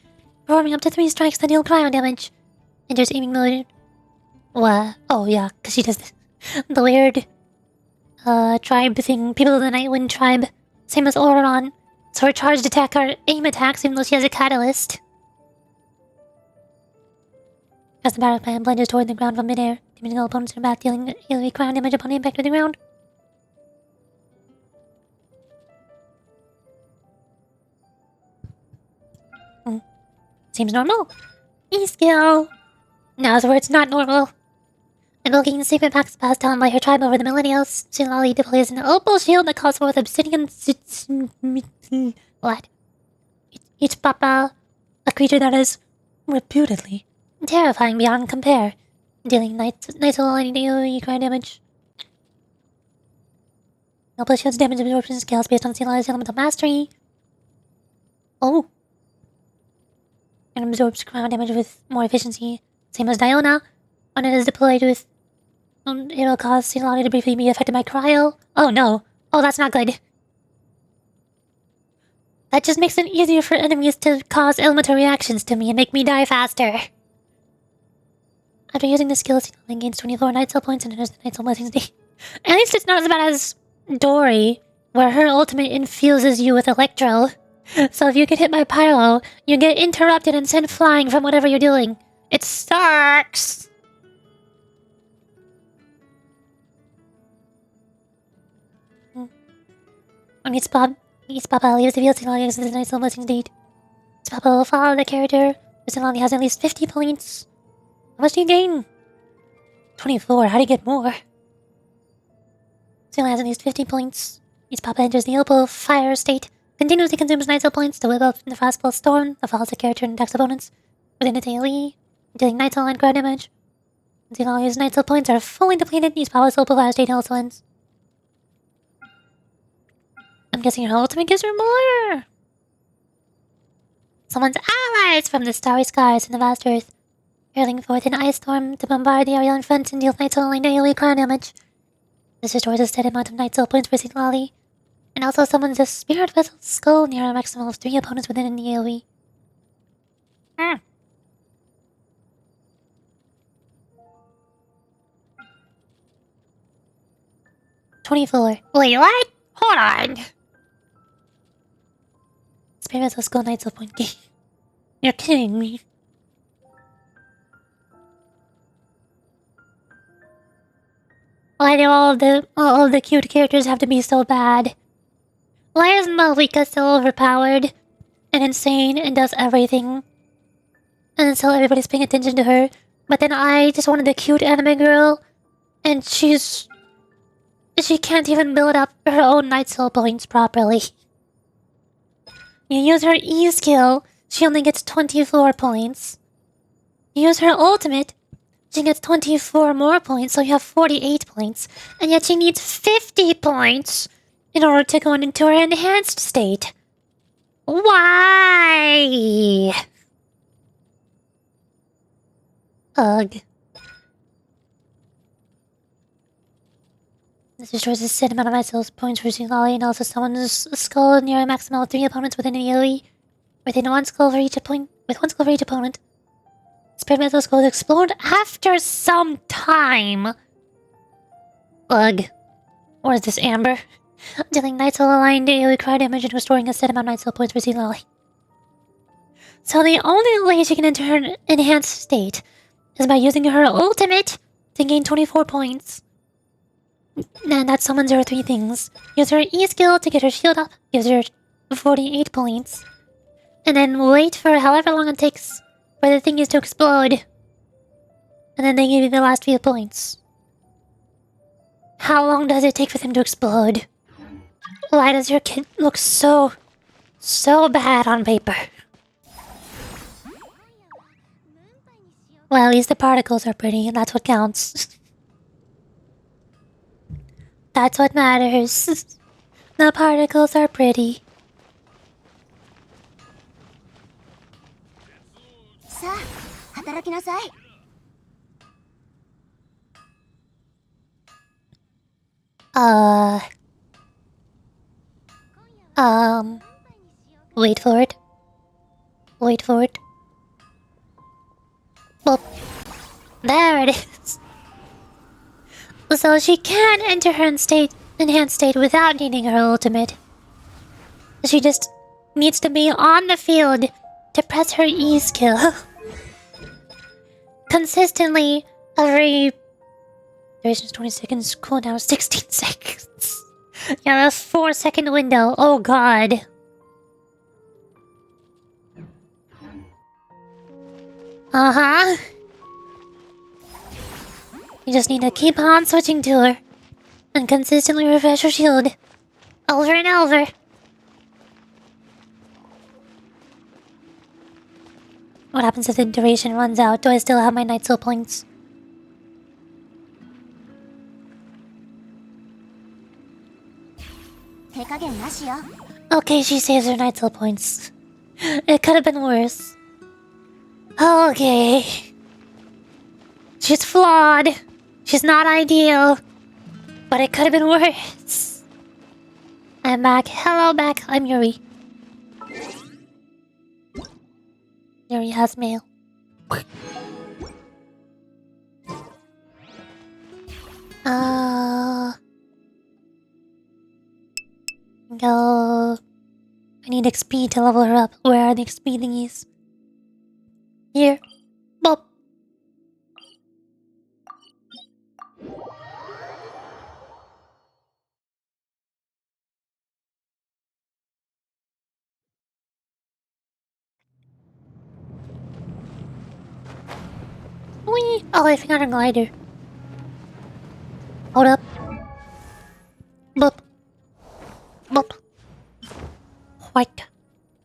Performing up to 3 strikes that deal cryo damage. Enters aiming mode. What? Oh yeah, because she does this. The weird tribe thing. People of the Nightwind tribe. Same as Auron. So her charged attack are aim attacks even though she has a catalyst. As the battle plan blenders toward the ground from midair, damaging all opponents in the back, dealing AoE crown damage upon impact with the ground. Seems normal. E-skill. Now's where it's not normal. Invoking secret packs passed down by her tribe over the millennials, Sinlali deploys an opal shield that calls forth obsidian... What? It's Papa, a creature that is reputedly terrifying beyond compare, dealing nice aligning AoE cryo damage. Opal shield's damage absorption scales based on Sinlali's elemental mastery. Oh. And absorbs cryo damage with more efficiency, same as Diona. When it is deployed with... it'll cause Sinlali to briefly be affected by cryo. Oh no. Oh, that's not good. That just makes it easier for enemies to cause elemental reactions to me and make me die faster. After using the skill, Sinlali gains 24 night cell points and enters the night cell blessings day. At least it's not as bad as Dory, where her ultimate infuses you with electro. So if you get hit by pyro, you get interrupted and sent flying from whatever you're doing. It sucks! When it's Papa leaves the field, Sinlali exits the night cell blessings date. Papa will follow the character. Sinlali has at least 50 points. How much do you gain? 24. How do you get more? Sinlali has at least 50 points. Papa enters the Opal Fire state. Continuously consumes night cell points to whip up the Frostbolt Storm that follows the character and attacks opponents within its AoE, dealing night cell and cryo damage. Sinlali's night cell points are fully depleted. Papa's Opal Fire state also ends. I'm guessing her ultimate gives her more. Summons allies from the starry skies and the vast earth, hurling forth an ice storm to bombard the area in front and deal night cell and AoE cryo damage. This restores a steady amount of night cell points for Sinlali, and also summons a spirit vessel skull near a maximum of 3 opponents within an AoE. 24. Wait, what? Hold on. Spirit vessel skull night cell point game. You're kidding me. Why do all of the cute characters have to be so bad? Why is Malika so overpowered and insane and does everything? And so everybody's paying attention to her. But then I just wanted a cute anime girl, and she can't even build up her own night cell points properly. You use her E skill, she only gets 24 points. You use her ultimate, she gets 24 more points, so you have 48 points. And yet she needs 50 points in order to go into her enhanced state. Why? Ugh. This destroys a set amount of night cell points for Sinlali and also summons a skull near a maximum of 3 opponents within an AoE. Within one skull for each opponent. Spirit vessel skulls explode after some time. Ugh. Or is this Amber? Dealing night cell aligned AoE cryo damage and restoring a set amount of night cell points for Sinlali. So the only way she can enter her enhanced state is by using her ultimate to gain 24 points. And that summons her 3 things. Use her E skill to get her shield up, gives her 48 points. And then wait for however long it takes for the thingies to explode. And then they give you the last few points. How long does it take for them to explode? Why does your kid look so bad on paper? Well, at least the particles are pretty, and that's what counts. That's what matters. The particles are pretty. Wait for it. Wait for it. Well, there it is. So she can enter her enhanced state without needing her ultimate. She just needs to be on the field to press her E skill. Consistently, every duration is 20 seconds, cooldown is 16 seconds. Yeah, that's 4-second window. Oh god. Uh-huh. You just need to keep on switching to her and consistently refresh your shield over and over. What happens if the duration runs out? Do I still have my Night Soul points? Okay, she saves her Night Soul points. It could have been worse. Okay. She's flawed. She's not ideal. But it could have been worse. I'm back. Hello, back. I'm Yuri. Yuri has mail. Go. I need XP to level her up. Where are the XP thingies? Here. Bop. Whee! Oh, I forgot a glider. Hold up. Bop. Bop. White.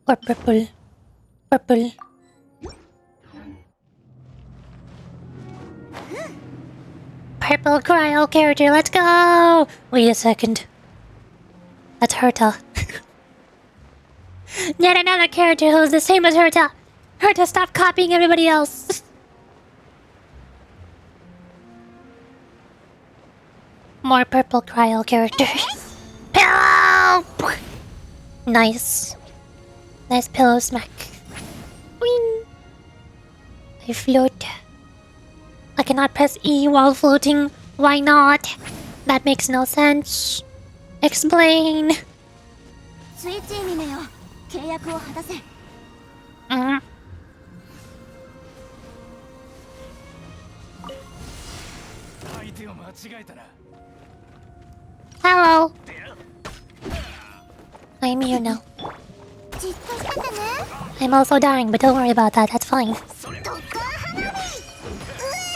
Or purple. Purple. Purple cryo character, let's go! Wait a second. That's Herta. Yet another character who's the same as Herta. Herta, stop copying everybody else. More purple cryo characters. Pillow! Nice. Nice pillow smack. Wing! I float. I cannot press E while floating. Why not? That makes no sense. Explain. Hello. I'm here now. I'm also dying, but don't worry about that. That's fine.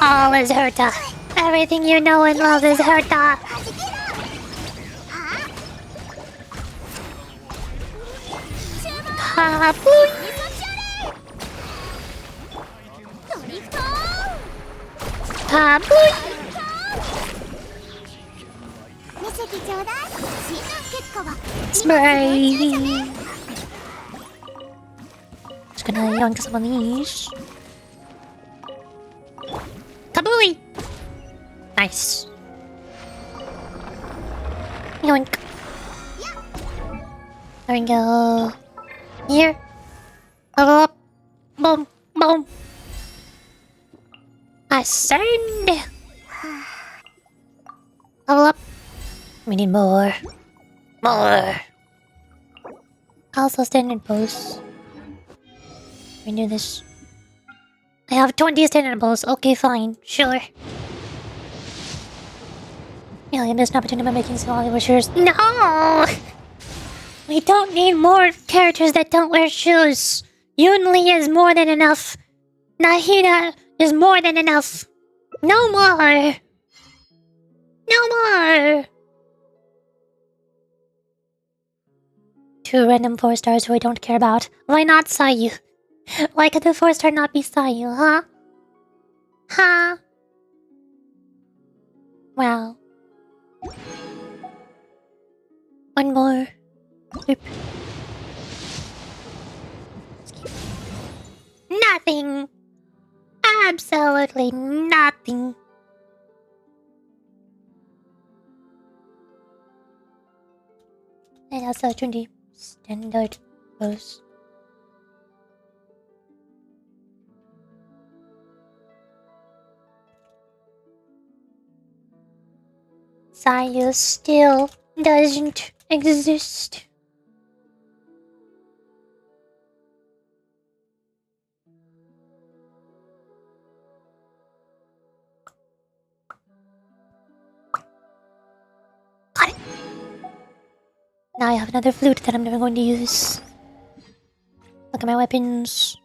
All is Herta. Everything you know and love is Herta. Kabooey! Kabooey! Spray! Just gonna yoink some of these. Kabooey! Nice. Yoink. There we go. Here. Level up. Boom. Boom. Ascend. Level up. We need more. More. Also standard pose. We do this. I have 20 standard pose. Okay, fine. Sure. Yeah, I missed an opportunity by making some Hollywood shoes. No! We don't need more characters that don't wear shoes. Yunli is more than enough. Nahida is more than enough. No more. No more! 2 random 4 stars who I don't care about. Why not Sayu? Why could the 4 star not be Sayu, huh? Huh? Wow. One more. Oop. Nothing. Absolutely nothing. And also 20 standard bows. Sayu still doesn't exist. Got it. Now I have another flute that I'm never going to use. Look at my weapons.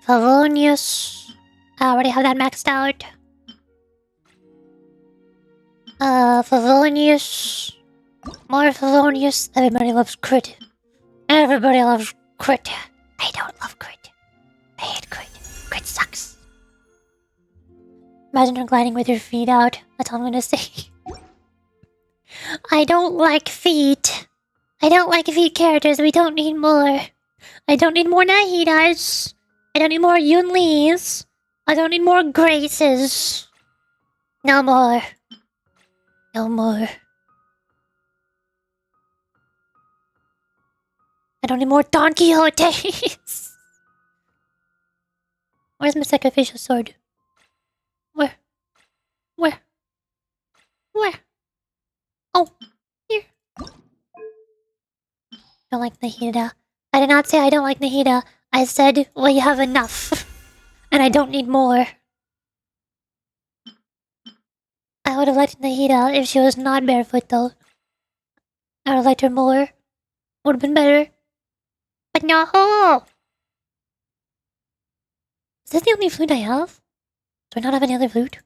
Favonius. I already have that maxed out. Favonius. More Favonius. Everybody loves crit. Everybody loves crit. I don't love crit. I hate crit. Crit sucks. Imagine her gliding with her feet out. That's all I'm gonna say. I don't like feet. I don't like feet characters. We don't need more. I don't need more Nahidas. I don't need more Yunlis. I don't need more Graces. No more. No more. I don't need more Don Quixotes. Where's my sacrificial sword? Where? Where? Where? Oh, here. Don't like Nahida. I did not say I don't like Nahida. I said, well, you have enough. And I don't need more. I would have liked Nahida if she was not barefoot, though. I would have liked her more. Would have been better. But no! Is this the only flute I have? Do I not have any other flute?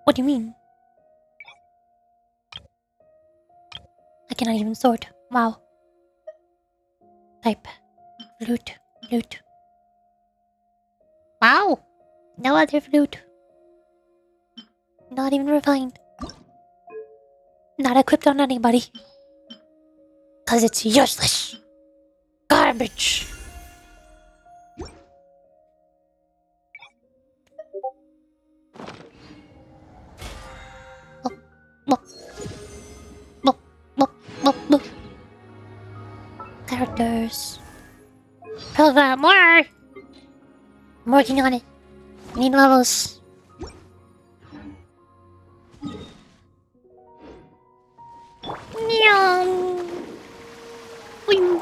What do you mean? I cannot even sort. Wow. Type. Flute. Flute. Wow! No other flute. Not even refined. Not equipped on anybody. 'Cause it's useless. Garbage. Characters. Program more! I'm working on it. I need levels. Meow. Wing.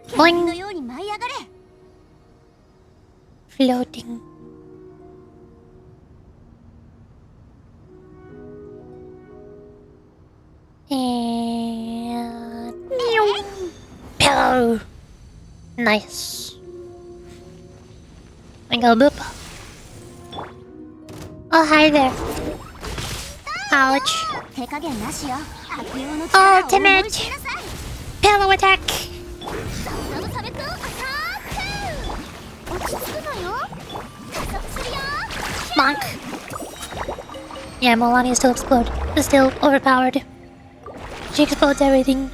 Boing. Floating. And meow. Pillow. Nice. And go boop. Oh, hi there. Ouch. Ultimate. Pillow attack. Bonk. Yeah, Melania still explode. Is still overpowered. She explodes everything.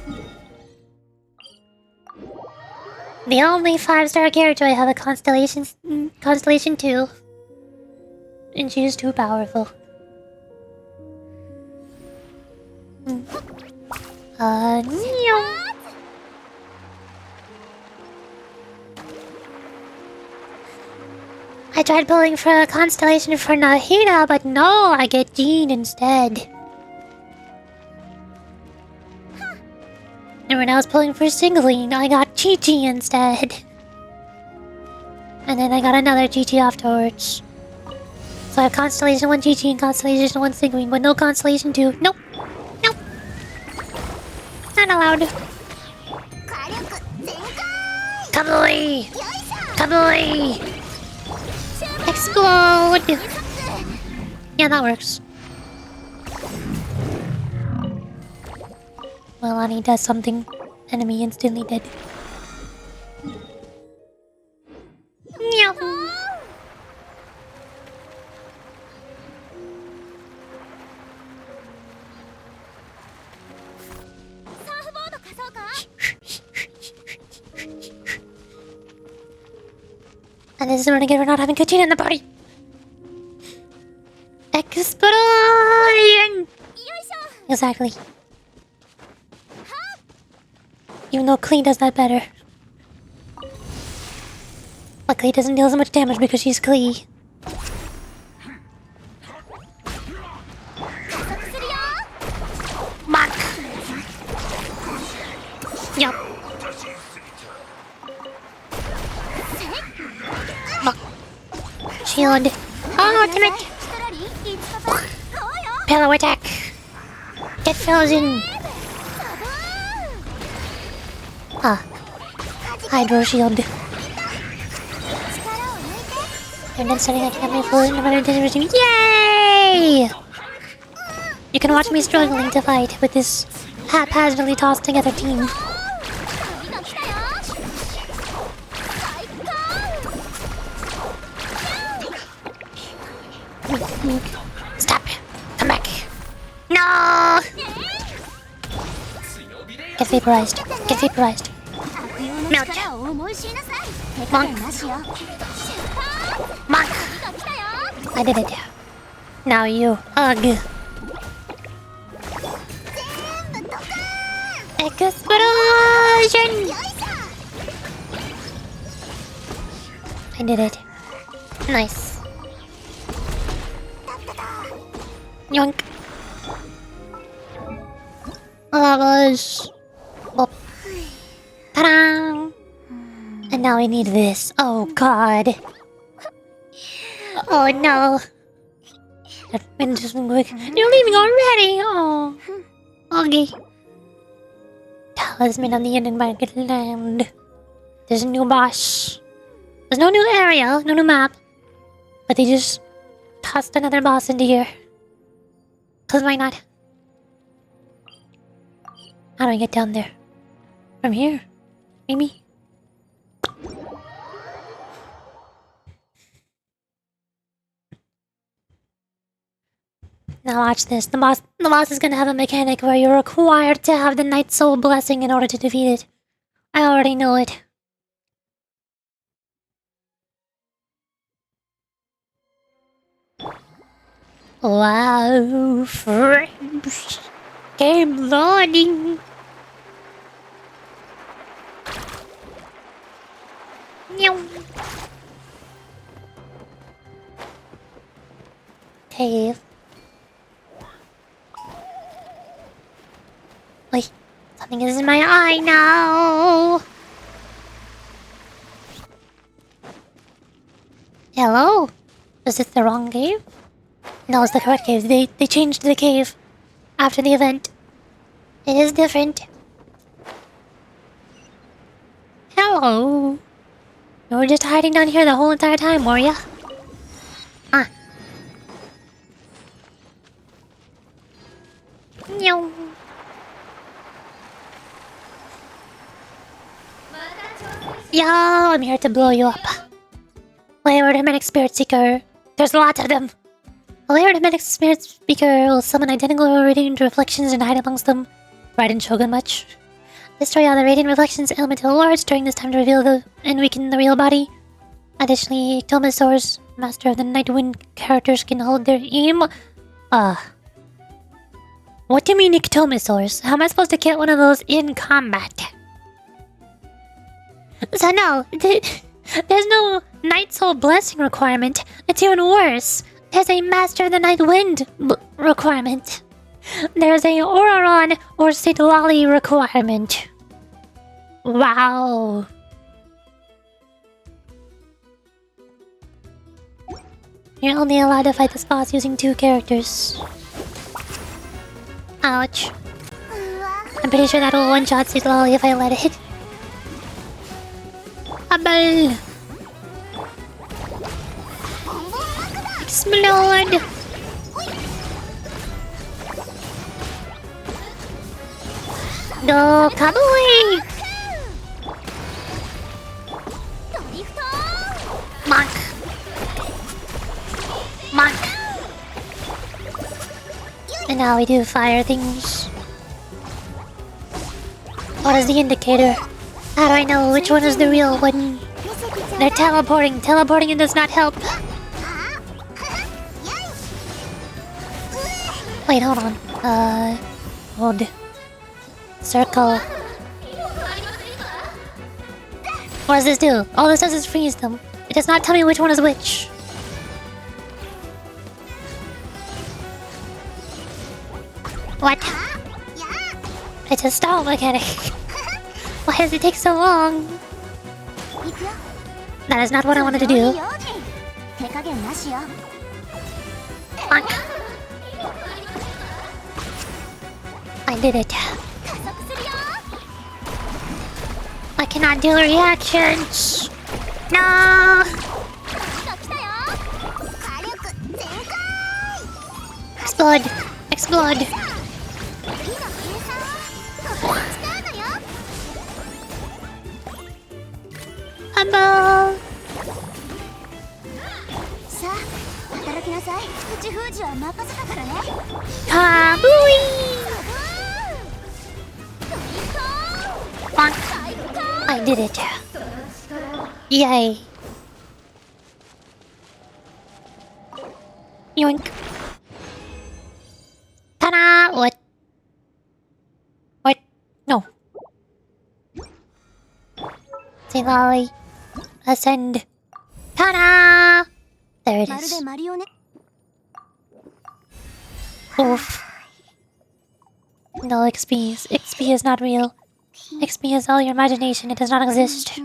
The only 5-star character I have a Constellation 2. And she is too powerful. Meow. I tried pulling for a Constellation for Nahida, but no, I get Jean instead. And when I was pulling for Singling, I got Chi-Chi instead. And then I got another Chi-Chi afterwards. So I have Constellation 1 Chi-Chi and Constellation 1 Singling, but no Constellation 2. Nope. Nope. Not allowed. Kablooey! Kaboy! Explode! Yeah, that works. Well, Ani does something. Enemy instantly dead. Meow. And this is what I get for not having Katina in the party. Explosion! Exactly. Even though Klee does that better. Luckily, it doesn't deal as much damage because she's Klee. Mark! Yup. Shield. Ultimate! Pillow attack! Get frozen! Ah. Hydro shield. And then starting I can have my full regime. Yay! You can watch me struggling to fight with this haphazardly tossed together team. Stop! Come back! No! Get vaporized. Get vaporized. Melt. Monk. Monk. I did it. Now you. Ugh. Explosion! I did it. Nice. Yoink. Lavas. Bop. Ta-da! And now we need this. Oh god. Oh no. Just quick. You're leaving already. Oh. Okay. Talisman on the end of Market Land. There's a new boss. There's no new area, no new map. But they just tossed another boss into here. Cause why not? How do I get down there? From here? Maybe? Now watch this. The boss is gonna have a mechanic where you're required to have the Night Soul Blessing in order to defeat it. I already know it. Wow, frames. Game loading. Meow. Cave. Wait, something is in my eye now. Hello? Is this the wrong cave? No, it's the correct cave. They changed the cave after the event. It is different. Hello. You were just hiding down here the whole entire time, were ya? Ah. Meow. Yo, I'm here to blow you up. Wayward Hermetic Spirit Seeker. There's a lot of them. A Wayward Hermetic Spirit Seeker will summon identical radiant reflections and hide amongst them. Right in Shogun much? Destroy all the radiant reflections elemental wards during this time to reveal and weaken the real body. Additionally, Tomasaur's Master of the Night Wind characters can hold their aim. What do you mean Ictomasaurs? How am I supposed to get one of those in combat? So no, there's no Night Soul Blessing requirement. It's even worse. There's a Master of the Night Wind requirement. There's a Oraron or Citlali requirement. Wow. You're only allowed to fight this boss using 2 characters. Ouch. I'm pretty sure that'll one-shot Citlali if I let it. Abel! Explode! Go, cowboy! Monk! Monk! And now we do fire things. What is the indicator? How do I know which one is the real one? They're teleporting. Teleporting and does not help. Wait, hold on. Hold. Circle. What does this do? All this does is freeze them. It does not tell me which one is which. What? It's a stall mechanic. Why does it take so long? That is not what I wanted to do. Fuck. I did it. I cannot do reactions. No! Explode. Explode. Humble. Kabooey! Bonk. I did it. Yay. Yoink. Ta-da! What? What? No. Say lolly. Ascend. Ta-da! There it is. Oof. No XP. XP is not real. XP is all your imagination. It does not exist.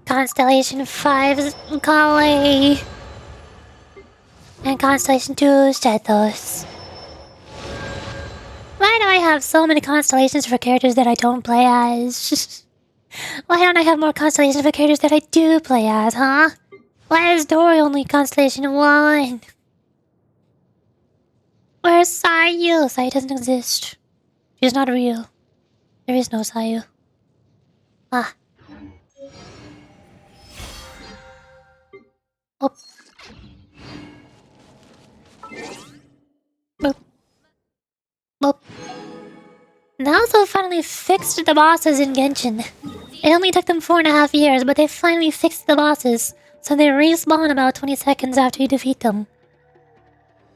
Constellation 5 is Kali. And Constellation 2 is Stethos. Why do I have so many constellations for characters that I don't play as? Why don't I have more constellations for characters that I do play as, huh? Why is Dory only Constellation 1? Where's Sayu? Sayu doesn't exist. She's not real. There is no Sayu. Ah. Oh. Boop. Boop. They also finally fixed the bosses in Genshin. It only took them 4.5 years, but they finally fixed the bosses, so they respawn about 20 seconds after you defeat them.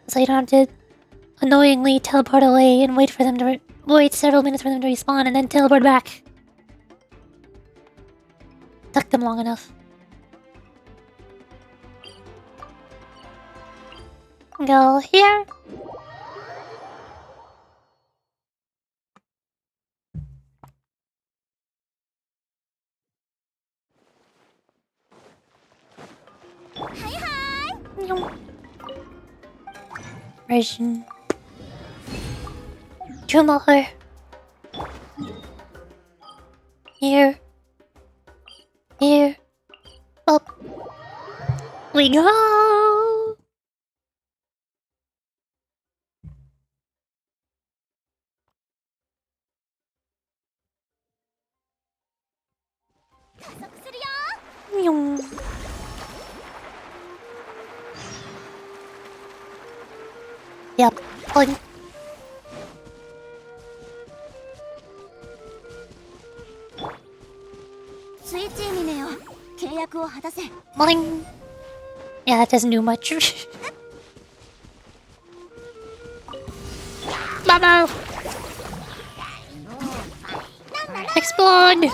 So you don't have to annoyingly teleport away and wait for them to wait several minutes for them to respawn and then teleport back. Took them long enough. Go here. Version. Two more. Here. Here. Up. We go. Yep. Boing. Boing. Yeah, that doesn't do much. Bubble. Explode.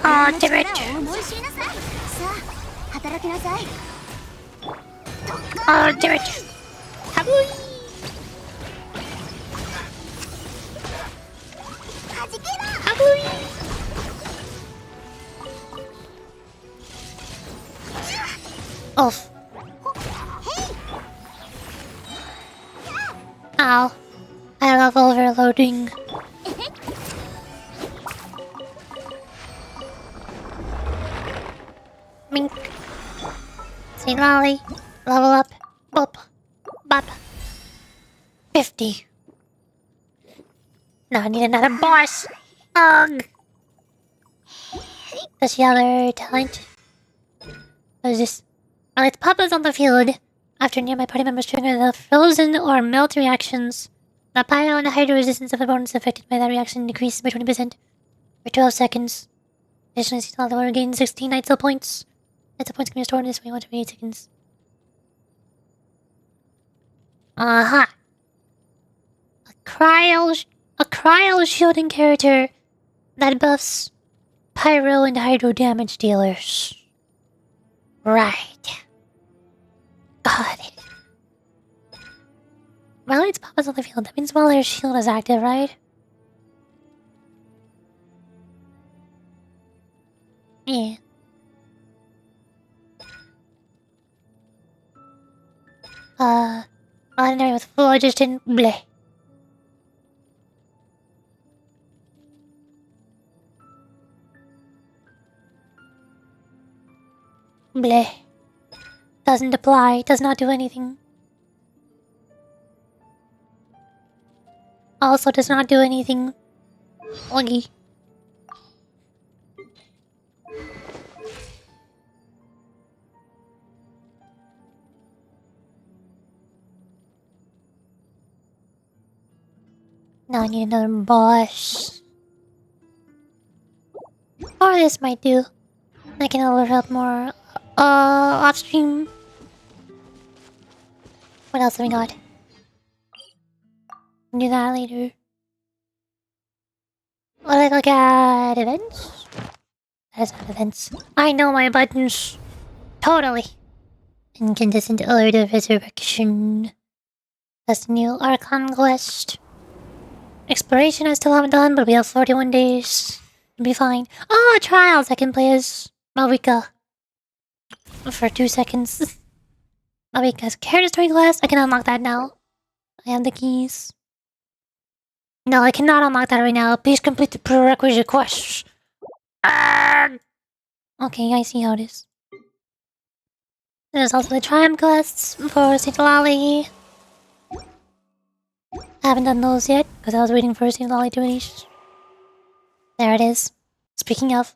Oh, damn it. Oh, damn it. Kabooey. Kabooey. Off. Ow. I love overloading. Mink. Say lolly. Level up. Bop. Bop. 50. Now I need another boss. Ugh. Does she have her talent? What is this? While its Papa's on the field. After nearby party members trigger the frozen or melt reactions, the pyro and the hydro resistance of opponents affected by that reaction decreases by 20% for 12 seconds. Additionally, Seattle will regain 16 Nightcell points. Nightcell points can be restored in this way 1 to 8 seconds. Aha! A cryo shielding character that buffs pyro and hydro damage dealers. Right. Got it. While its Papa's on the field, that means while their shield is active, right? Yeah. Ordinary with full digestion, bleh. Bleh. Doesn't apply, does not do anything. Also does not do anything. Oggy. Now I need another boss. Or this might do. I can alert up more off stream. What else have we got? Do that later. Let's look at events. That is not events. I know my buttons. Totally. Incandescent alert of resurrection. That's the new Archon quest. Exploration I still haven't done, but we have 41 days. It'll be fine. Oh, trials! I can play as Malvika. For 2 seconds. Malvika's character story class. I can unlock that now. I have the keys. No, I cannot unlock that right now. Please complete the prerequisite quests. Okay, I see how it is. There's also the Triumph quests for St. Lolly. I haven't done those yet, because I was waiting for St. Lolly to release. There it is. Speaking of,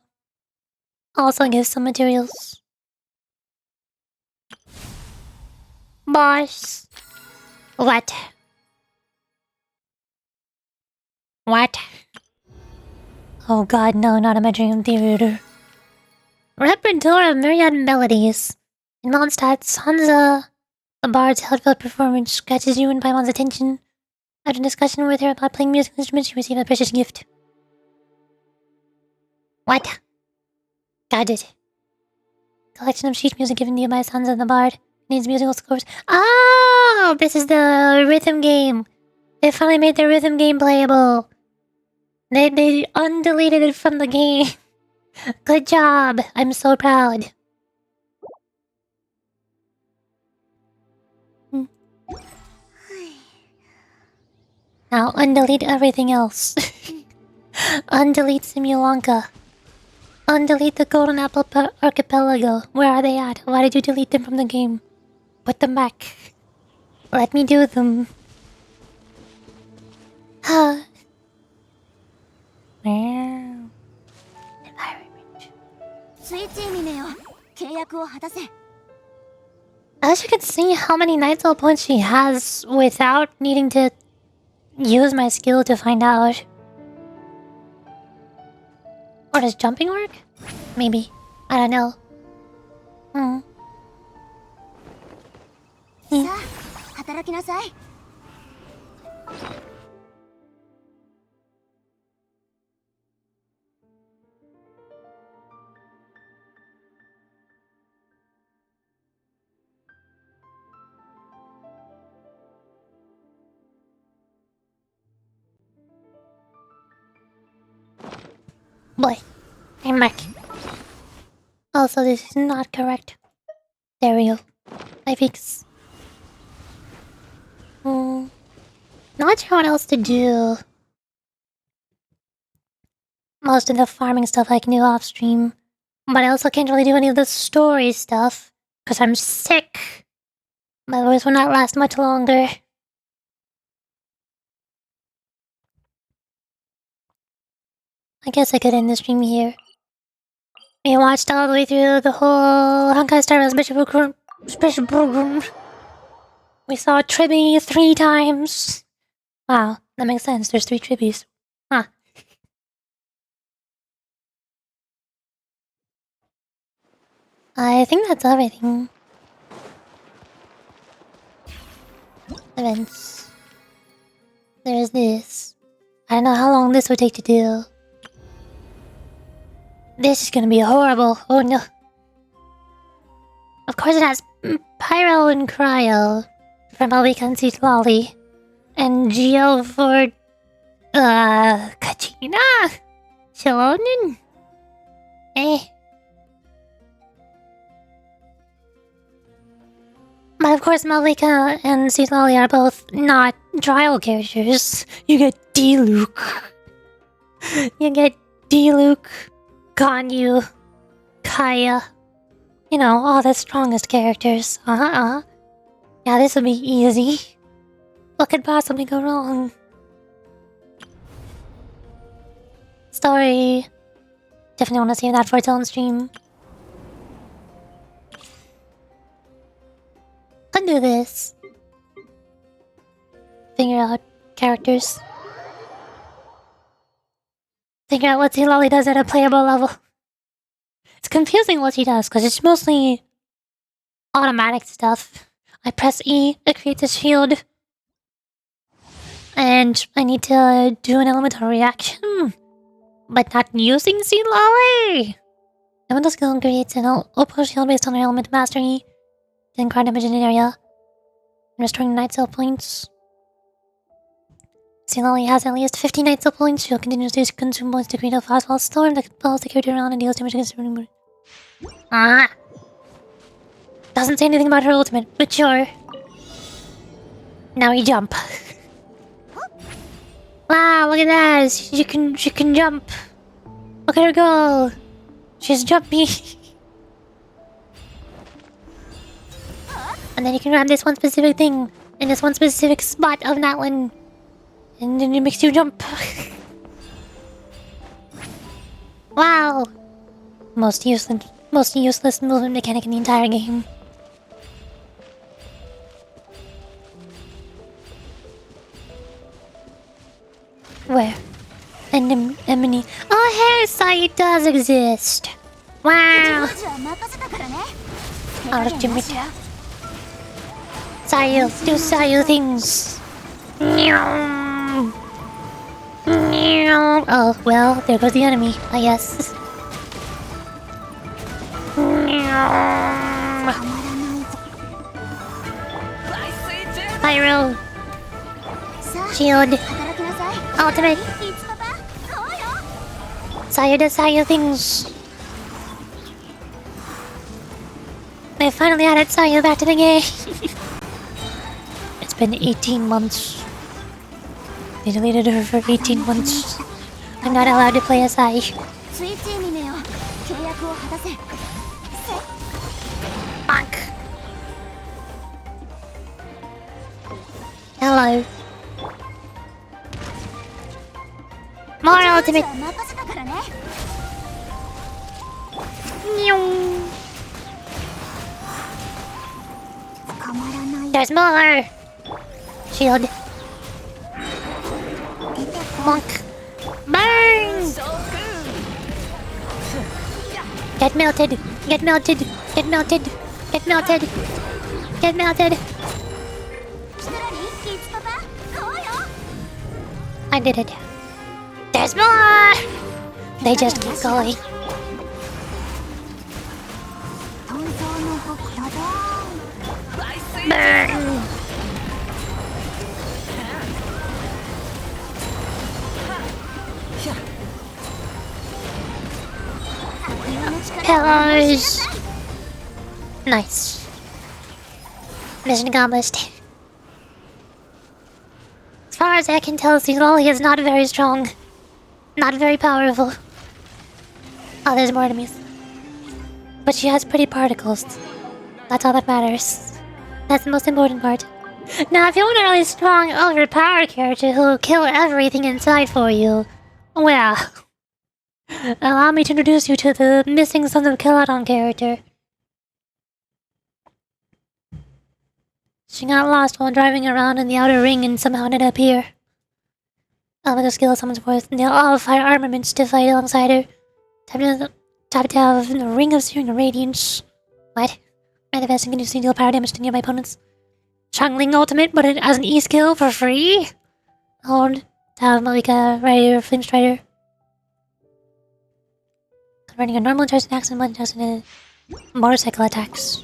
also give some materials. Boss. What? What? Oh god, no, not a Measuring Theater. Repertoire of myriad melodies. In Mondstadt's Hansa, the bard's heartfelt performance catches you and Paimon's attention. After discussion with her about playing musical instruments, you receive a precious gift. What? Got it. Collection of sheet music given to you by Hansa the Bard. Needs musical scores. Oh! This is the rhythm game. They finally made the rhythm game playable. They undeleted it from the game. Good job. I'm so proud. Now undelete everything else. Undelete Simulanka. Undelete the Golden Apple Archipelago. Where are they at? Why did you delete them from the game? Put them back. Let me do them. Environment. I wish I could see how many Nightcell points she has without needing to use my skill to find out. Or does jumping work? Maybe. I don't know. Boy, I'm back. Also, this is not correct. There we go. I fix. Not sure what else to do. Most of the farming stuff I can do off stream. But I also can't really do any of the story stuff. Because I'm sick. My voice will not last much longer. I guess I could end the stream here. We watched all the way through the whole Honkai Star Rail special program. We saw Tribby 3 times. Wow, that makes sense. There's 3 Tribbies. Huh. I think that's everything. Events. There's this. I don't know how long this would take to do. This is gonna be horrible. Oh no. Of course it has Pyro and Cryo from Albican Seat Lolly. And Geo for Kachina Shilonin. But of course Malika and Seat Lolly are both not trial characters. You get D-Luke. You get D-Luke, Ganyu, Kaya. You know, all the strongest characters. Yeah, this will be easy. What could possibly go wrong? Story. Definitely want to save that for its own stream. Could do this. Figure out characters. Figure out what Lolly does at a playable level. It's confusing what she does, because it's mostly automatic stuff. I press E, it creates a shield. And I need to do an elemental reaction. But not using Seed Lolly! Elemental skill creates an opal shield based on her element mastery. Then card damage in an area. And restoring night cell points. Seed Lolly has at least 50 night cell points. She'll continue to consume points to create a fastball storm that follows the character around and deals damage against the doesn't say anything about her ultimate, but sure. Now we jump. Wow, look at that! She can jump. Look at her go. She's jumpy. And then you can grab this one specific thing in this one specific spot of that one, and then it makes you jump. Wow. Most useless movement mechanic in the entire game. Where? Anemone. Oh hey, Sai does exist. Wow. Ultimate. Sayu, do Sayu things. Oh, well, there goes the enemy, I guess. Pyro. Shield. Ultimate. Sayu does Sayu things. They finally added Sayu back to the game. It's been 18 months. They deleted her for 18 months. I'm not allowed to play as Sai. Bonk. Hello. More ultimate. There's more. Shield. Bonk. Burn. Get melted. Get melted. Get melted. Get melted. Get melted. I did it. There's more! They just keep going. Burn! Pillars! Nice. Mission accomplished. As far far as I can tell, Signoli is not very strong. Not very powerful. Oh, there's more enemies. But she has pretty particles. That's all that matters. That's the most important part. Now, if you want a really strong, overpowered character who'll kill everything inside for you, well, allow me to introduce you to the missing Sons of Caledon character. She got lost while driving around in the Outer Ring and somehow ended up here. With a skill of someone's worth, and they'll all fire armaments to fight alongside her. Top to have the Ring of Searing Radiance. What? Manifesting can deal power damage to nearby opponents. Changling ultimate, but as an E skill for free? Hold to have Malika Rider, Flame Strider. Converting a normal charge attacks and blunt attacks into motorcycle attacks.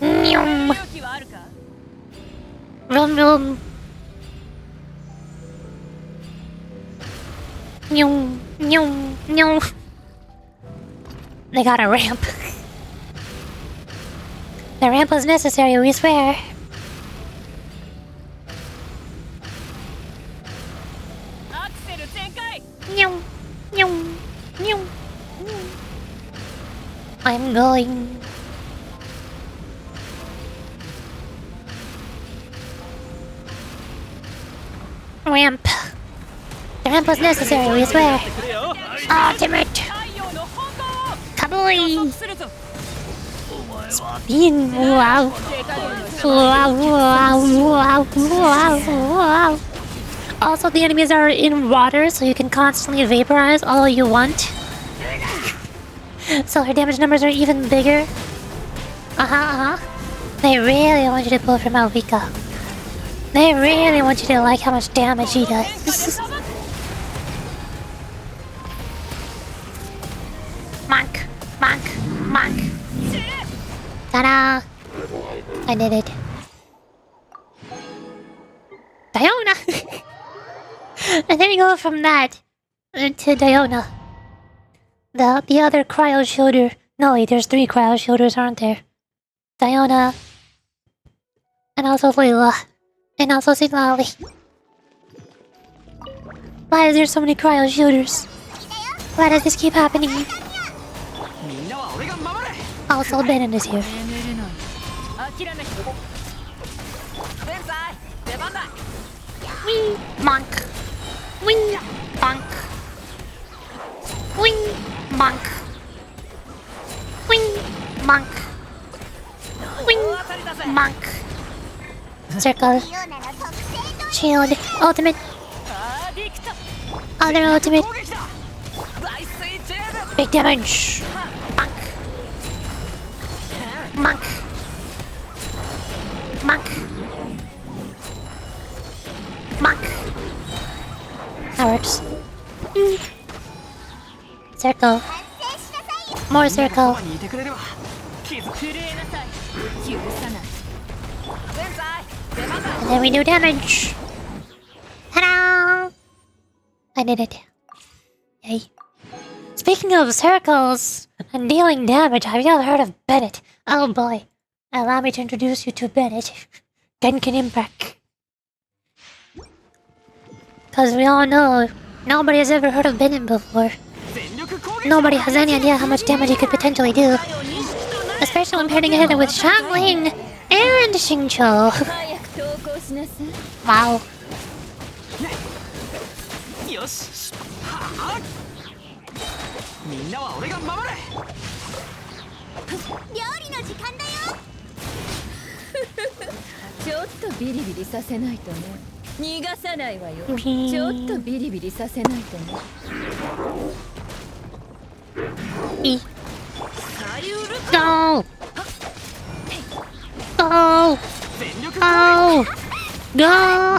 Nyum. Rum rum. Nyum nyum nyum. They got a ramp. The ramp was necessary, we swear. Nyum nyum nyum. I'm going. Ramp. The ramp was necessary, we swear. Ultimate. Kaboom. Spin. Wow. Wow, wow, wow, wow, wow. Also, the enemies are in water, so you can constantly vaporize all you want. So her damage numbers are even bigger. They really want you to pull from Alvika. They really want you to like how much damage he does. Monk, monk, monk. Ta-da! I did it. Diona! And then you go from that to Diona. The other cryo shielder. No, wait, there's 3 cryo shielders, aren't there? Diona. And also Layla. And also Signali. Why is there so many cryo shielders? Why does this keep happening? Also, Benin is here. Wing, monk. Wing, monk. Wing, monk. Wing, monk. Wing, monk. Circle. Shield. Ultimate. Other ultimate. Big damage. Monk. Monk. Monk. Monk. That works. Circle. More circle. And then we do damage. Ta-da! I did it. Yay. Speaking of circles and dealing damage, have you ever heard of Bennett? Oh boy. Allow me to introduce you to Bennett. Genkin Impact. Because we all know, nobody has ever heard of Bennett before. Nobody has any idea how much damage he could potentially do. Especially when pairing it with Shangling and Xingqiu. Wow. Go! Go! Go! Go!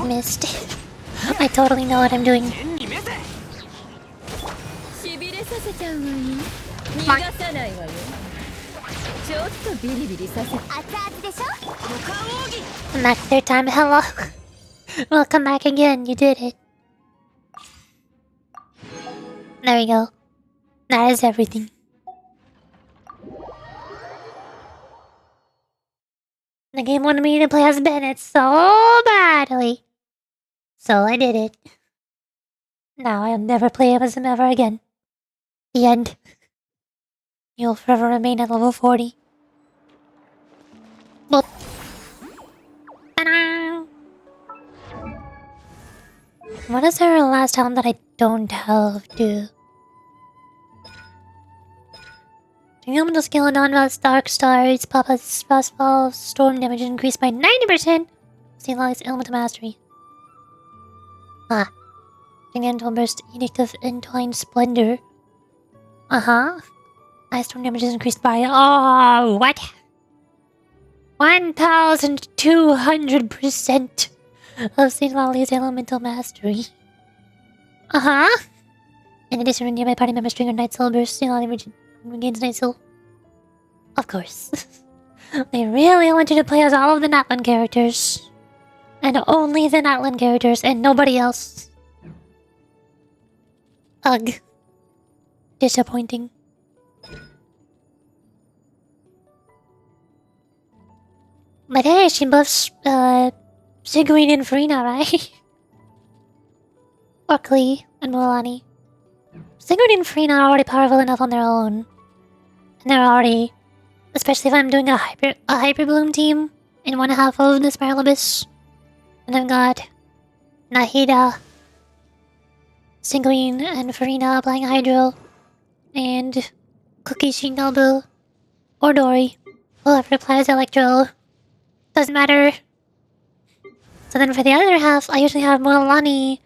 Missed. I totally know what I'm doing. I'm back third time. Hello. Welcome back again. You did it. There we go. That is everything. The game wanted me to play as Bennett so badly. So I did it. Now I'll never play as him ever again. The end. You'll forever remain at level 40. Well, ta-da! What is there last time that I don't have to? Elemental skill non-boss Dark Stars, Papa's fastfall, storm damage increased by 90%. Sea Log's elemental mastery. Ah. Gigantal burst, Edict of Entwined Splendor. Ice storm damage is increased by what? 1,200% of St. Lolly's elemental mastery. In addition, when nearby party members trigger Night Soul burst, St. Lolly regains Night Soul. Of course. They really want you to play as all of the Natlan characters. And only the Natlan characters and nobody else. Ugh. Disappointing. But hey, she buffs, Sigurine and Farina, right? Or Klee and Mualani. Sigurine and Farina are already powerful enough on their own. And they're already... Especially if I'm doing a Hyper Bloom team in one half of the Spiral Abyss. And I've got Nahida, Sigurine, and Farina applying Hydro. And Cookie, Shinobu, or Dory. Whoever applies Electro. Doesn't matter. So then for the other half, I usually have Mualani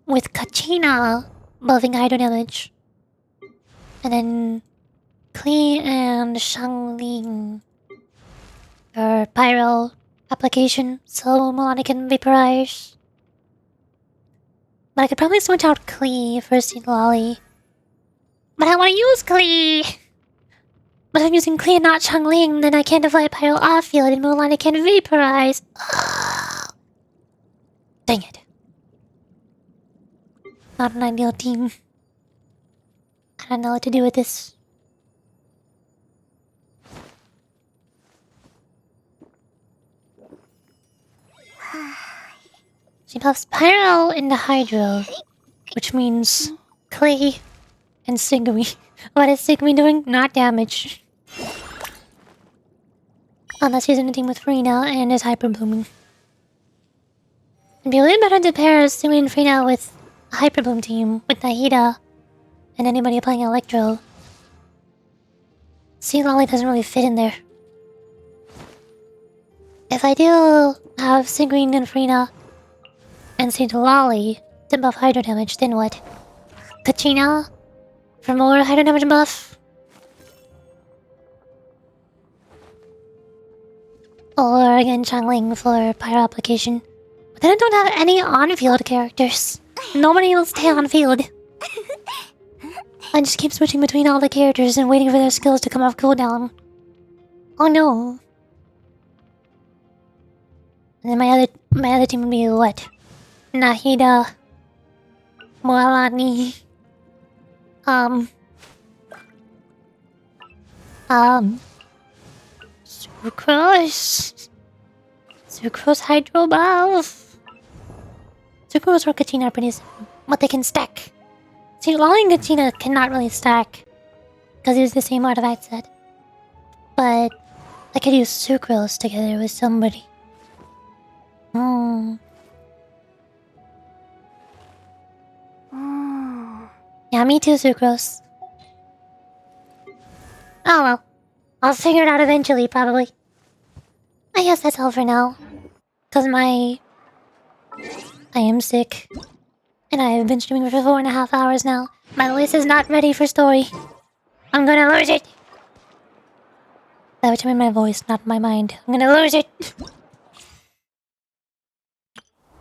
with Kachina buffing Hydro damage. And then Klee and Shangling for Pyro application, so Mualani can vaporize. But I could probably switch out Klee for St. Lolly. But I want to use Klee! But if I'm using Klee and not Shangling, then I can't apply Pyro off-field and Mualani can vaporize. Ugh. Dang it. Not an ideal team. I don't know what to do with this. She buffs Pyro into Hydro, which means Klee and Sigumi. What is Sigumi doing? Not damage. Unless he's in a team with Farina and is Hyper Blooming. It'd be really better to pair Sigumi and Farina with a Hyper Bloom team with Nahida and anybody playing Electro. St. Lolly doesn't really fit in there. If I do have Sigurine and Farina and St. Lolly to buff Hydro damage, then what? Kachina for more Hydro damage buff? Or again Shangling for Pyro application. But then I don't have any on-field characters. Nobody will stay on-field. I just keep switching between all the characters and waiting for their skills to come off cooldown. Oh no. And then my other team would be what? Nahida, Mualani, Sucrose Hydro Buff. Sucrose or Kachina are pretty simple, but they can stack. See, Lolly and Kachina cannot really stack because it's the same artifact set. But I could use Sucrose together with somebody. Yeah, me too, Sucrose. Oh well. I'll figure it out eventually, probably. I guess that's all for now. Cause I am sick. And I have been streaming for 4.5 hours now. My voice is not ready for story. I'm gonna lose it! That which I mean my voice, not my mind. I'm gonna lose it!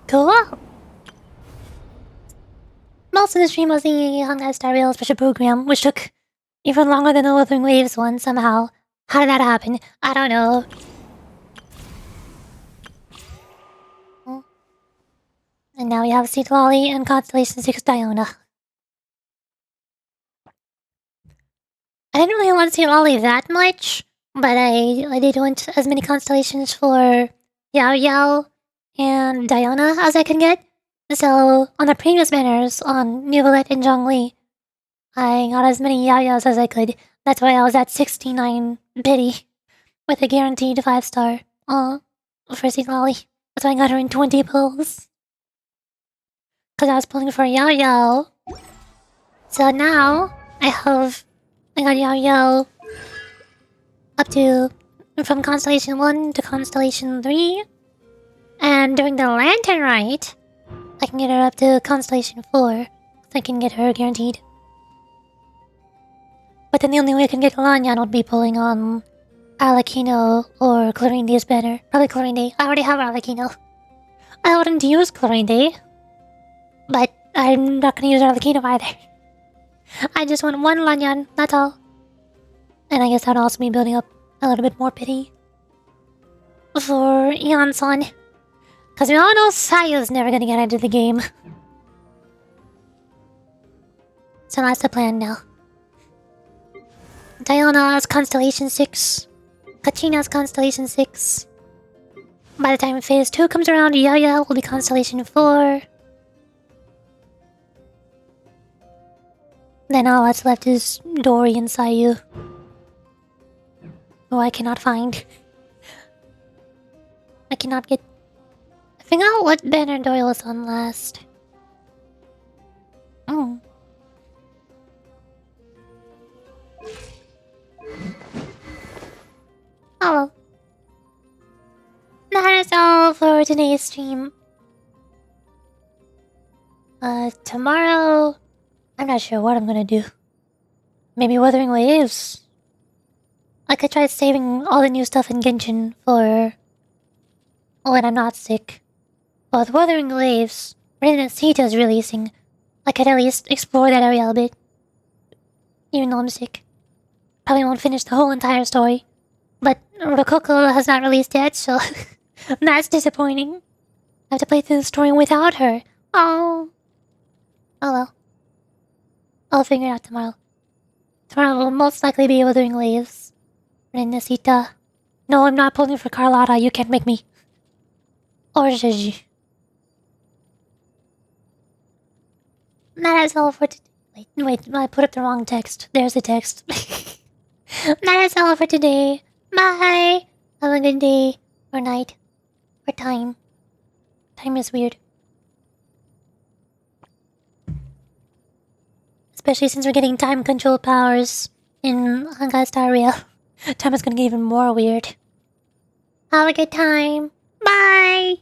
Cool! Most of the stream was the Honkai Star Rail special program, which took even longer than the Wuthering Waves one somehow. How did that happen? I don't know. And now we have St. Lolly and Constellation 6 Diona. I didn't really want St. Lolly that much, But I did want as many constellations for Yao Yao and Diana as I can get. So on the previous banners on Neuvillette and Zhongli, I got as many Yao Yaos as I could. That's why I was at 69 biddy with a guaranteed 5-star. For Seed Lolly. That's why I got her in 20 pulls. Because I was pulling for Yao Yao. So now I got Yao Yao up to from Constellation 1 to Constellation 3. And during the Lantern Rite, I can get her up to Constellation 4. So I can get her guaranteed. But then the only way I can get Lanyan would be pulling on Arlecchino or Clorinde's banner. Probably Clorinde. I already have Arlecchino. I wouldn't use Clorinde. But I'm not gonna use Arlecchino either. I just want one Lanyan, that's all. And I guess that would also be building up a little bit more pity for Eon-san. Because we all know Saya's never gonna get into the game. So that's the plan now. Diana's Constellation 6. Kachina's Constellation 6. By the time Phase 2 comes around, Yaya will be Constellation 4. Then all that's left is Dory and Sayu. Who I cannot find. I cannot get... I forgot what banner Dory was on last. Oh. Oh. That is all for today's stream. Tomorrow... I'm not sure what I'm gonna do. Maybe Wuthering Waves? I could try saving all the new stuff in Genshin for... when I'm not sick. But with Wuthering Waves, Resident Sita is releasing. I could at least explore that area a bit. Even though I'm sick. Probably won't finish the whole entire story. But Rococo has not released yet, so... that's disappointing. I have to play through the story without her. Oh. Oh well. I'll figure it out tomorrow. Tomorrow will most likely be Wuthering Waves. Renacita. No, I'm not pulling for Carlotta. You can't make me. Or Gigi. That is all for today. Wait, I put up the wrong text. There's the text. That is all for today. Bye! Have a good day. Or night. Or time. Time is weird. Especially since we're getting time control powers in Honkai Star Rail. Time is gonna get even more weird. Have a good time. Bye!